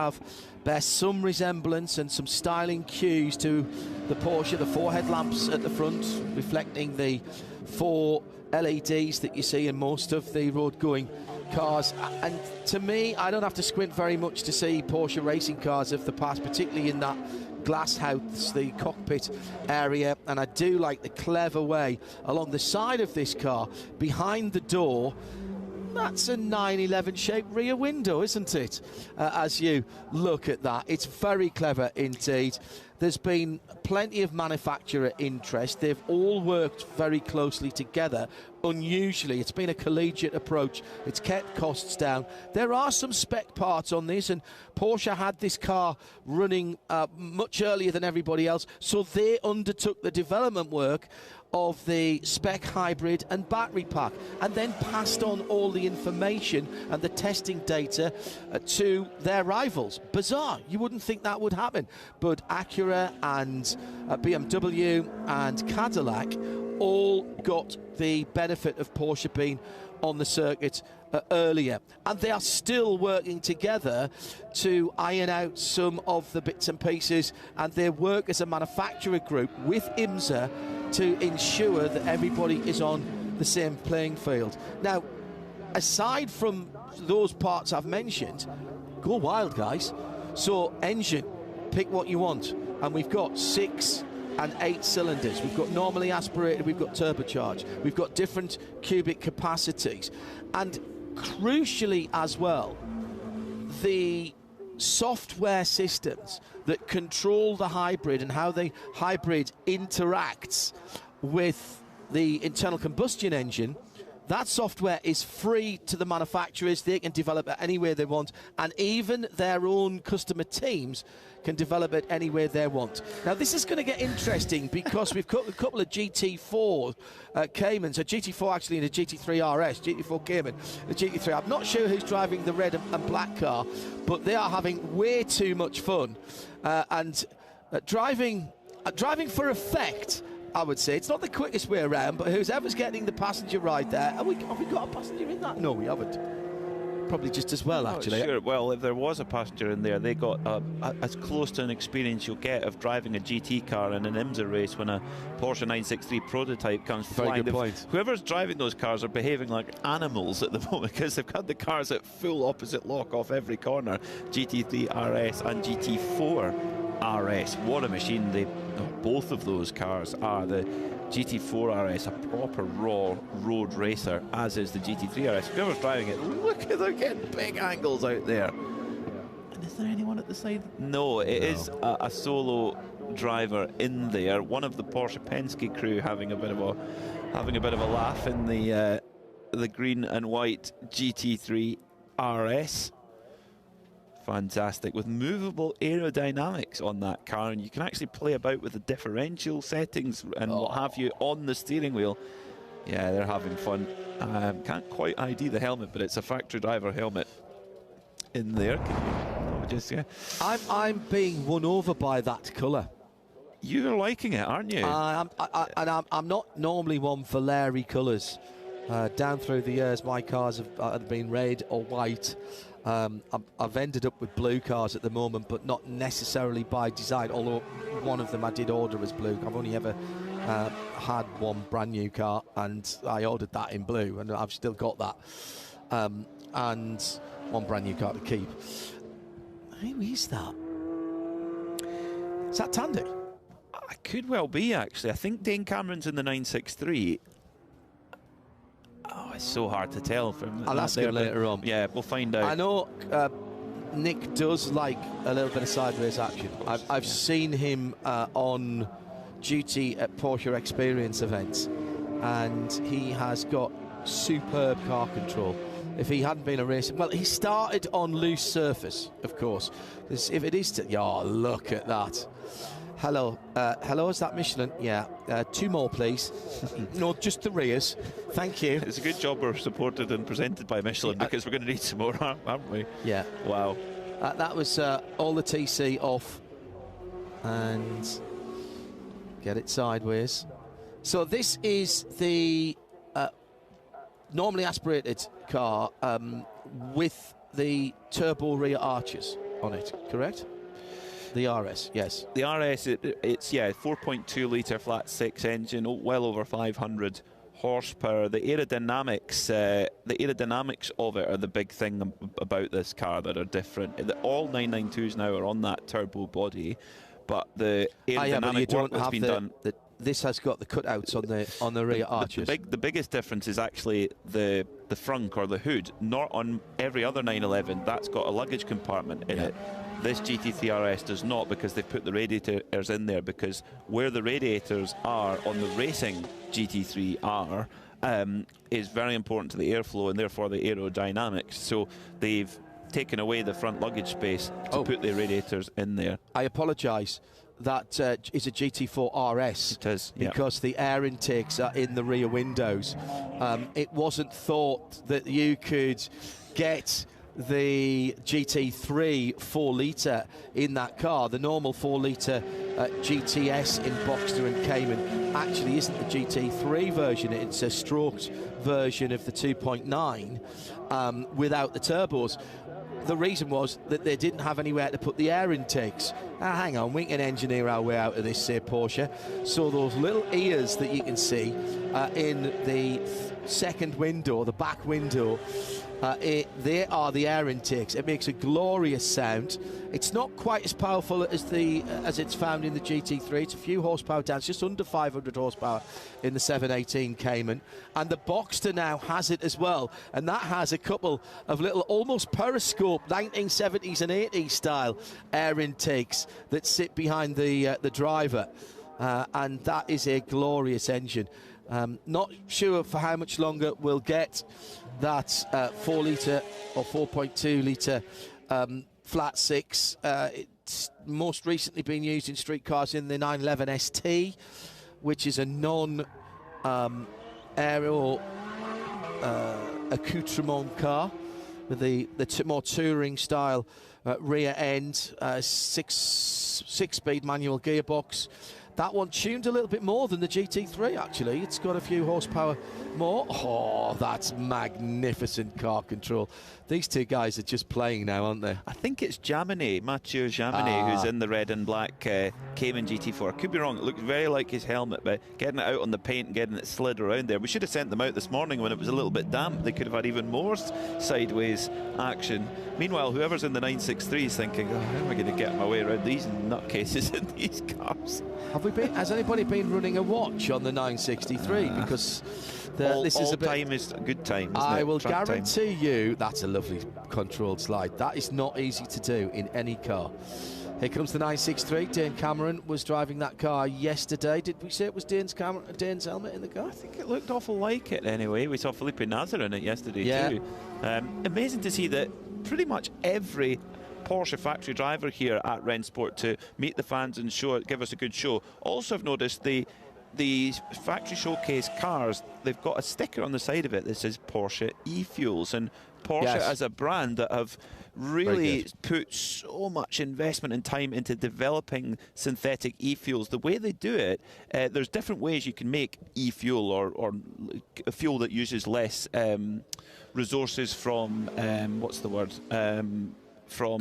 bear some resemblance and some styling cues to the Porsche. The 4 headlamps at the front reflecting the 4 LEDs that you see in most of the road-going cars. And to me, I don't have to squint very much to see Porsche racing cars of the past, particularly in that glass house, the cockpit area. And I do like the clever way along the side of this car, behind the door. That's a 911 shaped rear window, isn't it? As you look at that, it's very clever indeed. there's been plenty of manufacturer interest. They've all worked very closely together. Unusually, it's been a collegiate approach. It's kept costs down. There are some spec parts on this, and Porsche had this car running much earlier than everybody else, so they undertook the development work of the spec hybrid and battery pack, and then passed on all the information and the testing data to their rivals. Bizarre. You wouldn't think that would happen, but Acura and BMW and Cadillac all got the benefit of Porsche being on the circuit earlier, and they are still working together to iron out some of the bits and pieces, and they work as a manufacturer group with IMSA to ensure that everybody is on the same playing field. Now, aside from those parts I've mentioned, go wild, guys. So engine, pick what you want, and we've got 6 and 8 cylinders. We've got normally aspirated, we've got turbocharged, we've got different cubic capacities, and crucially as well, the software systems that control the hybrid and how the hybrid interacts with the internal combustion engine. That software is free to the manufacturers. They can develop it anywhere they want, and even their own customer teams can develop it anywhere they want. Now, this is going to get interesting because we've got a couple of GT4 Caymans, a GT4 actually and a GT3 RS, GT4 Cayman, the GT3. I'm not sure who's driving the red and black car, but they are having way too much fun and driving for effect. I would say it's not the quickest way around, but whoever's getting the passenger ride there, have we got a passenger in that? No, we haven't. Probably just as well, actually. Sure. Well, if there was a passenger in there, they got as close to an experience you'll get of driving a GT car in an IMSA race when a Porsche 963 prototype comes flying. Very good point. Whoever's driving those cars are behaving like animals at the moment because they've got the cars at full opposite lock off every corner. GT3 RS and GT4 RS. What a machine both of those cars are. The GT4 RS, a proper raw road racer, as is the GT3 RS. Whoever's driving it, look at they're getting big angles out there. And is there anyone at the side? No, it is a solo driver in there. One of the Porsche Penske crew having a bit of a laugh in the green and white GT3 RS. Fantastic, with movable aerodynamics on that car, and you can actually play about with the differential settings and what have you on the steering wheel. Yeah, they're having fun. Can't quite ID the helmet, but it's a factory driver helmet in there. I'm being won over by that colour. You're liking it, aren't you? I'm not normally one for Larry colours. Down through the years, my cars have been red or white. I've ended up with blue cars at the moment, but not necessarily by design, although one of them I did order as blue. I've only ever had one brand new car, and I ordered that in blue, and I've still got that. And one brand new car to keep. Who is that? Is that Tandy? It could well be, actually. I think Dane Cameron's in the 963. Oh, it's so hard to tell from I'll ask him later on. Yeah, we'll find out. I know Nick does like a little bit of sideways action. I've seen him on duty at Porsche Experience events, and he has got superb car control. If he hadn't been a racer, well, he started on loose surface, of course. If it is, look at that. Hello, is that Michelin? Yeah, 2 more, please. No, just the rears. Thank you. It's a good job we're supported and presented by Michelin, because we're going to need some more, aren't we? Yeah. Wow. That was all the TC off, and get it sideways. So this is the normally aspirated car with the turbo rear arches on it, correct? The RS, yes. The RS, it's 4.2 litre flat 6 engine, well over 500 horsepower. The aerodynamics of it are the big thing about this car that are different. All 992s now are on that turbo body, but the aerodynamic work that's been done. This has got the cutouts on the rear arches. The biggest difference is actually the the frunk or the hood. Not on every other 911 that's got a luggage compartment in it. This GT3 RS does not, because they've put the radiators in there, because where the radiators are on the racing GT3R is very important to the airflow and therefore the aerodynamics. So they've taken away the front luggage space to put the radiators in there. I apologise. That is a GT4 RS. It is, because the air intakes are in the rear windows. It wasn't thought that you could get the GT3 4-litre in that car. The normal 4-litre GTS in Boxster and Cayman actually isn't the GT3 version. It's a stroked version of the 2.9 without the turbos. The reason was that they didn't have anywhere to put the air intakes. Hang on, we can engineer our way out of this, say Porsche. So those little ears that you can see in the second window, the back window, they are the air intakes. It makes a glorious sound. It's not quite as powerful as it's found in the GT3. It's a few horsepower down. It's just under 500 horsepower in the 718 Cayman. And the Boxster now has it as well. And that has a couple of little almost periscope 1970s and 80s style air intakes that sit behind the driver. And that is a glorious engine. Not sure for how much longer we'll get that 4-litre or 4.2-litre flat six. It's most recently been used in street cars in the 911 ST, which is a non-aero accoutrement car with the more touring style rear end, six-speed manual gearbox. That one tuned a little bit more than the GT3, actually. It's got a few horsepower more. Oh, that's magnificent car control. These two guys are just playing now, aren't they? I think it's Jaminet, Mathieu Jaminet, who's in the red and black Cayman GT4. Could be wrong. It looks very like his helmet, but getting it out on the paint and getting it slid around there. We should have sent them out this morning when it was a little bit damp. They could have had even more sideways action. Meanwhile, whoever's in the 963 is thinking, oh, how am I going to get my way around these nutcases in these cars? Has anybody been running a watch on the 963? Because this is a time is a good time, isn't I it? will Track guarantee you that's a lovely controlled slide. That is not easy to do in any car. Here comes the 963. Dane Cameron was driving that car yesterday. Did we say it was Dane's helmet in the car? I think it looked awful like it anyway. We saw Felipe Nasr in it yesterday too. Amazing to see that pretty much every Porsche factory driver here at Rennsport to meet the fans and give us a good show. Also, I've noticed the factory showcase cars, they've got a sticker on the side of it that says Porsche e-fuels, and Porsche as a brand that have really put so much investment and time into developing synthetic e-fuels. The way they do it, there's different ways you can make e-fuel or a fuel that uses less resources from what's the word? From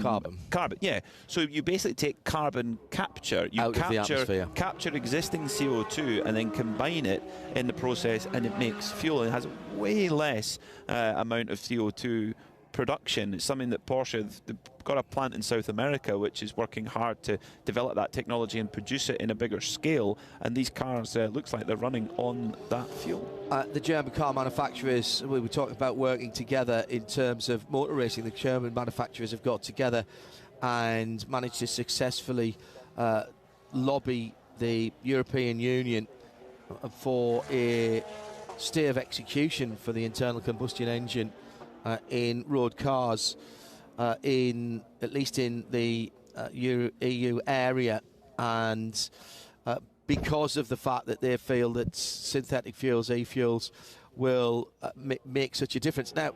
carbon, yeah. So you basically take carbon capture, capture existing CO2 and then combine it in the process, and it makes fuel. It has way less amount of CO2 production. It's something that Porsche, they've got a plant in South America which is working hard to develop that technology and produce it in a bigger scale, and these cars looks like they're running on that fuel. The German car manufacturers, we were talking about working together in terms of motor racing. The German manufacturers have got together and managed to successfully lobby the European Union for a stay of execution for the internal combustion engine in road cars, at least in the EU area, and because of the fact that they feel that synthetic fuels, e-fuels, will make such a difference. Now,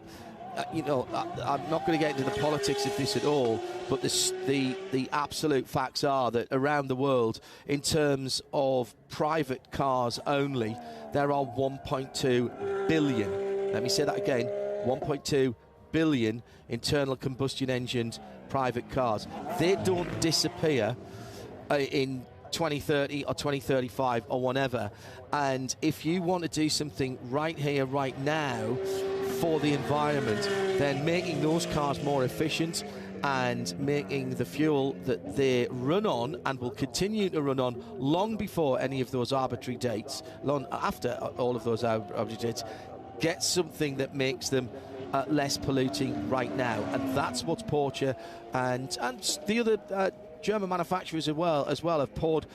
I'm not going to get into the politics of this at all, but the absolute facts are that around the world, in terms of private cars only, there are 1.2 billion. Let me say that again. 1.2 billion internal combustion engined private cars. They don't disappear in 2030 or 2035 or whatever. And if you want to do something right here, right now for the environment, then making those cars more efficient and making the fuel that they run on and will continue to run on long before any of those arbitrary dates, long after all of those arbitrary dates, get something that makes them less polluting right now, and that's what Porsche and the other German manufacturers as well have poured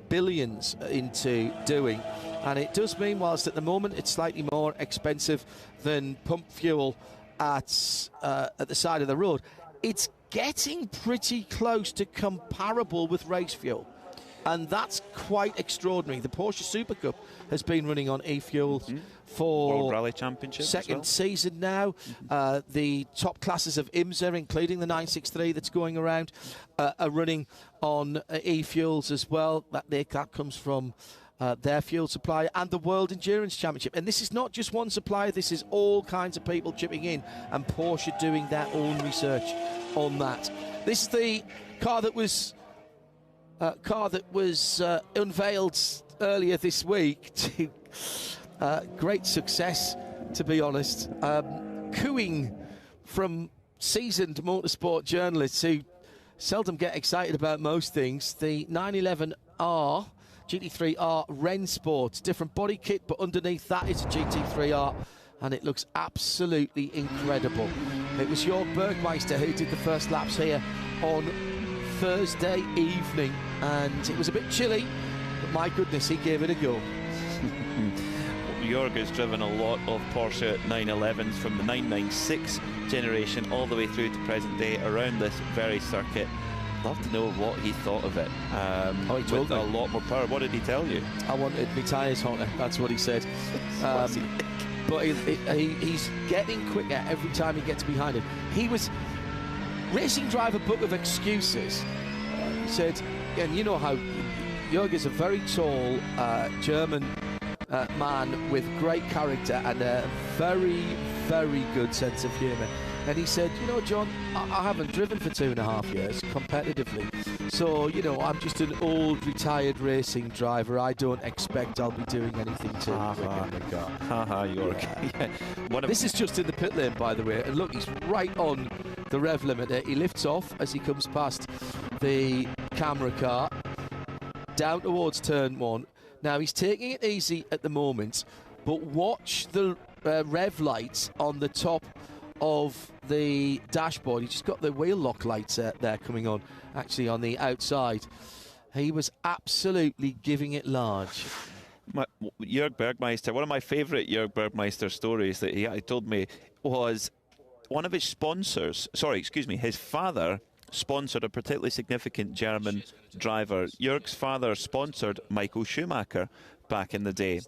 billions into doing. And it does mean, whilst at the moment it's slightly more expensive than pump fuel at the side of the road, it's getting pretty close to comparable with race fuel. And that's quite extraordinary. The Porsche Super Cup has been running on e-fuels for World Rally Championship second season now. The top classes of IMSA, including the 963 that's going around, are running on e-fuels as well. That comes from their fuel supplier, and the World Endurance Championship. And this is not just one supplier, this is all kinds of people chipping in, and Porsche doing their own research on that. This is the car that was unveiled earlier this week to great success, to be honest. Cooing from seasoned motorsport journalists who seldom get excited about most things. The 911R GT3R Rennsport, different body kit, but underneath that is a GT3R, and it looks absolutely incredible. It was Jörg Bergmeister who did the first laps here on Thursday evening, and it was a bit chilly, but my goodness, he gave it a go. Jörg has driven a lot of Porsche 911s from the 996 generation all the way through to present day around this very circuit. Love to know what he thought of it. He told me a lot more power. What did he tell you? I wanted my tyres hotter, that's what he said. But he's getting quicker every time he gets behind him. He was Racing Driver Book of Excuses. He said, and you know how Jörg is a very tall German man with great character and a very, very good sense of humour. And he said, you know, John, I haven't driven for 2.5 years competitively. So, you know, I'm just an old retired racing driver. I don't expect I'll be doing anything too quick in the car. Jörg. Yeah. This is just in the pit lane, by the way. And look, he's right on the rev limiter. He lifts off as he comes past the camera car down towards turn 1. Now, he's taking it easy at the moment, but watch the rev lights on the top of the dashboard. He just got the wheel lock lights there coming on, actually on the outside. He was absolutely giving it large. Jörg Bergmeister, one of my favourite Jörg Bergmeister stories that he told me was one of his sponsors, his father sponsored a particularly significant German driver. Jörg's father sponsored Michael Schumacher back in the day.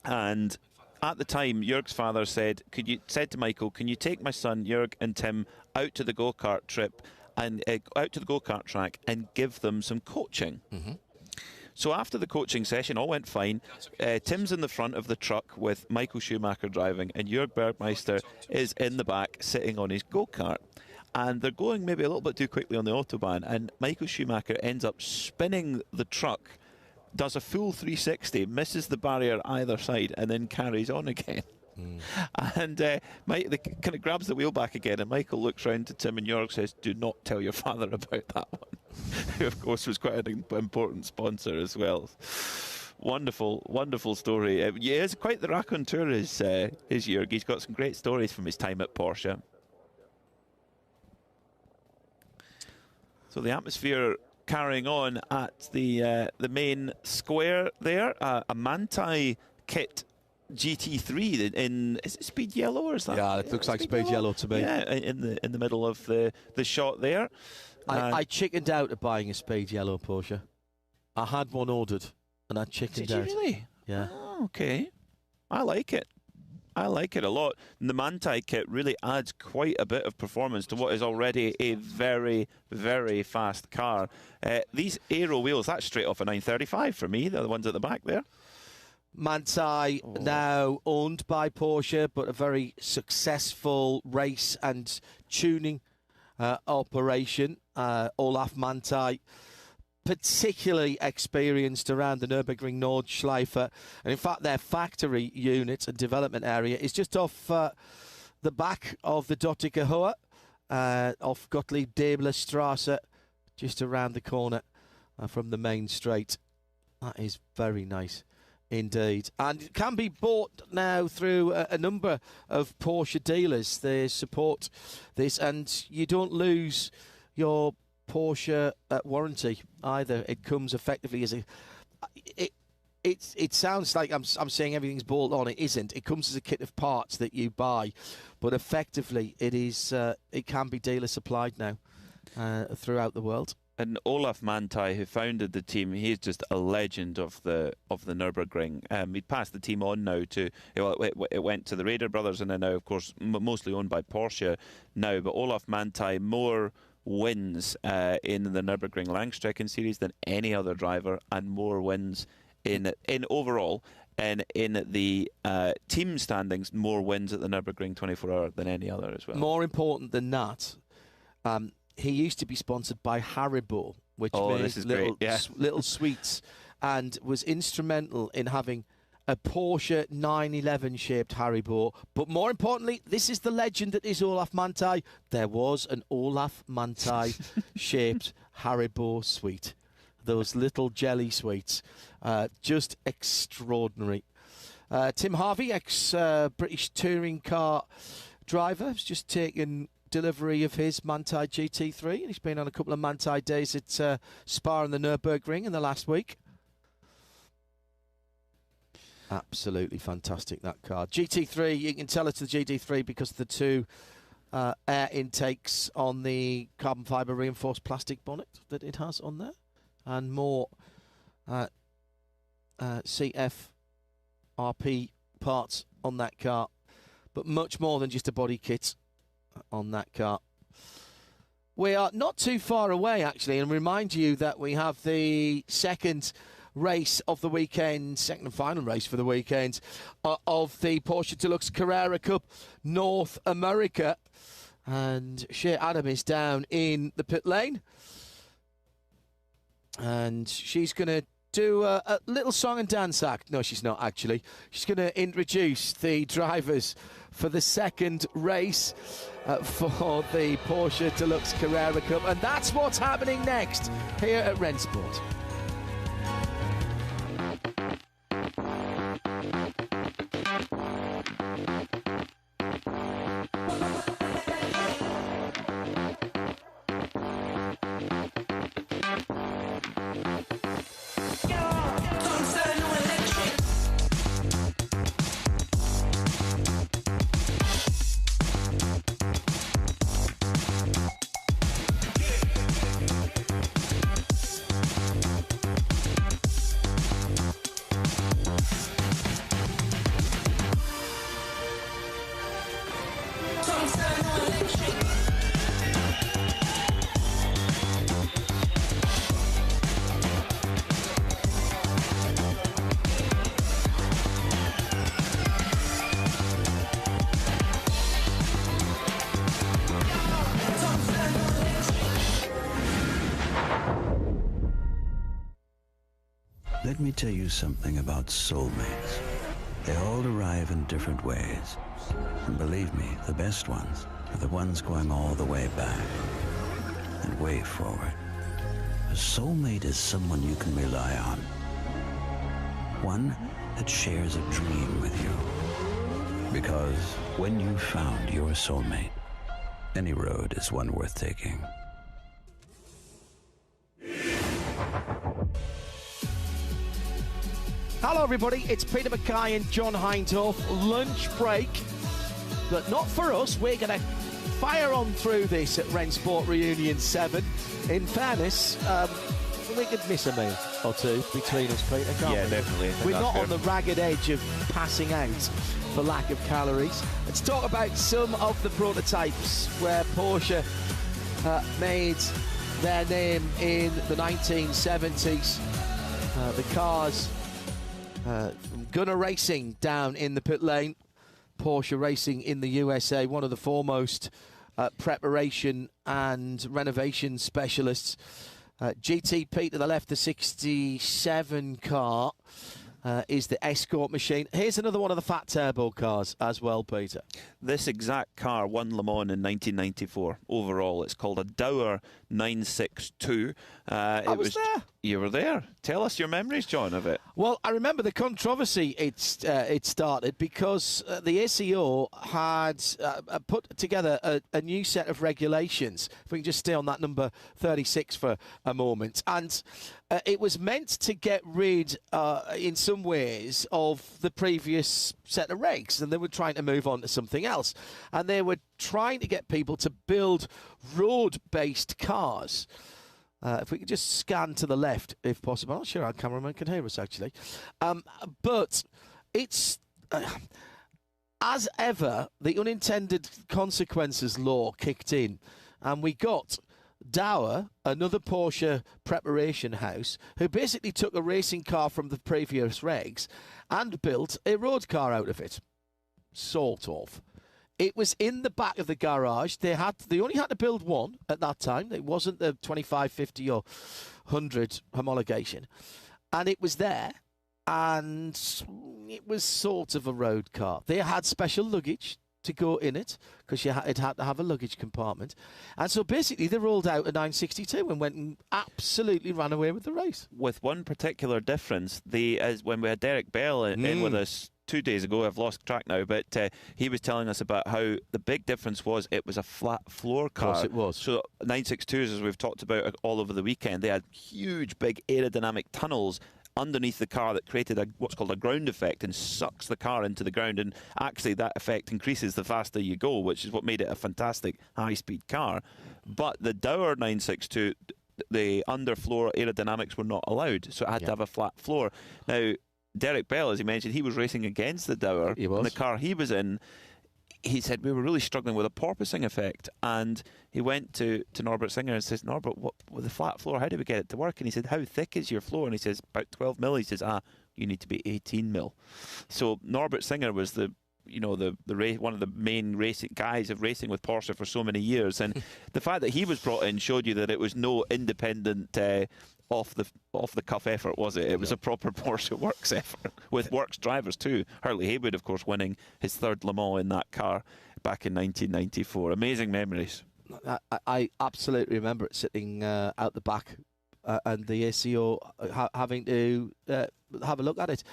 And at the time, Jörg's father said to Michael, can you take my son Jörg and Tim out to the go-kart trip and out to the go-kart track and give them some coaching? So after the coaching session, all went fine. Tim's in the front of the truck with Michael Schumacher driving, and Jörg Bergmeister is in the back sitting on his go-kart. And they're going maybe a little bit too quickly on the Autobahn, and Michael Schumacher ends up spinning the truck, does a full 360, misses the barrier either side, and then carries on again. And Mike kind of grabs the wheel back again, and Michael looks round to Tim and Jörg, says, do not tell your father about that one. Who, of course, was quite an important sponsor as well. Wonderful, wonderful story. Yeah, he's quite the raconteur, is Jörg. He's got some great stories from his time at Porsche. So the atmosphere carrying on at the main square there. A Manthey kit GT3 is it speed yellow, or is that? Yeah, it looks like speed yellow to me. Yeah, in the middle of the shot there. I chickened out of buying a speed yellow Porsche. I had one ordered, and I chickened out. Did you really? Yeah. Oh, okay. I like it. I like it a lot. And the Manthey kit really adds quite a bit of performance to what is already a very, very fast car. These aero wheels, that's straight off a 935 for me. They're the ones at the back there. Manthey, now owned by Porsche, but a very successful race and tuning operation. Olaf Manthey, particularly experienced around the Nürburgring Nordschleife. And in fact, their factory unit and development area is just off the back of the Dottinger Hohe, off Gottlieb Daimler Strasse, just around the corner from the main straight. That is very nice. Indeed. And it can be bought now through a number of Porsche dealers. They support this, and you don't lose your Porsche warranty either. It comes effectively as a... It sounds like I'm saying everything's bolt on. It isn't. It comes as a kit of parts that you buy, but effectively it is. It can be dealer supplied now throughout the world. And Olaf Manthey, who founded the team, he's just a legend of the Nürburgring. He'd passed the team on now to, it went to the Raider brothers, and then now, of course, mostly owned by Porsche now. But Olaf Manthey, more wins in the Nürburgring Langstrecken series than any other driver, and more wins in overall. And in the team standings, more wins at the Nürburgring 24-hour than any other as well. More important than that, he used to be sponsored by Haribo, which made little sweets, and was instrumental in having a Porsche 911 shaped Haribo. But more importantly, this is the legend that is Olaf Manthey. There was an Olaf Manthey shaped Haribo sweet. Those little jelly sweets. Just extraordinary. Tim Harvey, ex-British touring car driver, has just taken delivery of his Manthey GT3, and he's been on a couple of Manthey days at Spa and the Nürburgring in the last week. Absolutely fantastic, that car. GT3, you can tell it's the GT3 because of the two air intakes on the carbon fibre reinforced plastic bonnet that it has on there, and more CFRP parts on that car, but much more than just a body kit on that car. We are not too far away, actually, and remind you that we have the second race of the weekend, second and final race for the weekend, of the Porsche Deluxe Carrera Cup North America. And Shea Adam is down in the pit lane, and she's going to do a little song and dance act. No, she's not, actually. She's going to introduce the drivers for the second race for the Porsche Deluxe Carrera Cup. And that's what's happening next here at Rennsport. Let me tell you something about soulmates. They all arrive in different ways. And believe me, the best ones are the ones going all the way back and way forward. A soulmate is someone you can rely on. One that shares a dream with you. Because when you've found your soulmate, any road is one worth taking. Hello, everybody. It's Peter Mackay and John Hindhaugh. Lunch break, but not for us. We're going to fire on through this at Rennsport Reunion 7. In fairness, we could miss a meal or two between us, Peter, can't we? Yeah, definitely. We're not on the ragged edge of passing out for lack of calories. Let's talk about some of the prototypes where Porsche made their name in the 1970s. The cars from Gunnar Racing down in the pit lane. Porsche Racing in the USA, one of the foremost preparation and renovation specialists. GTP to the left, the 67 car. is the Escort machine. Here's another one of the fat turbo cars as well, Peter. This exact car won Le Mans in 1994 overall. It's called a Dower 962. I was there. You were there. Tell us your memories, John, of it. Well, I remember the controversy it started because the ACO had put together a new set of regulations. If we can just stay on that number 36 for a moment. And it was meant to get rid, in some ways, of the previous set of regs. And they were trying to move on to something else. And they were trying to get people to build road-based cars. If we could just scan to the left, if possible. I'm not sure our cameraman can hear us, actually. But it's... as ever, the unintended consequences law kicked in. And we got Dower, another Porsche preparation house, who basically took a racing car from the previous regs and built a road car out of it. Sort of. It was in the back of the garage. They only had to build one at that time. It wasn't the 25, 50 or 100 homologation. And it was there. And it was sort of a road car. They had special luggage to go in it because it had to have a luggage compartment. And so basically they rolled out a 962 and went and absolutely ran away with the race. With one particular difference, when we had Derek Bell in with us 2 days ago, I've lost track now, but he was telling us about how the big difference was it was a flat floor car. Of course it was. So 962s, as we've talked about all over the weekend, they had huge, big aerodynamic tunnels underneath the car that created what's called a ground effect and sucks the car into the ground, and actually that effect increases the faster you go, which is what made it a fantastic high-speed car. But the Dower 962, the underfloor aerodynamics were not allowed, so it had to have a flat floor. Now, Derek Bell, as he mentioned, he was racing against the Dower. He was. And the car he was in, he said we were really struggling with a porpoising effect, and he went to Norbert Singer and says, Norbert, what, with the flat floor, how do we get it to work? And he said, how thick is your floor? And he says, about 12 mil. He says, you need to be 18 mil. So Norbert Singer was one of the main racing guys of racing with Porsche for so many years, and the fact that he was brought in showed you that it was no independent off the cuff effort, was it? It was a proper Porsche Works effort with Works drivers too. Hurley Haywood, of course, winning his third Le Mans in that car back in 1994. Amazing memories. I absolutely remember it sitting out the back and the ACO having to have a look at it.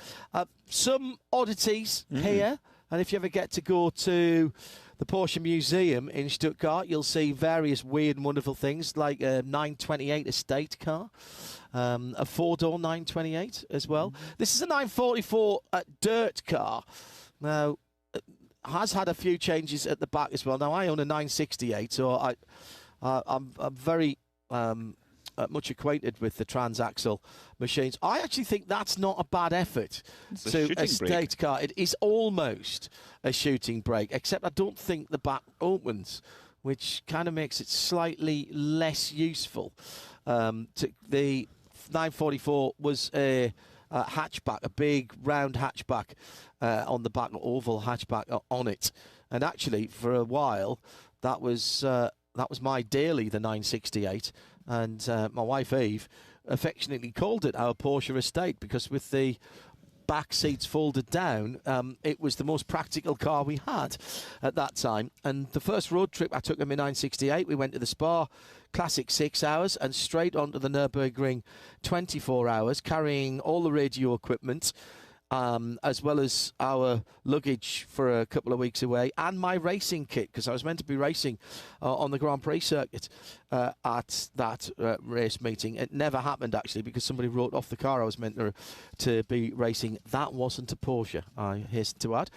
Some oddities here, and if you ever get to go to the Porsche Museum in Stuttgart, you'll see various weird and wonderful things like a 928 estate car, a four-door 928 as well. This is a 944 dirt car. Now, has had a few changes at the back as well. Now, I own a 968, so I'm very much acquainted with the transaxle machines. I actually think that's not a bad effort to a state car. It is almost a shooting brake, except I don't think the back opens, which kind of makes it slightly less useful. The 944 was a hatchback, a big round hatchback on the back, an oval hatchback on it. And actually, for a while, that was my daily, the 968. And my wife Eve affectionately called it our Porsche estate because with the back seats folded down, it was the most practical car we had at that time. And the first road trip I took in my 968, we went to the Spa Classic 6 hours and straight onto the Nürburgring 24 hours, carrying all the radio equipment, as well as our luggage for a couple of weeks away, and my racing kit, because I was meant to be racing on the Grand Prix circuit at that race meeting. It never happened, actually, because somebody wrote off the car I was meant to be racing. That wasn't a Porsche, I hasten to add.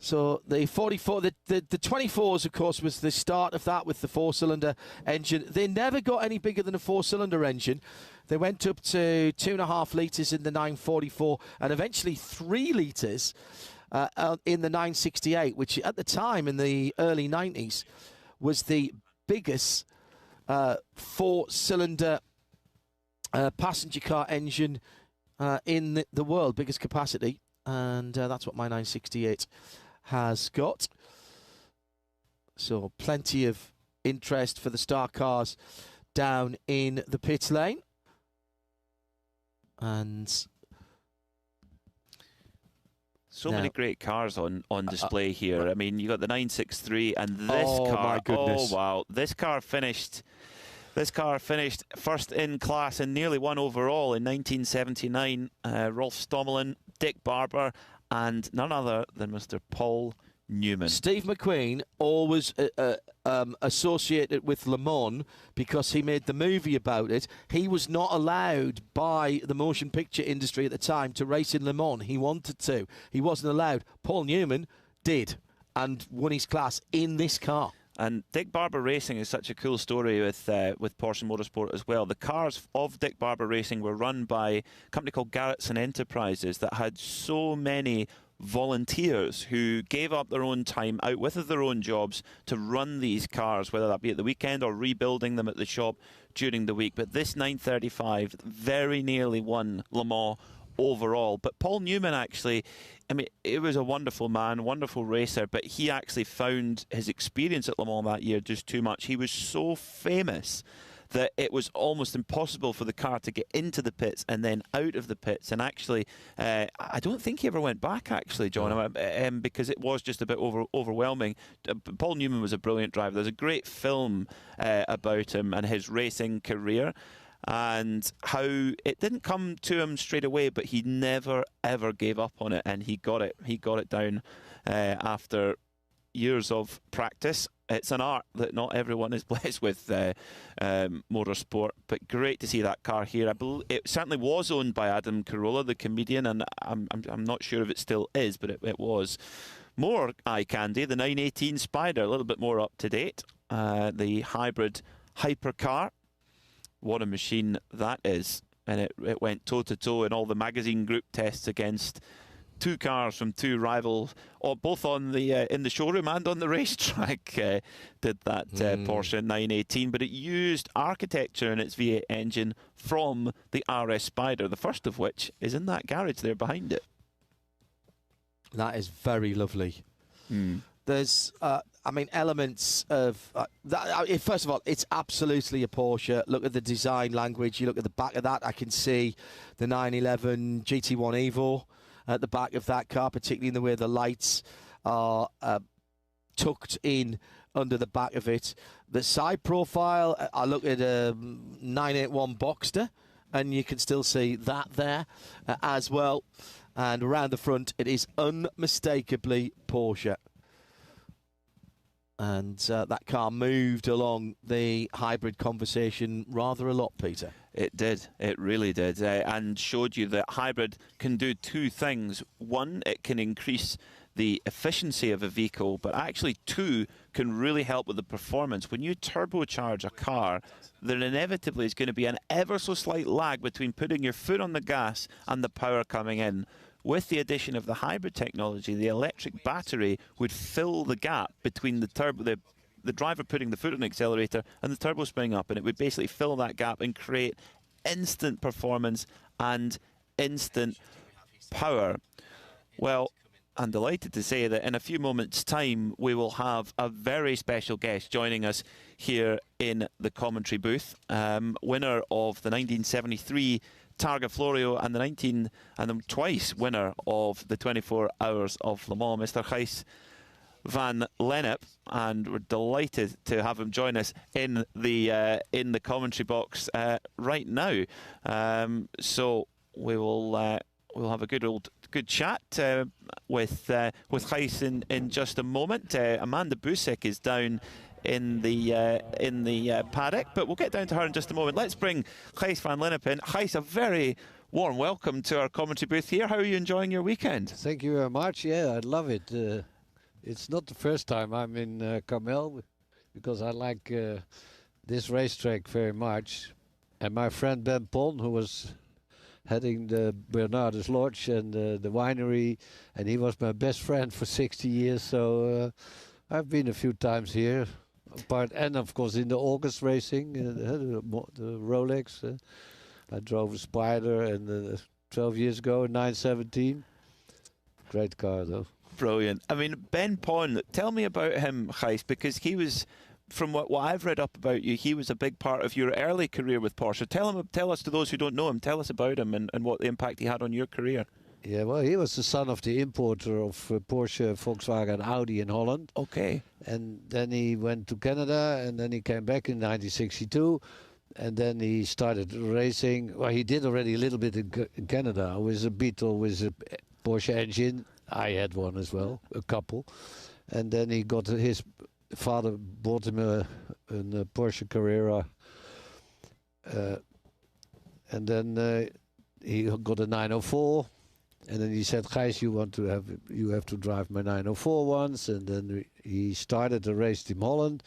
So the 44, the 24s, of course, was the start of that with the four-cylinder engine. They never got any bigger than a four-cylinder engine. They went up to 2.5 litres in the 944 and eventually 3 litres in the 968, which at the time in the early 90s was the biggest four-cylinder passenger car engine in the world, biggest capacity. And that's what my 968 has got. So plenty of interest for the star cars down in the pit lane. And So many great cars on display here. I mean, you got the 963 and this car. My goodness. Oh wow! This car finished first in class and nearly won overall in 1979. Rolf Stommelen, Dick Barber, and none other than Mr. Paul Newman. Steve McQueen, always associated with Le Mans because he made the movie about it. He was not allowed by the motion picture industry at the time to race in Le Mans. He wanted to. He wasn't allowed. Paul Newman did and won his class in this car. And Dick Barber Racing is such a cool story with Porsche Motorsport as well. The cars of Dick Barber Racing were run by a company called Garrettson Enterprises that had so many volunteers who gave up their own time out with their own jobs to run these cars, whether that be at the weekend or rebuilding them at the shop during the week. But this 935 very nearly won Le Mans overall. But Paul Newman actually, I mean, it was a wonderful man, wonderful racer, but he actually found his experience at Le Mans that year just too much. He was so famous that it was almost impossible for the car to get into the pits and then out of the pits. And actually, I don't think he ever went back, actually, John, because it was just a bit overwhelming. Paul Newman was a brilliant driver. There's a great film about him and his racing career and how it didn't come to him straight away, but he never, ever gave up on it, and he got it down after years of practice. It's an art that not everyone is blessed with, motorsport, but great to see that car here. I believe it certainly was owned by Adam Carolla, the comedian, and I'm not sure if it still is, but it was. More eye candy, the 918 Spider, a little bit more up to date. The hybrid hypercar. What a machine that is. And it went toe-to-toe in all the magazine group tests against two cars from two rivals, both on the in the showroom and on the racetrack. Did that Porsche 918, but it used architecture in its V8 engine from the RS Spider, the first of which is in that garage there behind it. That is very lovely. There's, I mean, elements of that. First of all, it's absolutely a Porsche. Look at the design language. You look at the back of that. I can see the 911 GT1 Evo at the back of that car, particularly in the way the lights are tucked in under the back of it. The side profile, I look at a 981 Boxster, and you can still see that there as well. And around the front, it is unmistakably Porsche. And that car moved along the hybrid conversation rather a lot, Peter. It did. It really did. And showed you that hybrid can do two things. One, it can increase the efficiency of a vehicle, but actually two, can really help with the performance. When you turbocharge a car, there inevitably is going to be an ever so slight lag between putting your foot on the gas and the power coming in. With the addition of the hybrid technology, the electric battery would fill the gap between the driver putting the foot on the accelerator and the turbo spinning up, and it would basically fill that gap and create instant performance and instant power. Well, I'm delighted to say that in a few moments' time we will have a very special guest joining us here in the commentary booth, winner of the 1973 Targa Florio and the twice winner of the 24 Hours of Le Mans, Mr. Gijs van Lennep, and we're delighted to have him join us in the commentary box right now. So we will we'll have a good chat with Gijs in just a moment. Amanda Busek is down in the paddock, but we'll get down to her in just a moment. Let's bring Gijs van Lennep in. Gijs, a very warm welcome to our commentary booth here. How are you enjoying your weekend? Thank you very much. Yeah, I love it. It's not the first time I'm in Carmel, because I like this racetrack very much. And my friend Ben Pon, who was heading the Bernardus Lodge and the winery, and he was my best friend for 60 years, so I've been a few times here. And of course in the August racing, the Rolex. I drove a Spider and 12 years ago, 917. Great car though. Brilliant. I mean, Ben Pon, tell me about him, Gijs, because he was, from what I've read up about you, he was a big part of your early career with Porsche. Tell us, to those who don't know him, tell us about him and what the impact he had on your career. Yeah, well, he was the son of the importer of Porsche, Volkswagen, and Audi in Holland. Okay. And then he went to Canada, and then he came back in 1962, and then he started racing. Well, he did already a little bit in Canada with a Beetle, with a Porsche engine. I had one as well, a couple. And then he got his father bought him a Porsche Carrera, and then he got a 904. And then he said, Gijs, you have to drive my 904 once. And then he started the race in Holland.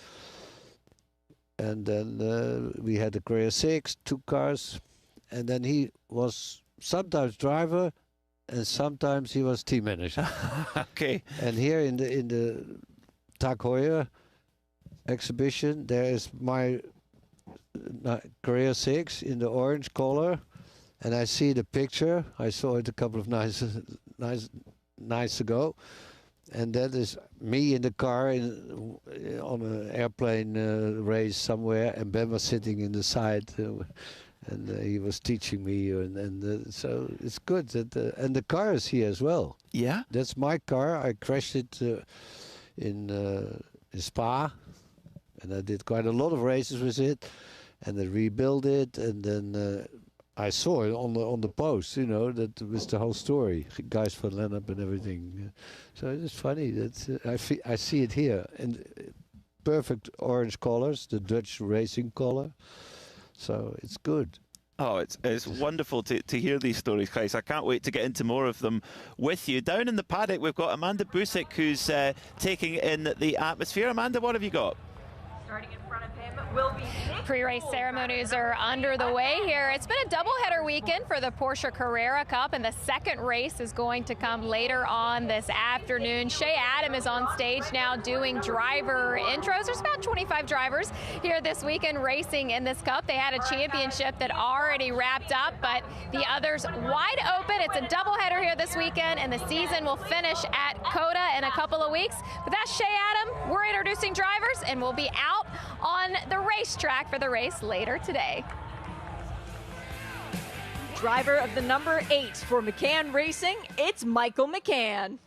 And then we had the Carrera 6, 2 cars. And then he was sometimes driver, and sometimes he was team manager. Okay. And here in the Tag Heuer exhibition, there is my Carrera 6 in the orange color. And I see the picture. I saw it a couple of nights ago, and that is me in the car on an airplane race somewhere, and Ben was sitting in the side, and he was teaching me, and so it's good that and the car is here as well. Yeah, that's my car. I crashed it in Spa, and I did quite a lot of races with it, and I rebuilt it, and then. I saw it on the post, you know, that was the whole story, Gijs van Lennep and everything. So it's funny that I see it here in perfect orange colors, the Dutch racing color. So it's good. Oh, it's wonderful to hear these stories, Gijs. I can't wait to get into more of them with you. Down in the paddock, we've got Amanda Busick, who's taking in the atmosphere. Amanda, what have you got? Starting in front of him will be Pre-race ceremonies are under the way here. It's been a doubleheader weekend for the Porsche Carrera Cup, and the second race is going to come later on this afternoon. Shea Adam is on stage now doing driver intros. There's about 25 drivers here this weekend racing in this cup. They had a championship that already wrapped up, but the others wide open. It's a doubleheader here this weekend, and the season will finish at COTA in a couple of weeks. But that's Shea Adam. We're introducing drivers, and we'll be out on the racetrack for the race later today. Driver of the number 8 for McCann Racing, it's Michael McCann.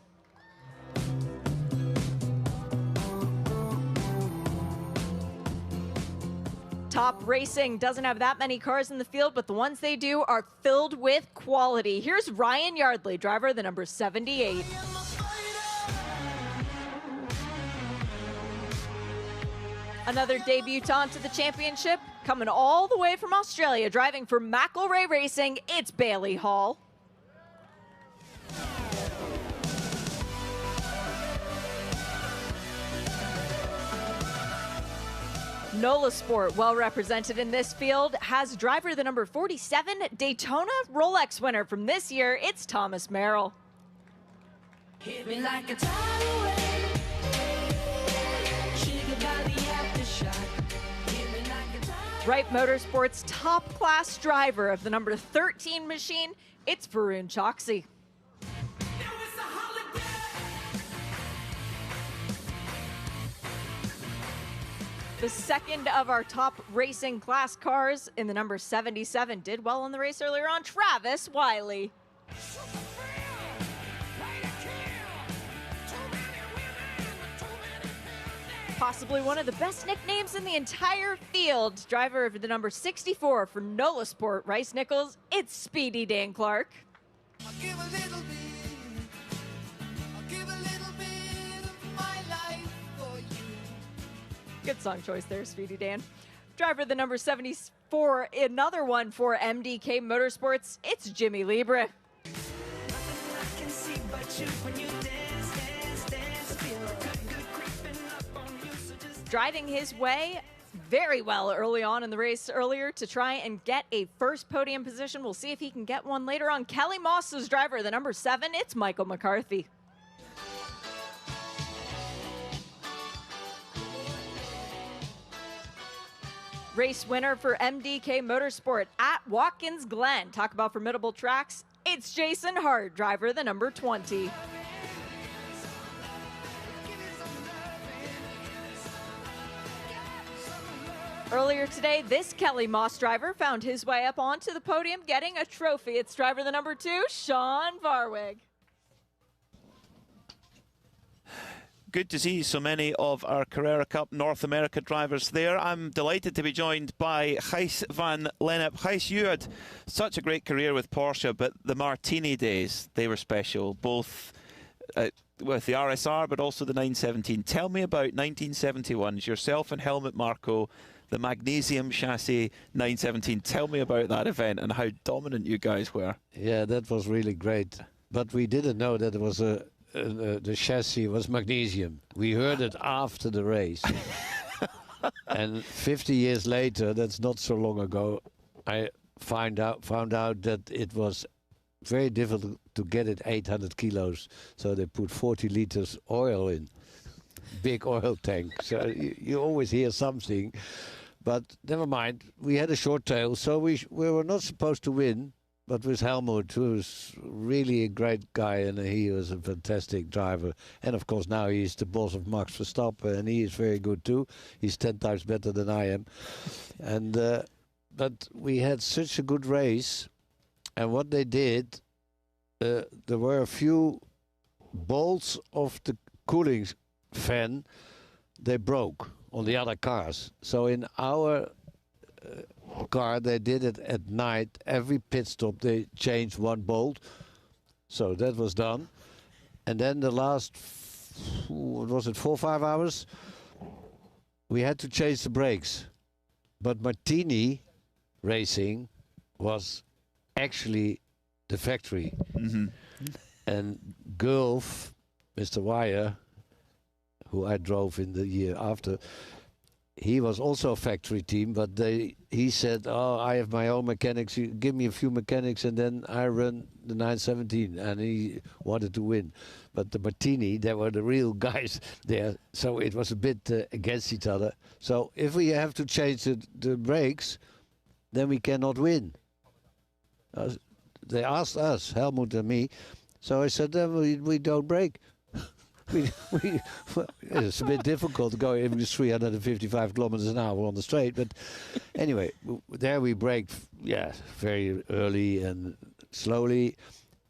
Top Racing doesn't have that many cars in the field, but the ones they do are filled with quality. Here's Ryan Yardley, driver of the number 78. Another debutant to the championship, coming all the way from Australia, driving for McElrea Racing, it's Bailey Hall. NOLA Sport, well represented in this field, has driver the number 47 Daytona Rolex winner from this year, it's Thomas Merrill. Hit me like a tidal wave. Wright Motorsports top class driver of the number 13 machine, it's Varun Choksi. The second of our top racing class cars in the number 77 did well in the race earlier on, Travis Wiley. Possibly one of the best nicknames in the entire field. Driver of the number 64 for NOLA Sport, Rice Nichols, it's Speedy Dan Clark. Good song choice there, Speedy Dan. Driver of the number 74, another one for MDK Motorsports, it's Jimmy Libre. Driving his way very well early on in the race earlier to try and get a first podium position. We'll see if he can get one later on. Kelly Moss's driver, the number 7, it's Michael McCarthy. Race winner for MDK Motorsport at Watkins Glen. Talk about formidable tracks. It's Jason Hart, driver the number 20. Earlier today, this Kelly Moss driver found his way up onto the podium getting a trophy. It's driver the number 2, Sean Varwig. Good to see so many of our Carrera Cup North America drivers there. I'm delighted to be joined by Gijs van Lennep. Gijs, you had such a great career with Porsche, but the Martini days, they were special, both with the RSR, but also the 917. Tell me about 1971s, yourself and Helmut Marko, the magnesium chassis 917. Tell me about that event and how dominant you guys were. Yeah, that was really great. But we didn't know that it was the chassis was magnesium. We heard it after the race. And 50 years later, that's not so long ago, I found out that it was very difficult to get it 800 kilos. So they put 40 liters oil in. Big oil tank. So you always hear something. But never mind. We had a short tail, so we were not supposed to win. But with Helmut, who was really a great guy, and he was a fantastic driver. And of course now he's the boss of Max Verstappen, and he is very good too. He's 10 times better than I am. And but we had such a good race. And what they did, there were a few bolts of the cooling fan, they broke on the other cars. So in our car, they did it at night. Every pit stop, they changed one bolt. So that was done. And then the last, what was it, 4 or 5 hours, we had to change the brakes. But Martini Racing was actually the factory. Mm-hmm. And Gulf, Mr. Wire, who I drove in the year after, he was also a factory team, but he said, oh, I have my own mechanics, you give me a few mechanics and then I run the 917, and he wanted to win. But the Martini, they were the real guys there, so it was a bit against each other. So if we have to change the brakes, then we cannot win. They asked us, Helmut and me, so I said, we don't brake. It's a bit difficult to go even 355 kilometers an hour on the straight, but anyway, there we braked, yeah, very early and slowly,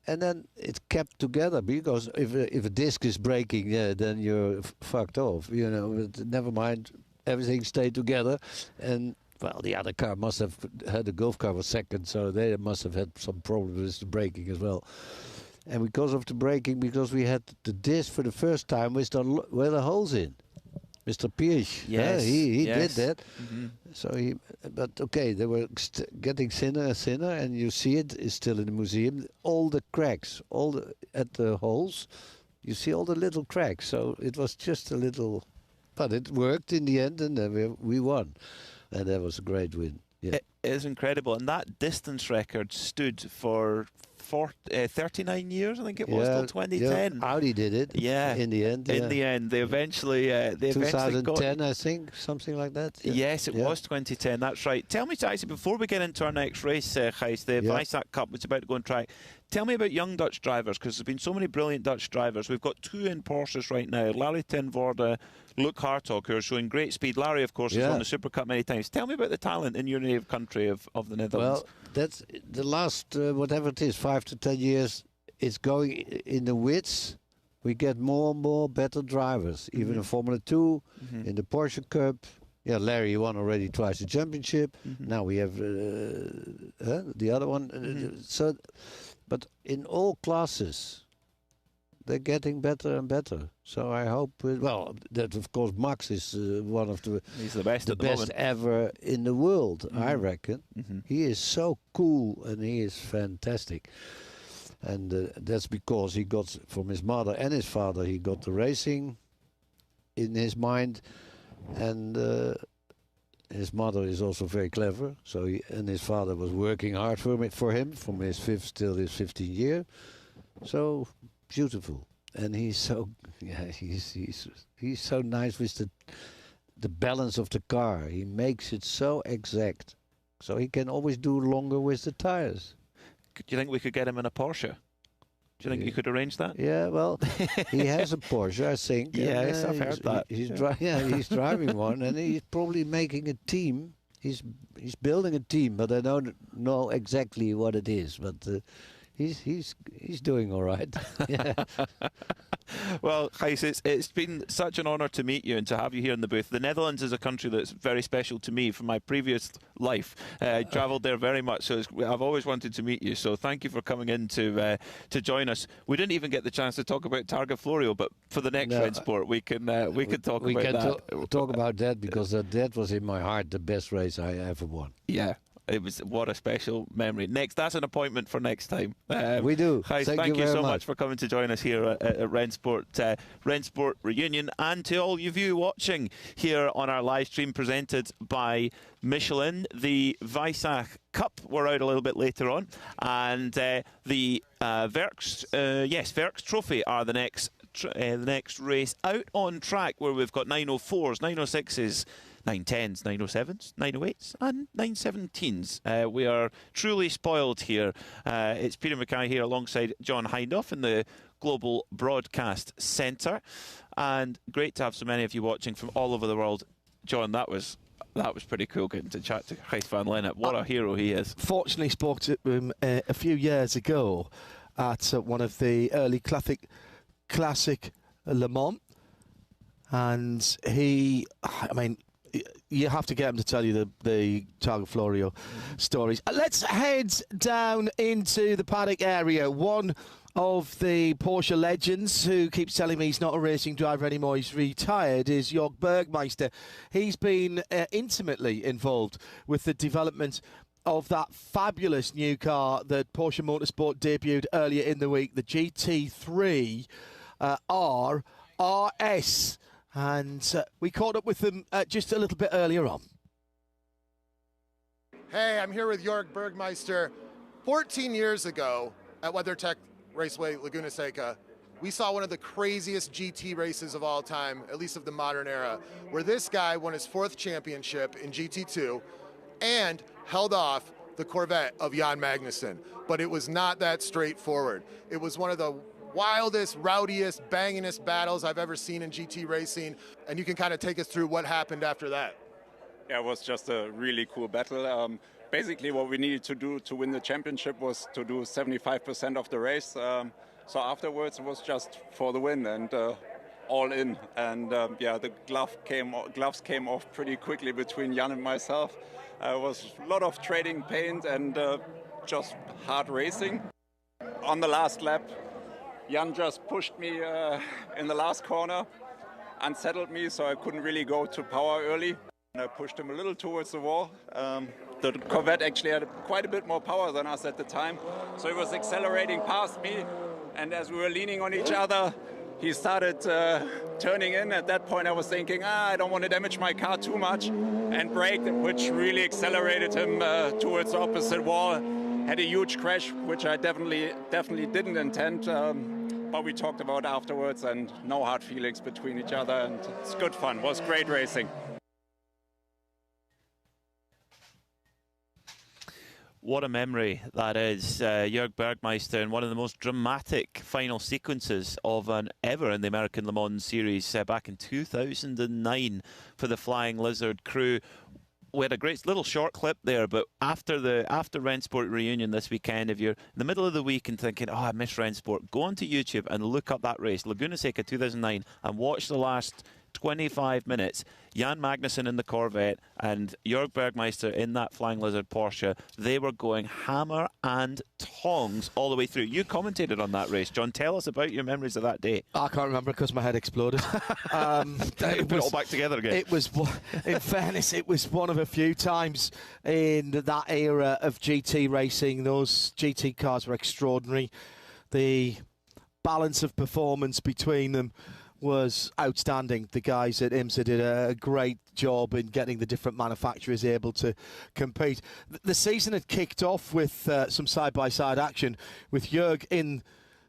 and then it kept together, because if a disc is breaking, yeah, then you're fucked off, you know. But never mind, everything stayed together. And well, the other car must have had, the Gulf car was second, so they must have had some problems with the braking as well. And because of the braking, because we had the disc for the first time with where the holes in. Mr. Pierce, yes, he yes. did that. Mm-hmm. So but okay, they were getting thinner and thinner, and you see it's still in the museum. All the cracks, at the holes, you see all the little cracks. So it was just a little, but it worked in the end, and then we won, and that was a great win. Yeah. It is incredible, and that distance record stood for 39 years, I think it was, till 2010. Yeah, Audi did it. Yeah, in the end. In the end, they eventually 2010, I think, something like that. Yeah. Yes, it was 2010. That's right. Tell me, actually, before we get into our next race, Gijs, the Weissach Cup, which is about to go on track. Tell me about young Dutch drivers, because there's been so many brilliant Dutch drivers. We've got 2 in Porsches right now, Larry ten Voorde, Luke Hartog, who are showing great speed. Larry, of course, has won the Super Cup many times. Tell me about the talent in your native country of the Netherlands. Well, that's the last, whatever it is, 5 to 10 years, it's going in the widths. We get more and more better drivers, even in Formula 2, in the Porsche Cup. Yeah, Larry won already twice the championship. Now we have the other one. So, but in all classes, they're getting better and better. So I hope, well, that of course Max is one of he's the best ever in the world, I reckon. He is so cool and he is fantastic. And that's because he got, from his mother and his father, he got the racing in his mind. And his mother is also very clever. So and his father was working hard for him from his 5th till his 15th year. So beautiful. And he's so, yeah, he's so nice with the balance of the car. He makes it so exact, so he can always do longer with the tires. Do you think we could get him in a Porsche? Do you think you could arrange that? Yeah, well, he has a Porsche, I think. Yes, I've heard that. He's driving one, and he's probably making a team he's building a team, but I don't know exactly what it is. But he's doing all right. Yeah. Well, Gijs, it's been such an honour to meet you and to have you here in the booth. The Netherlands is a country that's very special to me from my previous life. I travelled there very much, so I've always wanted to meet you. So thank you for coming in to join us. We didn't even get the chance to talk about Targa Florio, but for the next Rennsport, we can talk about that. Talk about that, because that was in my heart the best race I ever won. Yeah. It was, what a special memory. That's an appointment for next time. We do. Gijs, thank you so much for coming to join us here at Rennsport Reunion, and to all of you watching here on our live stream presented by Michelin. The Weissach Cup, we're out a little bit later on, and the Werks Trophy are the next race out on track, where we've got 904s, 906s, 910s, 907s, 908s and 917s. We are truly spoiled here. It's Peter Mackay here alongside John Hindhoff in the Global Broadcast Centre, and great to have so many of you watching from all over the world. John, that was pretty cool getting to chat to Gijs van Lennep. What a hero he is. Fortunately, spoke to him a few years ago at one of the early classic Le Mans, and you have to get him to tell you the Targa Florio stories. Let's head down into the paddock area. One of the Porsche legends who keeps telling me he's not a racing driver anymore, he's retired, is Jörg Bergmeister. He's been intimately involved with the development of that fabulous new car that Porsche Motorsport debuted earlier in the week, the GT3 RS. And we caught up with them just a little bit earlier on. Hey, I'm here with Jörg Bergmeister. 14 years ago at WeatherTech Raceway Laguna Seca, we saw one of the craziest GT races of all time, at least of the modern era, where this guy won his 4th championship in GT2 and held off the Corvette of Jan Magnussen. But it was not that straightforward. It was one of the wildest, rowdiest, bangingest battles I've ever seen in GT racing, and you can kind of take us through what happened after that. Yeah, it was just a really cool battle. Basically what we needed to do to win the championship was to do 75% of the race. So afterwards it was just for the win and all in. And the gloves came off pretty quickly between Jan and myself. It was a lot of trading paint and just hard racing. On the last lap, Jan just pushed me in the last corner, unsettled me, so I couldn't really go to power early. And I pushed him a little towards the wall. The Corvette actually had quite a bit more power than us at the time, so he was accelerating past me, and as we were leaning on each other, he started turning in. At that point I was thinking, I don't want to damage my car too much, and braked, which really accelerated him towards the opposite wall. Had a huge crash, which I definitely didn't intend, but we talked about afterwards, and no hard feelings between each other, and it's good fun. It was great racing. What a memory that is, Jörg Bergmeister, in one of the most dramatic final sequences of an ever in the American Le Mans series back in 2009 for the Flying Lizard crew. We had a great little short clip there, but after Rennsport Reunion this weekend, if you're in the middle of the week and thinking, I miss Rennsport, go onto YouTube and look up that race, Laguna Seca 2009, and watch the last 25 minutes. Jan Magnussen in the Corvette and Jörg Bergmeister in that Flying Lizard Porsche. They were going hammer and tongs all the way through. You commentated on that race, John. Tell us about your memories of that day. I can't remember because my head exploded. Put it all back together again. It was, in fairness, it was one of a few times in that era of GT racing. Those GT cars were extraordinary. The balance of performance between them was outstanding. The guys at IMSA did a great job in getting the different manufacturers able to compete. The season had kicked off with some side-by-side action with Jörg in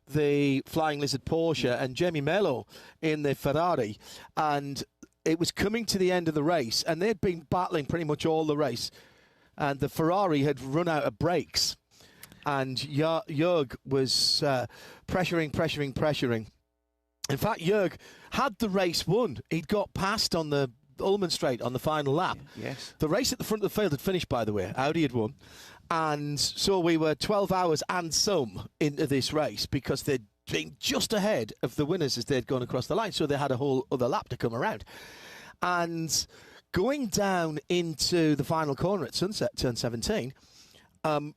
the Flying Lizard Porsche and Jamie Mello in the Ferrari, and it was coming to the end of the race, and they'd been battling pretty much all the race, and the Ferrari had run out of brakes, and Jörg was pressuring. In fact, Jörg had the race won. He'd got past on the Ullman Straight on the final lap. Yes. The race at the front of the field had finished, by the way. Audi had won. And so we were 12 hours and some into this race because they'd been just ahead of the winners as they'd gone across the line. So they had a whole other lap to come around. And going down into the final corner at Sunset, turn 17, Jörg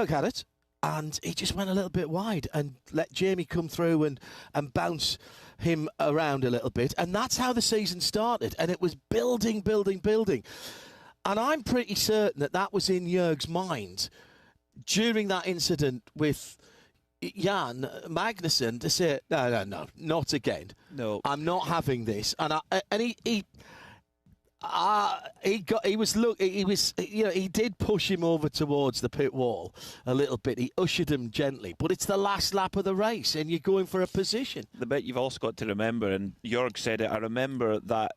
had it. And he just went a little bit wide and let Jamie come through and bounce him around a little bit. And that's how the season started. And it was building. And I'm pretty certain that was in Jörg's mind during that incident with Jan Magnussen to say, no, not again. No. I'm not having this. And he did push him over towards the pit wall a little bit. He ushered him gently, but it's the last lap of the race, and you're going for a position. The bit you've also got to remember, and Jörg said it. I remember that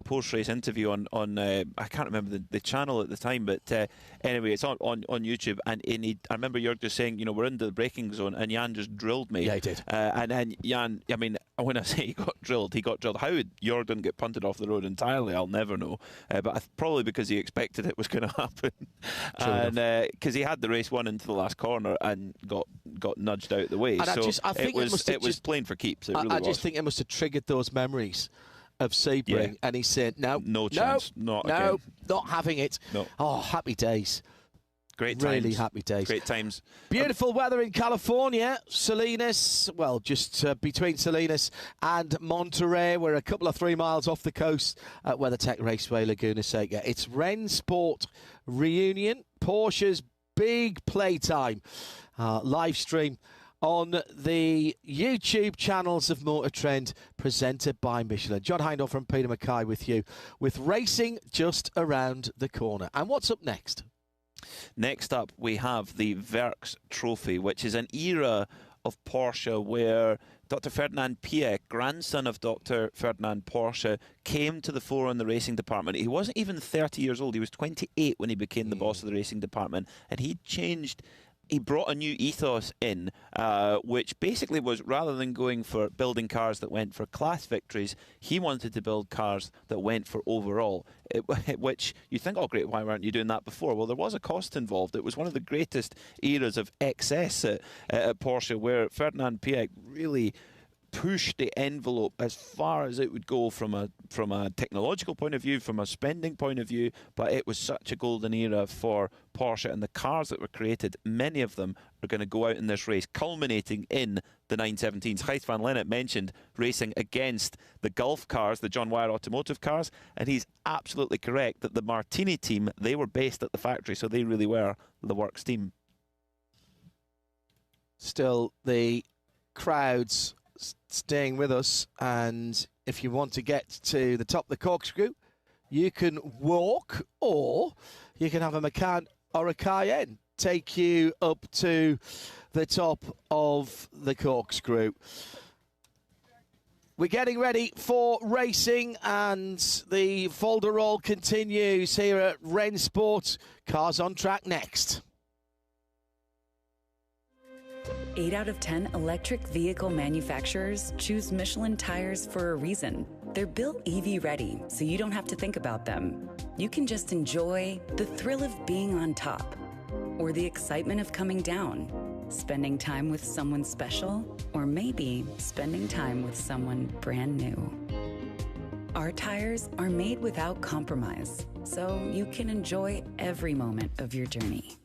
post-race interview on I can't remember the channel at the time, but anyway, it's on YouTube, and I remember Jörg just saying, we're into the braking zone, and Jan just drilled me. Yeah, he did. And then Jan, I mean, when I say he got drilled. How Jörg didn't get punted off the road entirely, I'll never know. But probably because he expected it was going to happen, and because he had the race won into the last corner and got nudged out the way. And so I think it was playing for keeps. It really was. I just think it must have triggered those memories of Sebring, and he said, no chance, not again. Not having it. No. Oh, happy days. Great times. Really happy days. Great times. Beautiful weather in California. Salinas, well, just between Salinas and Monterey. We're a couple of 3 miles off the coast at WeatherTech Raceway Laguna Seca. It's Rennsport Reunion, Porsche's big playtime. Live stream on the YouTube channels of Motor Trend, presented by Michelin. John Hindhaugh and Peter Mackay with you, with racing just around the corner. And what's up next? Next up, we have the Werks Trophy, which is an era of Porsche where Dr. Ferdinand Piëch, grandson of Dr. Ferdinand Porsche, came to the fore in the racing department. He wasn't even 30 years old. He was 28 when he became the boss of the racing department, and he brought a new ethos in, which basically was, rather than going for building cars that went for class victories, he wanted to build cars that went for overall, which you think, oh great, why weren't you doing that before? Well, there was a cost involved. It was one of the greatest eras of excess at Porsche, where Ferdinand Piëch really pushed the envelope as far as it would go from a technological point of view, from a spending point of view. But it was such a golden era for Porsche, and the cars that were created, many of them are going to go out in this race, culminating in the 917s. Gijs van Lennep mentioned racing against the Gulf cars, the John Wyer Automotive cars, and he's absolutely correct that the Martini team, they were based at the factory, so they really were the Works team. Still, the crowds staying with us, and if you want to get to the top of the corkscrew, you can walk, or you can have a Macan or a Cayenne take you up to the top of the corkscrew. We're getting ready for racing, and the folderol continues here at Rennsport. Cars on track next. 8 out of 10 electric vehicle manufacturers choose Michelin tires for a reason. They're built EV ready, so you don't have to think about them. You can just enjoy the thrill of being on top, or the excitement of coming down, spending time with someone special, or maybe spending time with someone brand new. Our tires are made without compromise, so you can enjoy every moment of your journey.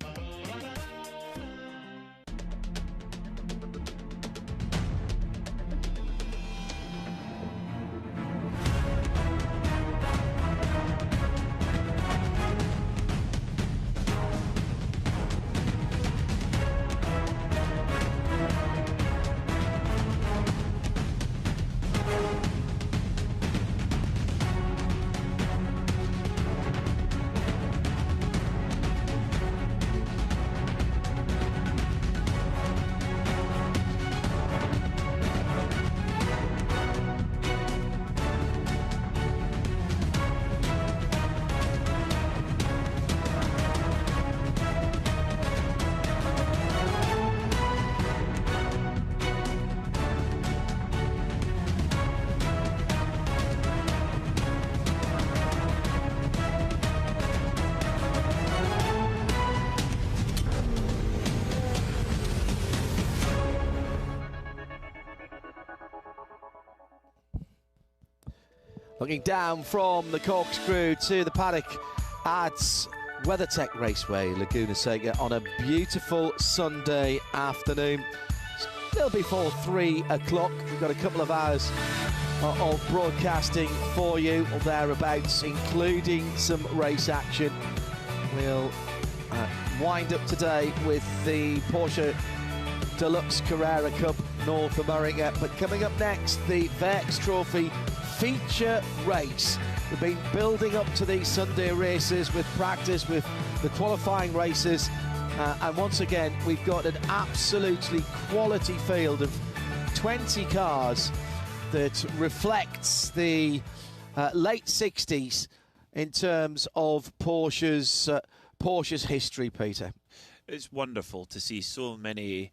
Looking down from the corkscrew to the paddock at WeatherTech Raceway Laguna Seca on a beautiful Sunday afternoon. Still before 3 o'clock. We've got a couple of hours of broadcasting for you or thereabouts, including some race action. We'll wind up today with the Porsche Deluxe Carrera Cup North America, but coming up next, the Vex Trophy feature race. We've been building up to these Sunday races with practice, with the qualifying races, and once again we've got an absolutely quality field of 20 cars that reflects the late 60s in terms of Porsche's history, Peter. It's wonderful to see so many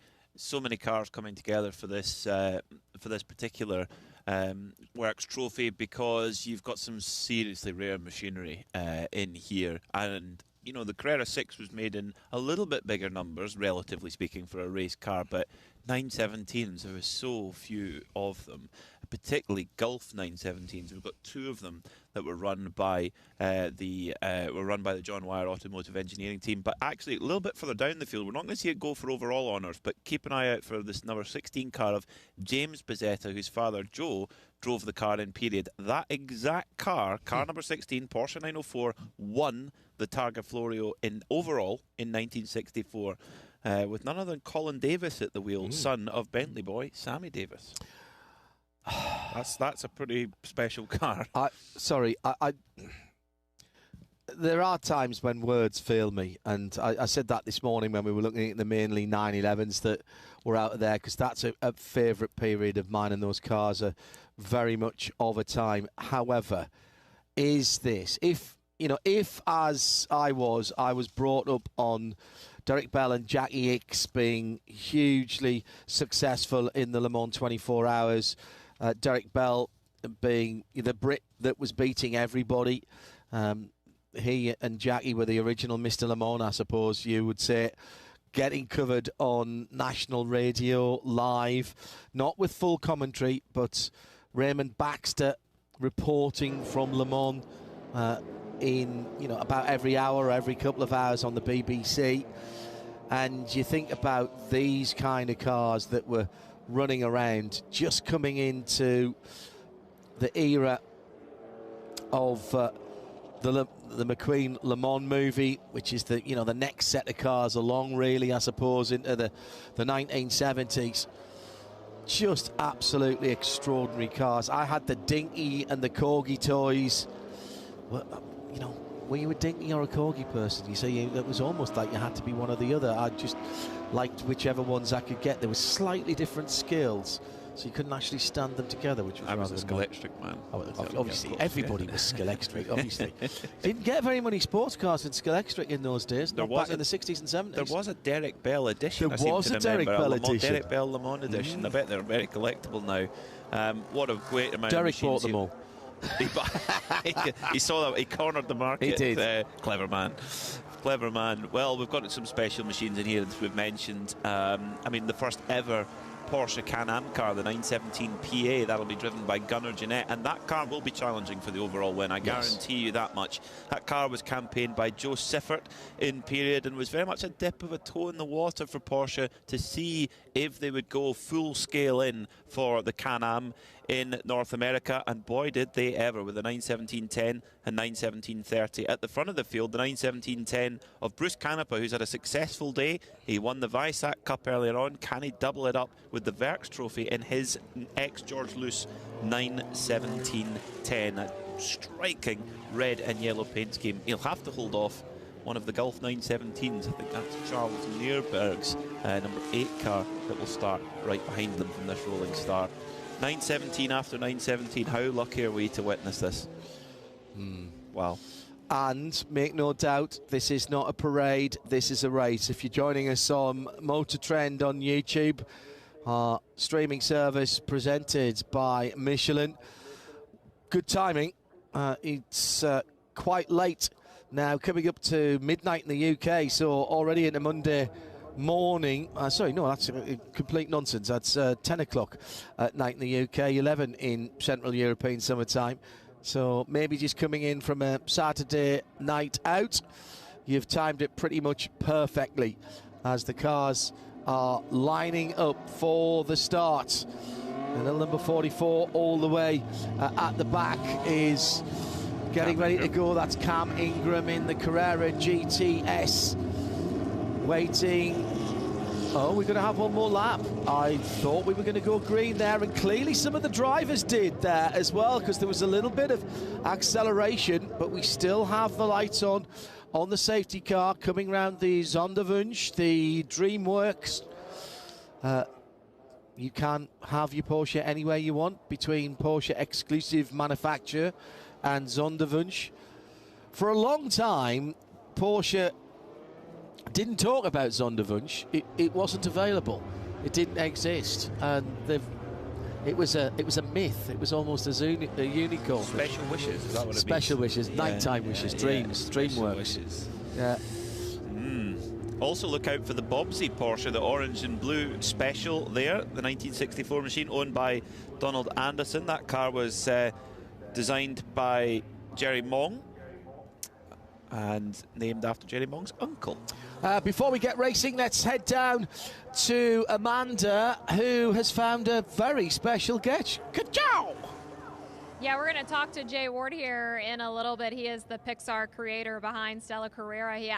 cars coming together for this particular Works Trophy, because you've got some seriously rare machinery in here, and you know the Carrera 6 was made in a little bit bigger numbers, relatively speaking, for a race car, but 917s, there were so few of them, particularly Gulf 917s. We've got 2 of them that were run by the John Wyer Automotive Engineering team. But actually, a little bit further down the field, we're not going to see it go for overall honours, but keep an eye out for this number 16 car of James Bezzetta, whose father Joe drove the car in period. That exact car number 16, Porsche 904, won the Targa Florio in overall in 1964. With none other than Colin Davis at the wheel, son of Bentley boy Sammy Davis. That's a pretty special car. There are times when words fail me, and I said that this morning when we were looking at the mainly 911s that were out there, because that's a favourite period of mine, and those cars are very much of a time. However, is this, if as I was brought up on Derek Bell and Jackie Hicks being hugely successful in the Le Mans 24 Hours, Derek Bell being the Brit that was beating everybody. He and Jackie were the original Mr. Le Mans, I suppose you would say, getting covered on national radio live, not with full commentary, but Raymond Baxter reporting from Le Mans in about every hour or every couple of hours on the BBC. And you think about these kind of cars that were running around, just coming into the era of the McQueen Le Mans movie, which is the next set of cars along, really, I suppose, into the 1970s. Just absolutely extraordinary cars. I had the Dinky and the Corgi toys. Were you a Dinky or a Corgi person? You say it was almost like you had to be one or the other. I just liked whichever ones I could get. There were slightly different scales, so you couldn't actually stand them together, which was I was a Skeletric man. Obviously, yeah, everybody was Skeletric, obviously. Didn't get very many sports cars in Skeletric in those days, back in the 60s and 70s. There was a Derek Bell edition. There was a Derek Bell edition. Derek Bell Le Mans edition. I bet they're very collectible now. What a great amount Derek of bought them all. He saw that. He cornered the market. He did. Clever man. Clever man. Well, we've got some special machines in here, as we've mentioned. The first ever Porsche Can-Am car, the 917 PA, that'll be driven by Gunnar Jeanette, and that car will be challenging for the overall win, I guarantee you that much. That car was campaigned by Joe Siffert in period and was very much a dip of a toe in the water for Porsche to see if they would go full scale in for the Can-Am in North America, and boy did they ever, with the 917-10 and 917-30 at the front of the field. The 917-10 of Bruce Canepa, who's had a successful day. He won the Weissach Cup earlier on. Can he double it up with the Werks Trophy in his ex-George Luce 917-10? A striking red and yellow paint scheme. He'll have to hold off one of the Gulf 917s. I think that's Charles Nierberg's number 8 car that will start right behind them from this rolling start. 917 after 917. How lucky are we to witness this? Wow. And make no doubt, this is not a parade, this is a race. If you're joining us on Motor Trend on YouTube, our streaming service presented by Michelin, good timing. It's quite late now, coming up to midnight in the UK, so already into Monday morning. Sorry, no, that's complete nonsense. That's 10 o'clock at night in the UK, 11 in Central European summertime. So maybe just coming in from a Saturday night out, you've timed it pretty much perfectly as the cars are lining up for the start. And number 44 all the way at the back is getting ready to go. That's Cam Ingram in the Carrera GTS. Waiting. Oh, we're going to have one more lap. I thought we were going to go green there, and clearly some of the drivers did there as well, because there was a little bit of acceleration, but we still have the lights on the safety car coming round the Sonderwunsch, the DreamWorks. You can have your Porsche anywhere you want between Porsche exclusive manufacturer and Sonderwunsch. For a long time, Porsche didn't talk about Sonderwunsch. It wasn't available. It didn't exist, and it was a myth. It was almost a unicorn. Special wishes, is that what it means? Special wishes, nighttime wishes, dreams, DreamWorks. Wishes. Yeah. Also look out for the Bobsy Porsche, the orange and blue special there, the 1964 machine owned by Donald Anderson. That car was designed by Jerry Mong and named after Jerry Mong's uncle. Before we get racing, let's head down to Amanda, who has found a very special catch. Ka-chow! Yeah, we're going to talk to Jay Ward here in a little bit. He is the Pixar creator behind Sally Carrera. He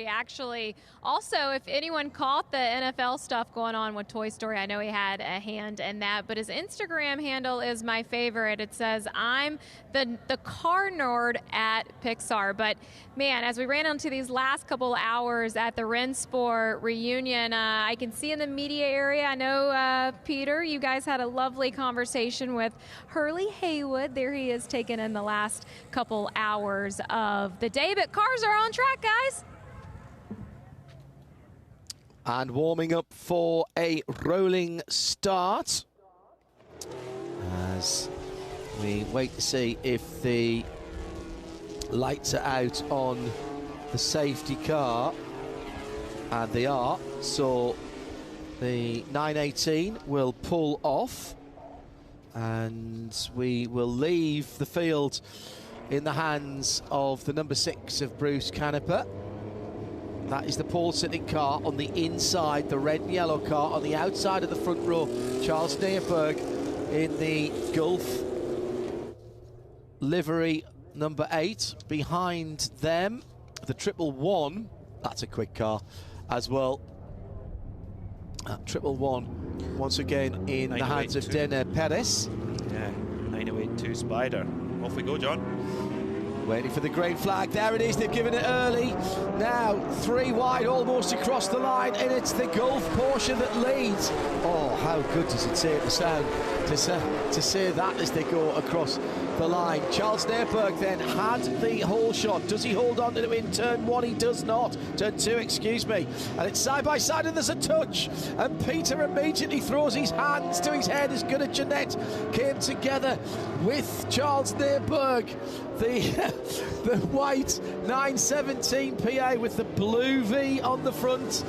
actually also, if anyone caught the NFL stuff going on with Toy Story, I know he had a hand in that, but his Instagram handle is my favorite. It says, I'm the car nerd at Pixar. But man, as we ran into these last couple hours at the Rennsport Reunion, I can see in the media area, I know, Peter, you guys had a lovely conversation with Hurley Haywood. There he is, taking in the last couple hours of the day. But cars are on track, guys. And warming up for a rolling start as we wait to see if the lights are out on the safety car. And they are. So the 918 will pull off, and we will leave the field in the hands of the number 6 of Bruce Canepa. That is the pole sitting car on the inside, the red and yellow car on the outside of the front row. Charles Neerberg in the Gulf livery number 8. Behind them, the 111. That's a quick car as well. 111 once again in the hands of Dana Perez. Yeah, 9082 Spider. Off we go, John. Waiting for the green flag. There it is. They've given it early. Now 3 wide, almost across the line, and it's the Gulf Porsche that leads. Oh, how good does it say the sound to say that as they go across the line. Charles Neerberg then had the whole shot. Does he hold on to it in turn 1? He does not. Turn 2, excuse me. And it's side by side, and there's a touch. And Peter immediately throws his hands to his head as Gunnar Jeanette came together with Charles Neerberg. The white 917 PA with the blue V on the front,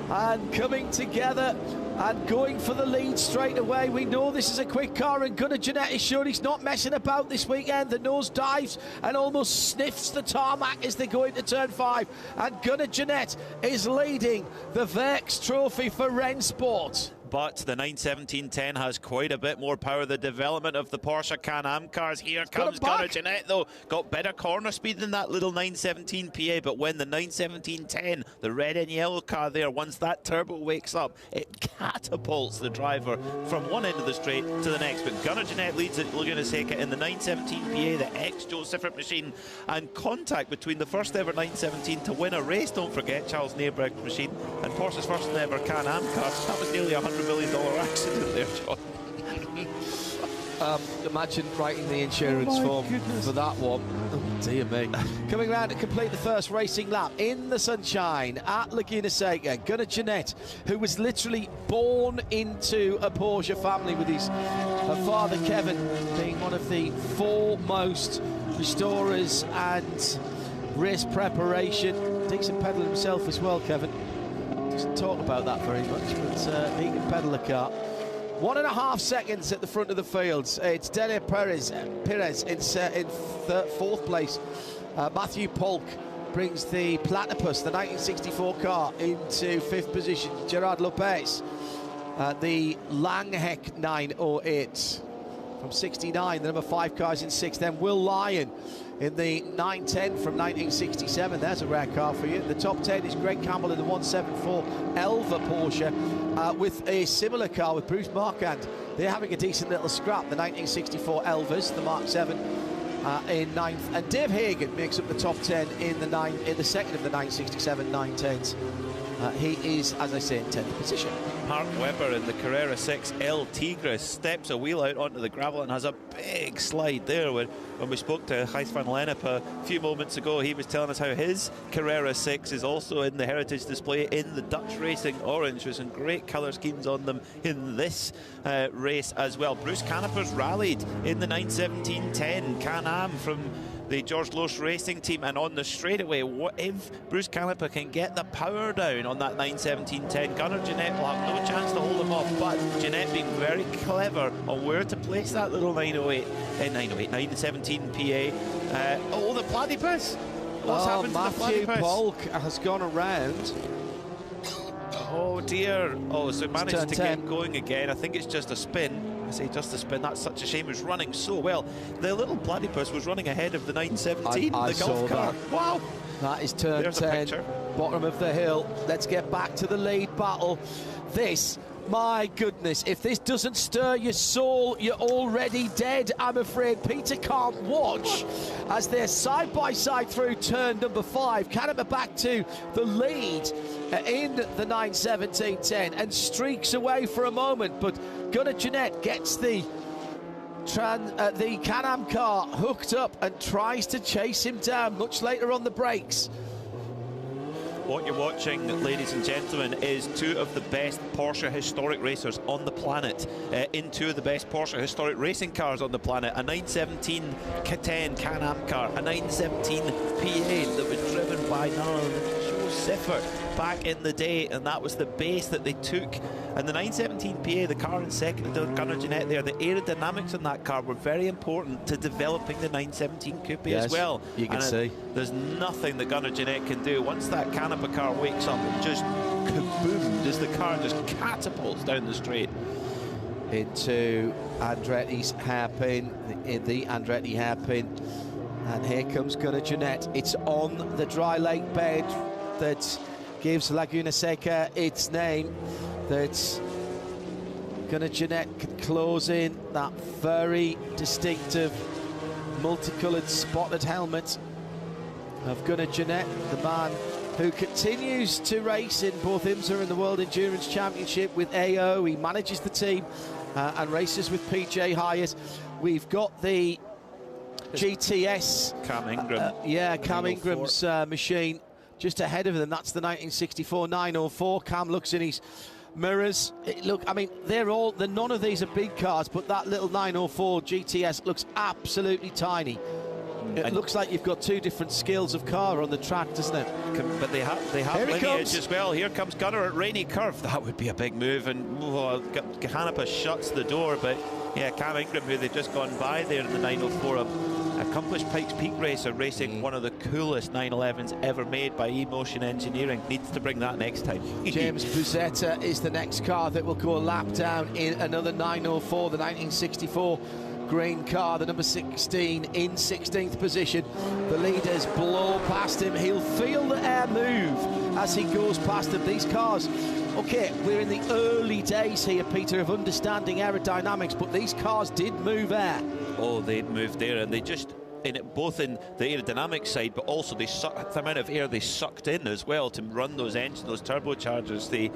and coming together and going for the lead straight away. We know this is a quick car, and Gunnar Jeanette is sure he's not messing about this weekend. The nose dives and almost sniffs the tarmac as they go into turn 5, and Gunnar Jeanette is leading the Werks Trophy for Rennsport. But the 91710 has quite a bit more power. The development of the Porsche Can-Am cars. Here comes Gunnar Jeanette, though. Got better corner speed than that little 917 PA. But when the 91710, the red and yellow car there, once that turbo wakes up, it catapults the driver from one end of the straight to the next. But Gunnar Jeanette leads at Laguna Seca in the 917 PA, the ex-Joe Siffert machine. And contact between the first ever 917 to win a race, don't forget, Charles Neerberg's machine, and Porsche's first ever Can-Am car. That was nearly $100 million accident there, John. Imagine writing the insurance form for that one. Oh, dear me. Coming round to complete the first racing lap in the sunshine at Laguna Seca, Gunnar Jeanette, who was literally born into a Porsche family with his father Kevin being one of the foremost restorers and race preparation. Decent pedal himself as well, Kevin. Doesn't talk about that very much, but he can pedal a car. 1.5 seconds at the front of the fields. It's Dele Perez in fourth place. Matthew Polk brings the Platypus, the 1964 car, into fifth position. Gerard Lopez, the Langheck 908 from 69, the number 5 car is in sixth. Then Will Lyon in the 910 from 1967. There's a rare car for you. The top 10 is Greg Campbell in the 174 Elva Porsche with a similar car with Bruce Marquand. They're having a decent little scrap. The 1964 Elvas, the Mark 7 in ninth. And Dave Hagan makes up the top 10 in the second of the 967 910s. He is, as I say, in 10th position. Mark Webber in the Carrera 6 El Tigre steps a wheel out onto the gravel and has a big slide there. When we spoke to Gijs van Lennep a few moments ago, he was telling us how his Carrera 6 is also in the heritage display in the Dutch Racing Orange, with some great colour schemes on them in this race as well. Bruce Caneper's rallied in the 917-10 Can-Am from the George Loesch Racing Team, and on the straightaway, what if Bruce Caneper can get the power down on that 917-10? Gunnar Jeanette will have no chance to hold him off, but Jeanette being very clever on where to place that little 917 PA. Oh, the Platypus! What's happened to the Matthew Platypus? Polk has gone around. Oh dear. Oh, so managed to 10. get going again. I think it's just a spin. I say just a spin. That's such a shame. He was running so well. The little Platypus was running ahead of the 917, I the Gulf car. that. Wow. That is turn There's 10, a picture. bottom of the hill. Let's get back to the lead battle. This, my goodness, if this doesn't stir your soul, you're already dead, I'm afraid. Peter can't watch as they're side by side through turn number 5. Caneper back to the lead in the 917-10 and streaks away for a moment, but Gunnar Jeanette gets the Can-Am car hooked up and tries to chase him down much later on the brakes. What you're watching, ladies and gentlemen, is two of the best Porsche historic racers on the planet in two of the best Porsche historic racing cars on the planet. A 917-10 Can-Am car, a 917 PA that was driven by none other than Joe Siffert back in the day, and that was the base that they took. And the 917 PA, the car in second, Gunnar Jeanette there, the aerodynamics in that car were very important to developing the 917 Coupe as well. You can see. There's nothing that Gunnar Jeanette can do. Once that Caneper car wakes up and just kaboomed as the car just catapults down the straight. Into Andretti's hairpin, the Andretti hairpin. And here comes Gunnar Jeanette. It's on the dry lake bed that gives Laguna Seca its name. That Gunnar Jeanette can close in that very distinctive multicoloured spotted helmet of Gunnar Jeanette, the man who continues to race in both IMSA and the World Endurance Championship with AO. He manages the team and races with PJ Hyatt. We've got the GTS. Cam Ingram. Cam Ingram's machine just ahead of them. That's the 1964 904. Cam looks in his mirrors. Look, I mean, none of these are big cars, but that little 904 GTS looks absolutely tiny. It looks like you've got two different skills of car on the track, doesn't it? But they have lineage as well. Here comes Gunnar at Rainy Curve. That would be a big move, and Canepa shuts the door. But yeah, Cam Ingram, who they've just gone by there in the 904, accomplished Pikes Peak racer, racing one of the coolest 911s ever made by E-Motion Engineering. Needs to bring that next time. James Buzetta is the next car that will go a lap down in another 904, the 1964 green car, the number 16 in 16th position. The leaders blow past him. He'll feel the air move as he goes past them. These cars, okay, we're in the early days here, Peter, of understanding aerodynamics, but these cars did move air. Oh, they'd moved there, and they just, both in the aerodynamic side, but also the amount of air they sucked in as well to run those engines, those turbochargers. The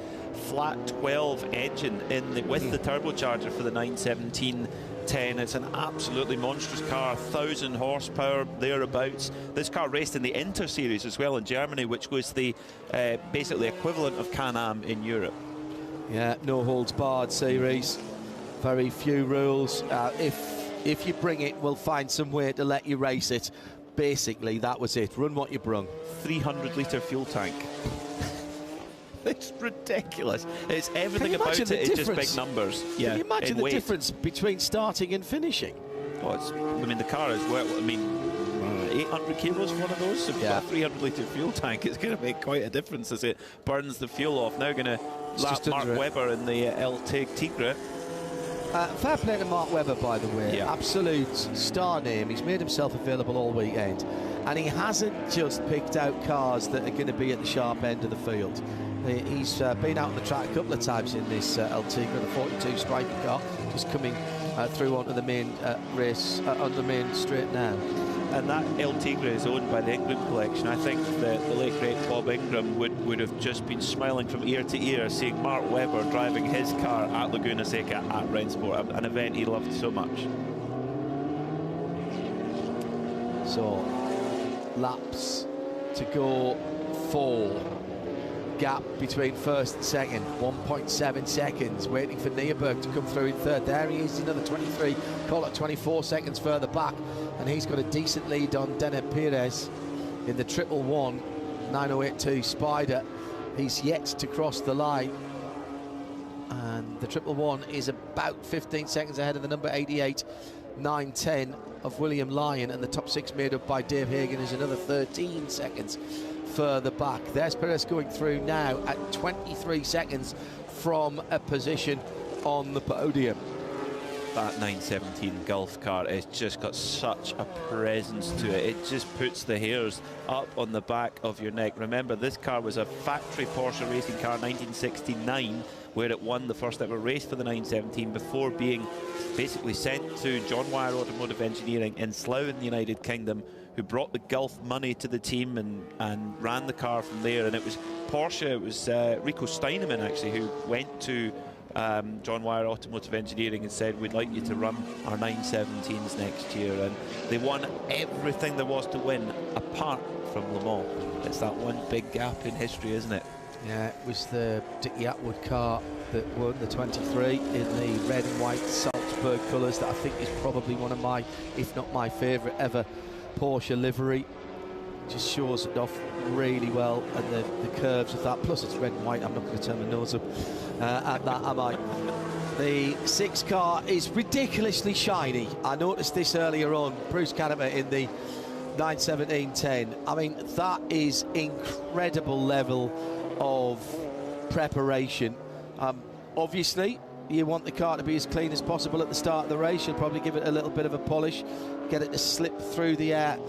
flat 12 engine with the turbocharger for the 917-10. It's an absolutely monstrous car, 1,000 horsepower thereabouts. This car raced in the Inter Series as well in Germany, which was the basically equivalent of Can-Am in Europe. Yeah, no holds barred series, very few rules. If you bring it, we'll find some way to let you race it. Basically, that was it. Run what you brung. 300-litre fuel tank. It's ridiculous. It's everything Can you about imagine it. the It's just difference? big numbers. Yeah, Can you imagine in the weight. difference between starting and finishing? Oh, I mean, the car is, well, I mean, 800 kilos for one of those. If you've got a 300-litre fuel tank, it's going to make quite a difference as it burns the fuel off. Now going to lap Mark Webber in the El Tigre. Fair play to Mark Webber, by the way. Absolute star name. He's made himself available all weekend. And he hasn't just picked out cars that are going to be at the sharp end of the field. He's been out on the track a couple of times in this El Tigre, the 42 striker car, just coming through onto the main race, on the main straight now. And that El Tigre is owned by the Ingram collection. I think that the late great Bob Ingram would have just been smiling from ear to ear seeing Mark Webber driving his car at Laguna Seca at Rennsport, an event he loved so much. So, laps to go 4. Gap between first and second, 1.7 seconds. Waiting for Nierberg to come through in third. There he is, another 23. Call it 24 seconds further back. And he's got a decent lead on Dene Perez in the 111 9082 Spider. He's yet to cross the line. And the 111 is about 15 seconds ahead of the number 88 910 of William Lyon. And the top 6 made up by Dave Hagan is another 13 seconds further back. There's Perez going through now at 23 seconds from a position on the podium. That 917 Gulf car has just got such a presence to it. It just puts the hairs up on the back of your neck. Remember, this car was a factory Porsche racing car, 1969, where it won the first ever race for the 917 before being basically sent to John Wyer Automotive Engineering in Slough in the United Kingdom, who brought the Gulf money to the team and ran the car from there. And it was Porsche, it was Rico Steinemann actually, who went to John Wyer Automotive Engineering and said, we'd like you to run our 917s next year. And they won everything there was to win apart from Le Mans. It's that one big gap in history, isn't it? Yeah, it was the Dickie Atwood car that won the 23 in the red and white Salzburg colours that I think is probably one of my, if not my favourite ever Porsche livery. Just shows it off really well, and the curves of that, plus it's red and white. I'm not going to turn my nose up at that, am I? The 6 car is ridiculously shiny. I noticed this earlier on. Bruce Canapa in the 917-10. I mean, that is incredible level of preparation. Obviously, you want the car to be as clean as possible at the start of the race. You'll probably give it a little bit of a polish, get it to slip through the air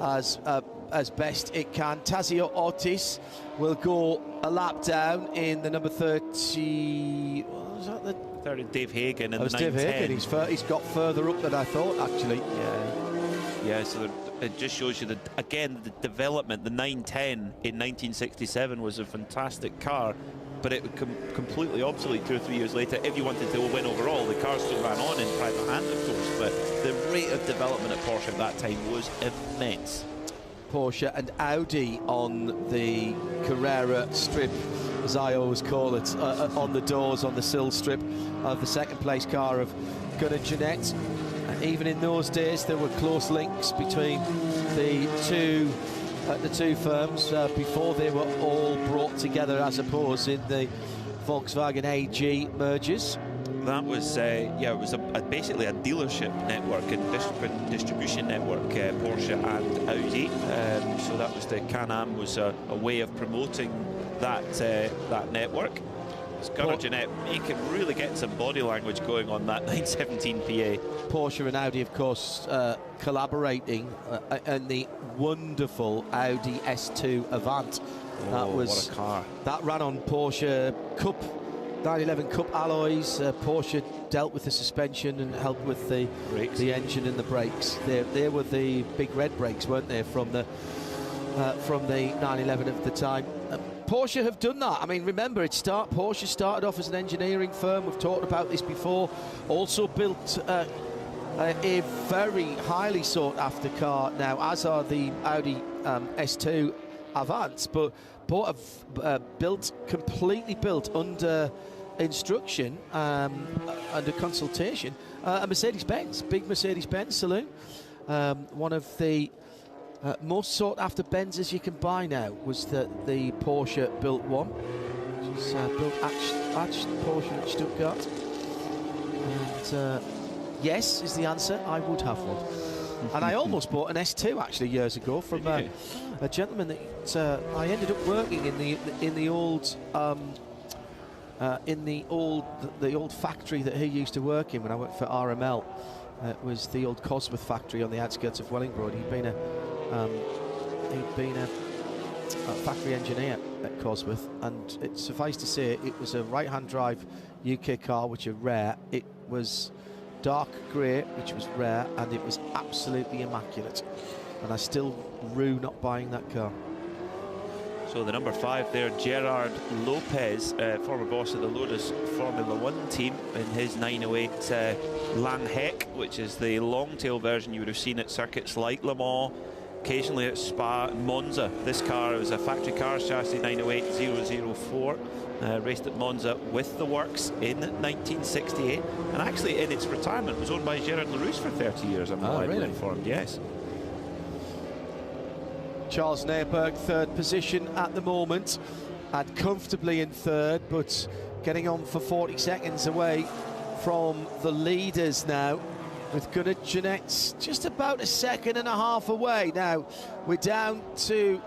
as best it can. Tazio Ortiz will go a lap down in the number 30. What was that? The 30, Dave Hagan in the 910. Dave Hagan. He's got further up than I thought, actually. Yeah, so it just shows you that, again, the development. The 910 in 1967 was a fantastic car, but it would completely obsolete 2 or 3 years later. If you wanted to win overall, the car still ran on in private hand, of course, but the rate of development at Porsche at that time was immense. Porsche and Audi on the Carrera strip, as I always call it, on the doors, on the sill strip of the second place car of Gunnar Jeanette. And even in those days, there were close links between the two firms before they were all brought together, I suppose, in the Volkswagen AG mergers. That was, it was basically a dealership network and distribution network, Porsche and Audi. So that was the Can-Am was a way of promoting that network. Gunnar Jeanette, he can really get some body language going on that 917 PA. Porsche and Audi, of course, collaborating in the wonderful Audi S2 Avant. What a car. That ran on Porsche Cup 911 Cup alloys. Porsche dealt with the suspension and helped with the engine and the brakes. They were the big red brakes, weren't they, from the 911 of the time. Porsche have done that. I mean, remember, Porsche started off as an engineering firm. We've talked about this before. Also built a very highly sought-after car now, as are the Audi S2 Avants, but completely built under instruction, under consultation, a Mercedes-Benz, big Mercedes-Benz saloon. One of the most sought after Benzes you can buy now was the Porsche built one, which is built at Porsche at Stuttgart. And yes is the answer. I would have one. And I almost bought an S2 actually years ago from a gentleman that I ended up working in the old factory that he used to work in when I worked for RML. It was the old Cosworth factory on the outskirts of Wellingborough. He'd been a factory engineer at Cosworth, and it suffice to say it was a right-hand drive UK car, which are rare. It was dark grey, which was rare, and it was absolutely immaculate. And I still rue not buying that car. So the number 5 there, Gerard Lopez, former boss of the Lotus Formula 1 team, in his 908 Langhek, which is the long-tail version you would have seen at circuits like Le Mans, occasionally at Spa and Monza. This car was a factory cars chassis 908-004, raced at Monza with the works in 1968, and actually in its retirement was owned by Gerard Larousse for 30 years, I'm reliably informed, yes. Charles Neerberg, third position at the moment, and comfortably in third, but getting on for 40 seconds away from the leaders now, with Gunnar Jeanette's just about a second and a half away. Now we're down to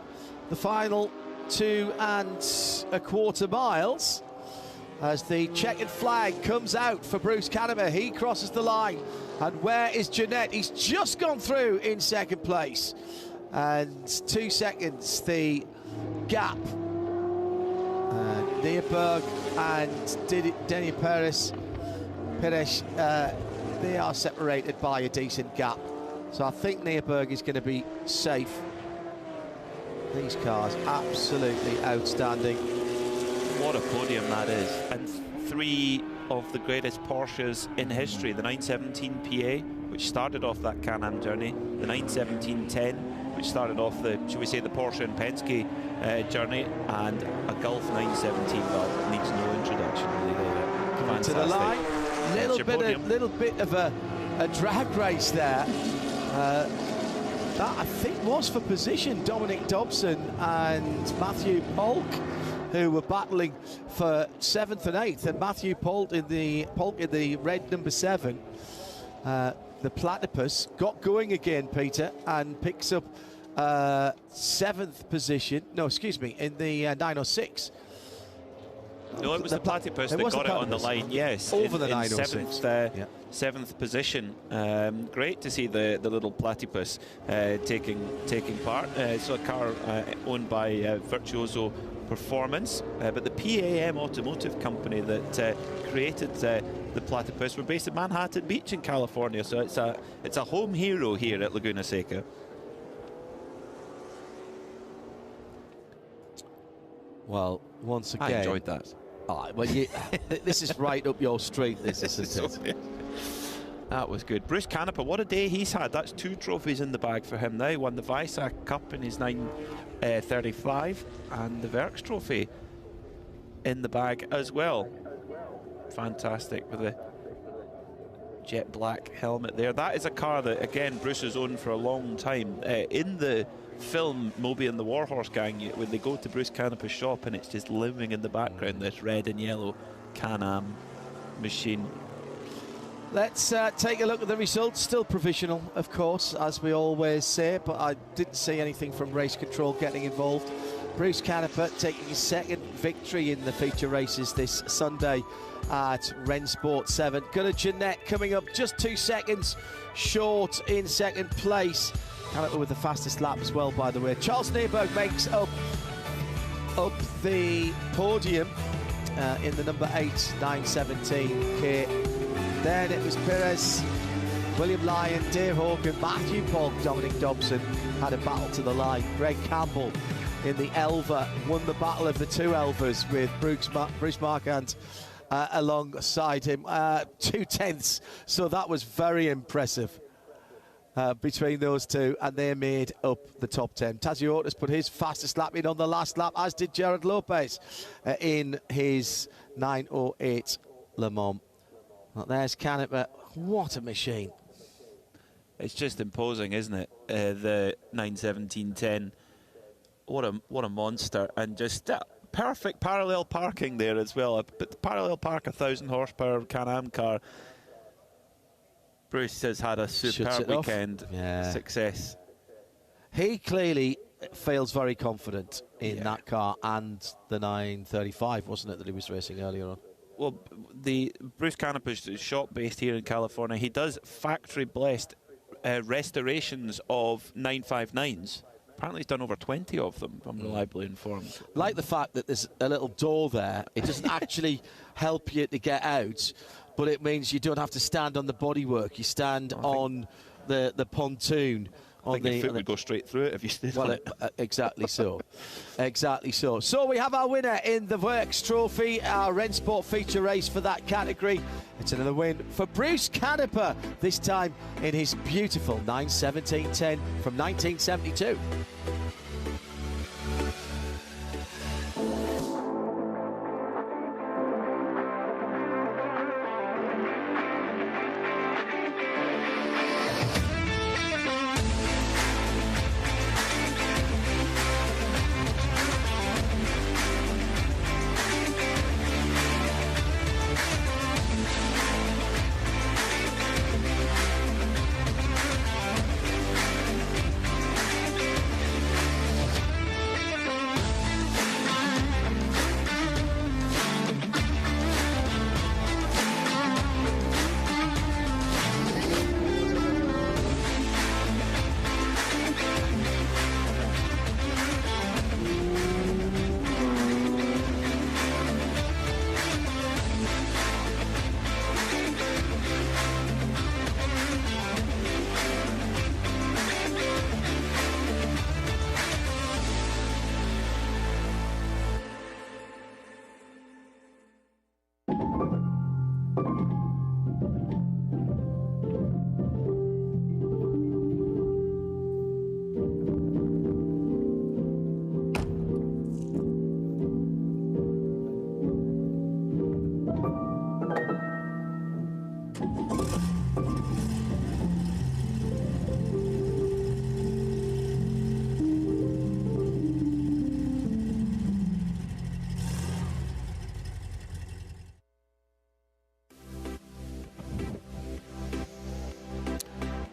the final 2.25 miles as the checkered flag comes out for Bruce Canepa. He crosses the line, and where is Jeanette? He's just gone through in second place. And 2 seconds the gap. Neerberg and Denny Perez, they are separated by a decent gap. So I think Neerberg is going to be safe. These cars absolutely outstanding. What a podium that is. And 3 of the greatest Porsches in history. The 917 PA, which started off that Can-Am journey. The 917-10, which started off the, should we say, the Porsche and Penske journey, and a Gulf 917. Well, needs no introduction, really. Fantastic. To the line, little bit of a drag race there. That I think was for position. Dominic Dobson and Matthew Polk, who were battling for 7th and 8th, and Matthew Polk in the red number 7. The Platypus got going again, Peter, and picks up 7th position. No, excuse me, in the 906. No, it was the Platypus that got it on the line, yes. Over the 906. 7th position. Great to see the little Platypus taking part. It's a car owned by Virtuoso Performance, but the PAM Automotive Company that created the Platypus were based at Manhattan Beach in California, so it's a home hero here at Laguna Seca. Well, once again, I enjoyed that. Well, this is right up your street, this isn't it? That was good. Bruce Canepa, what a day he's had. That's 2 trophies in the bag for him now. He won the Weissach Cup in his 935 and the Werks Trophy in the bag as well. Fantastic with the jet black helmet there. That is a car that, again, Bruce has owned for a long time. In the film Moby and the Warhorse Gang, when they go to Bruce Canepa's shop and it's just living in the background, this red and yellow Can-Am machine. Let's take a look at the results. Still provisional, of course, as we always say, but I didn't see anything from race control getting involved. Bruce Canepa taking his 2nd victory in the feature races this Sunday at Rennsport 7. Gunnar Jeanette coming up just 2 seconds short in 2nd place. Canepa with the fastest lap as well, by the way. Charles Neerberg makes up the podium in the number 8 917 kit. Then it was Perez, William Lyon, Dave Hawken, Matthew Polk, Dominic Dobson had a battle to the line. Greg Campbell in the Elva won the battle of the 2 Elvas with Bruce Marquand alongside him. 2 tenths, so that was very impressive between those 2, and they made up the top 10. Tazio Ortiz put his fastest lap in on the last lap, as did Gerard Lopez in his 908 Le Mans. Well, there's Canepa. What a machine. It's just imposing, isn't it? The 91710. What a monster, and just perfect parallel parking there as well. But parallel park, 1,000 horsepower Can-Am car. Bruce has had a superb weekend. Success. He clearly feels very confident in that car and the 935, wasn't it, that he was racing earlier on? Well, the Bruce Canepa's is shop based here in California. He does factory blessed restorations of 959s. Apparently he's done over 20 of them, I'm reliably informed. Like the fact that there's a little door there. It doesn't actually help you to get out, but it means you don't have to stand on the bodywork. You stand on the pontoon. I think your foot would go straight through it if you stood on it. Exactly so. Exactly so. So we have our winner in the Works Trophy, our Rennsport feature race for that category. It's another win for Bruce Canepa, this time in his beautiful 91710 from 1972.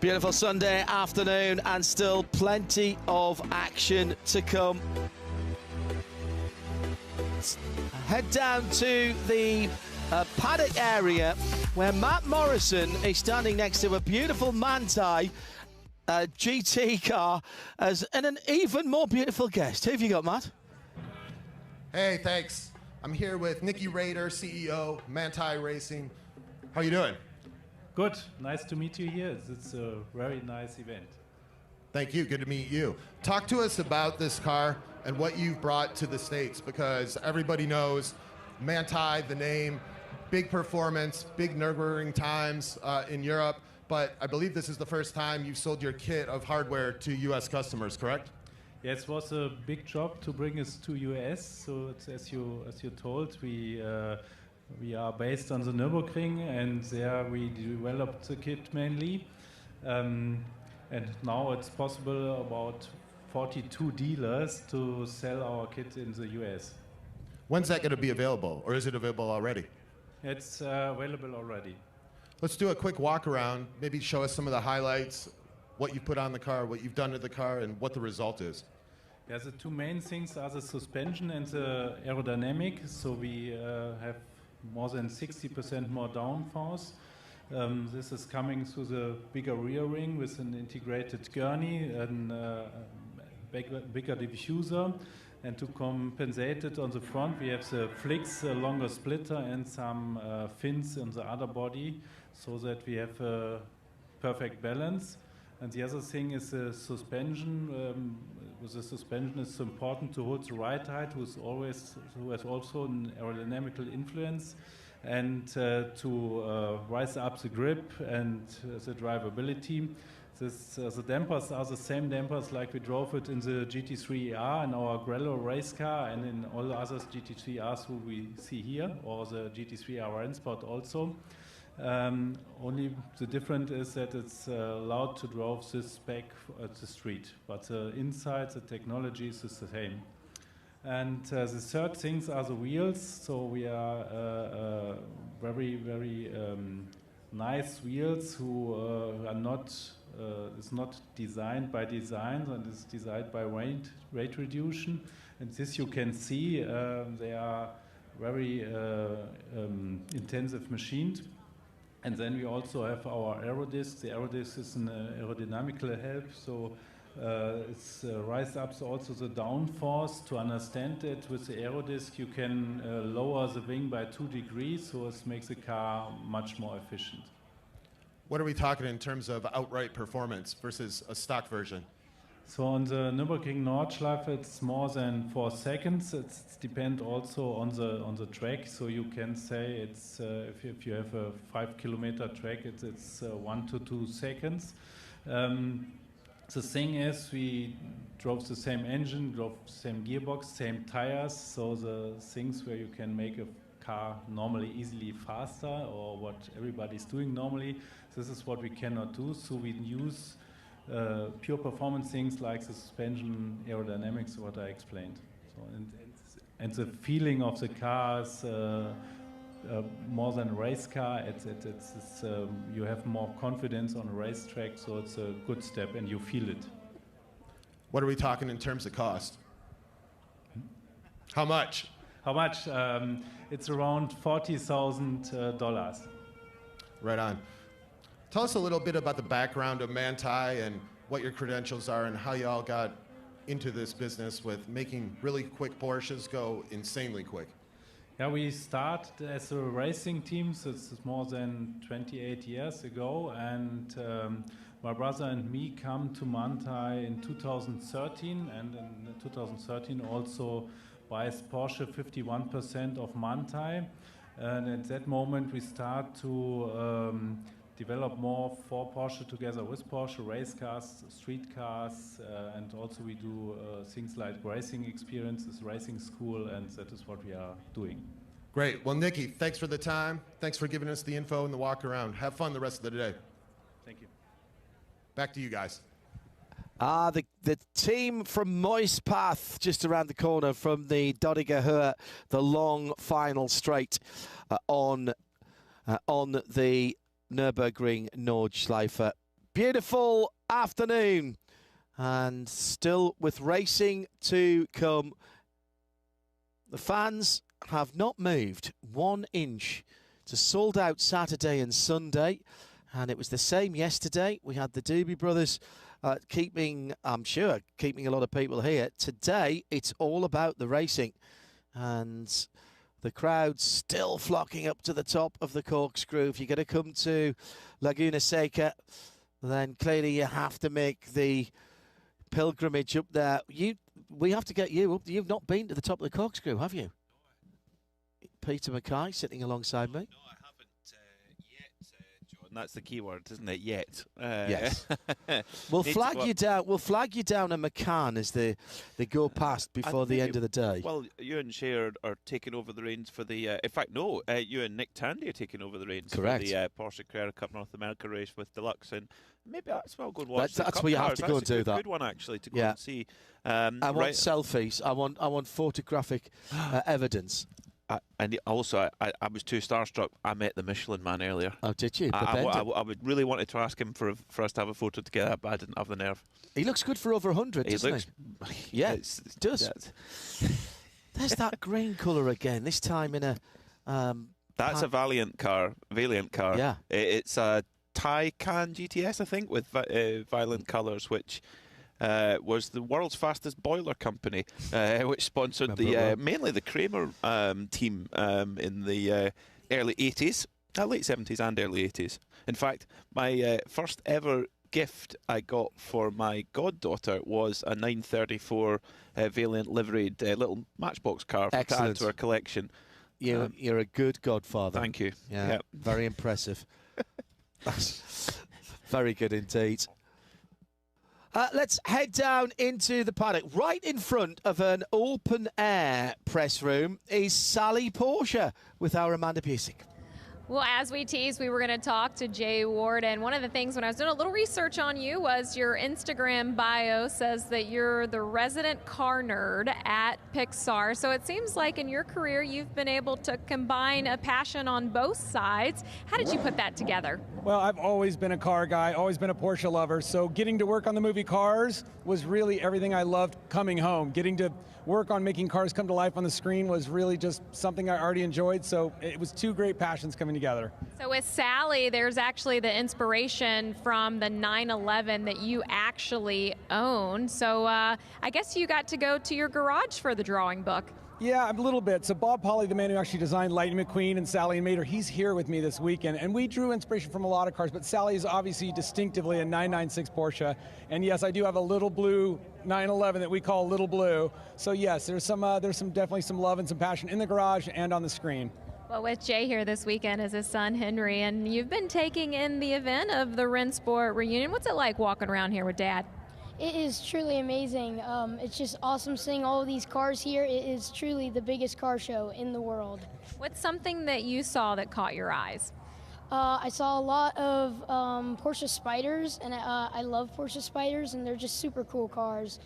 Beautiful Sunday afternoon and still plenty of action to come. Let's head down to the paddock area where Matt Morrison is standing next to a beautiful Manthey GT car and an even more beautiful guest. Who have you got, Matt? Hey, thanks. I'm here with Nicky Rader, CEO, Manthey Racing. How you doing? Good. Nice to meet you here. It's a very nice event. Thank you. Good to meet you. Talk to us about this car and what you've brought to the States, because everybody knows Manthey, the name, big performance, big Nürburgring times in Europe, but I believe this is the first time you've sold your kit of hardware to U.S. customers, correct? Yes, it was a big job to bring us to U.S. So it's, as you told, we are based on the Nürburgring, and there we developed the kit mainly. And now it's possible about 42 dealers to sell our kit in the US. When's that going to be available, or is it available already? It's available already. Let's do a quick walk around, maybe show us some of the highlights, what you put on the car, what you've done to the car, and what the result is. Yeah, the two main things are the suspension and the aerodynamic. So we have more than 60% more downforce. This is coming through the bigger rear ring with an integrated gurney and bigger diffuser. And to compensate it on the front, we have the flicks, a longer splitter, and some fins on the other body, so that we have a perfect balance. And the other thing is the suspension. With the suspension, it's important to hold the ride height, who has also an aerodynamical influence, and to rise up the grip and the drivability. The dampers are the same dampers like we drove it in the GT3R in our Grello race car and in all the other GT3Rs who we see here, or the GT3R Rennsport also. Only the difference is that it's allowed to drive this back at the street, but inside the technology is the same. And the third things are the wheels. So we are very, very nice wheels who are not is not designed by design, and is designed by weight reduction. And this you can see they are very intensive machined. And then we also have our aerodisc. The aerodisc is an aerodynamical help, so it's rise up also the downforce. To understand it, with the aerodisc you can lower the wing by 2 degrees, so it makes the car much more efficient. What are we talking in terms of outright performance versus a stock version? So on the Nürburgring Nordschleife, it's more than 4 seconds. It's depend also on the track. So you can say it's if you have a 5-kilometer track, it's 1 to 2 seconds. The thing is, we drove the same engine, drove the same gearbox, same tires. So the things where you can make a car normally easily faster, or what everybody's doing normally, this is what we cannot do. So we use pure performance things like the suspension, aerodynamics, what I explained. So, and the feeling of the car is more than a race car. It's you have more confidence on a racetrack, so it's a good step, and you feel it. What are we talking in terms of cost? How much? How much? It's around $40,000. Right on. Tell us a little bit about the background of Manti and what your credentials are and how you all got into this business with making really quick Porsches go insanely quick. Yeah, we started as a racing team, so it's more than 28 years ago, and my brother and me come to Manti in 2013, and in 2013 also buys Porsche 51% of Manti, and at that moment we start to develop more for Porsche together with Porsche, race cars, street cars, and also we do things like racing experiences, racing school, and that is what we are doing. Great. Well, Nicky, thanks for the time. Thanks for giving us the info and the walk around. Have fun the rest of the day. Thank you. Back to you guys. The team from Moist Path, just around the corner from the Dodiger Höhe, the long final straight on the Nürburgring Nordschleife. Beautiful afternoon, and still with racing to come. The fans have not moved 1 inch. It's a sold-out Saturday and Sunday, and it was the same yesterday. We had the Doobie Brothers keeping a lot of people here. Today, it's all about the racing, and the crowd's still flocking up to the top of the corkscrew. If you're going to come to Laguna Seca, then clearly you have to make the pilgrimage up there. We have to get you up. You've not been to the top of the corkscrew, have you? Peter Mackay sitting alongside me. No, I haven't yet, John. That's the key word, isn't it? Yet. Yes. We'll flag you down. We'll flag you down at McCann as they go past before the end of the day. Well, you and Shea are taking over the reins for the. In fact, no. You and Nick Tandy are taking over the reins Correct. for the Porsche Carrera Cup North America race with Deluxe, and maybe that's why I'll go and watch. That's where you have to go and do that. That's a good one actually to go and see. I want selfies. I want photographic evidence. And also, I was too starstruck. I met the Michelin man earlier. Oh, did you? I would really wanted to ask him for us to have a photo together, but I didn't have the nerve. He looks good for over 100, doesn't he? Yeah, it does. There's that green colour again, this time in a... That's a Valiant car. Yeah. It's a Taycan GTS, I think, with violent colours, which... was the world's fastest boiler company, which sponsored mainly the Kramer team in the early 80s, late 70s and early 80s. In fact, my first ever gift I got for my goddaughter was a 934 Valiant liveried little Matchbox car to add to her collection. You're a good godfather. Thank you. Yeah. Very impressive. Very good indeed. Let's head down into the paddock. Right in front of an open-air press room is Sally Porsche with our Amanda Busick. Well, as we teased, we were going to talk to Jay Ward, and one of the things when I was doing a little research on you was your Instagram bio says that you're the resident car nerd at Pixar. So it seems like in your career you've been able to combine a passion on both sides. How did you put that together? Well, I've always been a car guy, always been a Porsche lover, so getting to work on the movie Cars was really everything I loved coming home. Getting to work on making cars come to life on the screen was really just something I already enjoyed, so it was two great passions coming together. So with Sally, there's actually the inspiration from the 911 that you actually own. So I guess you got to go to your garage for the drawing book. Yeah, a little bit. So Bob Polly, the man who actually designed Lightning McQueen and Sally and Mater, he's here with me this weekend. And we drew inspiration from a lot of cars, but Sally is obviously distinctively a 996 Porsche. And yes, I do have a little blue 911 that we call Little Blue. So yes, there's definitely some love and some passion in the garage and on the screen. Well, with Jay here this weekend is his son, Henry, and you've been taking in the event of the Rennsport Reunion. What's it like walking around here with Dad? It is truly amazing. It's just awesome seeing all of these cars here. It is truly the biggest car show in the world. What's something that you saw that caught your eyes? I saw a lot of Porsche Spyders, and I love Porsche Spyders, and they're just super cool cars.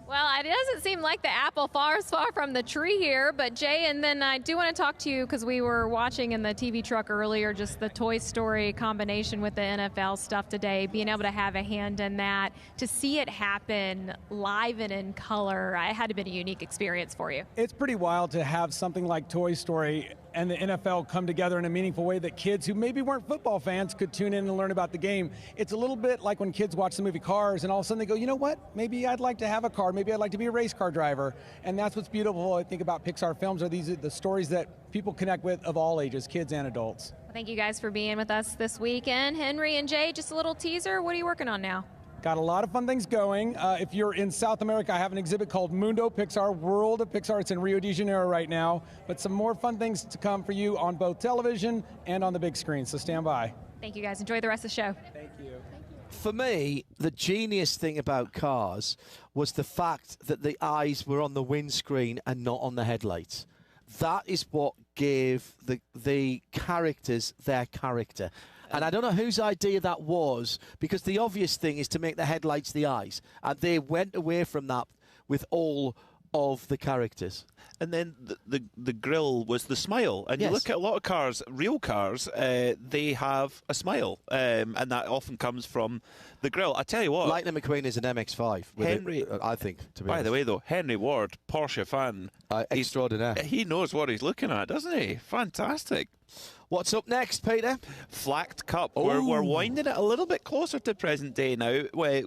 Well, it doesn't seem like the apple far from the tree here, but Jay, and then I do want to talk to you because we were watching in the TV truck earlier just the Toy Story combination with the NFL stuff today, being able to have a hand in that, to see it happen live and in color, it had to be a unique experience for you. It's pretty wild to have something like Toy Story and the NFL come together in a meaningful way that kids who maybe weren't football fans could tune in and learn about the game. It's a little bit like when kids watch the movie Cars and all of a sudden they go, you know what, maybe I'd like to have a car, maybe I'd like to be a race car driver. And that's what's beautiful, I think, about Pixar films are the stories that people connect with of all ages, kids and adults. Well, thank you guys for being with us this weekend. Henry and Jay, just a little teaser, what are you working on now? Got a lot of fun things going. If you're in South America, I have an exhibit called Mundo Pixar, World of Pixar. It's in Rio de Janeiro right now. But some more fun things to come for you on both television and on the big screen, so stand by. Thank you, guys. Enjoy the rest of the show. Thank you. For me, the genius thing about Cars was the fact that the eyes were on the windscreen and not on the headlights. That is what gave the characters their character. And I don't know whose idea that was, because the obvious thing is to make the headlights the eyes. And they went away from that with all of the characters. And then the grille was the smile. And yes. You look at a lot of cars, real cars, they have a smile. And that often comes from the grille. I tell you what. Lightning McQueen is an MX-5. Henry, I think, to be by honest. the way, though, Henry Ward, Porsche fan. Extraordinaire. He knows what he's looking at, doesn't he? Fantastic. What's up next, Peter? Flacked Cup. We're winding it a little bit closer to present day now.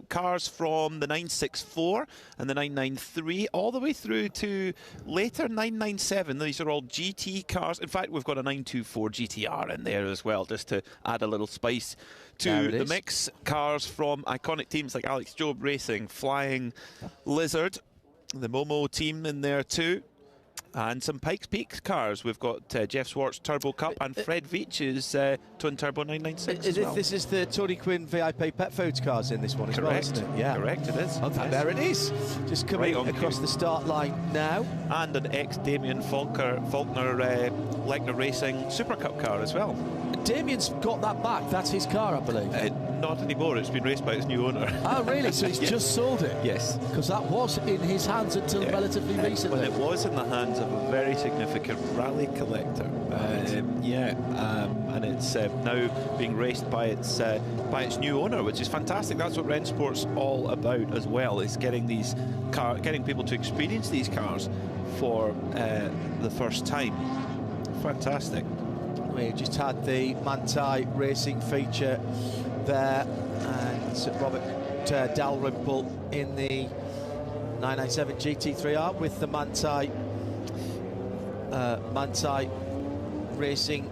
Cars from the 964 and the 993 all the way through to later 997. These are all GT cars. In fact, we've got a 924 GTR in there as well, just to add a little spice to the mix. Cars from iconic teams like Alex Job Racing, Flying Lizard, the Momo team in there too. And some Pikes Peak cars. We've got Jeff Swartz Turbo Cup and Fred Veach's Twin Turbo 996 as well. This is the Tony Quinn VIP Pet Foods cars in this one as well, isn't it? Yeah. Correct, it is. Okay, there it is. Just coming across the start line now. And an ex-Damien Faulkner Lechner Racing Super Cup car as well. Damien's got that back. That's his car, I believe. Not anymore. It's been raced by its new owner. Oh, really? So he's just sold it? Yes. Because that was in his hands until relatively recently. Well, it was in the hands of a very significant rally collector. And it's now being raced by its new owner, which is fantastic. That's what Rennsport's all about as well, is getting people to experience these cars for the first time. Fantastic. We just had the Manthey Racing feature there, and Robert Dalrymple in the 997 GT3R with the Manthey Racing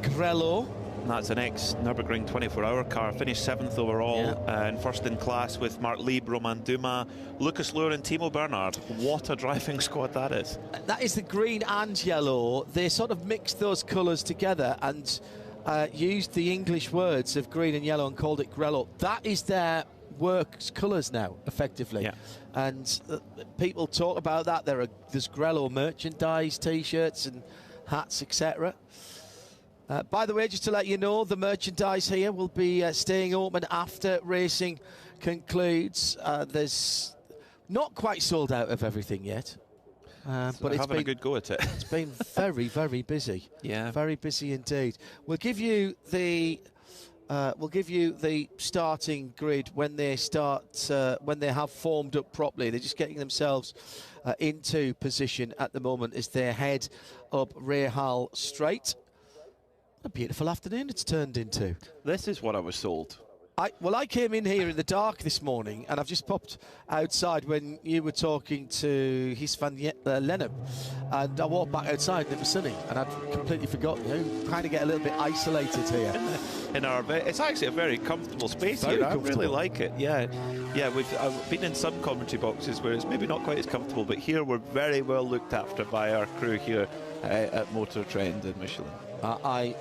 Grello. That's an ex-Nürburgring 24-hour car. Finished 7th overall and first in class with Mark Lieb, Romain Dumas, Lucas Luhr and Timo Bernhard. What a driving squad that is. That is the green and yellow. They sort of mixed those colours together and used the English words of green and yellow and called it Grello. That is their works colours now, effectively. Yeah. And people talk about that. There's Grello merchandise, T-shirts and hats, etc. By the way, just to let you know, the merchandise here will be staying open after racing concludes. There's not quite sold out of everything yet. But it's been a good go at it. It's been very, very busy. Yeah, very busy indeed. We'll give you the starting grid when they start, when they have formed up properly. They're just getting themselves into position at the moment as they head up Rahal Straight. A beautiful afternoon it's turned into. This is what I was sold. I came in here in the dark this morning, and I've just popped outside when you were talking to his van Lennep, and I walked back outside and it was sunny, and I'd completely forgotten. You kind of get a little bit isolated here. It's actually a very comfortable space here. I really like it. Yeah. I've been in some commentary boxes where it's maybe not quite as comfortable, but here we're very well looked after by our crew here at Motor Trend and Michelin. I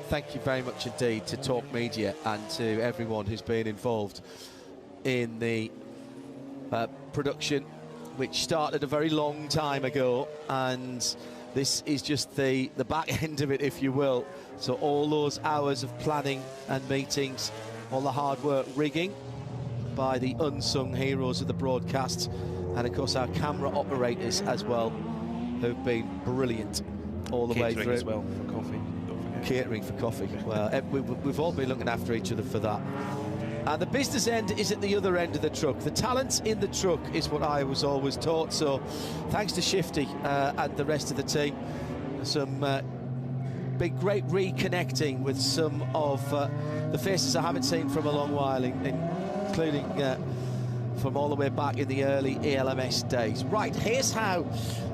thank you very much indeed to Talk Media and to everyone who's been involved in the production, which started a very long time ago, and this is just the back end of it, if you will. So all those hours of planning and meetings, all the hard work rigging by the unsung heroes of the broadcast, and of course our camera operators as well, who've been brilliant all the way through. Catering as well for coffee. Catering for coffee. Well, we've all been looking after each other for that. And the business end is at the other end of the truck. The talent in the truck is what I was always taught. So thanks to Shifty and the rest of the team. Some great reconnecting with some of the faces I haven't seen from a long while, including from all the way back in the early ALMS days. Right, here's how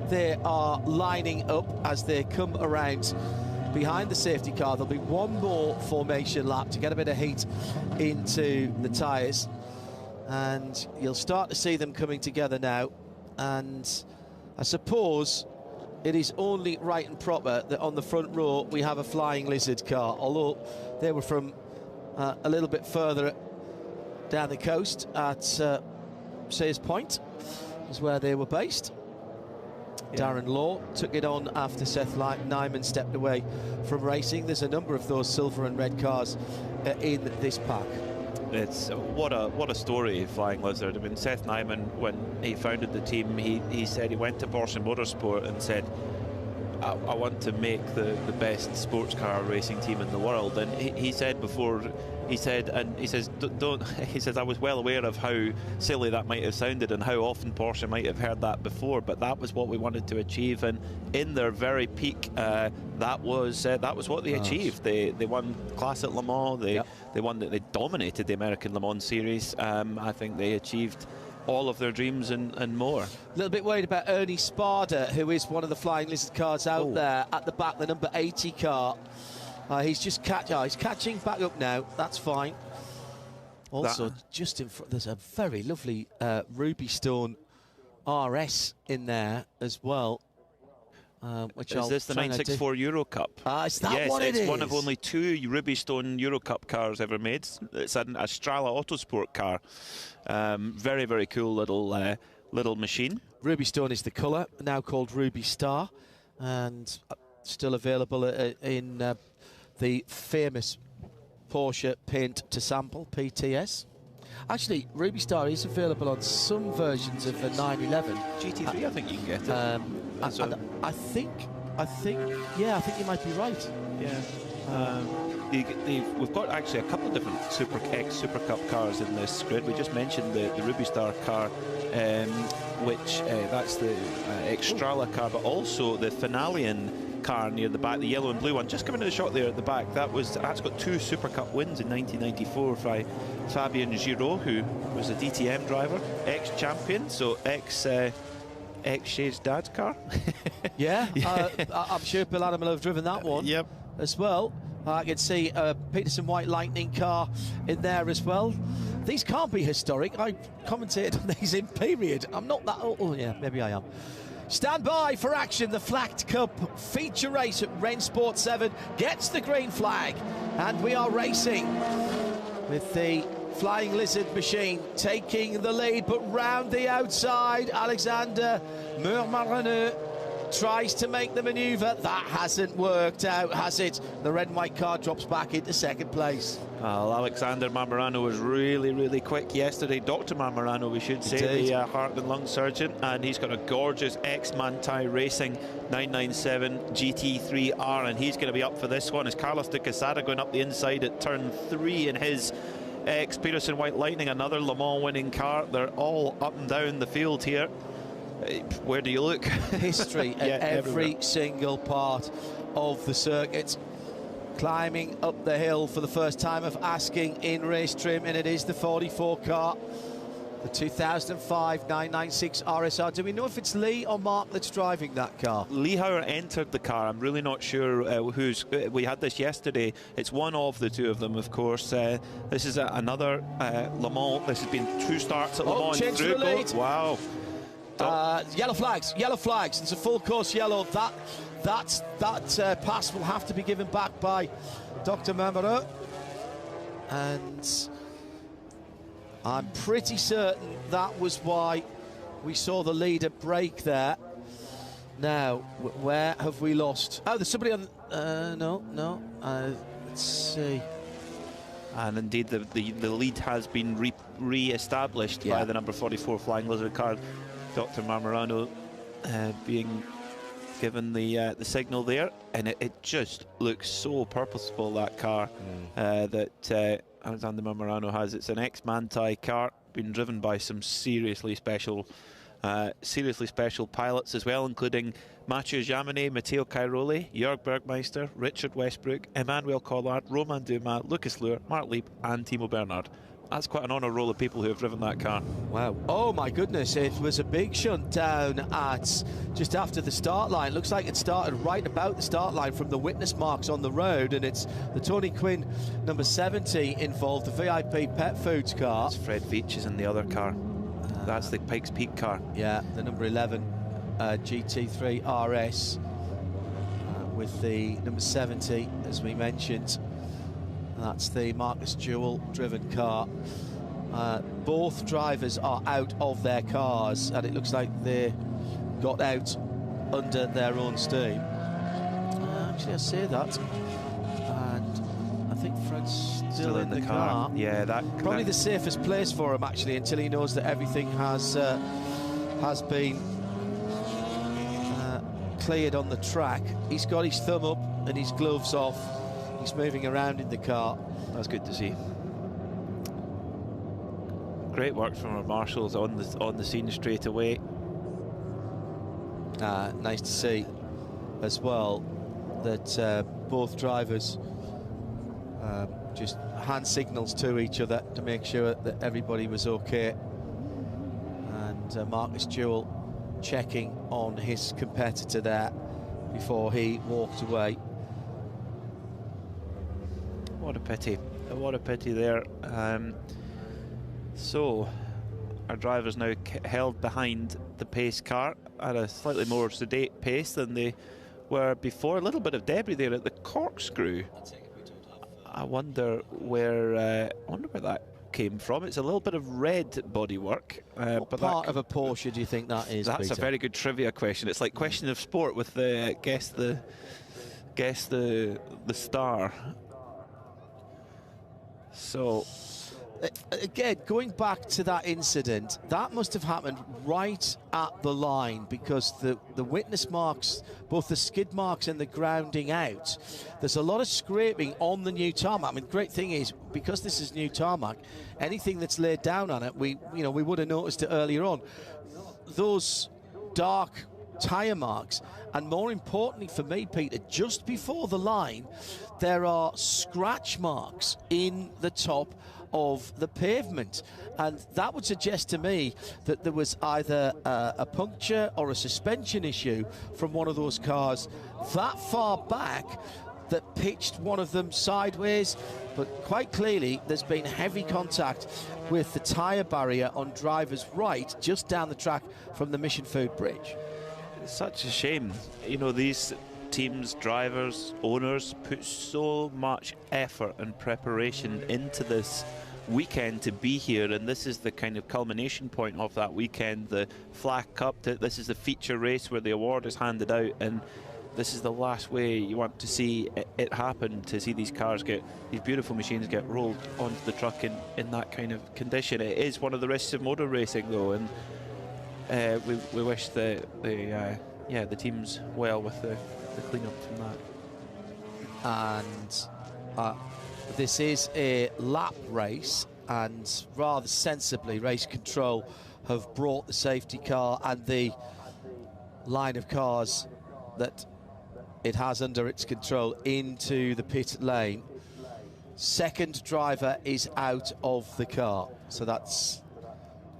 they are lining up as they come around behind the safety car. There'll be one more formation lap to get a bit of heat into the tyres, and you'll start to see them coming together now. And I suppose it is only right and proper that on the front row we have a Flying Lizard car, although they were from a little bit further down the coast at Sayers Point is where they were based. Darren Law took it on after Seth Nyman stepped away from racing. There's a number of those silver and red cars in this pack. It's what a story, Flying Lizard. I mean, Seth Nyman, when he founded the team, he said he went to Porsche Motorsport and said, I want to make the best sports car racing team in the world. And he said before, he says, I was well aware of how silly that might have sounded and how often Porsche might have heard that before, but that was what we wanted to achieve. And in their very peak, that was what they achieved. They won Class at Le Mans. They dominated the American Le Mans series. I think they achieved all of their dreams and more. A little bit worried about Ernie Sparda, who is one of the Flying Lizard cars out there at the back, the number 80 car. He's just he's catching back up now. That's fine. Also, just in front, there's a very lovely Ruby Stone RS in there as well. Which is this the 964 Euro Cup? Is that what it is? Yes, it's one of only 2 Ruby Stone Euro Cup cars ever made. It's an Astrala Autosport car. Very, very cool little machine. Ruby Stone is the colour, now called Ruby Star, and still available in the famous Porsche Paint to Sample, PTS. Actually, Ruby Star is available on some versions of the 911. GT3, I think you can get it. I think you might be right. Yeah. We've got actually a couple of different Super Cup cars in this grid. We just mentioned the Ruby Star car, which that's the Extrala car, but also the Finalian car near the back, the yellow and blue one, just coming to the shot there at the back. That's got 2 Super Cup wins in 1994 by Fabien Giraud, who was a DTM driver, ex-champion, so ex-Shay's dad's car. Yeah, I'm sure Bill Adam will have driven that one. Yep. As well. I can see a Peterson White Lightning car in there as well. These can't be historic. I commentated on these in period. I'm not that... Oh, yeah, maybe I am. Stand by for action. The Flagged Cup feature race at Rennsport 7 gets the green flag. And we are racing with the Flying Lizard machine taking the lead, but round the outside, Alexander Meurmarineux tries to make the manoeuvre. That hasn't worked out, has it? The red and white car drops back into second place. Well, Alexander Marmorano was really, really quick yesterday. Dr. Marmorano, we should say, the heart and lung surgeon, and he's got a gorgeous ex-Manthey Racing 997 GT3R, and he's going to be up for this one. As Carlos de Quesada going up the inside at turn 3 in his ex-Peterson White Lightning, another Le Mans winning car. They're all up and down the field here. Where do you look? History at every single part of the circuit. Climbing up the hill for the first time of asking in race trim, and it is the 44 car, the 2005 996 RSR. Do we know if it's Lee or Mark that's driving that car? Lee Hauer entered the car. I'm really not sure who's. We had this yesterday. It's one of the two of them, of course. This is another Le Mans. This has been 2 starts at Le Mans. Change to the lead. Wow. Yellow flags, yellow flags. It's a full course yellow. That pass will have to be given back by Dr. Marmorano. And I'm pretty certain that was why we saw the leader break there. Now, where have we lost? Oh, there's somebody on... no. Let's see. And indeed, the lead has been re-established by the number 44 Flying Lizard car. Dr. Marmorano being given the signal there, and it just looks so purposeful, that car that Alexander Marmorano has. It's an ex-Manthey car, been driven by some seriously special pilots as well, including Mathieu Jaminet, Matteo Cairoli, Jörg Bergmeister, Richard Westbrook, Emmanuel Collard, Romain Dumas, Lucas Luhr, Mark Lieb and Timo Bernhard. That's quite an honour roll of people who have driven that car. Wow. Oh, my goodness. It was a big shunt down at just after the start line. Looks like it started right about the start line from the witness marks on the road, and it's the Tony Quinn number 70 involved, the VIP Pet Foods car. That's Fred Veach is in the other car. That's the Pikes Peak car. Yeah, the number 11 GT3 RS with the number 70, as we mentioned. That's the Marcus Jewell driven car. Both drivers are out of their cars, and it looks like they got out under their own steam. Actually, I say that, and I think Fred's still in the car. Yeah, probably the safest place for him, actually, until he knows that everything has been cleared on the track. He's got his thumb up and his gloves off. He's moving around in the car. That's good to see. Great work from our marshals on the scene straight away. Nice to see as well that both drivers just hand signals to each other to make sure that everybody was okay. And Marcus Jewell checking on his competitor there before he walked away. What a pity. What a pity there. So, our drivers now held behind the pace car at a slightly more sedate pace than they were before. A little bit of debris there at the corkscrew. I wonder where that came from. It's a little bit of red bodywork. What part of a Porsche do you think that is, That's Peter? a very good trivia question. It's like question of sport with the guess the star. So, again, going back to that incident, that must have happened right at the line, because the witness marks, both the skid marks and the grounding out, there's a lot of scraping on the new tarmac. I mean, the great thing is, because this is new tarmac, anything that's laid down on it, we would have noticed it earlier on. Those dark tyre marks, and more importantly for me, Peter, just before the line, there are scratch marks in the top of the pavement, and that would suggest to me that there was either a puncture or a suspension issue from one of those cars that far back that pitched one of them sideways. But quite clearly there's been heavy contact with the tyre barrier on driver's right just down the track from the Mission Food Bridge. It's such a shame. You know, these teams, drivers, owners put so much effort and preparation into this weekend to be here, and this is the kind of culmination point of that weekend. The Flack Cup, this is the feature race where the award is handed out, and this is the last way you want to see it happen, to see these cars these beautiful machines get rolled onto the truck in that kind of condition. It is one of the risks of motor racing, though, and we wish the teams well with the clean-up from that. And this is a lap race, and rather sensibly, Race Control have brought the safety car and the line of cars that it has under its control into the pit lane. Second driver is out of the car, so that's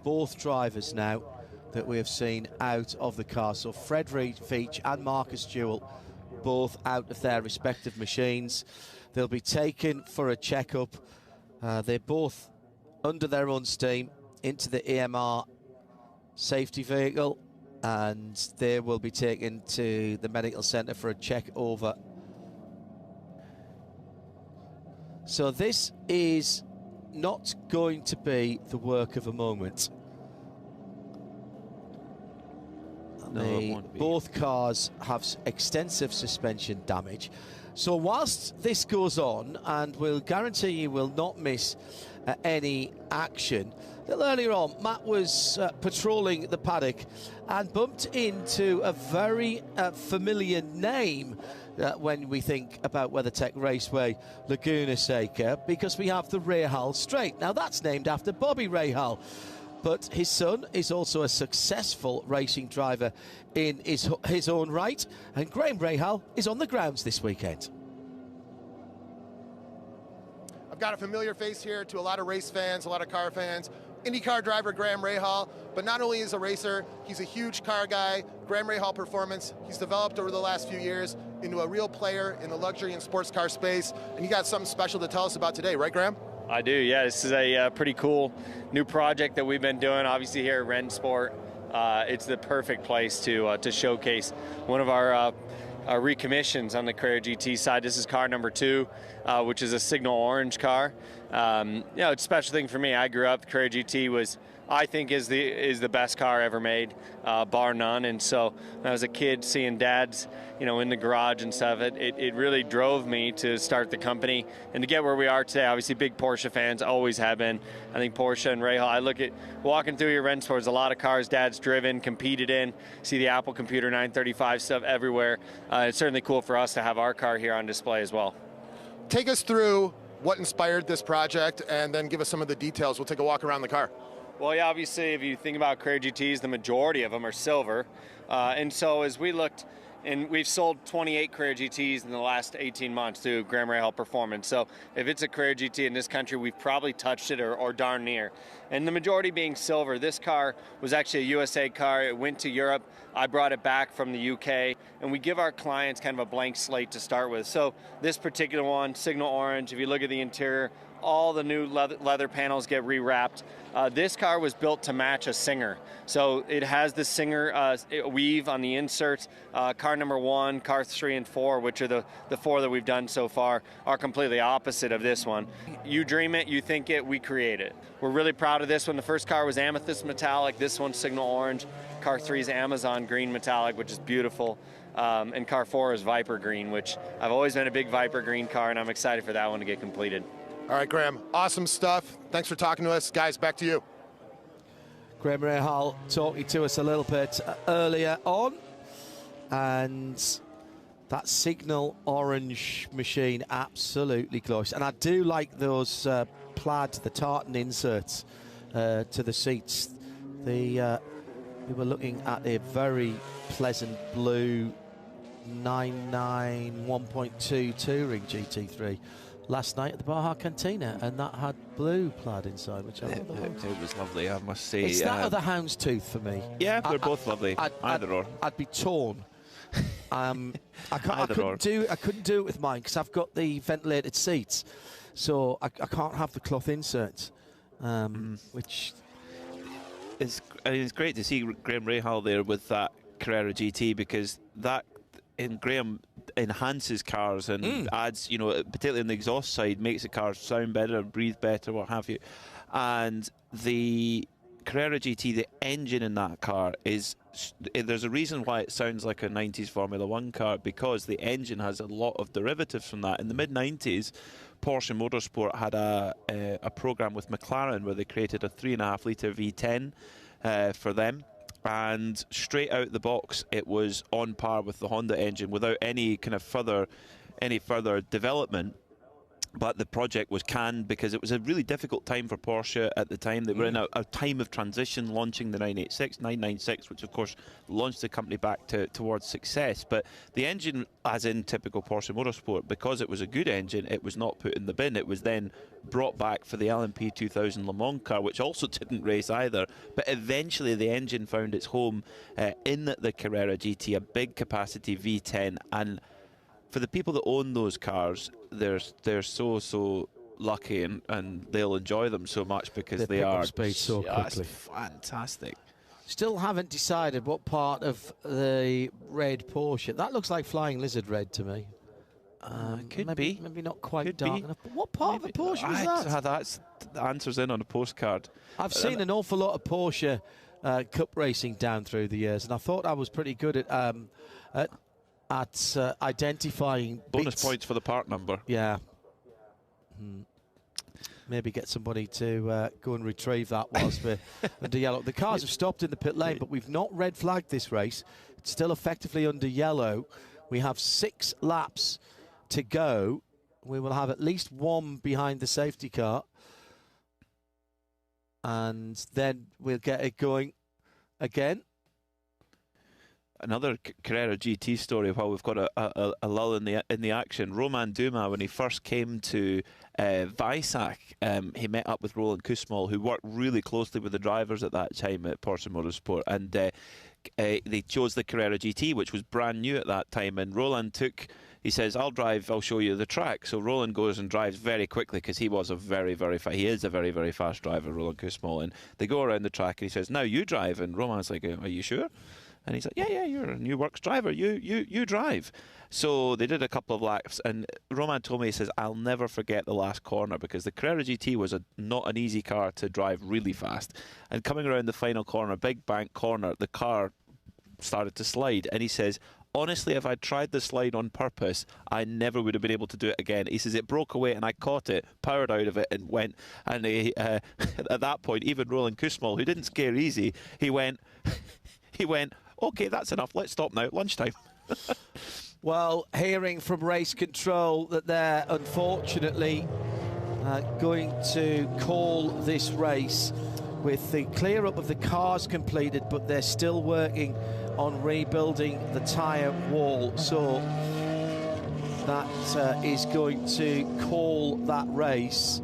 both drivers now that we have seen out of the car. So Fred Veach and Marcus Jewell both out of their respective machines. They'll be taken for a checkup. They're both under their own steam into the EMR safety vehicle, and they will be taken to the medical centre for a check over. So this is not going to be the work of a moment. No, it won't be. Both cars have extensive suspension damage. So whilst this goes on, and we'll guarantee you will not miss any action, a little earlier on, Matt was patrolling the paddock and bumped into a very familiar name when we think about WeatherTech Raceway Laguna Seca, because we have the Rahal Straight. Now, that's named after Bobby Rahal, but his son is also a successful racing driver in his own right, and Graham Rahal is on the grounds this weekend. I've got a familiar face here to a lot of race fans, a lot of car fans. IndyCar driver Graham Rahal, but not only is a racer, he's a huge car guy. Graham Rahal Performance, he's developed over the last few years into a real player in the luxury and sports car space, and you got something special to tell us about today, right, Graham? I do, yeah. This is a pretty cool new project that we've been doing, obviously, here at Rennsport. It's the perfect place to showcase one of our recommissions on the Carrera GT side. This is car number 2, which is a signal orange car. It's a special thing for me. I grew up, the Carrera GT was, I think, is the best car ever made, bar none. And so when I was a kid, seeing dads, in the garage and stuff, it really drove me to start the company and to get where we are today. Obviously, big Porsche fans, always have been. I think Porsche and Rahal, I look at walking through your Rennsport, there's a lot of cars dad's driven, competed in, see the Apple Computer 935 stuff everywhere. It's certainly cool for us to have our car here on display as well. Take us through what inspired this project, and then give us some of the details. We'll take a walk around the car. Well, yeah, obviously, if you think about Carrera GTs, the majority of them are silver. And so as we looked, and we've sold 28 Carrera GTs in the last 18 months through Graham Rahal Performance. So if it's a Carrera GT in this country, we've probably touched it or darn near. And the majority being silver. This car was actually a USA car. It went to Europe. I brought it back from the UK. And we give our clients kind of a blank slate to start with. So this particular one, signal orange, if you look at the interior, all the new leather panels get rewrapped. This car was built to match a Singer. So it has the Singer weave on the inserts. Car number 1, car 3 and 4, which are the 4 that we've done so far, are completely opposite of this one. You dream it, you think it, we create it. We're really proud of this one. The first car was amethyst metallic. This one's signal orange. Car 3 is Amazon green metallic, which is beautiful. And car 4 is Viper green, which I've always been a big Viper green car, and I'm excited for that one to get completed. All right, Graham, awesome stuff. Thanks for talking to us. Guys, back to you. Graham Rahal talking to us a little bit earlier on, and that signal orange machine, absolutely glorious. And I do like those plaid, the tartan inserts to the seats. We were looking at a very pleasant blue 99 1.2 Touring GT3 last night at the Baja Cantina, and that had blue plaid inside, which I thought it was lovely, I must say. It's that or the houndstooth for me. Yeah, they're both lovely. Either or. I'd be torn. I couldn't do it with mine because I've got the ventilated seats, so I can't have the cloth inserts, which it's great to see Graham Rahal there with that Carrera GT, because that and Graham enhances cars and adds, you know, particularly on the exhaust side, makes the cars sound better, breathe better, what have you. And the Carrera GT, the engine in that car is, there's a reason why it sounds like a 90s Formula 1 car, because the engine has a lot of derivatives from that. In the mid-90s, Porsche Motorsport had a program with McLaren where they created a 3.5-litre V10 for them, and straight out the box it was on par with the Honda engine without any kind of further development. But the project was canned because it was a really difficult time for Porsche at the time. They were in a time of transition, launching the 996, which of course launched the company back towards success. But the engine, as in typical Porsche Motorsport, because it was a good engine, it was not put in the bin. It was then brought back for the LMP 2000 Le Mans car, which also didn't race either. But eventually the engine found its home in the Carrera GT, a big capacity V10. And for the people that own those cars, they're so lucky, and they'll enjoy them so much because they are speed so quickly. Fantastic. Still haven't decided what part of the red Porsche. That looks like Flying Lizard red to me. Could be. Maybe not quite Could dark be. enough. But what part of the Porsche was that? That's the answer's in on a postcard. I've seen an awful lot of Porsche Cup racing down through the years, and I thought I was pretty good at identifying bonus bits. points for the part number. Yeah. Maybe get somebody to go and retrieve that whilst we're under yellow. The cars have stopped in the pit lane, but we've not red flagged this race. It's still effectively under yellow. We have 6 laps to go. We will have at least one behind the safety car, and then we'll get it going again. Another Carrera GT story while we've got a lull in the action. Roman Duma, when he first came to Weissach, he met up with Roland Kussmaul, who worked really closely with the drivers at that time at Porsche Motorsport, and they chose the Carrera GT, which was brand new at that time. And Roland he says, I'll show you the track. So Roland goes and drives very quickly, because he is a very, very fast driver, Roland Kussmaul. And they go around the track, and he says, now you drive. And Roman's like, are you sure? And he's like, yeah, you're a new works driver. You drive. So they did a couple of laps, and Roman told me, he says, I'll never forget the last corner, because the Carrera GT was not an easy car to drive really fast. And coming around the final corner, big bank corner, the car started to slide. And he says, honestly, if I'd tried the slide on purpose, I never would have been able to do it again. He says, it broke away and I caught it, powered out of it, and went. And at that point, even Roland Kussmaul, who didn't scare easy, he went, okay, that's enough. Let's stop now. Lunchtime. Well, hearing from race control that they're unfortunately going to call this race with the clear up of the cars completed, but they're still working on rebuilding the tyre wall. So that is going to call that race.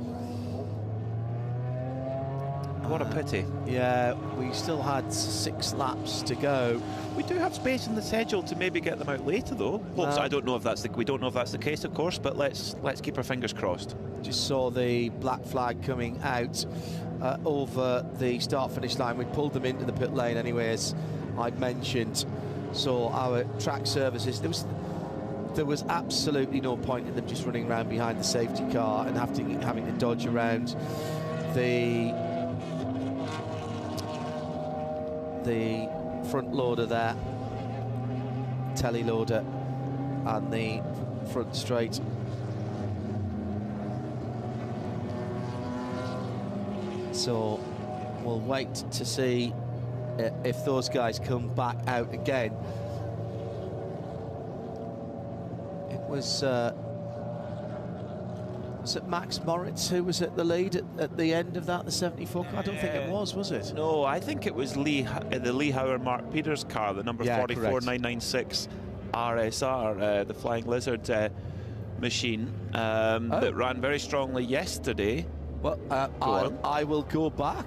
What a pity. Yeah, we still had 6 laps to go. We do have space in the schedule to maybe get them out later, though. I don't know if that's we don't know if that's the case, of course, but let's keep our fingers crossed. Just saw the black flag coming out over the start-finish line. We pulled them into the pit lane anyway, as I mentioned. So our track services, there was absolutely no point in them just running around behind the safety car and having to dodge around the front loader there, telly loader, and the front straight. So we'll wait to see if those guys come back out again. It was it Max Moritz who was at the lead at the end of that, the 74 car? I don't think it was it? No, I think it was the Lee Hauer Mark Peters car, the number 44996 RSR, the Flying Lizard machine that ran very strongly yesterday. Well, I will go back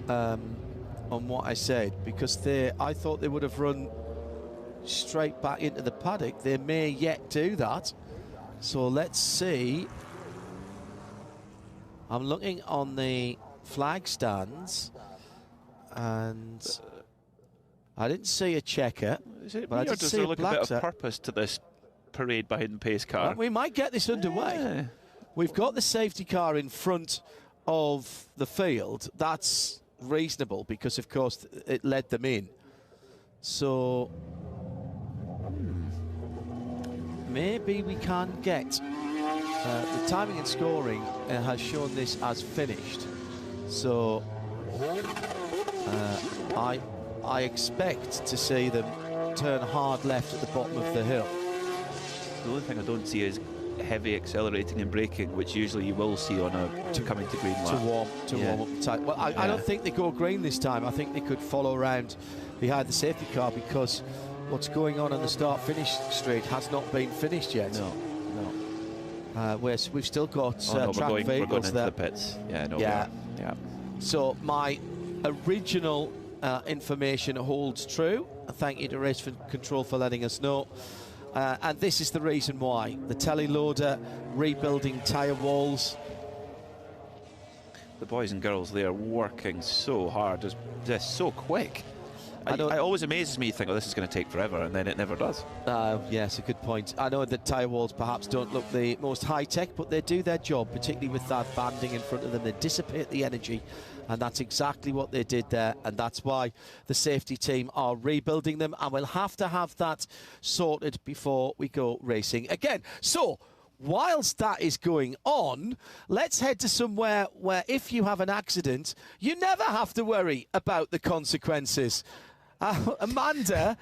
on what I said, because I thought they would have run straight back into the paddock. They may yet do that. So let's see. I'm looking on the flag stands, and I didn't see a checker, Is it but I me, or did does see there a look a black bit of set. purpose to this parade behind the pace car? We might get this underway. Yeah. We've got the safety car in front of the field. That's reasonable because, of course, it led them in. So maybe we can get the timing and scoring has shown this as finished. So I expect to see them turn hard left at the bottom of the hill. The only thing I don't see is heavy accelerating and braking, which usually you will see on a coming to green lap. To warm up the tyre. Well, I don't think they go green this time. I think they could follow around behind the safety car because what's going on the start-finish straight has not been finished yet. No. We've still got we're track going vehicles into there. the pits. Yeah, no. Yeah. Yeah. So my original information holds true. Thank you to Race Control for letting us know. And this is the reason why. The teleloader rebuilding tyre walls. The boys and girls, they are working so hard. They're so quick. It always amazes me, think, oh, this is going to take forever, and then it never does. Yes, a good point. I know that tyre walls perhaps don't look the most high-tech, but they do their job, particularly with that banding in front of them. They dissipate the energy, and that's exactly what they did there, and that's why the safety team are rebuilding them, and we'll have to have that sorted before we go racing again. So, whilst that is going on, let's head to somewhere where if you have an accident, you never have to worry about the consequences. Amanda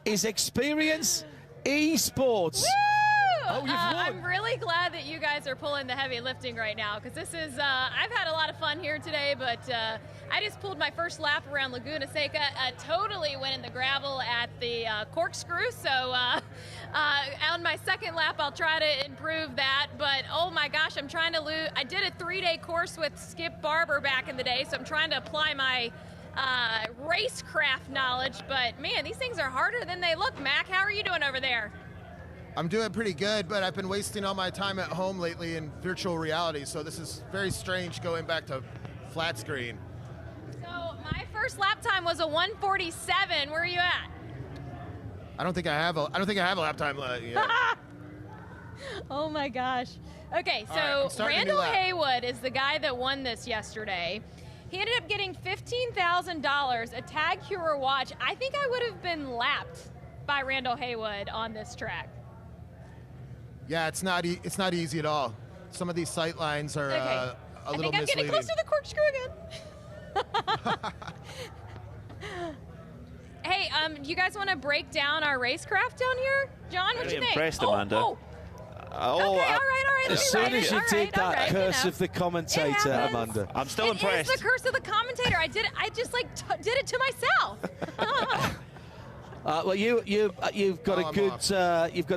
is Experience Esports. Oh, I'm really glad that you guys are pulling the heavy lifting right now, because this is, I've had a lot of fun here today, but I just pulled my first lap around Laguna Seca, totally went in the gravel at the corkscrew, so on my second lap I'll try to improve that, but oh my gosh, I'm trying to lose. I did a 3-day course with Skip Barber back in the day, so I'm trying to apply my racecraft knowledge, but man, these things are harder than they look. Mac, how are you doing over there? I'm doing pretty good, but I've been wasting all my time at home lately in virtual reality, so this is very strange going back to flat screen. So my first lap time was a 1:47. Where are you at? I don't think I have a lap time yet. Oh my gosh. Okay, All so right, Randall Haywood is the guy that won this yesterday. He ended up getting $15,000, a Tag Heuer watch. I think I would have been lapped by Randall Haywood on this track. Yeah, it's not easy at all. Some of these sight lines are a little misleading. I think I'm getting close to the corkscrew again. Hey, do you guys want to break down our racecraft down here? John, what do you think? Impressed, Amanda. Okay, all right. As soon as you did that curse of the commentator, Amanda. I'm still impressed. It's the curse of the commentator. I just like did it to myself. Well, you've got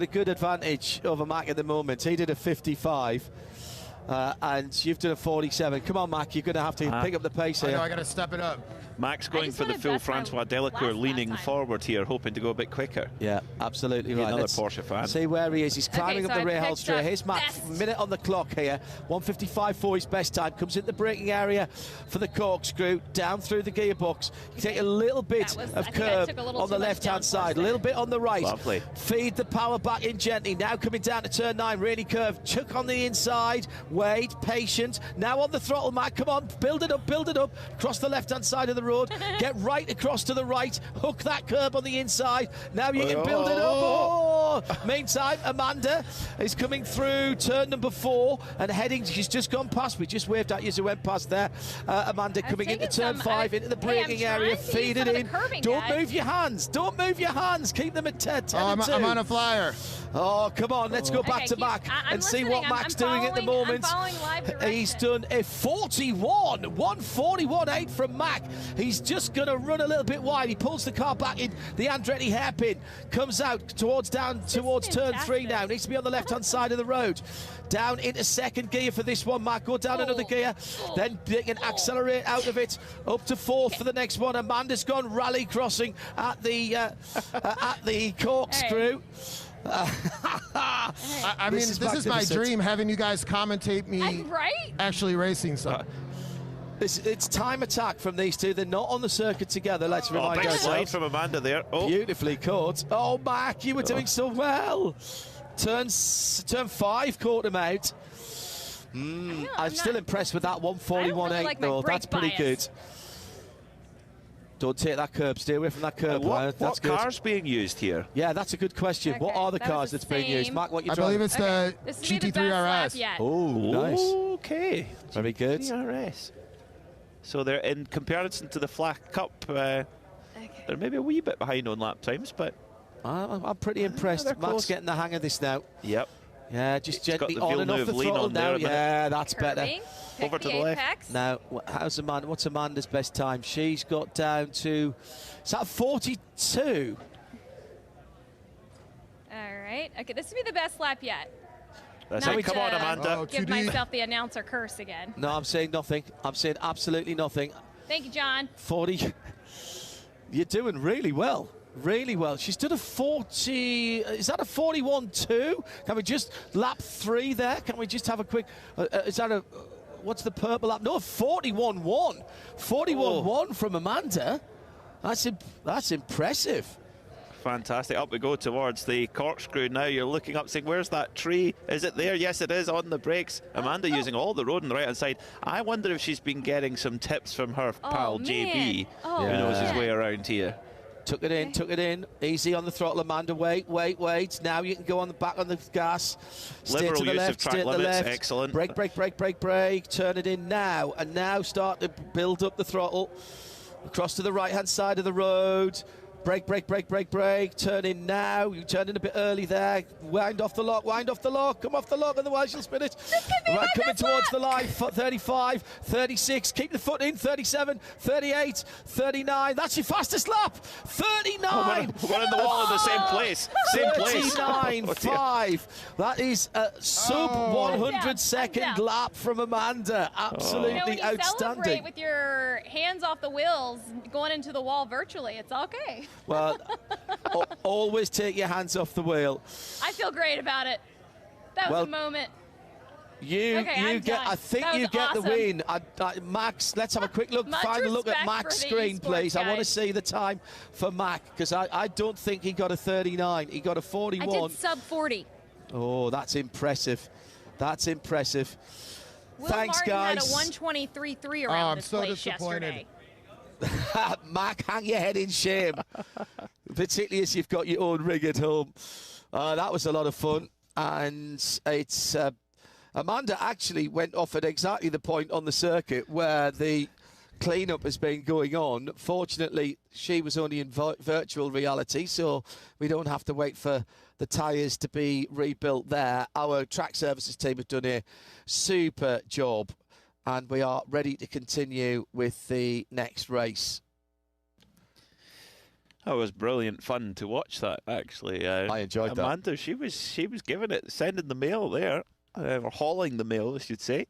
a good advantage over Mac at the moment. He did a 55, and you've done a 47. Come on, Mac, you're going to have to pick up the pace here. I know, I got to step it up. Mac's going for the full Francois Delacour, leaning forward here, hoping to go a bit quicker. Yeah, absolutely right. Another Porsche fan. See where he is. He's climbing up the Rahal straight. Here's Mac, minute on the clock here. 1:55 for his best time. Comes in the braking area for the corkscrew, down through the gearbox. You take a little bit of curb on the left-hand side, a little bit on the right. Lovely. Feed the power back in gently. Now coming down to turn 9, really curved. Chuck on the inside. Wait, patient. Now on the throttle, Mac. Come on, build it up. Across the left-hand side of the road. Get right across to the right. Hook that curb on the inside. Now you can build it up. Meantime, Amanda is coming through turn number 4 and heading. She's just gone past. We just waved at you as we went past there. Amanda coming into turn 5, into the braking area. Feed it in. Don't move your hands. Keep them at 10 I'm on a flyer. Oh, come on. Let's go back to Mac and see what Mac's doing at the moment. He's done a 41. 141.8 from Mac. He's just going to run a little bit wide. He pulls the car back in. The Andretti hairpin comes out towards turn 3 now. Needs to be on the left-hand side of the road. Down into second gear for this one, Mac. Go down another gear. Then they can accelerate out of it. Up to 4th for the next one. Amanda's gone rally crossing at the corkscrew. I mean, this is my dream, having you guys commentate me actually racing. So It's time attack from these two. They're not on the circuit together. Let's remind big ourselves. slide from Amanda there. Oh. Beautifully caught. Oh, Mac, you were doing so well. Turn 5 caught him out. I'm still impressed with that 141.8 like though. That's pretty bias. good. Don't take that curb. Stay away from that curb. What That's good. car's being used here? Yeah, that's a good question. What are the that was cars the that's being used? same. Mark, what you I driving? believe it's the This would be the best lap GT3 RS. yet. Oh, nice. Okay. Very good. DRS. So they're in comparison to the Flack Cup. They're maybe a wee bit behind on lap times, but I'm pretty impressed. they're Matt's close. getting the hang of this now. Yep. Yeah, just He's got gently the on and off the Villeneuve lean throttle on now. there a minute. Yeah, that's better. Curving. Over to the left. Apex. Now, how's Amanda? What's Amanda's best time? She's got down to, is that 42? All right. Okay, this would be the best lap yet. That's Not it. Come on, to Amanda. Give myself the announcer curse again. No, I'm saying nothing. I'm saying absolutely nothing. Thank you, John. 40. You're doing really well. Really well. She's done a 40. Is that a 41.2? Can we just lap 3 there? Can we just have a quick? Is that a? What's the purple lap? No, 41.1. 41.1 from Amanda. That's impressive. Fantastic. Up we go towards the corkscrew now. You're looking up saying, where's that tree? Is it there? Yes, it is on the brakes. Amanda using all the road on the right-hand side. I wonder if she's been getting some tips from her pal JB, who knows his way around here. Took it in, took it in. Easy on the throttle, Amanda. Wait. Now you can go on the back on the gas. Stay Liberal to the use left, of track stay to the limits, left. excellent. Brake. Turn it in now. And now start to build up the throttle. Across to the right-hand side of the road. Brake. Turn in now. You turned in a bit early there. Wind off the lock. Come off the lock, otherwise you'll spin it. Right, coming towards the line. 35, 36. Keep the foot in. 37, 38, 39. That's your fastest lap. 39. We're in the wall in the same place. Same place. 39.5. That is a sub 100-second lap from Amanda. Absolutely When you outstanding. celebrate with your hands off the wheels, going into the wall virtually, it's okay. Well, always take your hands off the wheel. I feel great about it. That was a moment. You I'm get. done. I think That you was get the awesome. win. Max, let's have a quick look. Much Final look at respect Mac's for the screen, esports please. I want to guys. see the time for Mac because I don't think he got a 39. He got a 41. I did sub 40. Oh, that's impressive. That's impressive. Will Thanks, Martin guys. had a 123.3 around this place yesterday. Mac, hang your head in shame, particularly as you've got your own rig at home. That was a lot of fun, and it's Amanda actually went off at exactly the point on the circuit where the cleanup has been going on. Fortunately, she was only in virtual reality, so we don't have to wait for the tyres to be rebuilt there. Our track services team have done a super job, and we are ready to continue with the next race. That was brilliant fun to watch that, actually. I enjoyed that. Amanda, she was giving it, sending the mail there, or hauling the mail, I should say.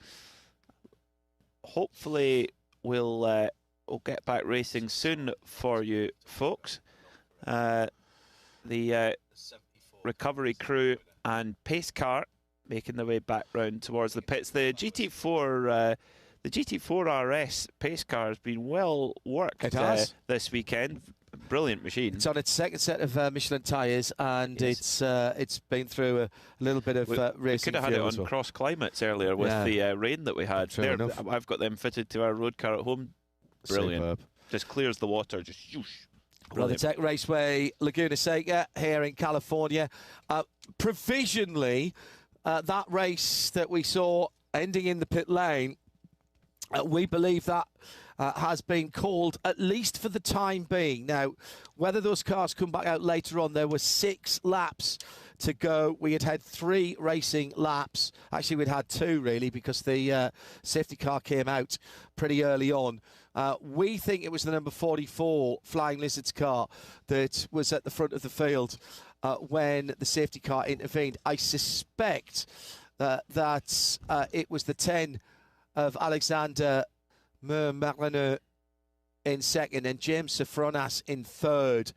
Hopefully, we'll get back racing soon for you folks. The recovery crew and pace car making their way back round towards the pits. The GT4 RS pace car has been well worked this weekend. Brilliant machine. It's on its second set of Michelin tyres, and it's been through a little bit of racing. We could have had it on cross climates earlier with the rain that we had. True enough. I've got them fitted to our road car at home. Brilliant. Superb. Just clears the water. Just whoosh. WeatherTech Raceway Laguna Seca here in California. Provisionally, that race that we saw ending in the pit lane, we believe that has been called, at least for the time being. Now, whether those cars come back out later on, there were 6 laps to go. We had 3 racing laps. Actually, we'd had 2, really, because the safety car came out pretty early on. We think it was the number 44 Flying Lizards car that was at the front of the field when the safety car intervened. I suspect that it was the 10 of Alexander Michelin in second and James Safronas in third.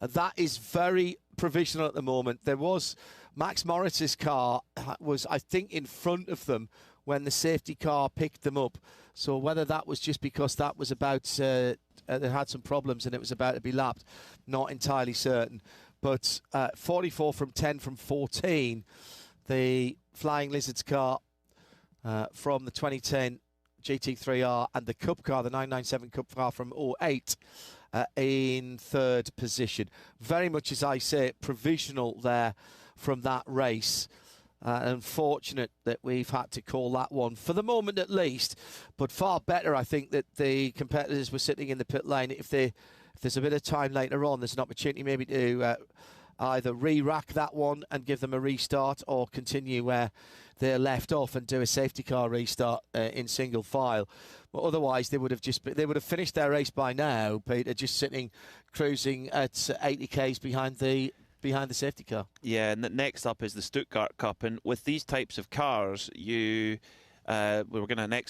That is very provisional at the moment. There was Max Morris's car was, I think, in front of them when the safety car picked them up. So whether that was just because that was about, they had some problems and it was about to be lapped, not entirely certain. But 44 from 10 from 14, the Flying Lizards car from the 2010 GT3R and the Cup car, the 997 Cup car from 08, in third position. Very much, as I say, provisional there from that race. Unfortunate that we've had to call that one, for the moment at least, but far better, I think, that the competitors were sitting in the pit lane. If there's a bit of time later on, there's an opportunity maybe to either re-rack that one and give them a restart, or continue where they're left off and do a safety car restart in single file. But otherwise, they would have finished their race by now, Peter, just sitting, cruising at 80 k's behind the safety car. Yeah, and next up is the Stuttgart Cup, and with these types of cars, next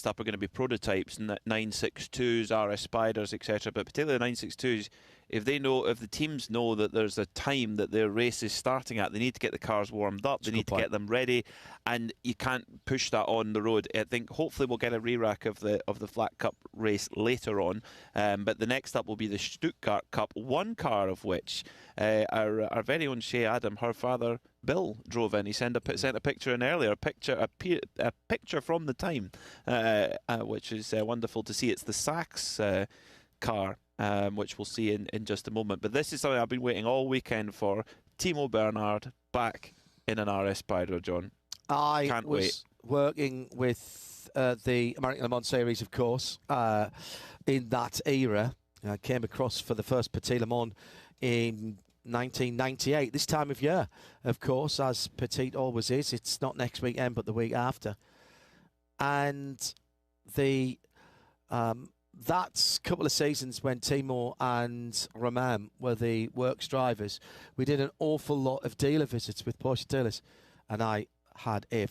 up are going to be prototypes, 962s, RS Spiders, etc. But particularly the 962s, if the teams know that there's a time that their race is starting at, they need to get the cars warmed up, they need to get them ready, and you can't push that on the road. I think hopefully we'll get a re-rack of the Flat Cup race later on, but the next up will be the Stuttgart Cup, one car of which our very own Shea Adam, her father Bill, drove in. He sent a picture in earlier, a picture from the time, which is wonderful to see. It's the Sachs car, which we'll see in just a moment. But this is something I've been waiting all weekend for. Timo Bernhard back in an RS Spider, John. I was working with the American Le Mans Series, of course, in that era. I came across for the first Petit Le Mans in 1998, this time of year, of course, as Petit always is. It's not next weekend, but the week after. And that's a couple of seasons when Timo and Romain were the works drivers. We did an awful lot of dealer visits with Porsche dealers, and I had a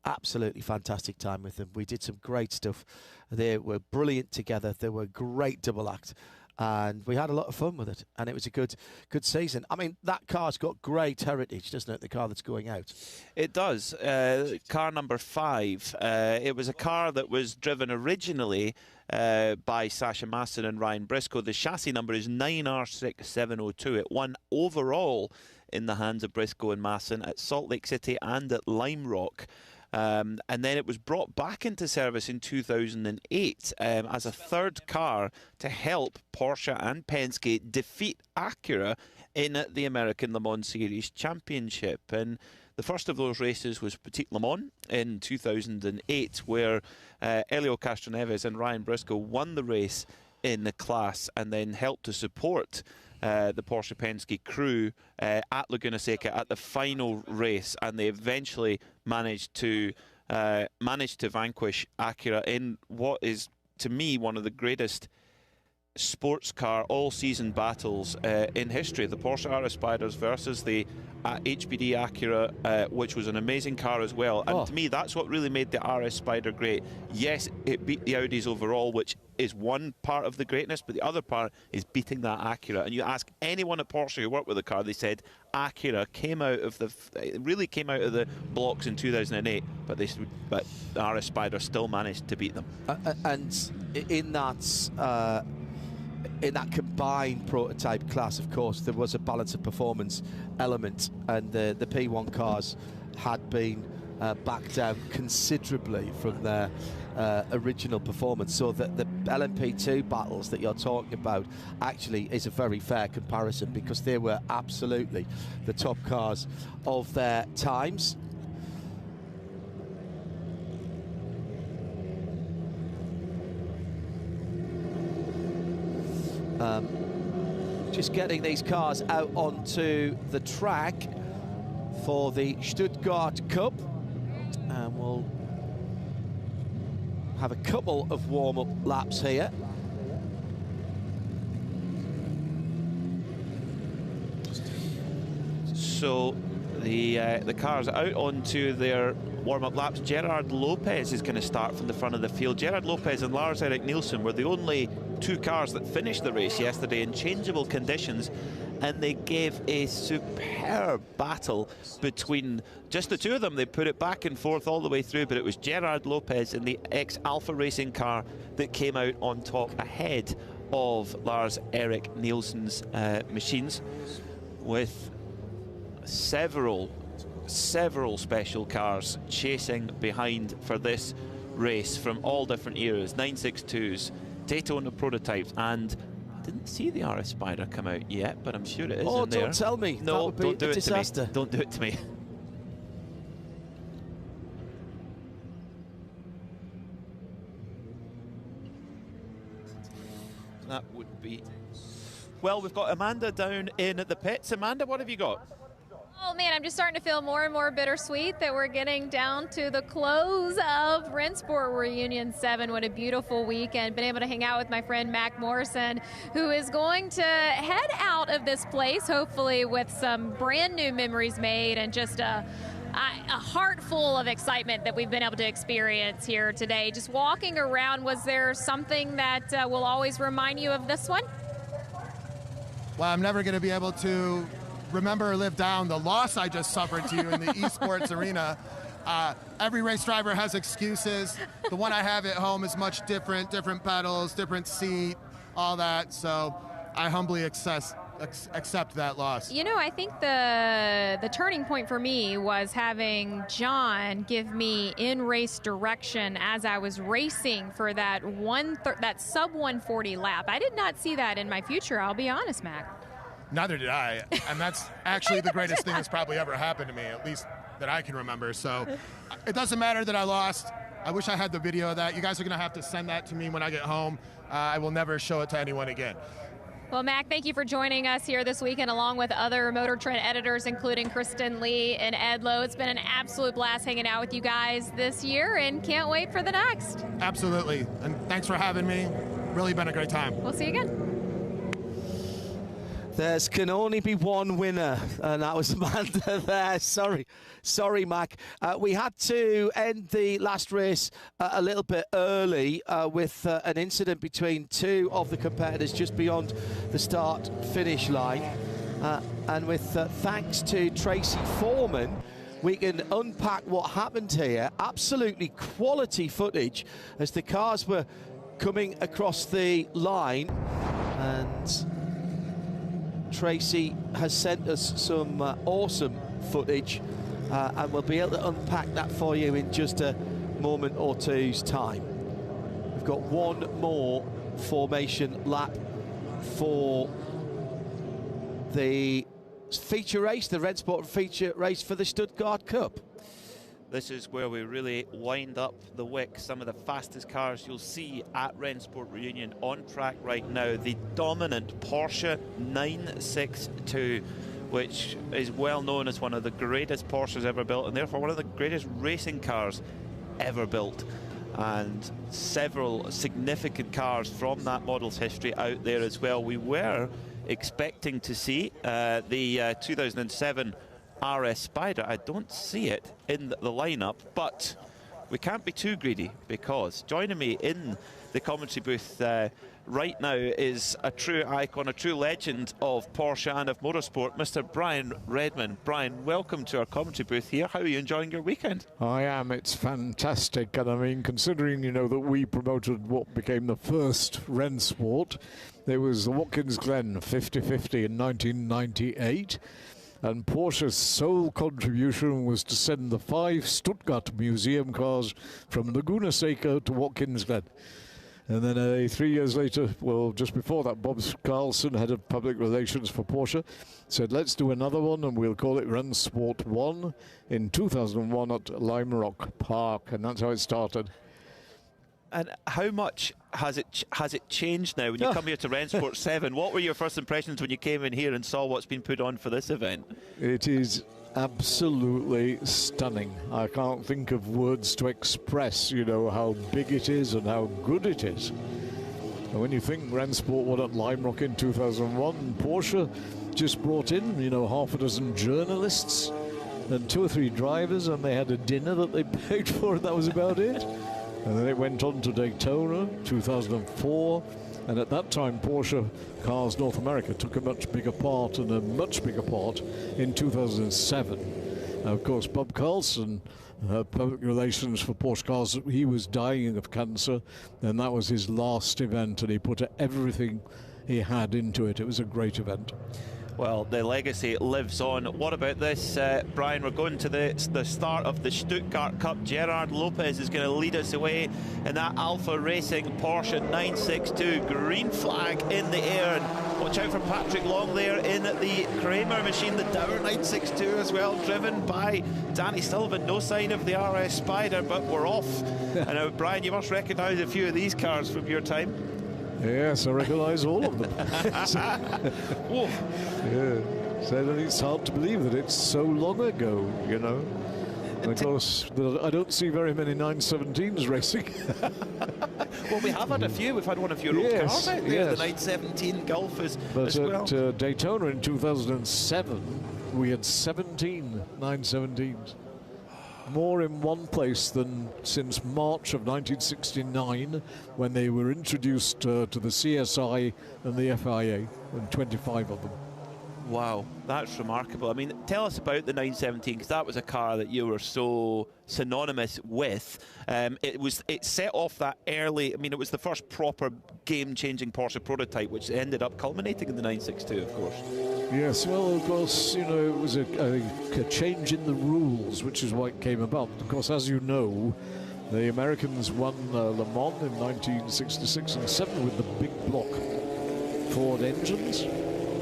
absolutely fantastic time with them. We did some great stuff. They were brilliant together. They were a great double act, and we had a lot of fun with it, and it was a good season. I mean, that car's got great heritage, doesn't it, the car that's going out? It does. Car number 5. It was a car that was driven originally by Sasha Masson and Ryan Briscoe. The chassis number is 9R6702. It won overall in the hands of Briscoe and Masson at Salt Lake City and at Lime Rock. And then it was brought back into service in 2008 as a third car to help Porsche and Penske defeat Acura in the American Le Mans Series Championship. And the first of those races was Petit Le Mans in 2008, where Helio Castroneves and Ryan Briscoe won the race in the class and then helped to support the Porsche Penske crew at Laguna Seca at the final race, and they eventually managed to vanquish Acura in what is, to me, one of the greatest sports car all-season battles in history. The Porsche RS Spiders versus the HBD Acura, which was an amazing car as well. And to me, that's what really made the RS Spider great. Yes, it beat the Audis overall, which is one part of the greatness, but the other part is beating that Acura. And you ask anyone at Porsche who worked with the car, they said Acura really came out of the blocks in 2008, but the RS Spider still managed to beat them. And in that combined prototype class, of course, there was a balance of performance element, and the P1 cars had been backed down considerably from their original performance, so that the LMP2 battles that you're talking about actually is a very fair comparison, because they were absolutely the top cars of their times. Just getting these cars out onto the track for the Stuttgart Cup, and we'll have a couple of warm-up laps here. So the cars out onto their warm-up laps. Gerard Lopez is going to start from the front of the field. Gerard Lopez and Lars-Erik Nielsen were the only two cars that finished the race yesterday in changeable conditions, and they gave a superb battle between just the two of them. They put it back and forth all the way through, but it was Gerard Lopez in the ex-Alfa Racing car that came out on top ahead of Lars-Erik Nielsen's machines, with several special cars chasing behind for this race from all different eras, 962s, Daytona prototypes, and I didn't see the RS Spider come out yet, but I'm sure it is in there. Don't tell me. No, that would be don't do a it disaster. to me. Don't do it to me. That would be... Well, we've got Amanda down in the pits. Amanda, what have you got? Oh man, I'm just starting to feel more and more bittersweet that we're getting down to the close of Rennsport Reunion 7. What a beautiful weekend. Been able to hang out with my friend Mac Morrison, who is going to head out of this place, hopefully with some brand new memories made and just a heart full of excitement that we've been able to experience here today. Just walking around, was there something that will always remind you of this one? Well, I'm never going to be able to remember or live down the loss I just suffered to you in the Esports arena. Every race driver has excuses. The one I have at home is much different pedals, different seat, all that. So I humbly accept that loss. You know, I think the turning point for me was having John give me in-race direction as I was racing for that sub 140 lap. I did not see that in my future, I'll be honest, Mac. Neither did I, and that's actually the greatest thing that's probably ever happened to me, at least that I can remember. So it doesn't matter that I lost. I wish I had the video of that. You guys are going to have to send that to me when I get home. I will never show it to anyone again. Well, Mac, thank you for joining us here this weekend, along with other Motor Trend editors, including Kristen Lee and Ed Lowe. It's been an absolute blast hanging out with you guys this year, and can't wait for the next. Absolutely, and thanks for having me. Really been a great time. We'll see you again. There can only be one winner, and that was Amanda there. Sorry, Mac. We had to end the last race a little bit early with an incident between two of the competitors just beyond the start-finish line. And with thanks to Tracy Foreman, we can unpack what happened here. Absolutely quality footage as the cars were coming across the line, and Tracy has sent us some awesome footage, and we'll be able to unpack that for you in just a moment or two's time. We've got one more formation lap for the feature race, the Rennsport feature race for the Stuttgart Cup. This is where we really wind up the wick. Some of the fastest cars you'll see at Rennsport Reunion on track right now. The dominant Porsche 962, which is well known as one of the greatest Porsches ever built, and therefore one of the greatest racing cars ever built. And several significant cars from that model's history out there as well. We were expecting to see the 2007 RS Spider. I don't see it in the lineup, but we can't be too greedy, because joining me in the commentary booth right now is a true icon, a true legend of Porsche and of motorsport, Mr. Brian Redman. Brian, welcome to our commentary booth here. How are you enjoying your weekend? I am. It's fantastic, and I mean, considering, you know, that we promoted what became the first Rennsport, there was the Watkins Glen 50-50 in 1998. And Porsche's sole contribution was to send the 5 Stuttgart museum cars from Laguna Seca to Watkins Glen. And then 3 years later, well, just before that, Bob Carlson, head of public relations for Porsche, said, let's do another one, and we'll call it Rennsport 1 in 2001 at Lime Rock Park. And that's how it started. And how much has it changed now when you come here to Rennsport 7? What were your first impressions when you came in here and saw what's been put on for this event? It is absolutely stunning. I can't think of words to express, you know, how big it is and how good it is. And when you think Rennsport won at Lime Rock in 2001, Porsche just brought in, you know, half a dozen journalists and 2 or 3 drivers, and they had a dinner that they paid for, and that was about it. And then it went on to Daytona, 2004, And at that time, Porsche Cars North America took a much bigger part, and a much bigger part in 2007. Of course, Bob Carlson, public relations for Porsche Cars, he was dying of cancer, and that was his last event, and he put everything he had into it. It was a great event. Well, the legacy lives on. What about this, Brian? We're going to the start of the Stuttgart Cup. Gerard Lopez is going to lead us away in that Alpha Racing Porsche 962. Green flag in the air. And watch out for Patrick Long there in the Kramer machine, the Dower 962 as well, driven by Danny Sullivan. No sign of the RS Spider, but we're off. And Brian, you must recognise a few of these cars from your time. Yes, I recognise all of them. Oh. Yeah. So it's hard to believe that it's so long ago, you know. And of course, I don't see very many 917s racing. Well, we have had a few. We've had one of your old cars out there, the 917 Golf as well. But at Daytona in 2007, we had 17 917s. More in one place than since March of 1969, when they were introduced to the CSI and the FIA, and 25 of them. Wow, that's remarkable. I mean, tell us about the 917, because that was a car that you were so synonymous with. It set off that early, I mean, it was the first proper game-changing Porsche prototype, which ended up culminating in the 962, of course. Yes, well, of course, you know, it was a change in the rules, which is why it came about. Of course, as you know, the Americans won Le Mans in 1966 and 7 with the big block Ford engines.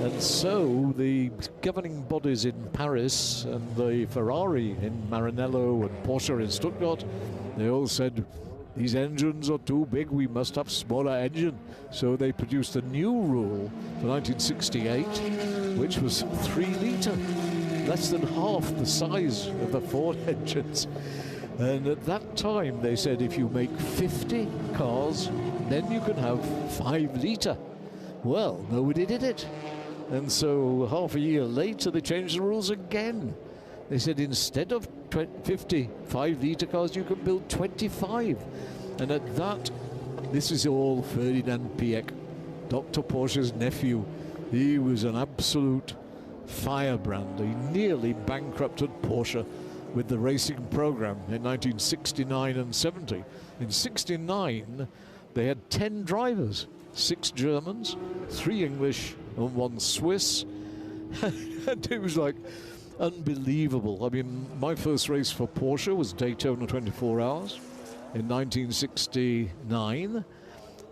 And so the governing bodies in Paris and the Ferrari in Maranello and Porsche in Stuttgart, they all said, these engines are too big, we must have smaller engine. So they produced a new rule for 1968, which was 3 litre, less than half the size of the Ford engines. And at that time they said if you make 50 cars, then you can have 5 litre. Well, nobody did it. And so half a year later they changed the rules again. They said instead of 50 5-litre cars, you can build 25. And at that, this is all Ferdinand Piëch, Dr. Porsche's nephew. He was an absolute firebrand. He nearly bankrupted Porsche with the racing program in 1969 and 70. In 69, they had 10 drivers, 6 Germans, 3 English, and 1 Swiss. And it was like unbelievable. I mean, my first race for Porsche was Daytona 24 Hours in 1969,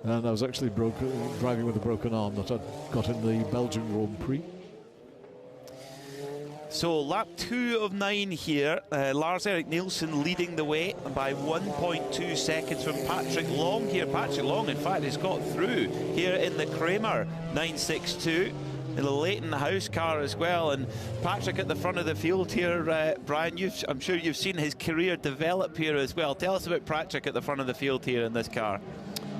and I was actually driving with a broken arm that I got in the Belgian Grand Prix. So lap 2 of 9 here, Lars-Erik Nielsen leading the way by 1.2 seconds from Patrick Long here. Patrick Long, in fact, has got through here in the Kramer 962. In the Leighton House car as well, and Patrick at the front of the field here. Brian, I'm sure you've seen his career develop here as well. Tell us about Patrick at the front of the field here in this car.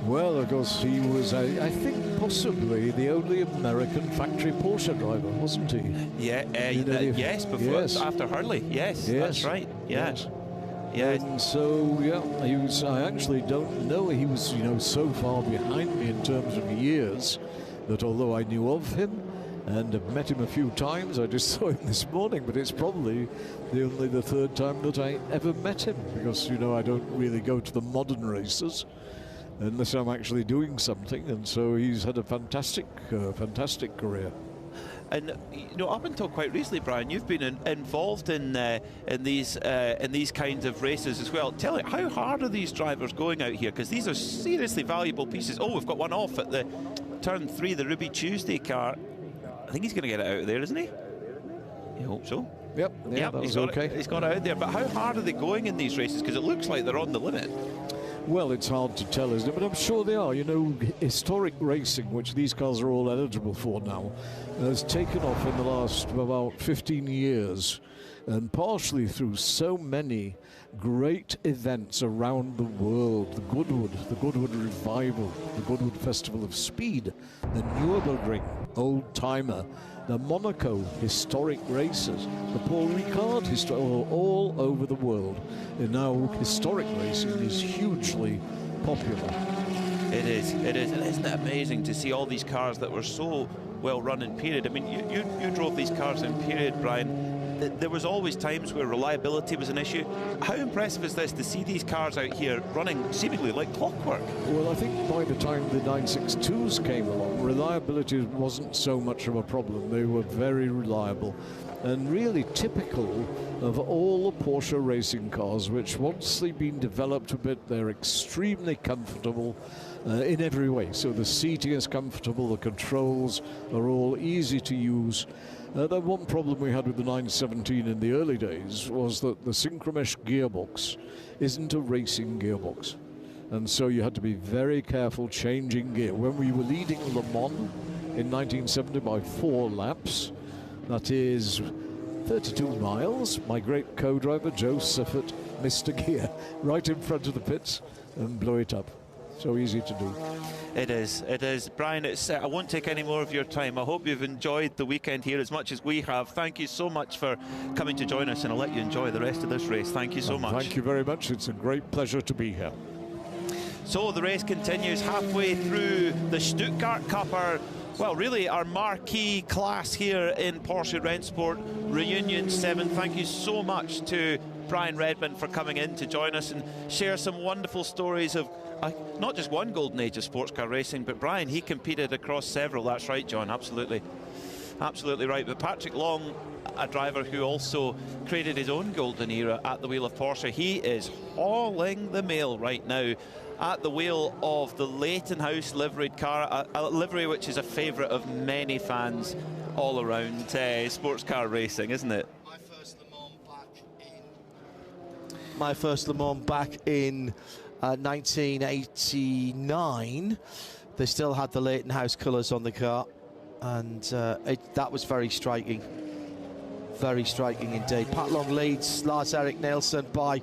Well, of course, he was, I think, possibly the only American factory Porsche driver, wasn't he? Yeah, yes, after Hurley. Yes, that's right. Yes. Yeah. And so, yeah, he was. I actually don't know. He was, you know, so far behind me in terms of years that although I knew of him and have met him a few times, I just saw him this morning, but it's probably only the 3rd time that I ever met him, because, you know, I don't really go to the modern races unless I'm actually doing something, and so he's had a fantastic career. And you know, up until quite recently, Brian, you've been involved in these kinds of races as well. Tell me, how hard are these drivers going out here? Because these are seriously valuable pieces. Oh, we've got one off at the turn 3, the Ruby Tuesday car. I think he's going to get it out of there, isn't he? I hope so. Yep, that was okay. He's got it out there. But how hard are they going in these races? Because it looks like they're on the limit. Well, it's hard to tell, isn't it? But I'm sure they are. You know, historic racing, which these cars are all eligible for now, has taken off in the last about 15 years, and partially through so many great events around the world. The Goodwood Revival, the Goodwood Festival of Speed, the Nürburgring, Old Timer, the Monaco historic races, the Paul Ricard all over the world. And now historic racing is hugely popular. It is, and isn't it amazing to see all these cars that were so well run in period? I mean, you drove these cars in period, Brian. There was always times where reliability was an issue. How impressive is this to see these cars out here running seemingly like clockwork? Well, I think by the time the 962s came along, reliability wasn't so much of a problem. They were very reliable and really typical of all the Porsche racing cars, which once they've been developed a bit, they're extremely comfortable in every way. So the seating is comfortable, the controls are all easy to use. The one problem we had with the 917 in the early days was that the synchromesh gearbox isn't a racing gearbox. And so you had to be very careful changing gear. When we were leading Le Mans in 1970 by 4 laps, that is 32 miles, my great co-driver Joe Siffert missed a gear right in front of the pits and blew it up. So easy to do. It is. Brian, I won't take any more of your time. I hope you've enjoyed the weekend here as much as we have. Thank you so much for coming to join us, and I'll let you enjoy the rest of this race. Thank you so much. Thank you very much. It's a great pleasure to be here. So the race continues halfway through the Stuttgart Cup, our marquee class here in Porsche Rennsport Reunion 7. Thank you so much to Brian Redmond for coming in to join us and share some wonderful stories of not just one golden age of sports car racing, but Brian, he competed across several. That's right, John, absolutely right. But Patrick Long, a driver who also created his own golden era at the wheel of Porsche, he is hauling the mail right now at the wheel of the Leighton House liveried car, a livery which is a favourite of many fans all around sports car racing, isn't it? My first Le Mans back in 1989. They still had the Leighton House colours on the car, and that was very striking indeed. Pat Long leads Lars-Erik Nielsen by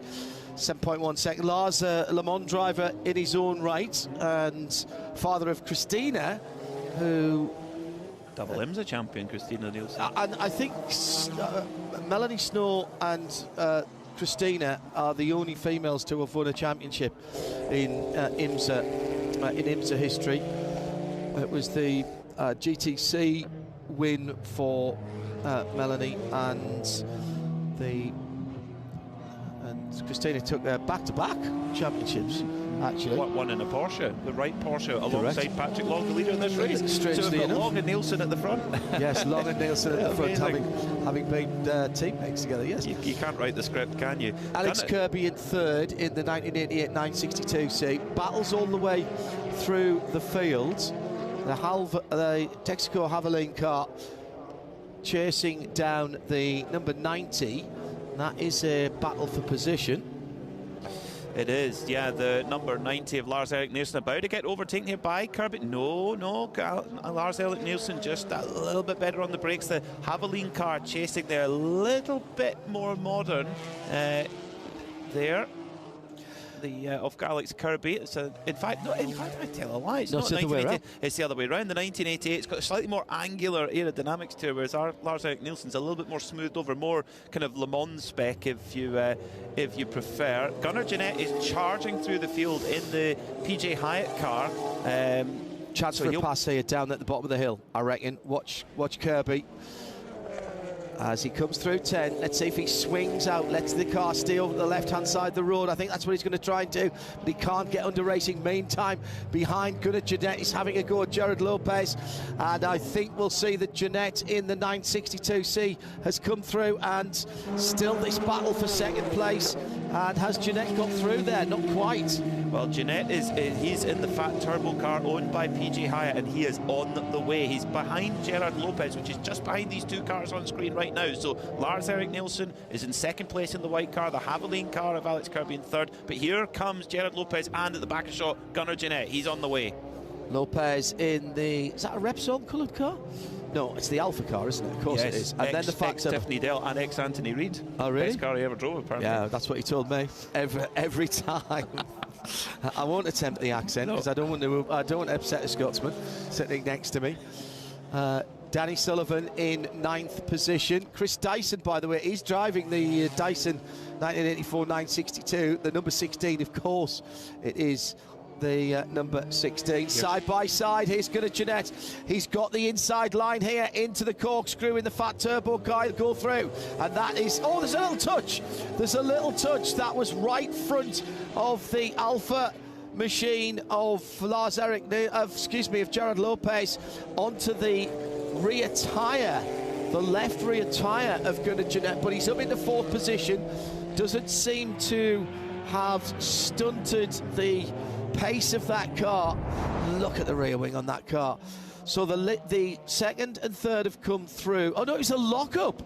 7.1 seconds. Lars, a Le Mans driver in his own right, and father of Christina, who double IMSA champion, Christina Nielsen. And I think Melanie Snow and Christina are the only females to have won a championship in IMSA history. It was the GTC win for Melanie, and Christina took back-to-back championships. Actually, one in a Porsche, the right Porsche, alongside Correct. Patrick Long, the leader in this race. Strangely so we've got enough. Long and Nielsen at the front. Yes, Long and Nielsen at the front, having been teammates together. Yes, you can't write the script, can you? Alex Kirby in third in the 1988 962C. Battles all the way through the field. The Texaco Havoline car chasing down the number 90. That is a battle for position. It is, yeah, the number 90 of Lars-Erik Nielsen about to get overtaken here by Kirby. No, Lars-Erik Nielsen just a little bit better on the brakes. The Havoline car chasing there, a little bit more modern there. Of Alex Kirby. In fact, I tell a lie. It's not the other way around. It's the other way around. The 1988, it's got a slightly more angular aerodynamics to it, whereas our Lars-Erik Nielsen's a little bit more smoothed over, more kind of Le Mans spec, if you prefer. Gunnar Jeanette is charging through the field in the PJ Hyatt car. Chance for a pass here down at the bottom of the hill, I reckon. Watch Kirby as he comes through 10. Let's see if he swings out, lets the car stay over the left-hand side of the road. I think that's what he's going to try and do, but he can't get under racing. Meantime, behind Gunnar Jeanette, he's having a go at Jared Lopez, and I think we'll see that Jeanette in the 962C has come through, and still this battle for second place. And has Jeanette got through there? Not quite. Well, Jeanette he's in the Fat Turbo car owned by PJ Hyatt, and he is on the way. He's behind Gerard Lopez, which is just behind these two cars on screen right now. So Lars-Erik Nielsen is in second place in the white car, the Havoline car of Alex Kirby in third. But here comes Gerard Lopez, and at the back of shot, Gunnar Jeanette. He's on the way. Lopez in the, is that a Repsol coloured car? No, it's the Alpha car, isn't it? Of course it is. And then the fact that Tiffany Dell and ex-Anthony Reid. Oh, really? Best car he ever drove, apparently. Yeah, that's what he told me every time. I won't attempt the accent because I don't want to upset a Scotsman sitting next to me. Danny Sullivan in 9th position. Chris Dyson, by the way, is driving the Dyson 1984 962. The number 16, of course, it is the number 16. Side by side, here's Gunnar Jeanette. He's got the inside line here into the corkscrew in the fat turbo car. He'll go through, and that is, oh, there's a little touch. There's a little touch. That was right front of the Alpha machine of of Gerard Lopez onto the rear tyre, the left rear tyre of Gunnar Jeanette, but he's up in the 4th position. Doesn't seem to have stunted the pace of that car. Look at the rear wing on that car. So the second and third have come through. Oh no, it was a lock-up.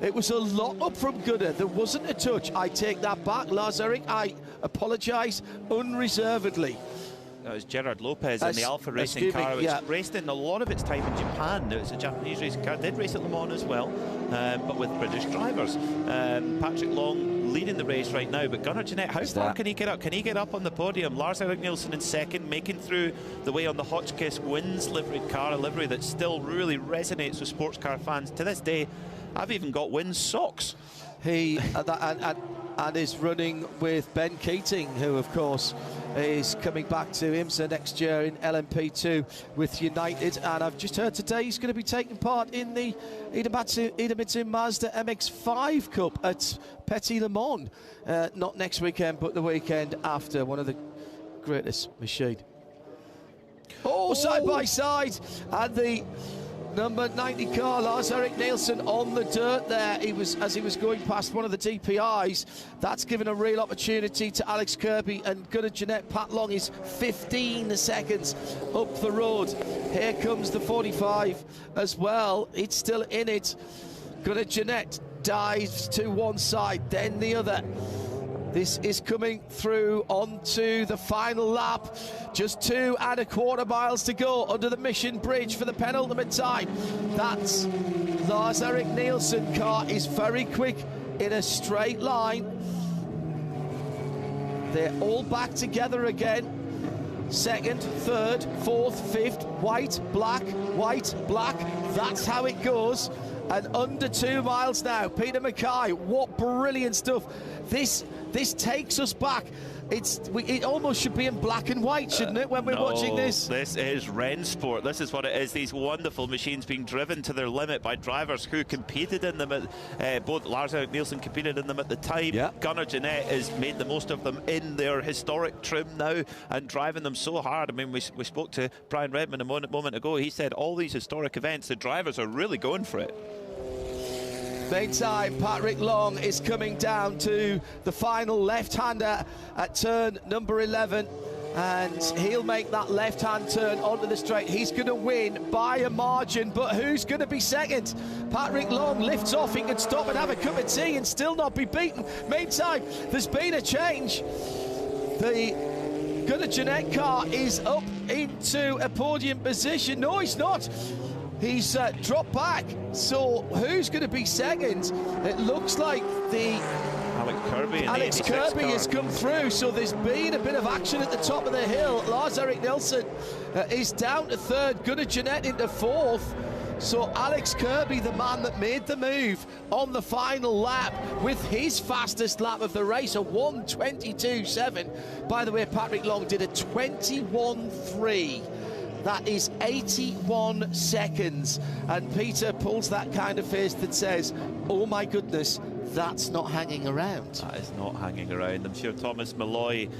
It was a lock-up from Gunnar. There wasn't a touch. I take that back, Lars-Erik. I apologise unreservedly. That was Gerard Lopez in the Alpha racing car, which raced in a lot of its time in Japan. It was a Japanese racing car. Did race at Le Mans as well, but with British drivers. Patrick Long leading the race right now, but Gunnar Jeanette, how far can he get up? Can he get up on the podium? Lars-Erik Nielsen in second, making through the way on the Hotchkiss Wins liveried car, a livery that still really resonates with sports car fans to this day. I've even got Wins socks. He and is running with Ben Keating, who of course is coming back to IMSA next year in LMP2 with United, and I've just heard today he's going to be taking part in the Idemitsu Mazda MX-5 Cup at Petit Le Mans, not next weekend but the weekend after. One of the greatest machine. Side by side, and the number 90 car, Lars-Erik Nielsen, on the dirt there. As he was going past one of the DPIs. That's given a real opportunity to Alex Kirby and Gunnar Jeanette. Pat Long is 15 seconds up the road. Here comes the 45 as well. It's still in it. Gunnar Jeanette dives to one side, then the other. This is coming through onto the final lap. Just 2.25 miles to go under the Mission Bridge for the penultimate time. That's Lars-Erik Nielsen. Car is very quick in a straight line. They're all back together again. Second, third, fourth, fifth, white, black, that's how it goes. And under 2 miles now, Peter Mackay, what brilliant stuff. This takes us back. It almost should be in black and white, shouldn't it, when we're watching this? This is Rennsport. This is what it is. These wonderful machines being driven to their limit by drivers who competed in them. Both Lars-Erik Nielsen competed in them at the time. Gunnar Jeanette has made the most of them in their historic trim now and driving them so hard. I mean, we spoke to Brian Redman a moment ago. He said all these historic events, the drivers are really going for it. Meantime, Patrick Long is coming down to the final left-hander at turn number 11, and he'll make that left-hand turn onto the straight. He's going to win by a margin, but who's going to be second? Patrick Long lifts off. He can stop and have a cup of tea and still not be beaten. Meantime, there's been a change. The Gunnar Jeanette car is up into a podium position. No, he's not. He's dropped back, so who's going to be second? It looks like the Alex Kirby has come through, so there's been a bit of action at the top of the hill. Lars-Erik Nielsen is down to third, Gunnar Jeanette into fourth. So Alex Kirby, the man that made the move on the final lap with his fastest lap of the race, a 1:22.7. By the way, Patrick Long did a 21.3. That is 81 seconds. And Peter pulls that kind of face that says, oh my goodness, that's not hanging around. That is not hanging around. I'm sure Thomas Malloy,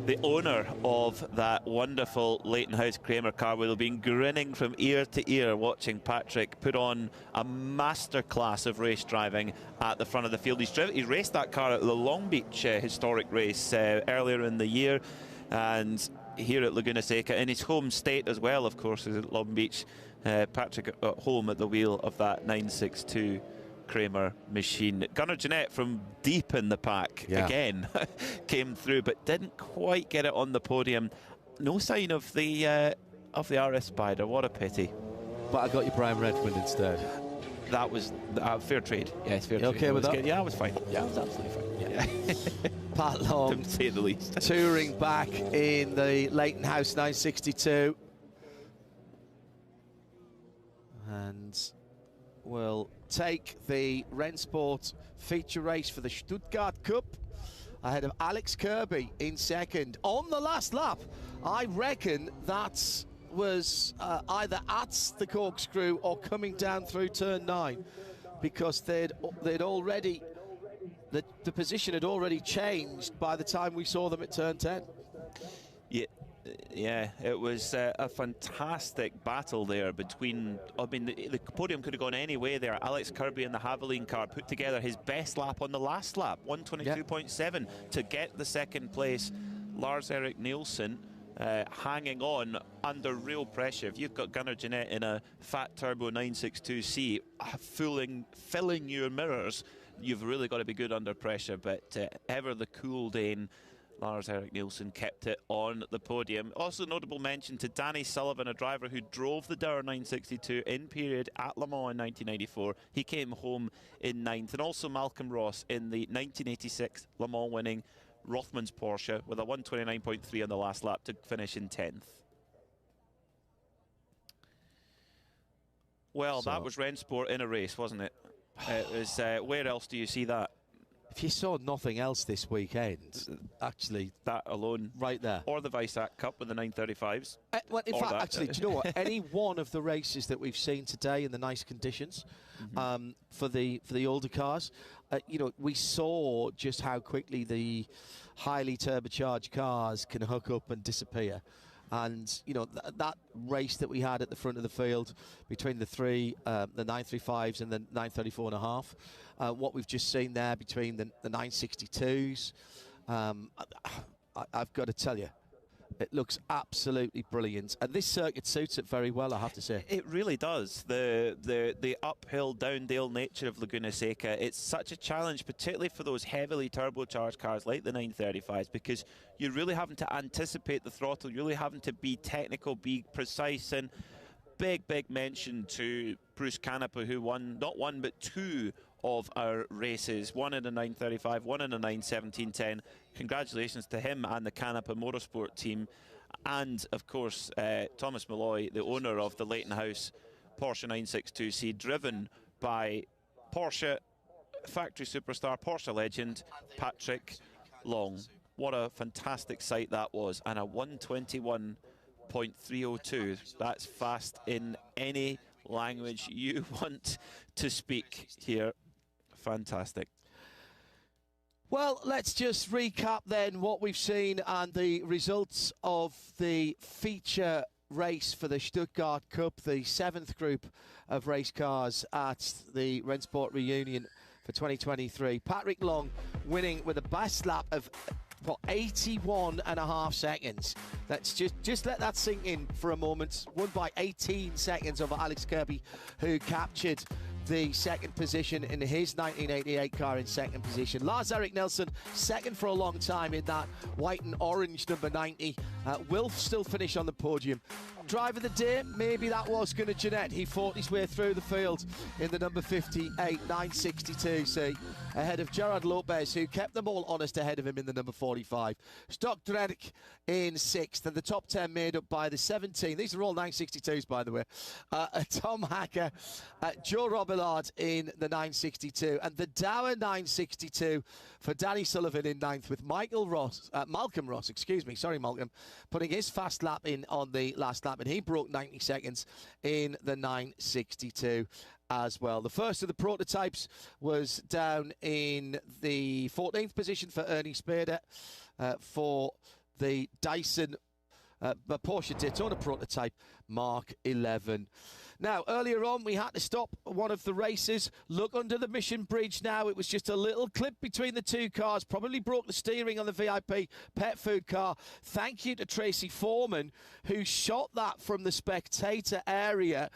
the owner of that wonderful Leighton House Kramer car, will have been grinning from ear to ear watching Patrick put on a masterclass of race driving at the front of the field. He raced that car at the Long Beach historic race earlier in the year, and here at Laguna Seca, in his home state as well, of course, is at Long Beach. Patrick at home at the wheel of that 962 Kramer machine. Gunnar Jeanette from deep in the pack again came through, but didn't quite get it on the podium. No sign of the RS Spider. What a pity. But I got you Brian Redmond instead. That was fair trade. Yes, fair trade. Okay with that? Good. Yeah, I was fine. Yeah, I was absolutely fine. Yeah. Pat Long, to say the least, touring back in the Leighton House 962, and will take the Rennsport feature race for the Stuttgart Cup ahead of Alex Kirby in second. On the last lap, I reckon that was either at the corkscrew or coming down through turn 9, because they'd already, the position had already changed by the time we saw them at turn 10. Yeah, it was a fantastic battle there between, I mean, the podium could have gone any way there. Alex Kirby in the Javelin car put together his best lap on the last lap, 122.7, to get the second place. Lars-Erik Nielsen hanging on under real pressure. If you've got Gunnar Jeanette in a fat turbo 962C filling your mirrors, you've really got to be good under pressure. But ever the cool Dane, Lars-Erik Nielsen kept it on the podium. Also notable mention to Danny Sullivan, a driver who drove the Dower 962 in period at Le Mans in 1994. He came home in 9th. And also Malcolm Ross in the 1986 Le Mans winning Rothmans Porsche with a 129.3 on the last lap to finish in 10th. Well, that was Rennsport in a race, wasn't it? It was, where else do you see that? If you saw nothing else this weekend, actually, that alone, right there, or the Visac Cup with the 935s. Well, in fact, actually, do you know what? Any one of the races that we've seen today in the nice conditions, for the older cars, you know, we saw just how quickly the highly turbocharged cars can hook up and disappear. And, you know, that race that we had at the front of the field between the 935s and the 934.5, what we've just seen there between the 962s, I've got to tell you, it looks absolutely brilliant, and this circuit suits it very well, I have to say. It really does. The uphill, downdale nature of Laguna Seca, it's such a challenge, particularly for those heavily turbocharged cars like the 935s, because you're really having to anticipate the throttle, you're really having to be technical, be precise, and big mention to Bruce Canepa, who won, not one, but 2 of our races, one in a 935, one in a 917.10. Congratulations to him and the Canepa Motorsport team. And, of course, Thomas Malloy, the owner of the Leighton House Porsche 962C, driven by Porsche factory superstar, Porsche legend, Patrick Long. What a fantastic sight that was. And a 121.302. That's fast in any language you want to speak here. Fantastic. Well, let's just recap then what we've seen and the results of the feature race for the Stuttgart Cup, the 7th group of race cars at the Rennsport Reunion for 2023. Patrick Long winning with a best lap of 81.5 seconds. Let's just let that sink in for a moment. Won by 18 seconds over Alex Kirby, who captured the second position in his 1988 car in second position. Lars-Erik Nielsen, second for a long time in that white and orange number 90, will still finish on the podium. Driver of the day, maybe that was Gunnar Jeanette. He fought his way through the field in the number 58 962C, ahead of Gerard Lopez, who kept them all honest ahead of him in the number 45. Stock Dredick in 6th, and the top 10 made up by the 17. These are all 962s, by the way. Tom Hacker, Joe Robillard in the 962, and the Dower 962 for Danny Sullivan in 9th, with Malcolm Ross, putting his fast lap in on the last lap, and he broke 90 seconds in the 962 as well. The first of the prototypes was down in the 14th position for Ernie Spader for the Dyson Porsche Daytona prototype Mark 11. Now, earlier on, we had to stop one of the races. Look under the Mission Bridge now. It was just a little clip between the two cars. Probably broke the steering on the VIP pet food car. Thank you to Tracy Foreman, who shot that from the spectator area.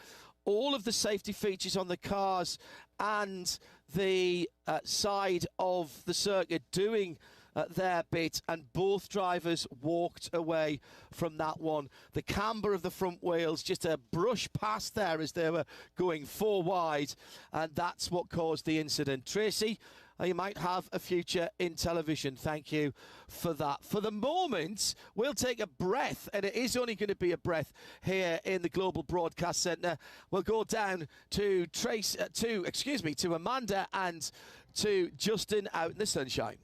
All of the safety features on the cars and the side of the circuit doing their bit, and both drivers walked away from that one. The camber of the front wheels, just a brush past there as they were going 4 wide, and that's what caused the incident. Tracy, you might have a future in television. Thank you for that. For the moment, we'll take a breath, and it is only going to be a breath here in the Global Broadcast Centre. We'll go down to to Amanda and to Justin out in the sunshine.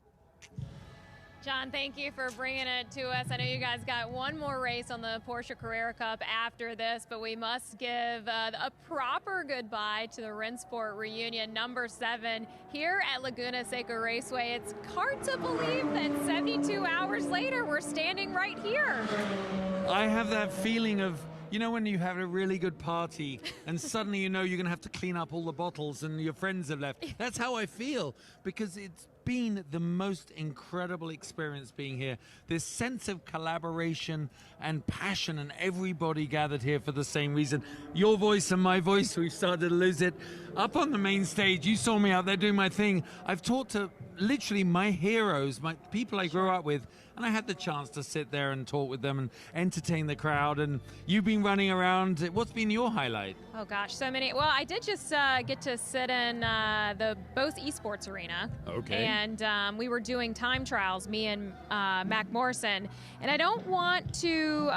John, thank you for bringing it to us. I know you guys got one more race on the Porsche Carrera Cup after this, but we must give a proper goodbye to the Rennsport Reunion number 7 here at Laguna Seca Raceway. It's hard to believe that 72 hours later, we're standing right here. I have that feeling of, you know, when you have a really good party and suddenly you know you're going to have to clean up all the bottles and your friends have left. That's how I feel, because it's been the most incredible experience being here. This sense of collaboration and passion, and everybody gathered here for the same reason. Your voice and my voice, we've started to lose it. Up on the main stage, you saw me out there doing my thing. I've talked to literally my heroes, my people I grew up with, and I had the chance to sit there and talk with them and entertain the crowd. And you've been running around. What's been your highlight? Oh gosh, so many. Well, I did just get to sit in the both Esports arena. Okay. And we were doing time trials, me and Mac Morrison. And I don't want to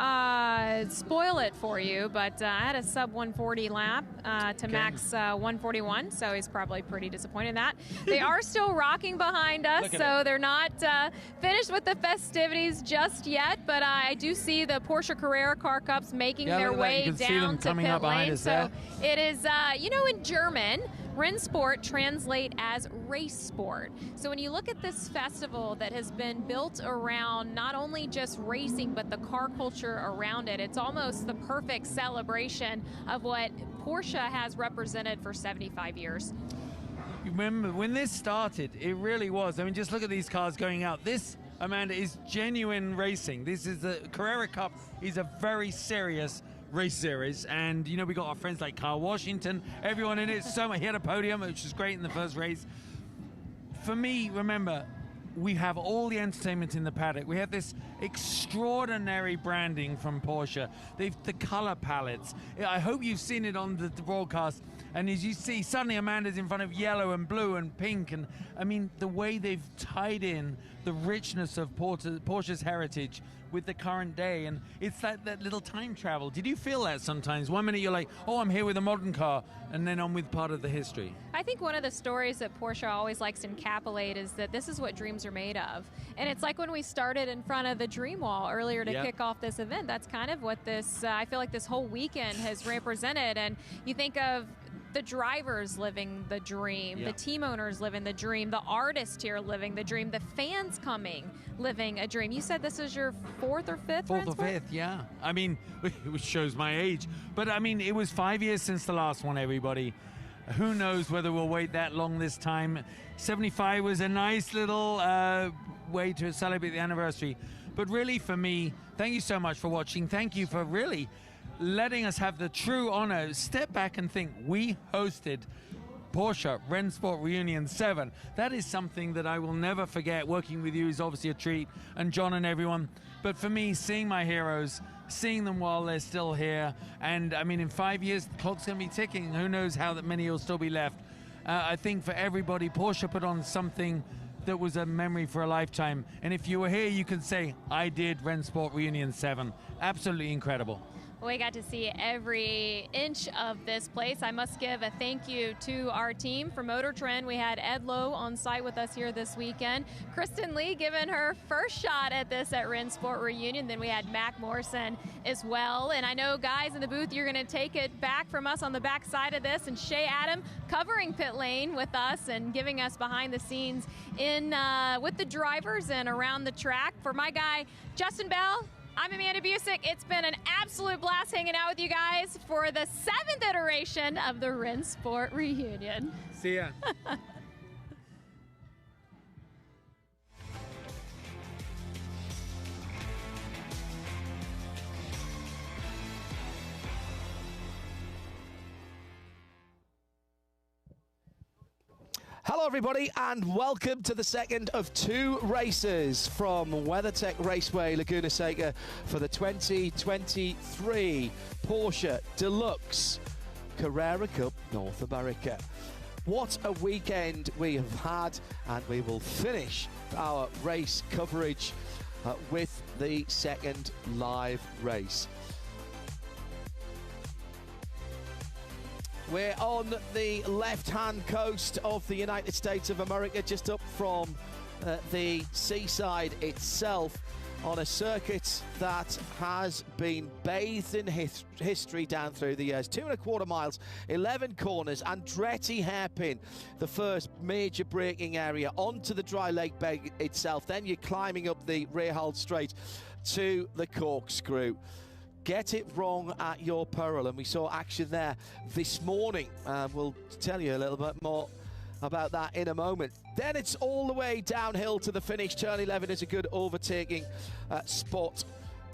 spoil it for you, but I had a sub 140 lap to Mac's 141, so he's probably pretty disappointed in that. They are still rocking behind us, so they're not finished with the festivities just yet, but I do see the Porsche Carrera Car Cups making their way down to pit lane. So it is, you know, in German, Rennsport translate as race sport. So when you look at this festival that has been built around not only just racing, but the car culture around it, it's almost the perfect celebration of what Porsche has represented for 75 years. You remember when this started, it really was. I mean, just look at these cars going out. This, Amanda, is genuine racing. This is the Carrera Cup is a very serious race series, and you know, we got our friends like Carl Washington, everyone in it. So he had a podium, which was great in the first race. For me, remember, we have all the entertainment in the paddock. We have this extraordinary branding from Porsche. The color palettes. I hope you've seen it on the broadcast. And as you see, suddenly Amanda's in front of yellow and blue and pink. And I mean, the way they've tied in the richness of Porsche's heritage with the current day. And it's that little time travel. Did you feel that sometimes? 1 minute you're like, oh, I'm here with a modern car, and then I'm with part of the history. I think one of the stories that Porsche always likes to encapsulate is that this is what dreams are made of. And it's like when we started in front of the Dream Wall earlier to kick off this event. That's kind of what this, I feel like this whole weekend has represented. And you think of the drivers living the dream, the team owners living the dream, the artists here living the dream, the fans coming, living a dream. You said this is your 4th or 5th? 4th or 5th, yeah. I mean, which shows my age. But I mean, it was 5 years since the last one, everybody. Who knows whether we'll wait that long this time. 75 was a nice little way to celebrate the anniversary. But really, for me, thank you so much for watching. Thank you for really letting us have the true honor. Step back and think, we hosted Porsche Rennsport Reunion 7. That is something that I will never forget. Working with you is obviously a treat, and John and everyone. But for me, seeing my heroes, seeing them while they're still here, and I mean, in 5 years, the clock's going to be ticking. Who knows how that many will still be left. I think for everybody, Porsche put on something that was a memory for a lifetime. And if you were here, you can say, I did Rennsport Reunion 7. Absolutely incredible. We got to see every inch of this place. I must give a thank you to our team from Motor Trend. We had Ed Lowe on site with us here this weekend. Kristen Lee giving her first shot at this at Rennsport Reunion. Then we had Mac Morrison as well. And I know, guys in the booth, you're going to take it back from us on the back side of this. And Shea Adam covering pit lane with us and giving us behind the scenes in with the drivers and around the track. For my guy, Justin Bell, I'm Amanda Busick. It's been an absolute blast hanging out with you guys for the 7th iteration of the Rennsport Reunion. See ya. Hello everybody, and welcome to the second of 2 races from WeatherTech Raceway Laguna Seca for the 2023 Porsche Deluxe Carrera Cup North America. What a weekend we have had, and we will finish our race coverage with the second live race. We're on the left-hand coast of the United States of America, just up from the seaside itself, on a circuit that has been bathed in history down through the years. 2.25 miles, 11 corners, Andretti hairpin, the first major braking area onto the dry lake bed itself. Then you're climbing up the Rehalde Straight to the corkscrew. Get it wrong at your peril, and we saw action there this morning. We'll tell you a little bit more about that in a moment. Then it's all the way downhill to the finish. Turn 11 is a good overtaking spot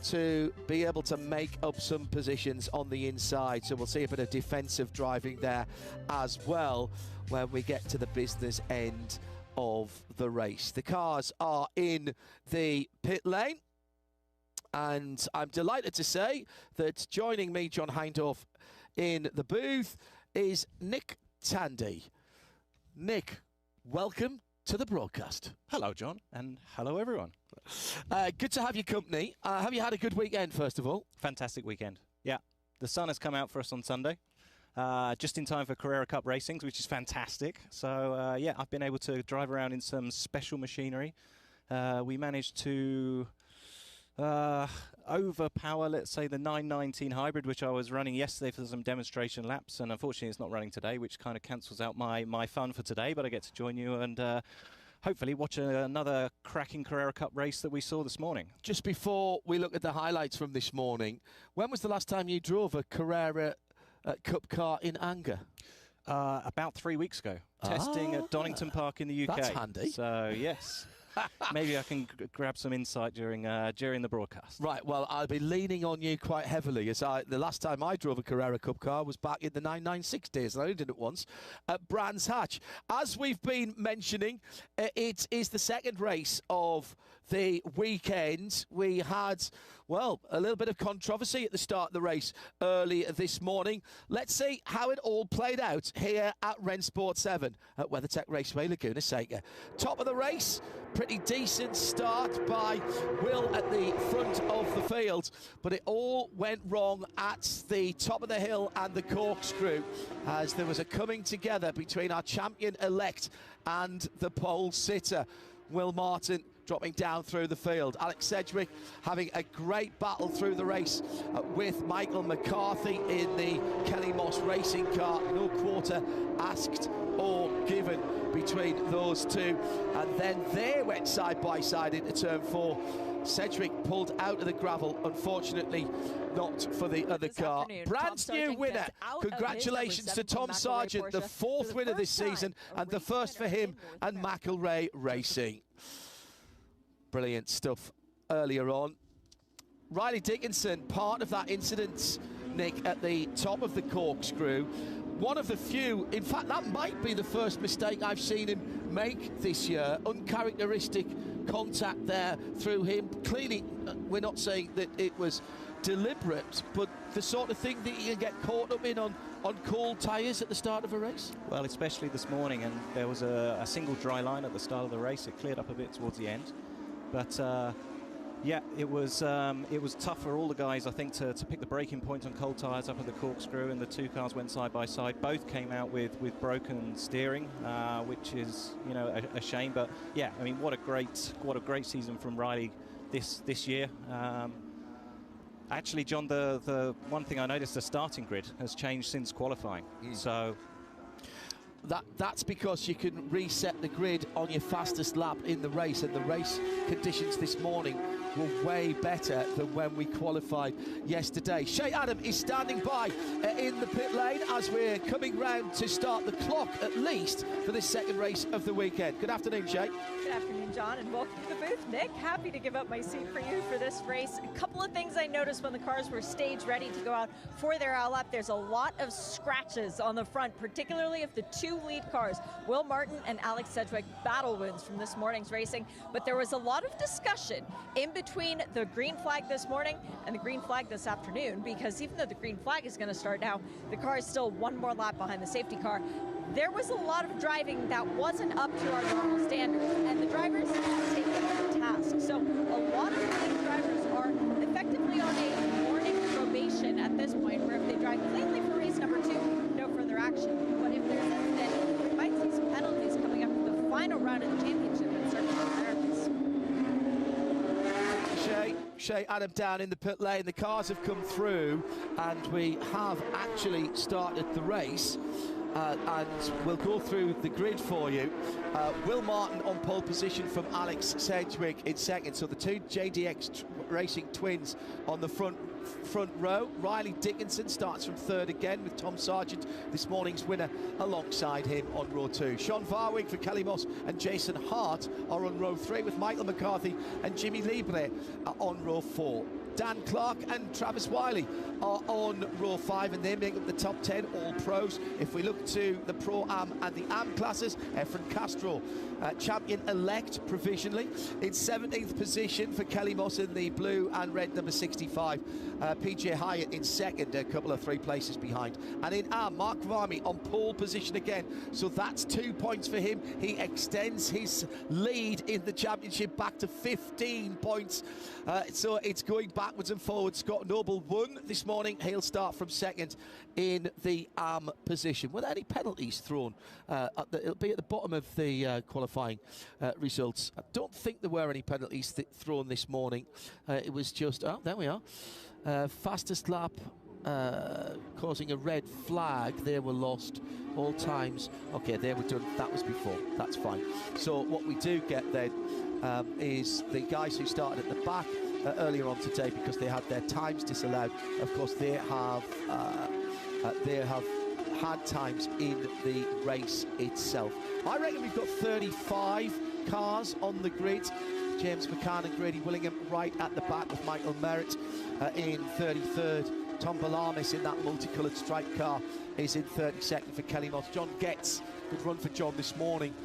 to be able to make up some positions on the inside. So we'll see a bit of defensive driving there as well when we get to the business end of the race. The cars are in the pit lane, and I'm delighted to say that joining me, John Hindorf, in the booth is Nick Tandy. Nick, welcome to the broadcast. Hello, John, and hello, everyone. Good to have your company. Have you had a good weekend, first of all? Fantastic weekend. Yeah, the sun has come out for us on Sunday, just in time for Carrera Cup racings, which is fantastic. So, yeah, I've been able to drive around in some special machinery. We managed to overpower, let's say, the 919 hybrid, which I was running yesterday for some demonstration laps, and unfortunately it's not running today, which kind of cancels out my fun for today, but I get to join you and hopefully watch another cracking Carrera Cup race that we saw this morning. Just before we look at the highlights from this morning, when was the last time you drove a Carrera Cup car in anger? About 3 weeks ago, testing at Donington Park in the UK. That's handy. So, yes. Maybe I can grab some insight during the broadcast. Right, well, I'll be leaning on you quite heavily, as the last time I drove a Carrera Cup car was back in the 996 days, and I only did it once, at Brands Hatch. As we've been mentioning, it is the second race of the weekend. We had, well, a little bit of controversy at the start of the race early this morning. Let's see how it all played out here at Rennsport 7 at WeatherTech Raceway Laguna Seca. Top of the race, pretty decent start by Will at the front of the field, but it all went wrong at the top of the hill and the corkscrew, as there was a coming together between our champion-elect and the pole sitter. Will Martin dropping down through the field. Alex Sedgwick having a great battle through the race with Michael McCarthy in the Kelly Moss racing car. No quarter asked or given between those two. And then they went side by side into turn 4. Sedgwick pulled out of the gravel, unfortunately not for the other car. Brand new winner. Congratulations to Tom Sargent, the 4th winner this season, and the first for him and McElrea Racing. Brilliant stuff earlier on. Riley Dickinson, part of that incident, Nick, at the top of the corkscrew. One of the few, in fact, that might be the first mistake I've seen him make this year. Uncharacteristic contact there through him. Clearly, we're not saying that it was deliberate, but the sort of thing that you can get caught up in on cold tyres at the start of a race? Well, especially this morning, and there was a single dry line at the start of the race. It cleared up a bit towards the end. But yeah, it was tough for all the guys, I think, to pick the braking point on cold tyres up at the corkscrew, and the two cars went side by side. Both came out with broken steering, which is, you know, a shame. But yeah, I mean, what a great season from Riley this year. Actually, John, the one thing I noticed, the starting grid has changed since qualifying. So. That's because you can reset the grid on your fastest lap in the race, and the race conditions this morning were way better than when we qualified yesterday. Shay Adam is standing by in the pit lane as we're coming round to start the clock, at least for this second race of the weekend. Good afternoon, Shay. Good afternoon, John, and welcome to the booth. Nick, happy to give up my seat for you for this race. A couple of things I noticed when the cars were stage ready to go out for their lap. There's a lot of scratches on the front, particularly of the two lead cars, Will Martin and Alex Sedgwick, battle wounds from this morning's racing. But there was a lot of discussion in between the green flag this morning and the green flag this afternoon, because even though the green flag is going to start now, the car is still one more lap behind the safety car. There was a lot of driving that wasn't up to our normal standards, and the drivers have taken that task. So a lot of the drivers are effectively on a warning probation at this point, where if they drive cleanly for race number 2, no further action. But if there's incident, we might see some penalties coming up for the final round of the championship and start Shay Adam down in the pit lane. The cars have come through, and we have actually started the race. And we'll go through the grid for you. Will Martin on pole position from Alex Sedgwick in second. So the two JDX Racing twins on the front row. Riley Dickinson starts from third again with Tom Sargent, this morning's winner, alongside him on row 2. Sean Varwig for Kelly Moss and Jason Hart are on row 3, with Michael McCarthy and Jimmy Libre on row 4. Dan Clark and Travis Wiley are on row 5, and they make up the top 10 all pros. If we look to the Pro-Am and the Am classes, Efren Castro, champion-elect provisionally, in 17th position for Kelly Moss in the blue and red number 65. PJ Hyatt in second, a couple of 3 places behind. And in Am, Mark Varmy on pole position again. So that's 2 points for him. He extends his lead in the championship back to 15 points. So it's going backwards and forwards. Scott Noble won this morning. He'll start from second in the Am position. Were there any penalties thrown? It'll be at the bottom of the qualifying results. I don't think there were any penalties thrown this morning. It was just, oh, there we are. Fastest lap causing a red flag. They were lost all times. Okay, they were done. That was before. That's fine. So what we do get then is the guys who started at the back earlier on today, because they had their times disallowed. Of course, they have had times in the race itself. I reckon we've got 35 cars on the grid. James McCann and Grady Willingham right at the back, with Michael Merritt in 33rd. Tom Balamis in that multicoloured striped car is in 32nd for Kelly Moss. John Getz, good run for John this morning,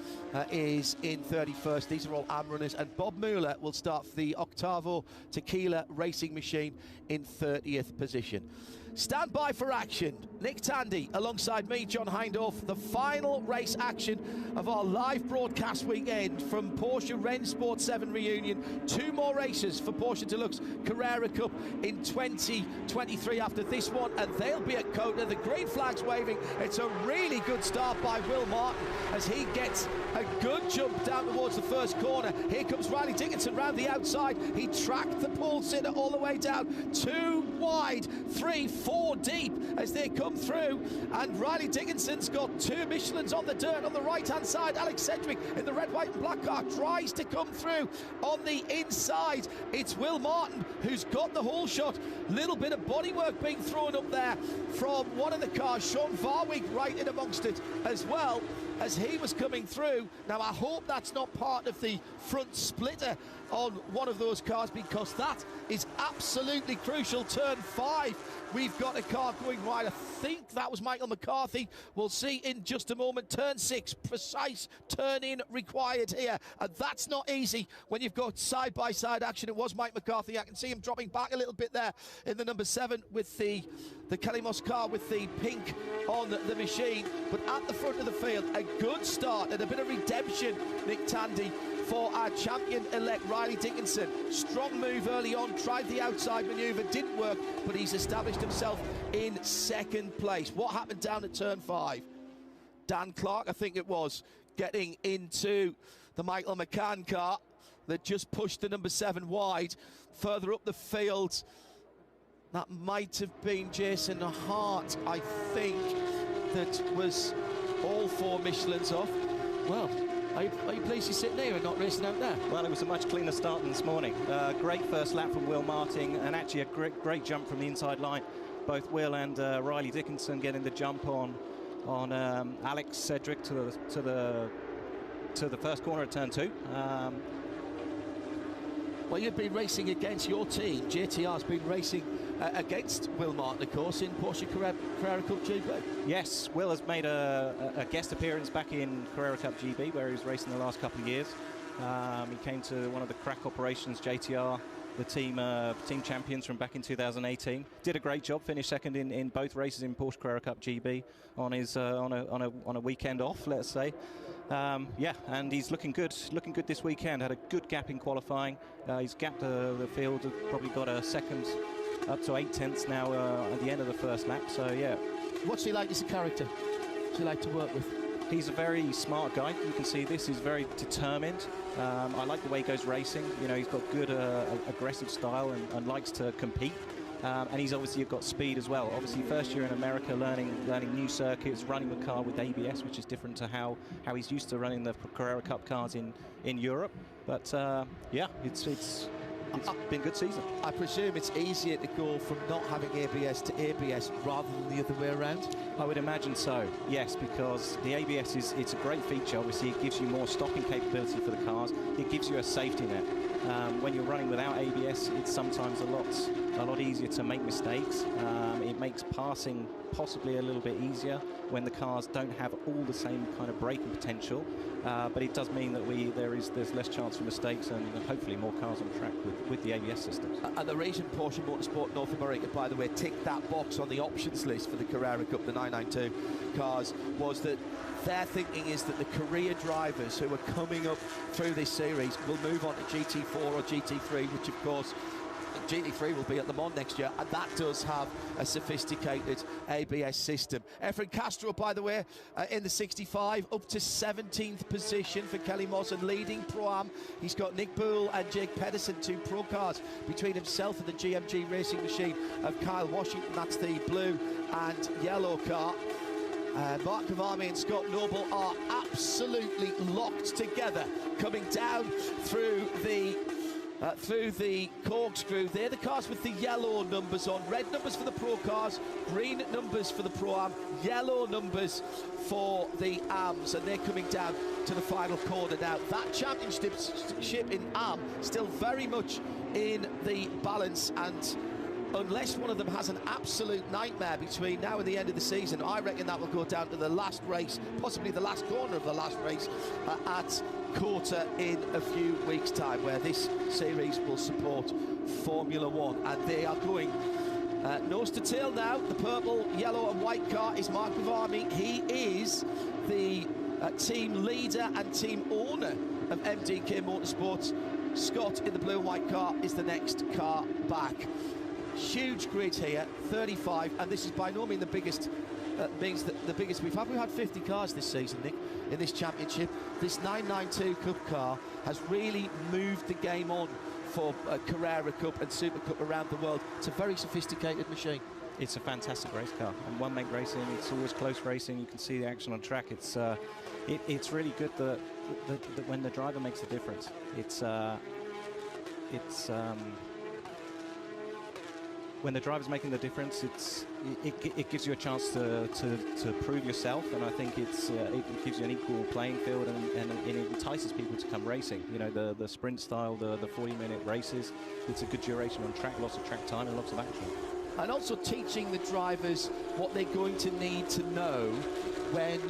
is in 31st. These are all Am runners. And Bob Mueller will start for the Octavo Tequila Racing Machine in 30th position. Stand by for action. Nick Tandy alongside me, John Hindorf. The final race action of our live broadcast weekend from Porsche Rennsport 7 Reunion. 2 more races for Porsche Deluxe Carrera Cup in 2023 after this one, and they'll be at Kota. The green flag's waving. It's a really good start by Will Martin as he gets a good jump down towards the first corner. Here comes Riley Dickinson round the outside. He tracked the pole sitter all the way down. 2 wide, 3, 4 deep as they come through, and Riley Dickinson's got 2 Michelins on the dirt on the right hand side. Alex Sedgwick in the red, white and black car tries to come through on the inside. It's Will Martin who's got the whole shot. Little bit of bodywork being thrown up there from one of the cars. Sean Varwig right in amongst it as well as he was coming through. Now I hope that's not part of the front splitter on one of those cars, because that is absolutely crucial. Turn 5, we've got a car going wide. I think that was Michael McCarthy. We'll see in just a moment. Turn 6, precise turn-in required here, and that's not easy when you've got side-by-side action. It was Mike McCarthy. I can see him dropping back a little bit there in the number 7 with the Kelly Moss car with the pink on the machine. But at the front of the field, a good start and a bit of redemption, Nick Tandy, for our champion-elect Riley Dickinson. Strong move early on, tried the outside manoeuvre, didn't work, but he's established himself in second place. What happened down at turn 5? Dan Clark, I think it was, getting into the Michael McCann car that just pushed the number 7 wide. Further up the field, that might have been Jason Hart, I think, that was all 4 Michelins off. Well, are you pleased you're sitting here and not racing out there? Well, it was a much cleaner start than this morning. Great first lap from Will Martin, and actually a great jump from the inside line. Both Will and Riley Dickinson getting the jump on Alex Sedgwick to the first corner at turn 2. Well, you've been racing against your team. JTR's been racing against Will Martin, of course, in Porsche Carrera Cup GB. Yes, Will has made a guest appearance back in Carrera Cup GB, where he was racing the last couple of years. He came to one of the crack operations, JTR, the team champions from back in 2018. Did a great job, finished second in both races in Porsche Carrera Cup GB on his on a weekend off, let's say. Yeah, and he's looking good this weekend. Had a good gap in qualifying. He's gapped the field, probably got a second up to 8 tenths now at the end of the first lap. So yeah. What's he like as a character? What's he like to work with? He's a very smart guy. You can see this. He's very determined. I like the way he goes racing. You know, he's got good aggressive style and likes to compete. And he's obviously got speed as well. Obviously, first year in America, learning new circuits, running the car with ABS, which is different to how he's used to running the Carrera Cup cars in Europe. But yeah, it's been a good season. I presume it's easier to go from not having ABS to ABS rather than the other way around? I would imagine so, yes, because the ABS it's a great feature. Obviously, it gives you more stopping capability for the cars. It gives you a safety net. When you're running without ABS, it's sometimes a lot easier to make mistakes. It makes passing possibly a little bit easier when the cars don't have all the same kind of braking potential. But it does mean that there's less chance for mistakes and hopefully more cars on track with the ABS systems. And the reason Porsche Motorsport North America, by the way, ticked that box on the options list for the Carrera Cup, the 992 cars, was that their thinking is that the career drivers who are coming up through this series will move on to GT4 or GT3, which of course GT3 will be at Le Mans next year, and that does have a sophisticated ABS system. Efren Castro, by the way, in the 65, up to 17th position for Kelly Mawson, leading Pro-Am. He's got Nick Boole and Jake Pedersen, 2 pro cars between himself and the GMG racing machine of Kyle Washington. That's the blue and yellow car. Mark Kavami and Scott Noble are absolutely locked together, coming down through the corkscrew. They're the cars with the yellow numbers on. Red numbers for the pro cars, green numbers for the Pro-Am, yellow numbers for the AMs, and they're coming down to the final corner now. That championship in AM still very much in the balance, and unless one of them has an absolute nightmare between now and the end of the season, I reckon that will go down to the last race, possibly the last corner of the last race at Quarter in a few weeks' time, where this series will support Formula One. And they are going nose to tail now. The purple, yellow and white car is Mark Kavami. He is the team leader and team owner of MDK Motorsports. Scott in the blue and white car is the next car back. Huge grid here, 35, and this is by no means the biggest the biggest we've had. We've had 50 cars this season, Nick, in this championship. This 992 Cup car has really moved the game on for Carrera Cup and Super Cup around the world. It's a very sophisticated machine. It's a fantastic race car, and one-make racing, it's always close racing. You can see the action on track. It's really good that when the driver makes the difference. When the driver's making the difference, it gives you a chance to prove yourself, and I think it gives you an equal playing field, and it entices people to come racing. You know, the sprint style, the 40-minute races. It's a good duration on track, lots of track time, and lots of action. And also teaching the drivers what they're going to need to know when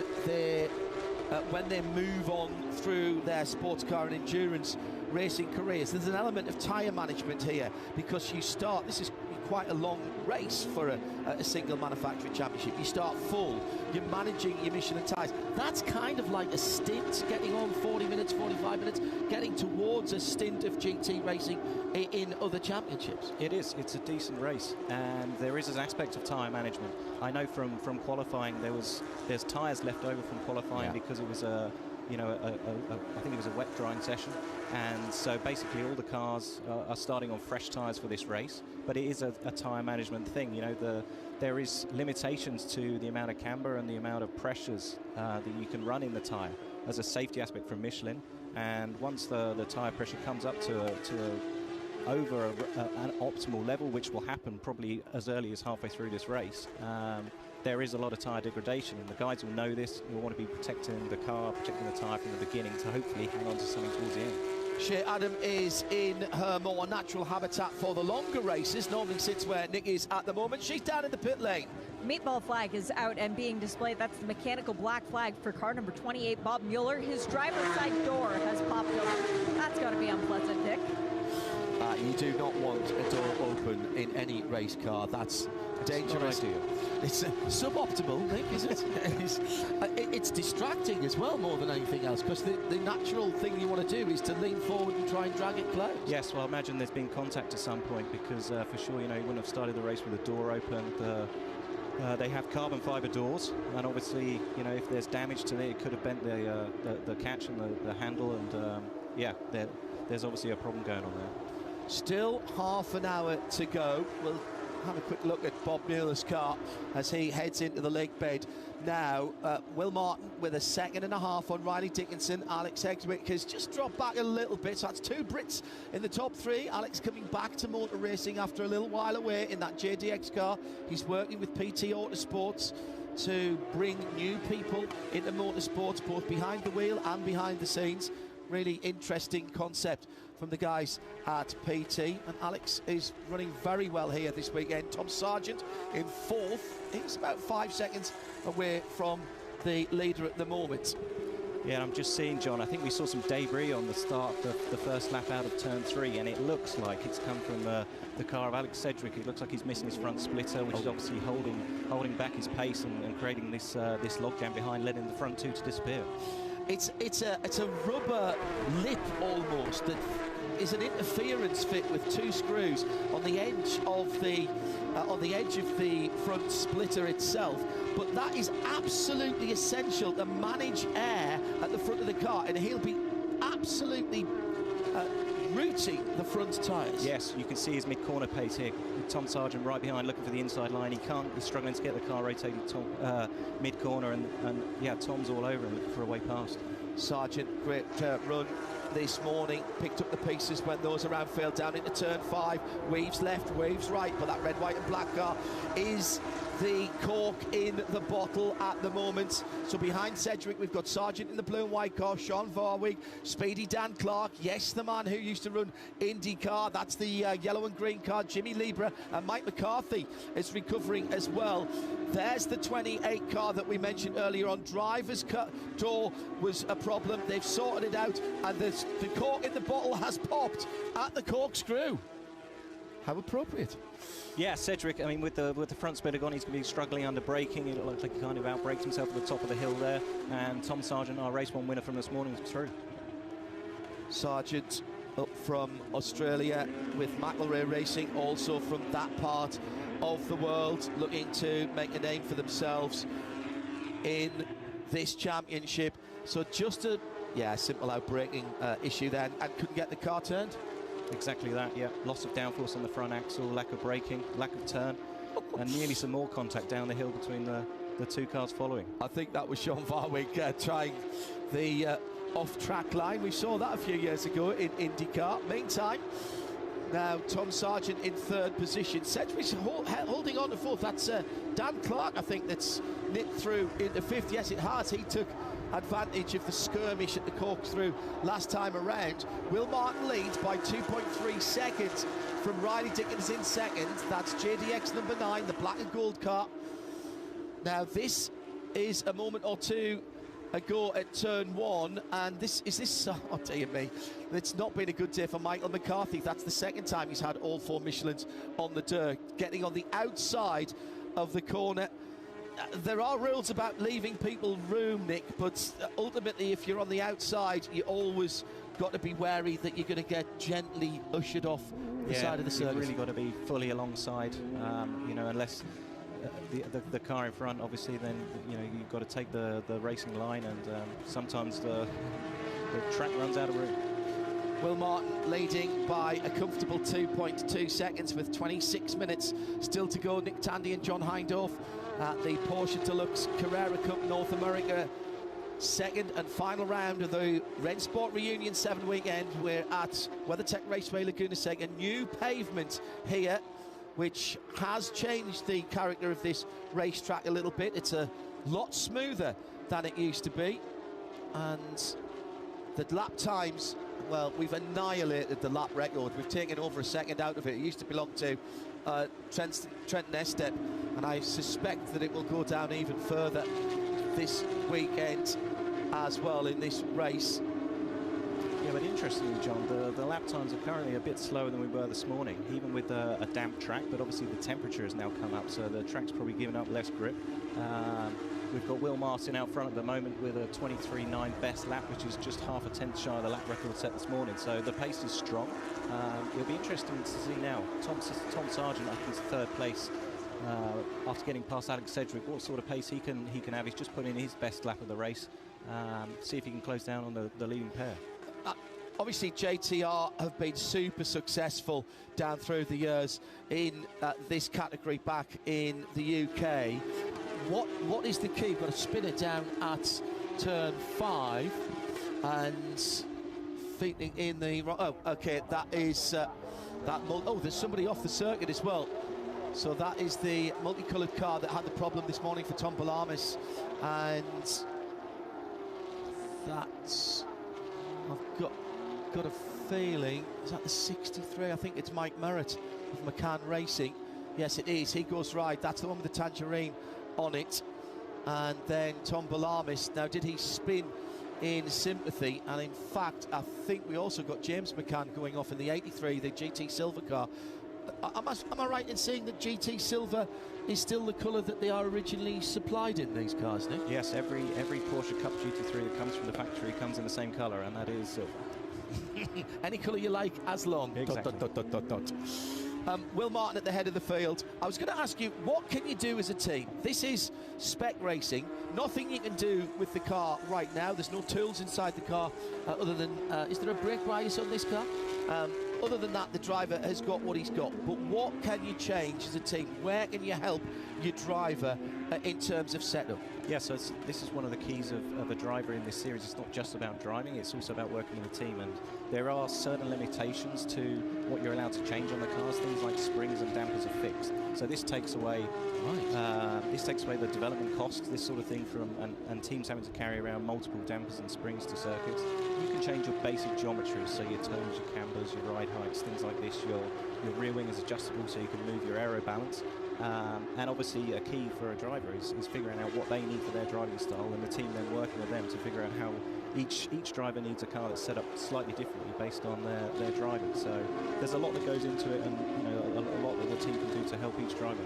they move on through their sports car and endurance racing careers. There's an element of tyre management here, because this is quite a long race for a single manufacturing championship. You start full, you're managing your Michelin tyres. That's kind of like a stint, getting on 40 minutes, 45 minutes, getting towards a stint of GT racing in other championships. It is. It's a decent race, and there is an aspect of tyre management. I know from qualifying there's tyres left over from qualifying, because it was I think it was a wet drying session, and so basically all the cars are starting on fresh tyres for this race. But it is a tyre management thing. You know, there is limitations to the amount of camber and the amount of pressures that you can run in the tyre as a safety aspect from Michelin. And once the tyre pressure comes up to over an optimal level, which will happen probably as early as halfway through this race, there is a lot of tyre degradation, and the guys will know this. You'll want to be protecting the car, protecting the tyre from the beginning to hopefully hang on to something towards the end. Shea Adam is in her more natural habitat for the longer races, normally sits where Nick is at the moment. She's down in the pit lane. Meatball flag is out and being displayed. That's the mechanical black flag for car number 28, Bob Mueller. His driver's side door has popped open. That's got to be unpleasant, Nick. You do not want a door open in any race car. That's dangerous. It's suboptimal, Nick, is it? It's distracting as well, more than anything else, because the natural thing you want to do is to lean forward and try and drag it close. Yes, well, I imagine there's been contact at some point, because for sure, you know, you wouldn't have started the race with the door open. They have carbon fiber doors, and obviously, you know, if there's damage to it could have bent the catch and the handle, and yeah, there's obviously a problem going on there. Still half an hour to go. We'll have a quick look at Bob Mueller's car as he heads into the lake bed. Now, Will Martin with a 2.5 seconds on Riley Dickinson. Alex Eggswick has just dropped back a little bit. So that's 2 Brits in the top 3. Alex coming back to motor racing after a little while away in that JDX car. He's working with PT Autosports to bring new people into motorsports, both behind the wheel and behind the scenes. Really interesting concept from the guys at PT, and Alex is running very well here this weekend. Tom Sargent in 4th. He's about 5 seconds away from the leader at the moment. Yeah, I'm just seeing, John, I think we saw some debris on the start of the first lap out of turn 3, and it looks like it's come from the car of Alex Sedgwick. It looks like he's missing his front splitter, which is obviously holding back his pace and creating this logjam behind, letting the front 2 to disappear. It's a rubber lip almost that is an interference fit with 2 screws on the edge of the front splitter itself. But that is absolutely essential to manage air at the front of the car, and he'll be absolutely rooting the front tyres. Yes, you can see his mid-corner pace here. Tom Sargent right behind, looking for the inside line. He's struggling to get the car rotated mid-corner, and yeah, Tom's all over and looking for a way past. Sargent, great run this morning, picked up the pieces when those around failed down into turn 5. Waves left, waves right, but that red, white and black car is the cork in the bottle at the moment. So behind Sedgwick, we've got Sargent in the blue and white car, Sean Varwig, Speedy Dan Clark, yes, the man who used to run IndyCar, that's the yellow and green car, Jimmy Libra, and Mike McCarthy is recovering as well. There's the 28 car that we mentioned earlier on. Driver's door was a problem. They've sorted it out, and the cork in the bottle has popped at the corkscrew. How appropriate. Yeah, Sedgwick, I mean, with the front splitter gone, he's going to be struggling under braking. It looks like he kind of outbrakes himself at the top of the hill there. And Tom Sargent, our race 1 winner from this morning, is through. Sargent up from Australia with McElrea Racing, also from that part of the world, looking to make a name for themselves in this championship. So just a simple outbraking issue then, and couldn't get the car turned. Exactly that, yeah. Loss of downforce on the front axle, lack of braking, lack of turn, and nearly some more contact down the hill between the 2 cars following. I think that was Sean Varwig trying the off-track line. We saw that a few years ago in IndyCar. Meantime, now Tom Sargent in 3rd position. Sedgwick's holding on to 4th. That's Dan Clark, I think, that's nipped through into 5th. Yes, it has. He took advantage of the skirmish at the corkscrew last time around. Will Martin leads by 2.3 seconds from Riley Dickinson in 2nd. That's JDX number 9, the black and gold car. Now this is a moment or 2 ago at turn 1, and this oh dear me, it's not been a good day for Michael McCarthy. That's the 2nd time he's had all 4 Michelins on the dirt, getting on the outside of the corner. There are rules about leaving people room, Nick, but ultimately if you're on the outside, you always got to be wary that you're going to get gently ushered off the side of the circuit. You've really got to be fully alongside, you know, unless the car in front, obviously, then, you know, you've got to take the racing line, and sometimes the track runs out of room. Will Martin leading by a comfortable 2.2 seconds with 26 minutes still to go. Nick Tandy and John Hindorf at the Porsche Deluxe Carrera Cup North America 2nd and final round of the Rennsport Reunion 7 weekend. We're at WeatherTech Raceway Laguna Seca. New pavement here, which has changed the character of this racetrack a little bit. It's a lot smoother than it used to be, and the lap times, well, we've annihilated the lap record. We've taken over a second out of it. It used to belong to Trenton Estep, and I suspect that it will go down even further this weekend as well in this race. Yeah, but interestingly, John, the lap times are currently a bit slower than we were this morning, even with a damp track, but obviously the temperature has now come up, so the track's probably giving up less grip. We've got Will Martin out front at the moment with a 23.9 best lap, which is just half a tenth shy of the lap record set this morning, so the pace is strong. It'll be interesting to see now. Tom Sargent up in 3rd place after getting past Alex Sedgwick, what sort of pace he can have. He's just put in his best lap of the race. See if he can close down on the leading pair. Obviously, JTR have been super successful down through the years in this category back in the UK. What is the key? You've got to spin it down at turn 5 and feeding in the... Oh, OK, that is... there's somebody off the circuit as well. So that is the multicoloured car that had the problem this morning for Tom Balamis. And that's... I've got a feeling, is that the 63? I think it's Mike Merritt of McCann Racing. Yes, it is. He goes right. That's the one with the tangerine on it. And then Tom Balamis. Now, did he spin in sympathy? And in fact, I think we also got James McCann going off in the 83, the GT Silver car. Am I right in saying that GT Silver is still the colour that they are originally supplied in these cars, Nick? Yes, every Porsche Cup GT3 that comes from the factory comes in the same colour, and that is silver. Any colour you like, as long. Exactly. Will Martin at the head of the field. I was going to ask you, what can you do as a team? This is spec racing. Nothing you can do with the car right now. There's no tools inside the car other than... is there a brake bias on this car? Other than that, the driver has got what he's got. But what can you change as a team? Where can you help your driver in terms of setup? Yeah, so this is one of the keys of a driver in this series. It's not just about driving, it's also about working with a team. And there are certain limitations to what you're allowed to change on the cars. Things like springs and dampers are fixed. So this takes away the development costs, this sort of thing, and teams having to carry around multiple dampers and springs to circuits. You can change your basic geometries, so your turns, your cambers, your ride heights, things like this. Your rear wing is adjustable, so you can move your aero balance. And obviously a key for a driver is figuring out what they need for their driving style, and the team then working with them to figure out how each driver needs a car that's set up slightly differently based on their driving. So there's a lot that goes into it, and a lot that the team can do to help each driver.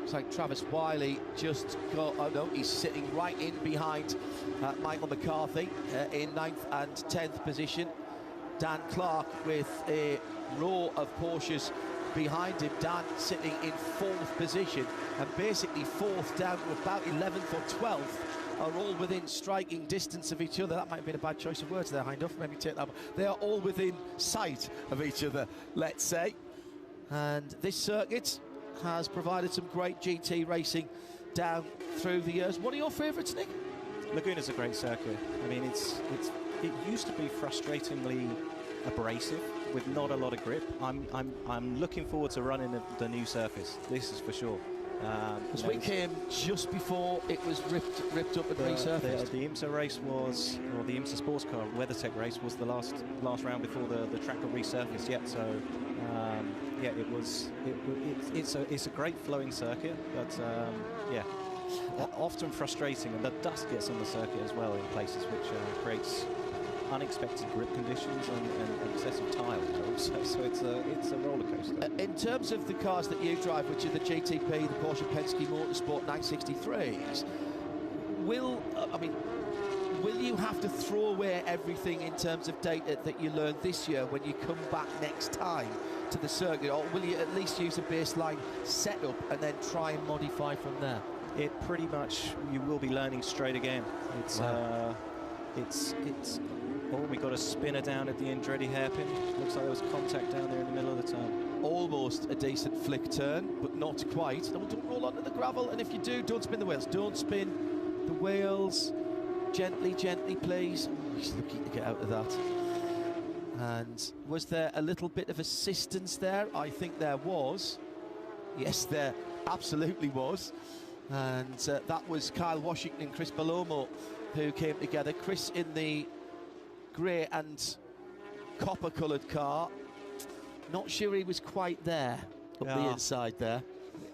Looks like Travis Wiley just got... Oh, no, he's sitting right in behind Michael McCarthy in 9th and 10th position. Dan Clark with a row of Porsches behind him. Dan sitting in 4th position, and basically 4th down to about 11th or 12th are all within striking distance of each other. That might have been a bad choice of words there, Hindhoff. Maybe take that one. They are all within sight of each other, let's say. And this circuit has provided some great GT racing down through the years. What are your favourites, Nick? Laguna's a great circuit. I mean, it used to be frustratingly abrasive with not a lot of grip. I'm looking forward to running the new surface. This is for sure. Because we came just before it was ripped up and resurfaced. The IMSA race was, or the IMSA sports car WeatherTech race was the last round before the track got resurfaced yet. So yeah, it's a great flowing circuit, but yeah, often frustrating, and the dust gets on the circuit as well in places, which creates unexpected grip conditions and excessive tire. So it's a roller coaster. In terms of the cars that you drive, which are the GTP, the Porsche Penske Motorsport 963s, will you have to throw away everything in terms of data that you learned this year when you come back next time to the circuit, or will you at least use a baseline setup and then try and modify from there? It pretty much, you will be learning straight again. It's oh, we got a spinner down at the Andretti hairpin. Looks like there was contact down there in the middle of the turn. Almost a decent flick turn, but not quite. Don't roll onto the gravel, and if you do, don't spin the wheels. Don't spin the wheels. Gently, gently, please. Oh, he's looking to get out of that. And was there a little bit of assistance there? I think there was. Yes, there absolutely was. And that was Kyle Washington and Chris Palomo who came together. Chris in the grey and copper-coloured car. Not sure he was quite there up the inside there.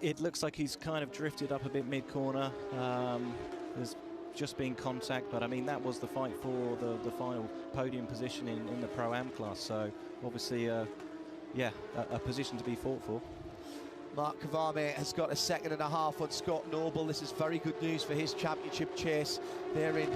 It looks like he's kind of drifted up a bit mid-corner. There's just been contact, but I mean, that was the fight for the final podium position in the Pro-Am class. So obviously, yeah, a position to be fought for. Mark Kavame has got a 2.5 seconds on Scott Noble. This is very good news for his championship chase. They're in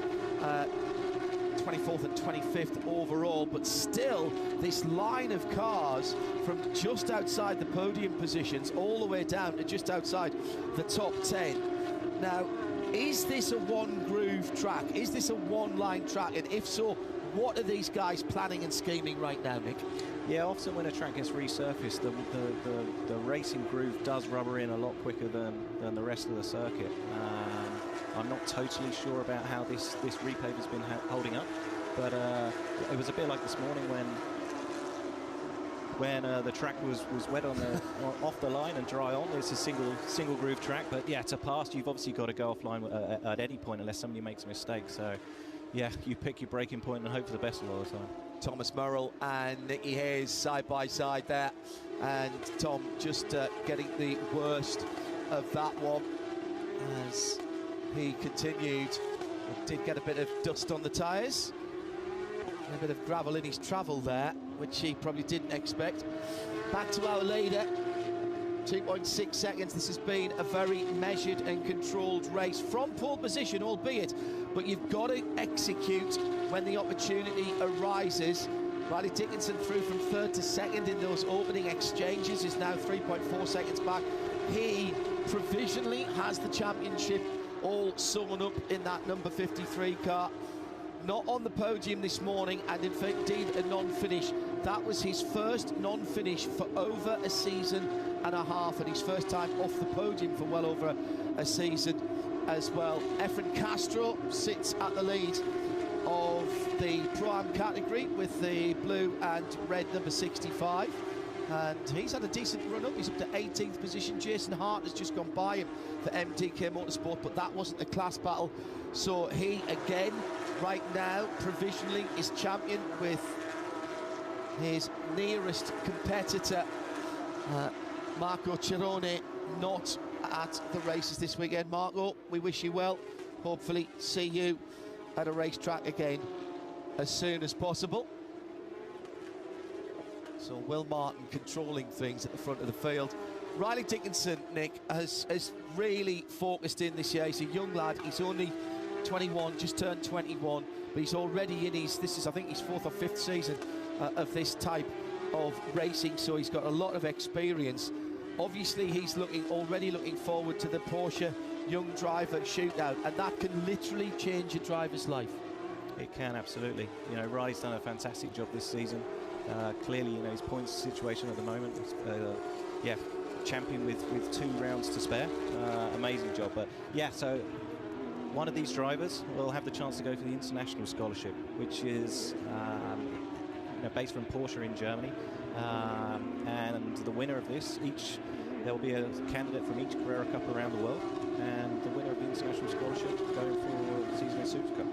24th and 25th overall, but still this line of cars from just outside the podium positions all the way down to just outside the top 10. Now, is this a one-groove track? Is this a one-line track? And if so, what are these guys planning and scheming right now, Nick? Yeah, often when a track gets resurfaced, the racing groove does rubber in a lot quicker than the rest of the circuit. I'm not totally sure about how this repave has been holding up, but it was a bit like this morning when the track was wet on the off the line and dry on. It's a single groove track, but yeah, to pass, you've obviously got to go offline at any point unless somebody makes a mistake. So yeah, you pick your braking point and hope for the best a lot of the time. Thomas Murrell and Nicky Hayes side by side there, and Tom just getting the worst of that one as he continued. He did get a bit of dust on the tyres, a bit of gravel in his travel there, which he probably didn't expect. Back to our leader, 2.6 seconds. This has been a very measured and controlled race from pole position, albeit, but you've got to execute when the opportunity arises. Riley Dickinson through from 3rd to 2nd in those opening exchanges, is now 3.4 seconds back. He provisionally has the championship all sewn up in that number 53 car. Not on the podium this morning, and in fact, indeed a non-finish. That was his first non-finish for over a season and a half, and his first time off the podium for well over a season as well. Efren Castro sits at the lead of the Pro-Am category with the blue and red number 65, and he's had a decent run up. He's up to 18th position. Jason Hart has just gone by him for MDK Motorsport, but that wasn't a class battle, so he again right now provisionally is champion with his nearest competitor Marco Cerrone not at the races this weekend. Marco, we wish you well. Hopefully see you at a racetrack again as soon as possible. So Will Martin controlling things at the front of the field. Riley Dickinson, Nick, has really focused in this year. He's a young lad. He's only 21, just turned 21, but he's already in his, this is I think his 4th or 5th season of this type of racing, so he's got a lot of experience. Obviously he's already looking forward to the Porsche Young Driver Shootout, and that can literally change a driver's life. It can, absolutely. You know, Riley's done a fantastic job this season. Clearly, you know, his points situation at the moment is, yeah, champion with 2 rounds to spare. Amazing job. But yeah, so one of these drivers will have the chance to go for the international scholarship, which is you know, based from Porsche in Germany. And the winner of this, there will be a candidate from each Carrera Cup around the world, and the winner of the international scholarship going for the season Supercar.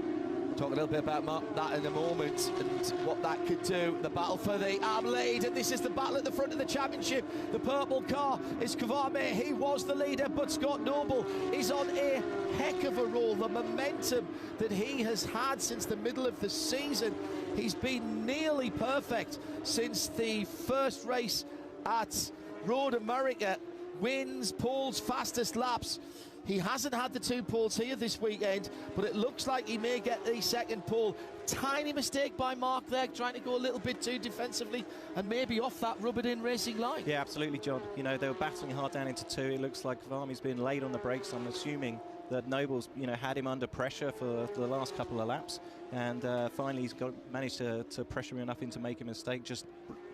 Talk a little bit about that in a moment and what that could do. The battle for the AM lead, and this is the battle at the front of the championship. The purple car is Kvame. He was the leader, but Scott Noble is on a heck of a roll. The momentum that he has had since the middle of the season, he's been nearly perfect since the first race at Road America. Wins, poles, fastest laps. He hasn't had the 2 poles here this weekend, but it looks like he may get the 2nd pole. Tiny mistake by Mark there, trying to go a little bit too defensively and maybe off that rubbered-in racing line. Yeah, absolutely, John. You know, they were battling hard down into 2. It looks like Kvami's been laid on the brakes. I'm assuming that Noble's, you know, had him under pressure for the last couple of laps, and finally he's managed to pressure him enough in to make a mistake, just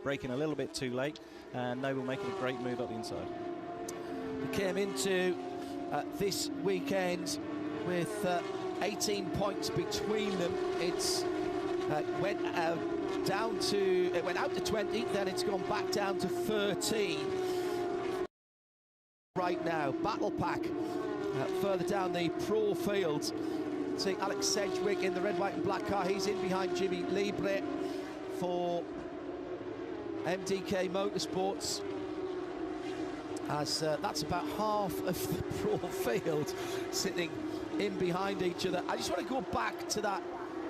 braking a little bit too late, and Noble making a great move up the inside. He came into this weekend with 18 points between them. It went out to 20, then it's gone back down to 13 right now. Battle Pack further down the pro field. Seeing Alex Sedgwick in the red, white and black car. He's in behind Jimmy Libre for MDK Motorsports, as that's about half of the pro field sitting in behind each other. I just want to go back to that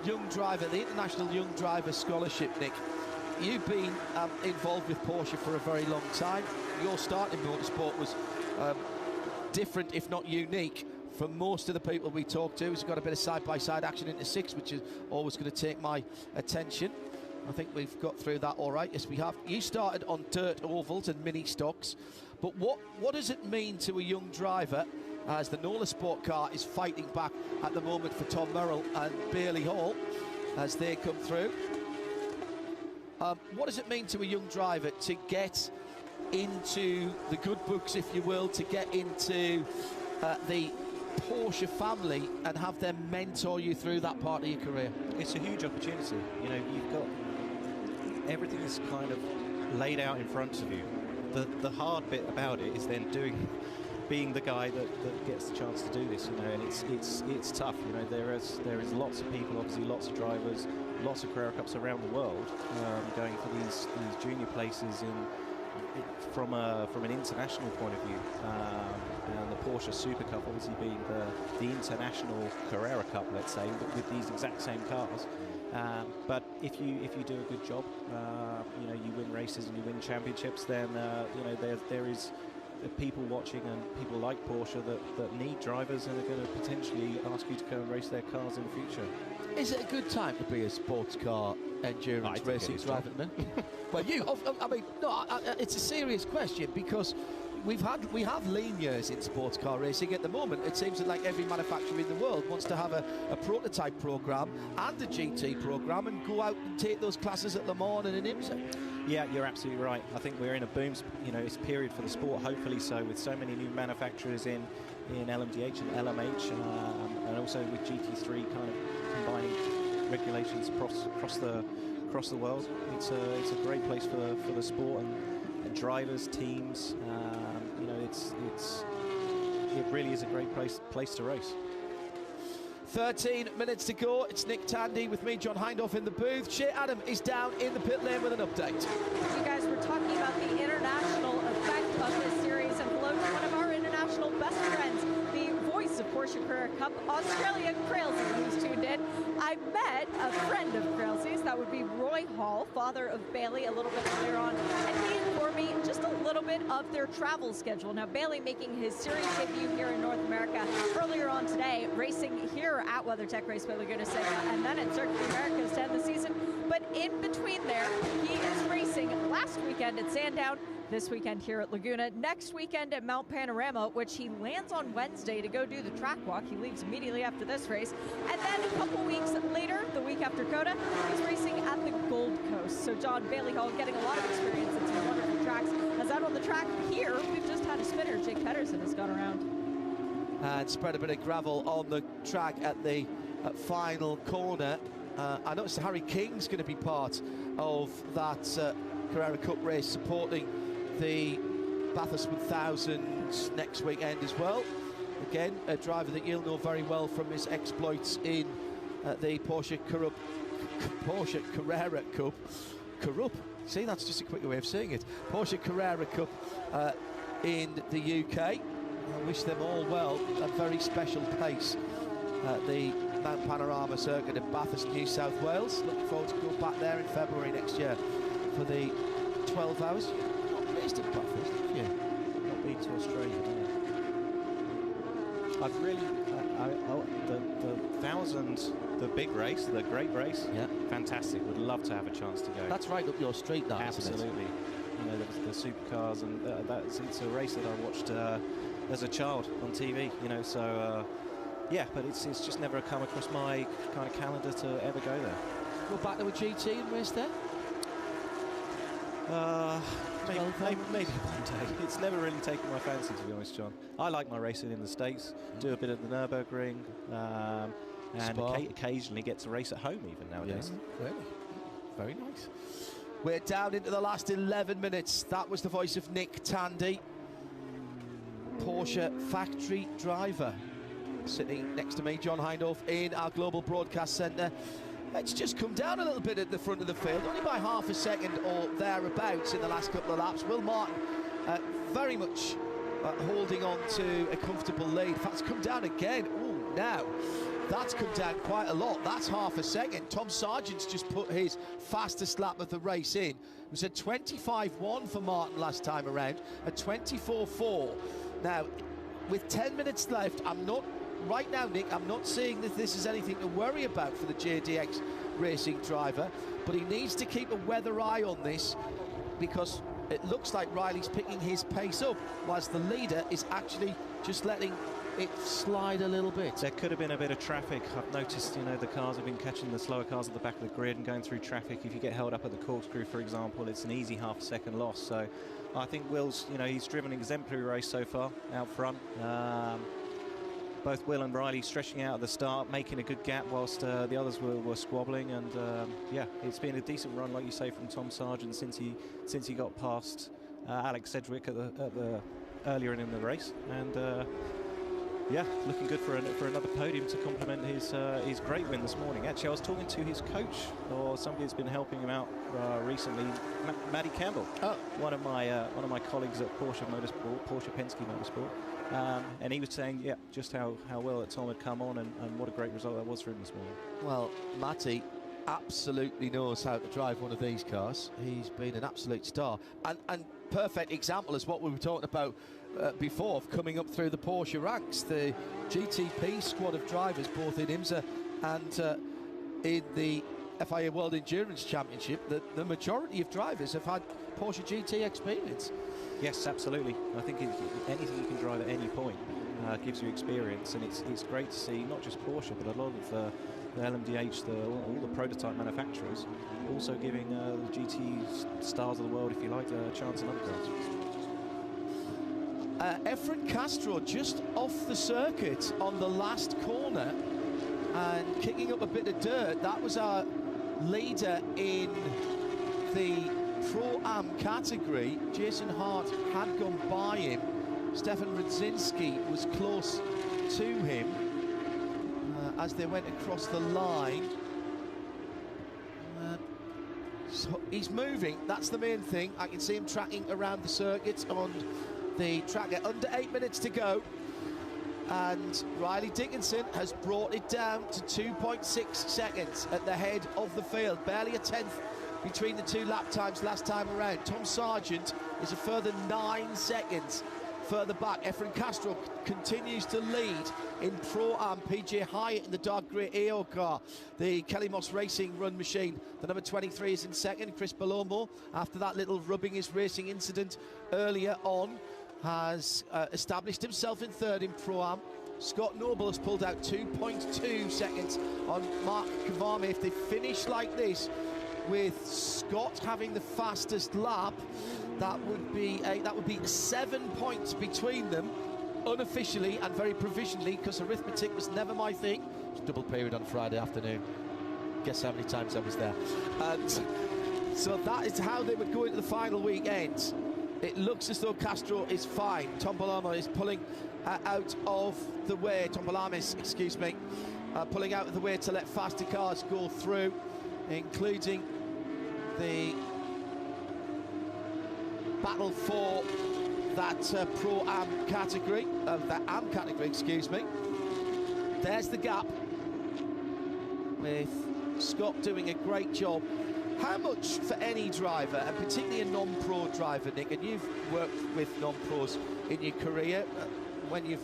young driver, the International Young Driver Scholarship, Nick. You've been involved with Porsche for a very long time. Your start in motorsport was different, if not unique, from most of the people we talk to. He's got a bit of side-by-side action into 6, which is always going to take my attention. I think we've got through that all right. Yes, we have. You started on dirt ovals and mini stocks, but what does it mean to a young driver as the Nola Sport car is fighting back at the moment for Tom Merrill and Bailey Hall as they come through? What does it mean to a young driver to get into the good books, if you will, to get into the Porsche family and have them mentor you through that part of your career? It's a huge opportunity. You know, you've got everything is kind of laid out in front of you. The hard bit about it is then being the guy that gets the chance to do this, you know, and it's tough. You know, there is lots of people, obviously lots of drivers, lots of Carrera Cups around the world going for these junior places from an international point of view, and the Porsche Super Cup obviously being the international Carrera Cup, let's say, with these exact same cars. But if you do a good job, you know, you win races and you win championships, then you know, there is people watching and people like Porsche that need drivers and are going to potentially ask you to go and race their cars in the future. Is it a good time to be a sports car endurance racing driver? Well, I mean, no, it's a serious question, because we have lean years in sports car racing. At the moment, it seems like every manufacturer in the world wants to have a prototype program and a GT program and go out and take those classes at Le Mans and in IMSA. Yeah, you're absolutely right. I think we're in a boom, you know, it's period for the sport, hopefully so, with so many new manufacturers in LMDH and LMH, and also with GT3 kind of combining regulations across the world. It's a great place for the sport and drivers, teams. You know, it really is a great place to race. 13 minutes to go. It's Nick Tandy with me, John Hindhaugh, in the booth. Shea Adam is down in the pit lane with an update. You guys were talking about the international effect of this series, and hello to one of our international best friends, the voice of Porsche Carrera Cup Australia, Crailsy, who's tuned in. I met a friend of Crailsy's, that would be Roy Hall, father of Bailey, a little bit earlier on, and he informed me just a little bit of their travel schedule. Now, Bailey making his series debut here in North America earlier on today, racing here at WeatherTech Raceway Laguna Seca, and then at Circuit of the Americas to end the season. But in between there, he is racing last weekend at Sandown, this weekend here at Laguna, next weekend at Mount Panorama, which he lands on Wednesday to go do the track walk. He leaves immediately after this race. And then a couple weeks later, the week after COTA, he's racing at the Gold Coast. So John, Bailey Hall getting a lot of experience at some wonderful tracks. As out on the track here, we've just had a spinner. Jake Pedersen has gone around. And spread a bit of gravel on the track at the final corner. I noticed Harry King's going to be part of that Carrera Cup race, supporting the Bathurst 1000 next weekend as well. Again, a driver that you'll know very well from his exploits in the Porsche Carrera Cup. See, that's just a quicker way of saying it. Porsche Carrera Cup in the UK. I wish them all well. A very special place at the Mount Panorama Circuit in Bathurst, New South Wales. Looking forward to go back there in February next year for the 12 hours. Based in Bathurst, yeah. Not been to Australia, I've really, the 1000, the big race, the great race, yeah, fantastic. Would love to have a chance to go. That's right up your street, that, absolutely. Isn't it? You know, the supercars, and it's a race that I watched as a child on TV. You know, so yeah, but it's just never come across my kind of calendar to ever go there. Go back to a GT and race there? Maybe one day. It's never really taken my fancy, to be honest, John. I like my racing in the States, do a bit of the Nürburgring, and occasionally get to race at home even nowadays. Yeah, really. Very nice. We're down into the last 11 minutes. That was the voice of Nick Tandy, Porsche factory driver, sitting next to me, John Hindhaugh, in our Global Broadcast Centre. It's just come down a little bit at the front of the field, only by half a second or thereabouts in the last couple of laps. Will Martin very much holding on to a comfortable lead. In fact, it's come down again. Oh, now that's come down quite a lot. That's half a second. Tom Sargent's just put his fastest lap of the race in. It was a 25.1 for Martin last time around, a 24.4. Now, with 10 minutes left, I'm not right now, Nick, I'm not saying that this is anything to worry about for the JDX Racing driver, but he needs to keep a weather eye on this, because it looks like Riley's picking his pace up, whilst the leader is actually just letting it slide a little bit. There could have been a bit of traffic. I've noticed, you know, the cars have been catching the slower cars at the back of the grid and going through traffic. If you get held up at the corkscrew, for example, it's an easy half-second loss. So I think Will's, you know, he's driven an exemplary race so far out front. Both Will and Riley stretching out at the start, making a good gap whilst the others were squabbling, and yeah, it's been a decent run, like you say, from Tom Sargent since he got past Alex Sedgwick at the earlier in the race, and yeah, looking good for another podium to complement his great win this morning. Actually, I was talking to his coach, or somebody who's been helping him out recently, Matty Campbell, one of my colleagues at Porsche Penske Motorsport. And he was saying, yeah, just how well that Tom had come on, and what a great result that was for him this morning. Well, Matty absolutely knows how to drive one of these cars. He's been an absolute star, and perfect example is what we were talking about before, of coming up through the Porsche ranks. The GTP squad of drivers, both in IMSA and in the FIA World Endurance Championship, the majority of drivers have had Porsche GT experience. Yes, absolutely. I think anything you can drive at any point gives you experience, and it's great to see not just Porsche, but a lot of the LMDH, all the prototype manufacturers, also giving the GT stars of the world, if you like, a chance in other cars. Efren Castro just off the circuit on the last corner and kicking up a bit of dirt. That was our leader in the Pro-Am category. Jason Hart had gone by him. Stefan Rudzinski was close to him as they went across the line. So he's moving, that's the main thing. I can see him tracking around the circuit on the tracker. Under 8 minutes to go, and Riley Dickinson has brought it down to 2.6 seconds at the head of the field, barely a tenth between the two lap times last time around. Tom Sargent is a further 9 seconds further back. Efren Castro continues to lead in Pro-Am. PJ Hyatt in the dark grey AO car, the Kelly Moss Racing run machine. The number 23 is in second. Chris Palomo, after that little rubbing his racing incident earlier on, has established himself in third in Pro-Am. Scott Noble has pulled out 2.2 seconds on Mark Kavami. If they finish like this, with Scott having the fastest lap, that would be 7 points between them, unofficially and very provisionally, because arithmetic was never my thing. It's double period on Friday afternoon. Guess how many times I was there. And so that is how they would go into the final weekend. It looks as though Castro is fine. Tom Palama is pulling out of the way. Tom Palamis, excuse me, pulling out of the way to let faster cars go through, including the battle for that Pro-Am category, that Am category, excuse me. There's the gap, with Scott doing a great job. How much for any driver, and particularly a non-pro driver, Nick, and you've worked with non-pros in your career when you've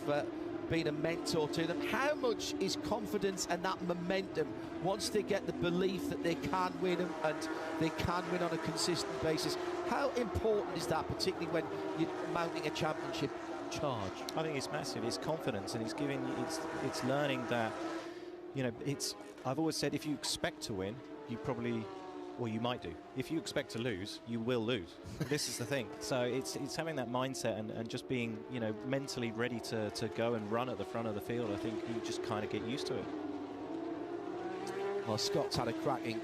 been a mentor to them, how much is confidence and that momentum once they get the belief that they can win them and they can win on a consistent basis? How important is that, particularly when you're mounting a championship charge? I think it's massive. It's confidence, and it's giving, it's learning that, you know, I've always said, if you expect to win, you probably, well, you might do. If you expect to lose, you will lose. This is the thing. So it's having that mindset and just being, you know, mentally ready to go and run at the front of the field. I think you just kind of get used to it. Well, Scott's had a cracking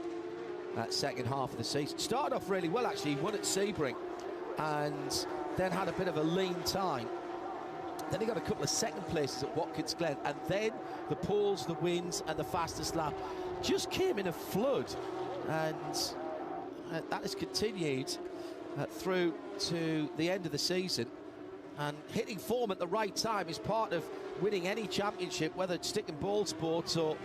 second half of the season. Started off really well, actually. He won at Sebring and then had a bit of a lean time. Then he got a couple of second places at Watkins Glen, and then the poles, the wins, and the fastest lap just came in a flood. And that has continued through to the end of the season. And hitting form at the right time is part of winning any championship, whether it's stick and ball sports or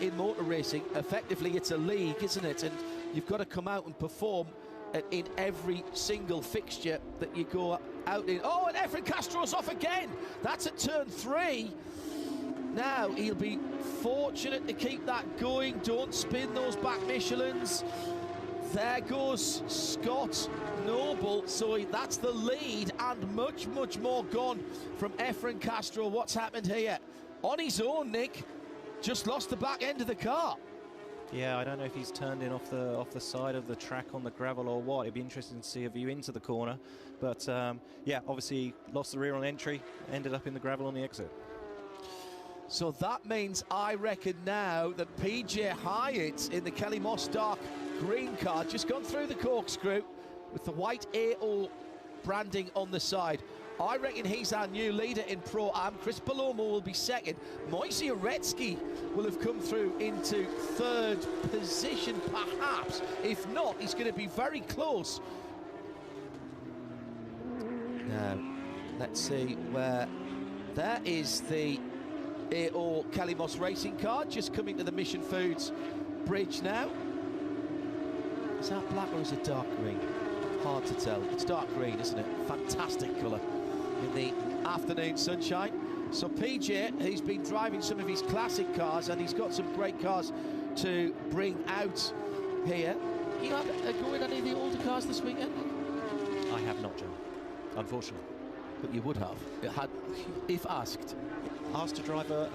in motor racing. Effectively, it's a league, isn't it? And you've got to come out and perform in every single fixture that you go out in. Oh, and Efren Castro's off again. That's at turn 3. now he'll be fortunate to keep that going. Don't spin those back Michelins. There goes Scott Noble, so that's the lead, and much, much more gone from Efren Castro. What's happened here? On his own, Nick, just lost the back end of the car. Yeah, I don't know if he's turned in off the side of the track on the gravel or what. It'd be interesting to see a view into the corner. But yeah, obviously lost the rear on entry, ended up in the gravel on the exit. So that means, I reckon now, that PJ Hyatt in the Kelly Moss dark green car, just gone through the corkscrew with the white AO branding on the side. I reckon he's our new leader in Pro-Am. Chris Palomo will be second. Moise Uretsky will have come through into third position, perhaps. If not, he's going to be very close. Now, let's see where... There is the AO Kelly Moss racing car, just coming to the Mission Foods bridge now. Is that black or is it dark green? Hard to tell. It's dark green, isn't it? Fantastic colour in the afternoon sunshine. So PJ, he's been driving some of his classic cars, and he's got some great cars to bring out here. You had a go in any of the older cars this weekend? I have not, John, unfortunately. But you would have, if asked. Asked to drive a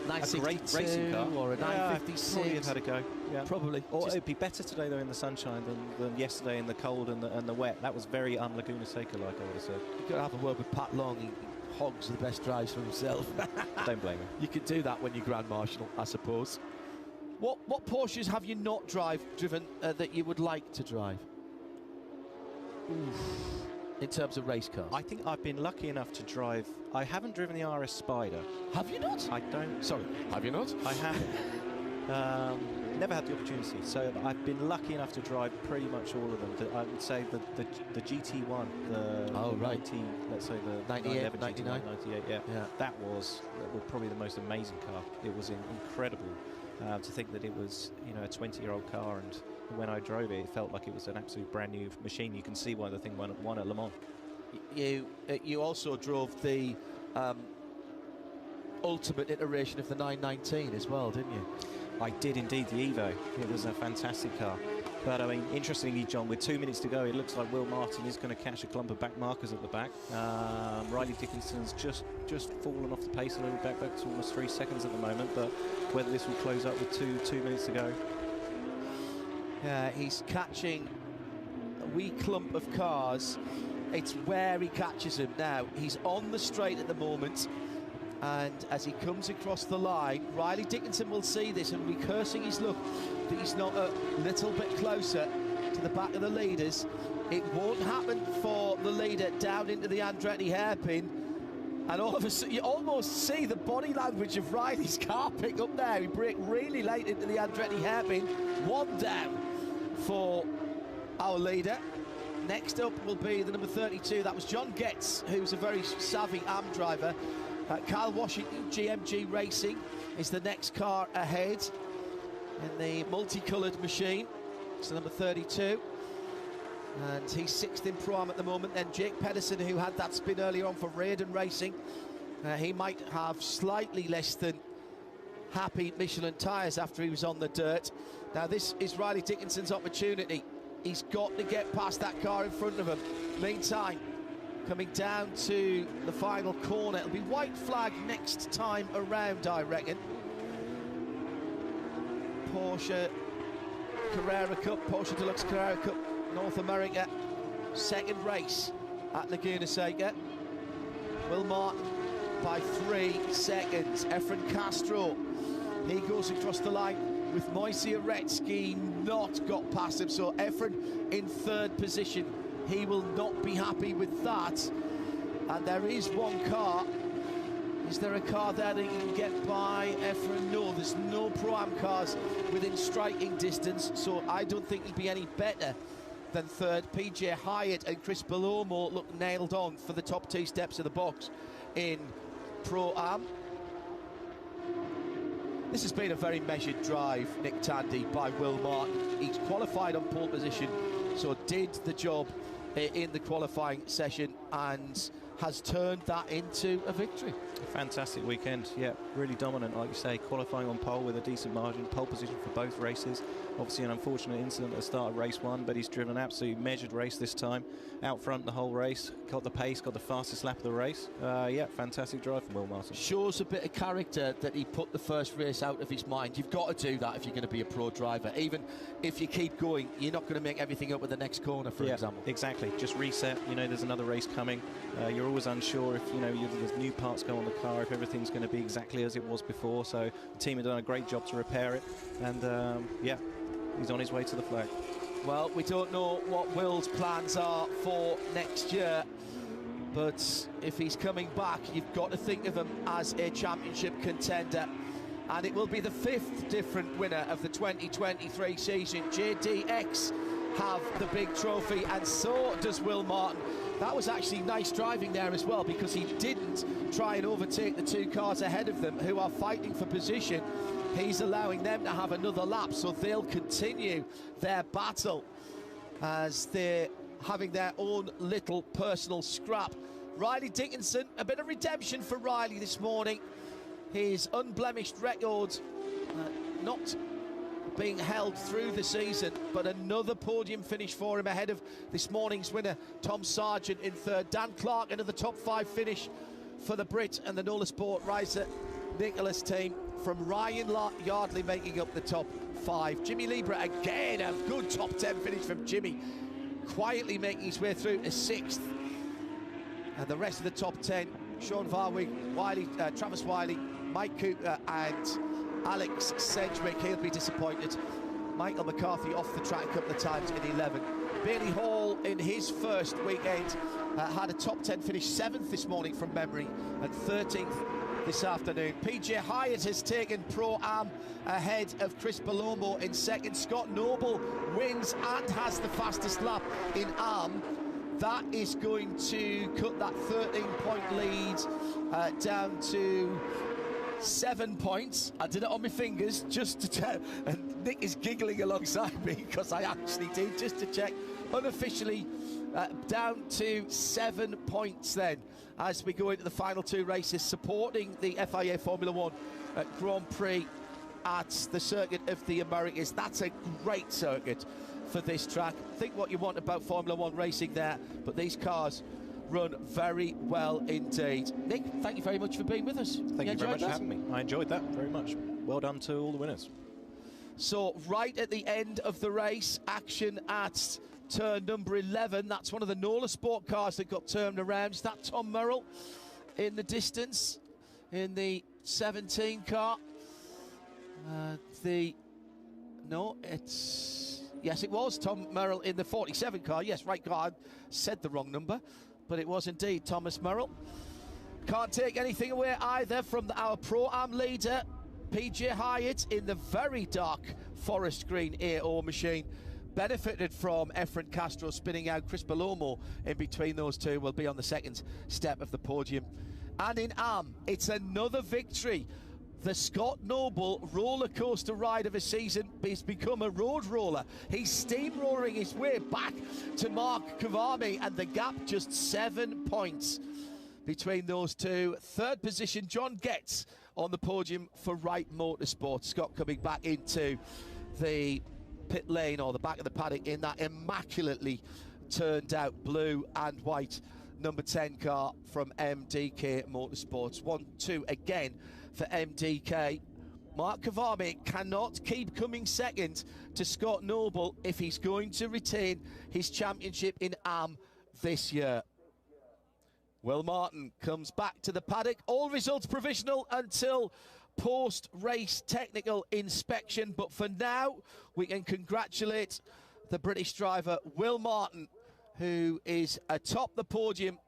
962 great racing car or a 956. Probably have had a go. Yeah. Probably. Or it'd be better today though in the sunshine than yesterday in the cold and the wet. That was very Laguna Seca, like I would have said. You've got to have a word with Pat Long. He hogs the best drives for himself. Don't blame him. You could do that when you're Grand Marshal, I suppose. What Porsches have you not driven that you would like to drive? In terms of race cars? I think I've been lucky enough to drive... I haven't driven the RS Spider. Have you not? I don't... Sorry, have you not? I haven't. Never had the opportunity. So I've been lucky enough to drive pretty much all of them. I would say the GT1, the 90, let's say the 98, 99. 98, yeah. That was probably the most amazing car. It was incredible to think that it was, you know, a 20-year-old car, and when I drove it, it felt like it was an absolute brand new machine. You can see why the thing won at Le Mans. You also drove the ultimate iteration of the 919 as well, didn't you? I did indeed, the Evo. It was a fantastic car. But I mean, interestingly, John, with 2 minutes to go, it looks like Will Martin is going to catch a clump of back markers at the back. Riley Dickinson's just fallen off the pace a little bit, back to almost 3 seconds at the moment. But whether this will close up with two minutes to go. Yeah, he's catching a wee clump of cars. It's where he catches them now. He's on the straight at the moment, and as he comes across the line, Riley Dickinson will see this and be cursing his luck that he's not a little bit closer to the back of the leaders. It won't happen for the leader down into the Andretti hairpin, and all of a sudden you almost see the body language of Riley's car pick up now. He braked really late into the Andretti hairpin. One down for our leader. Next up will be the number 32. That was John Getz, who's a very savvy AM driver. Kyle Washington, GMG Racing, is the next car ahead in the multicoloured machine. It's the number 32. And he's 6th in Pro-Am at the moment. Then Jake Pedersen, who had that spin earlier on for Raiden Racing. He might have slightly less than happy Michelin tyres after he was on the dirt. Now this is Riley Dickinson's opportunity. He's got to get past that car in front of him. Meantime, coming down to the final corner, it'll be white flag next time around, I reckon. Porsche Carrera Cup, Porsche Deluxe Carrera Cup, North America, second race at Laguna Seca. Will Martin by 3 seconds. Efren Castro, he goes across the line with Moise Uretsky not got past him, so Efren in 3rd position. He will not be happy with that. And there is one car. Is there a car there that you can get by Efren? No, there's no Pro-Am cars within striking distance, so I don't think he'll be any better than 3rd. PJ Hyatt and Chris Palomo look nailed on for the top 2 steps of the box in Pro-Am. This has been a very measured drive, Nick Tandy, by Will Martin. He's qualified on pole position, so did the job in the qualifying session, and has turned that into a victory. Fantastic weekend, yeah, really dominant, like you say, qualifying on pole with a decent margin, pole position for both races. Obviously an unfortunate incident at the start of race 1, but he's driven an absolutely measured race this time, out front the whole race, got the pace, got the fastest lap of the race. Yeah, fantastic drive from Will Martin. Shows a bit of character that he put the first race out of his mind. You've got to do that if you're going to be a pro driver. Even if you keep going, you're not going to make everything up at the next corner, for example. Exactly, just reset, you know, there's another race coming. You're always unsure if, you know, there's new parts go on the car, if everything's going to be exactly as it was before. So the team have done a great job to repair it, and yeah, he's on his way to the flag. Well, we don't know what Will's plans are for next year, but if he's coming back, you've got to think of him as a championship contender. And it will be the 5th different winner of the 2023 season. JDX have the big trophy, and so does Will Martin. That was actually nice driving there as well, because he didn't try and overtake the 2 cars ahead of them who are fighting for position. He's allowing them to have another lap, so they'll continue their battle as they're having their own little personal scrap. Riley Dickinson, a bit of redemption for Riley this morning. His unblemished record not being held through the season, but another podium finish for him ahead of this morning's winner, Tom Sargent, in 3rd. Dan Clark, another top 5 finish for the Brit and the Nola Sport Riser Nicholas team, from Ryan Yardley making up the top 5. Jimmy Libra, again, a good top 10 finish from Jimmy, quietly making his way through to 6th. And the rest of the top 10, Sean Varwig, Wiley, Travis Wiley, Mike Cooper and Alex Sedgwick. He'll be disappointed. Michael McCarthy off the track a couple of times in 11. Bailey Hall in his first weekend had a top 10 finish, 7th this morning from memory, and 13th this afternoon. PJ Hyatt has taken Pro-Am ahead of Chris Palomo in 2nd. Scott Noble wins and has the fastest lap in Am. That is going to cut that 13-point lead down to 7 points. I did it on my fingers just to check, and Nick is giggling alongside me because I actually did, just to check. Unofficially down to 7 points then as we go into the final 2 races, supporting the FIA Formula 1 Grand Prix at the Circuit of the Americas. That's a great circuit for this track. Think what you want about Formula 1 racing there, but these cars run very well indeed. Nick, thank you very much for being with us. Thank you very much for having me. I enjoyed that very much. Well done to all the winners. So right at the end of the race, action at turn number 11. That's one of the Nola Sport cars that got turned around. Is that Tom Merrill in the distance in the 17 car? Yes, it was Tom Merrill in the 47 car. Yes, right car. I said the wrong number, but it was indeed Thomas Merrill. Can't take anything away either from our Pro-Am leader, PJ Hyatt, in the very dark forest green AO machine. Benefited from Efren Castro spinning out. Chris Palomo in between those two will be on the 2nd step of the podium. And in Am, it's another victory. The Scott Noble roller coaster ride of a season has become a road roller. He's steamrolling his way back to Mark Kavami, and the gap just 7 points between those two. 3rd position, John Getz on the podium for Wright Motorsport. Scott coming back into the pit lane, or the back of the paddock, in that immaculately turned out blue and white number 10 car from MDK Motorsports. 1-2 again for MDK. Mark Kavami cannot keep coming second to Scott Noble if he's going to retain his championship in Am this year. Will Martin comes back to the paddock. All results provisional until post-race technical inspection, but for now we can congratulate the British driver Will Martin, who is atop the podium,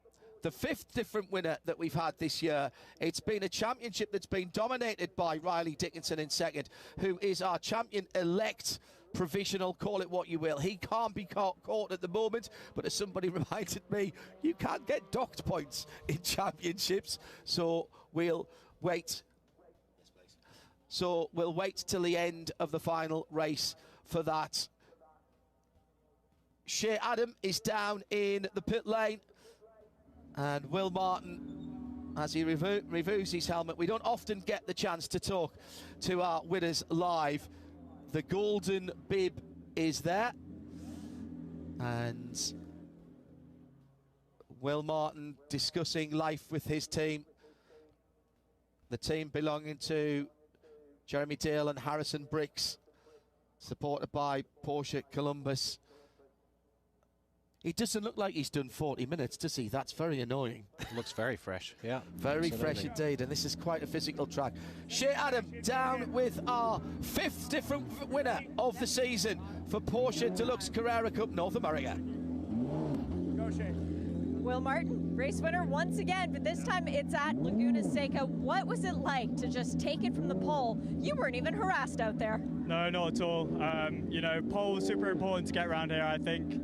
the 5th different winner that we've had this year. It's been a championship that's been dominated by Riley Dickinson in 2nd, who is our champion-elect provisional, call it what you will. He can't be caught at the moment, but as somebody reminded me, you can't get docked points in championships, so we'll wait. So we'll wait till the end of the final race for that. Shea Adam is down in the pit lane. And Will Martin, as he reviews his helmet, we don't often get the chance to talk to our winners live. The golden bib is there. And Will Martin discussing life with his team. The team belonging to Jeremy Dale and Harrison Bricks, supported by Porsche Columbus. He doesn't look like he's done 40 minutes, does he? That's very annoying. Looks very fresh, yeah. Very fresh indeed, and this is quite a physical track. Shea Adam down with our 5th different winner of the season for Porsche Deluxe Carrera Cup North America. Go Shea. Will Martin, race winner once again, but this time it's at Laguna Seca. What was it like to just take it from the pole? You weren't even harassed out there. No, not at all. You know, pole was super important to get around here, I think.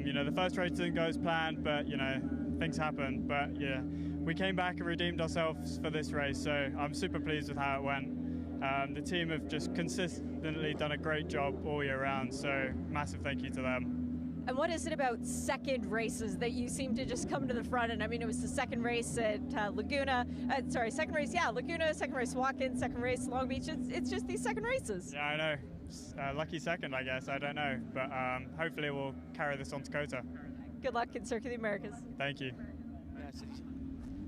You know, the first race didn't go as planned, but, you know, things happen. But, yeah, we came back and redeemed ourselves for this race, so I'm super pleased with how it went. The team have just consistently done a great job all year round, so massive thank you to them. And what is it about second races that you seem to just come to the front? And I mean, it was the second race at Laguna. Second race, yeah, Laguna, second race Watkins, second race Long Beach. It's just these second races. Yeah, I know. Lucky second, I guess. I don't know. But hopefully we'll carry this on to Kota. Good luck in Circuit of the Americas. Thank you.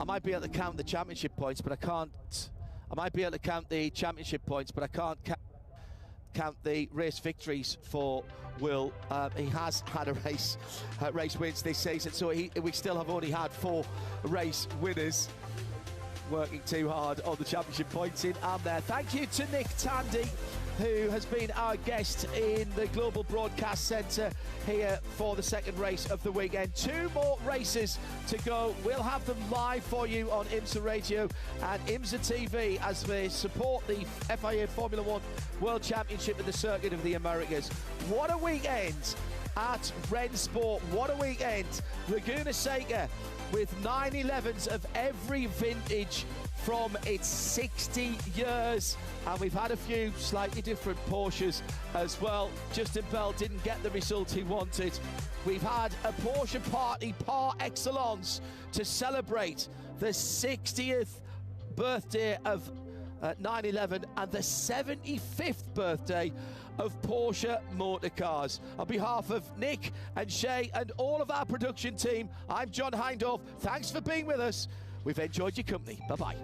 I might be able to count the championship points, but I can't. I might be able to count the championship points, but I can't count the race victories for Will. He has had a race wins this season, so we still have only had 4 race winners. Working too hard on the championship points in and there. Thank you to Nick Tandy, who has been our guest in the Global Broadcast Centre here for the second race of the weekend. 2 more races to go. We'll have them live for you on IMSA Radio and IMSA TV as they support the FIA Formula One World Championship in the Circuit of the Americas. What a weekend at Rennsport. What a weekend. Laguna Seca with 911s of every vintage from its 60 years, and we've had a few slightly different Porsches as well. Justin Bell didn't get the result he wanted. We've had a Porsche party par excellence to celebrate the 60th birthday of 911 and the 75th birthday of Porsche Motorcars. On behalf of Nick and Shea and all of our production team, I'm John Hindorf. Thanks for being with us. We've enjoyed your company. Bye-bye.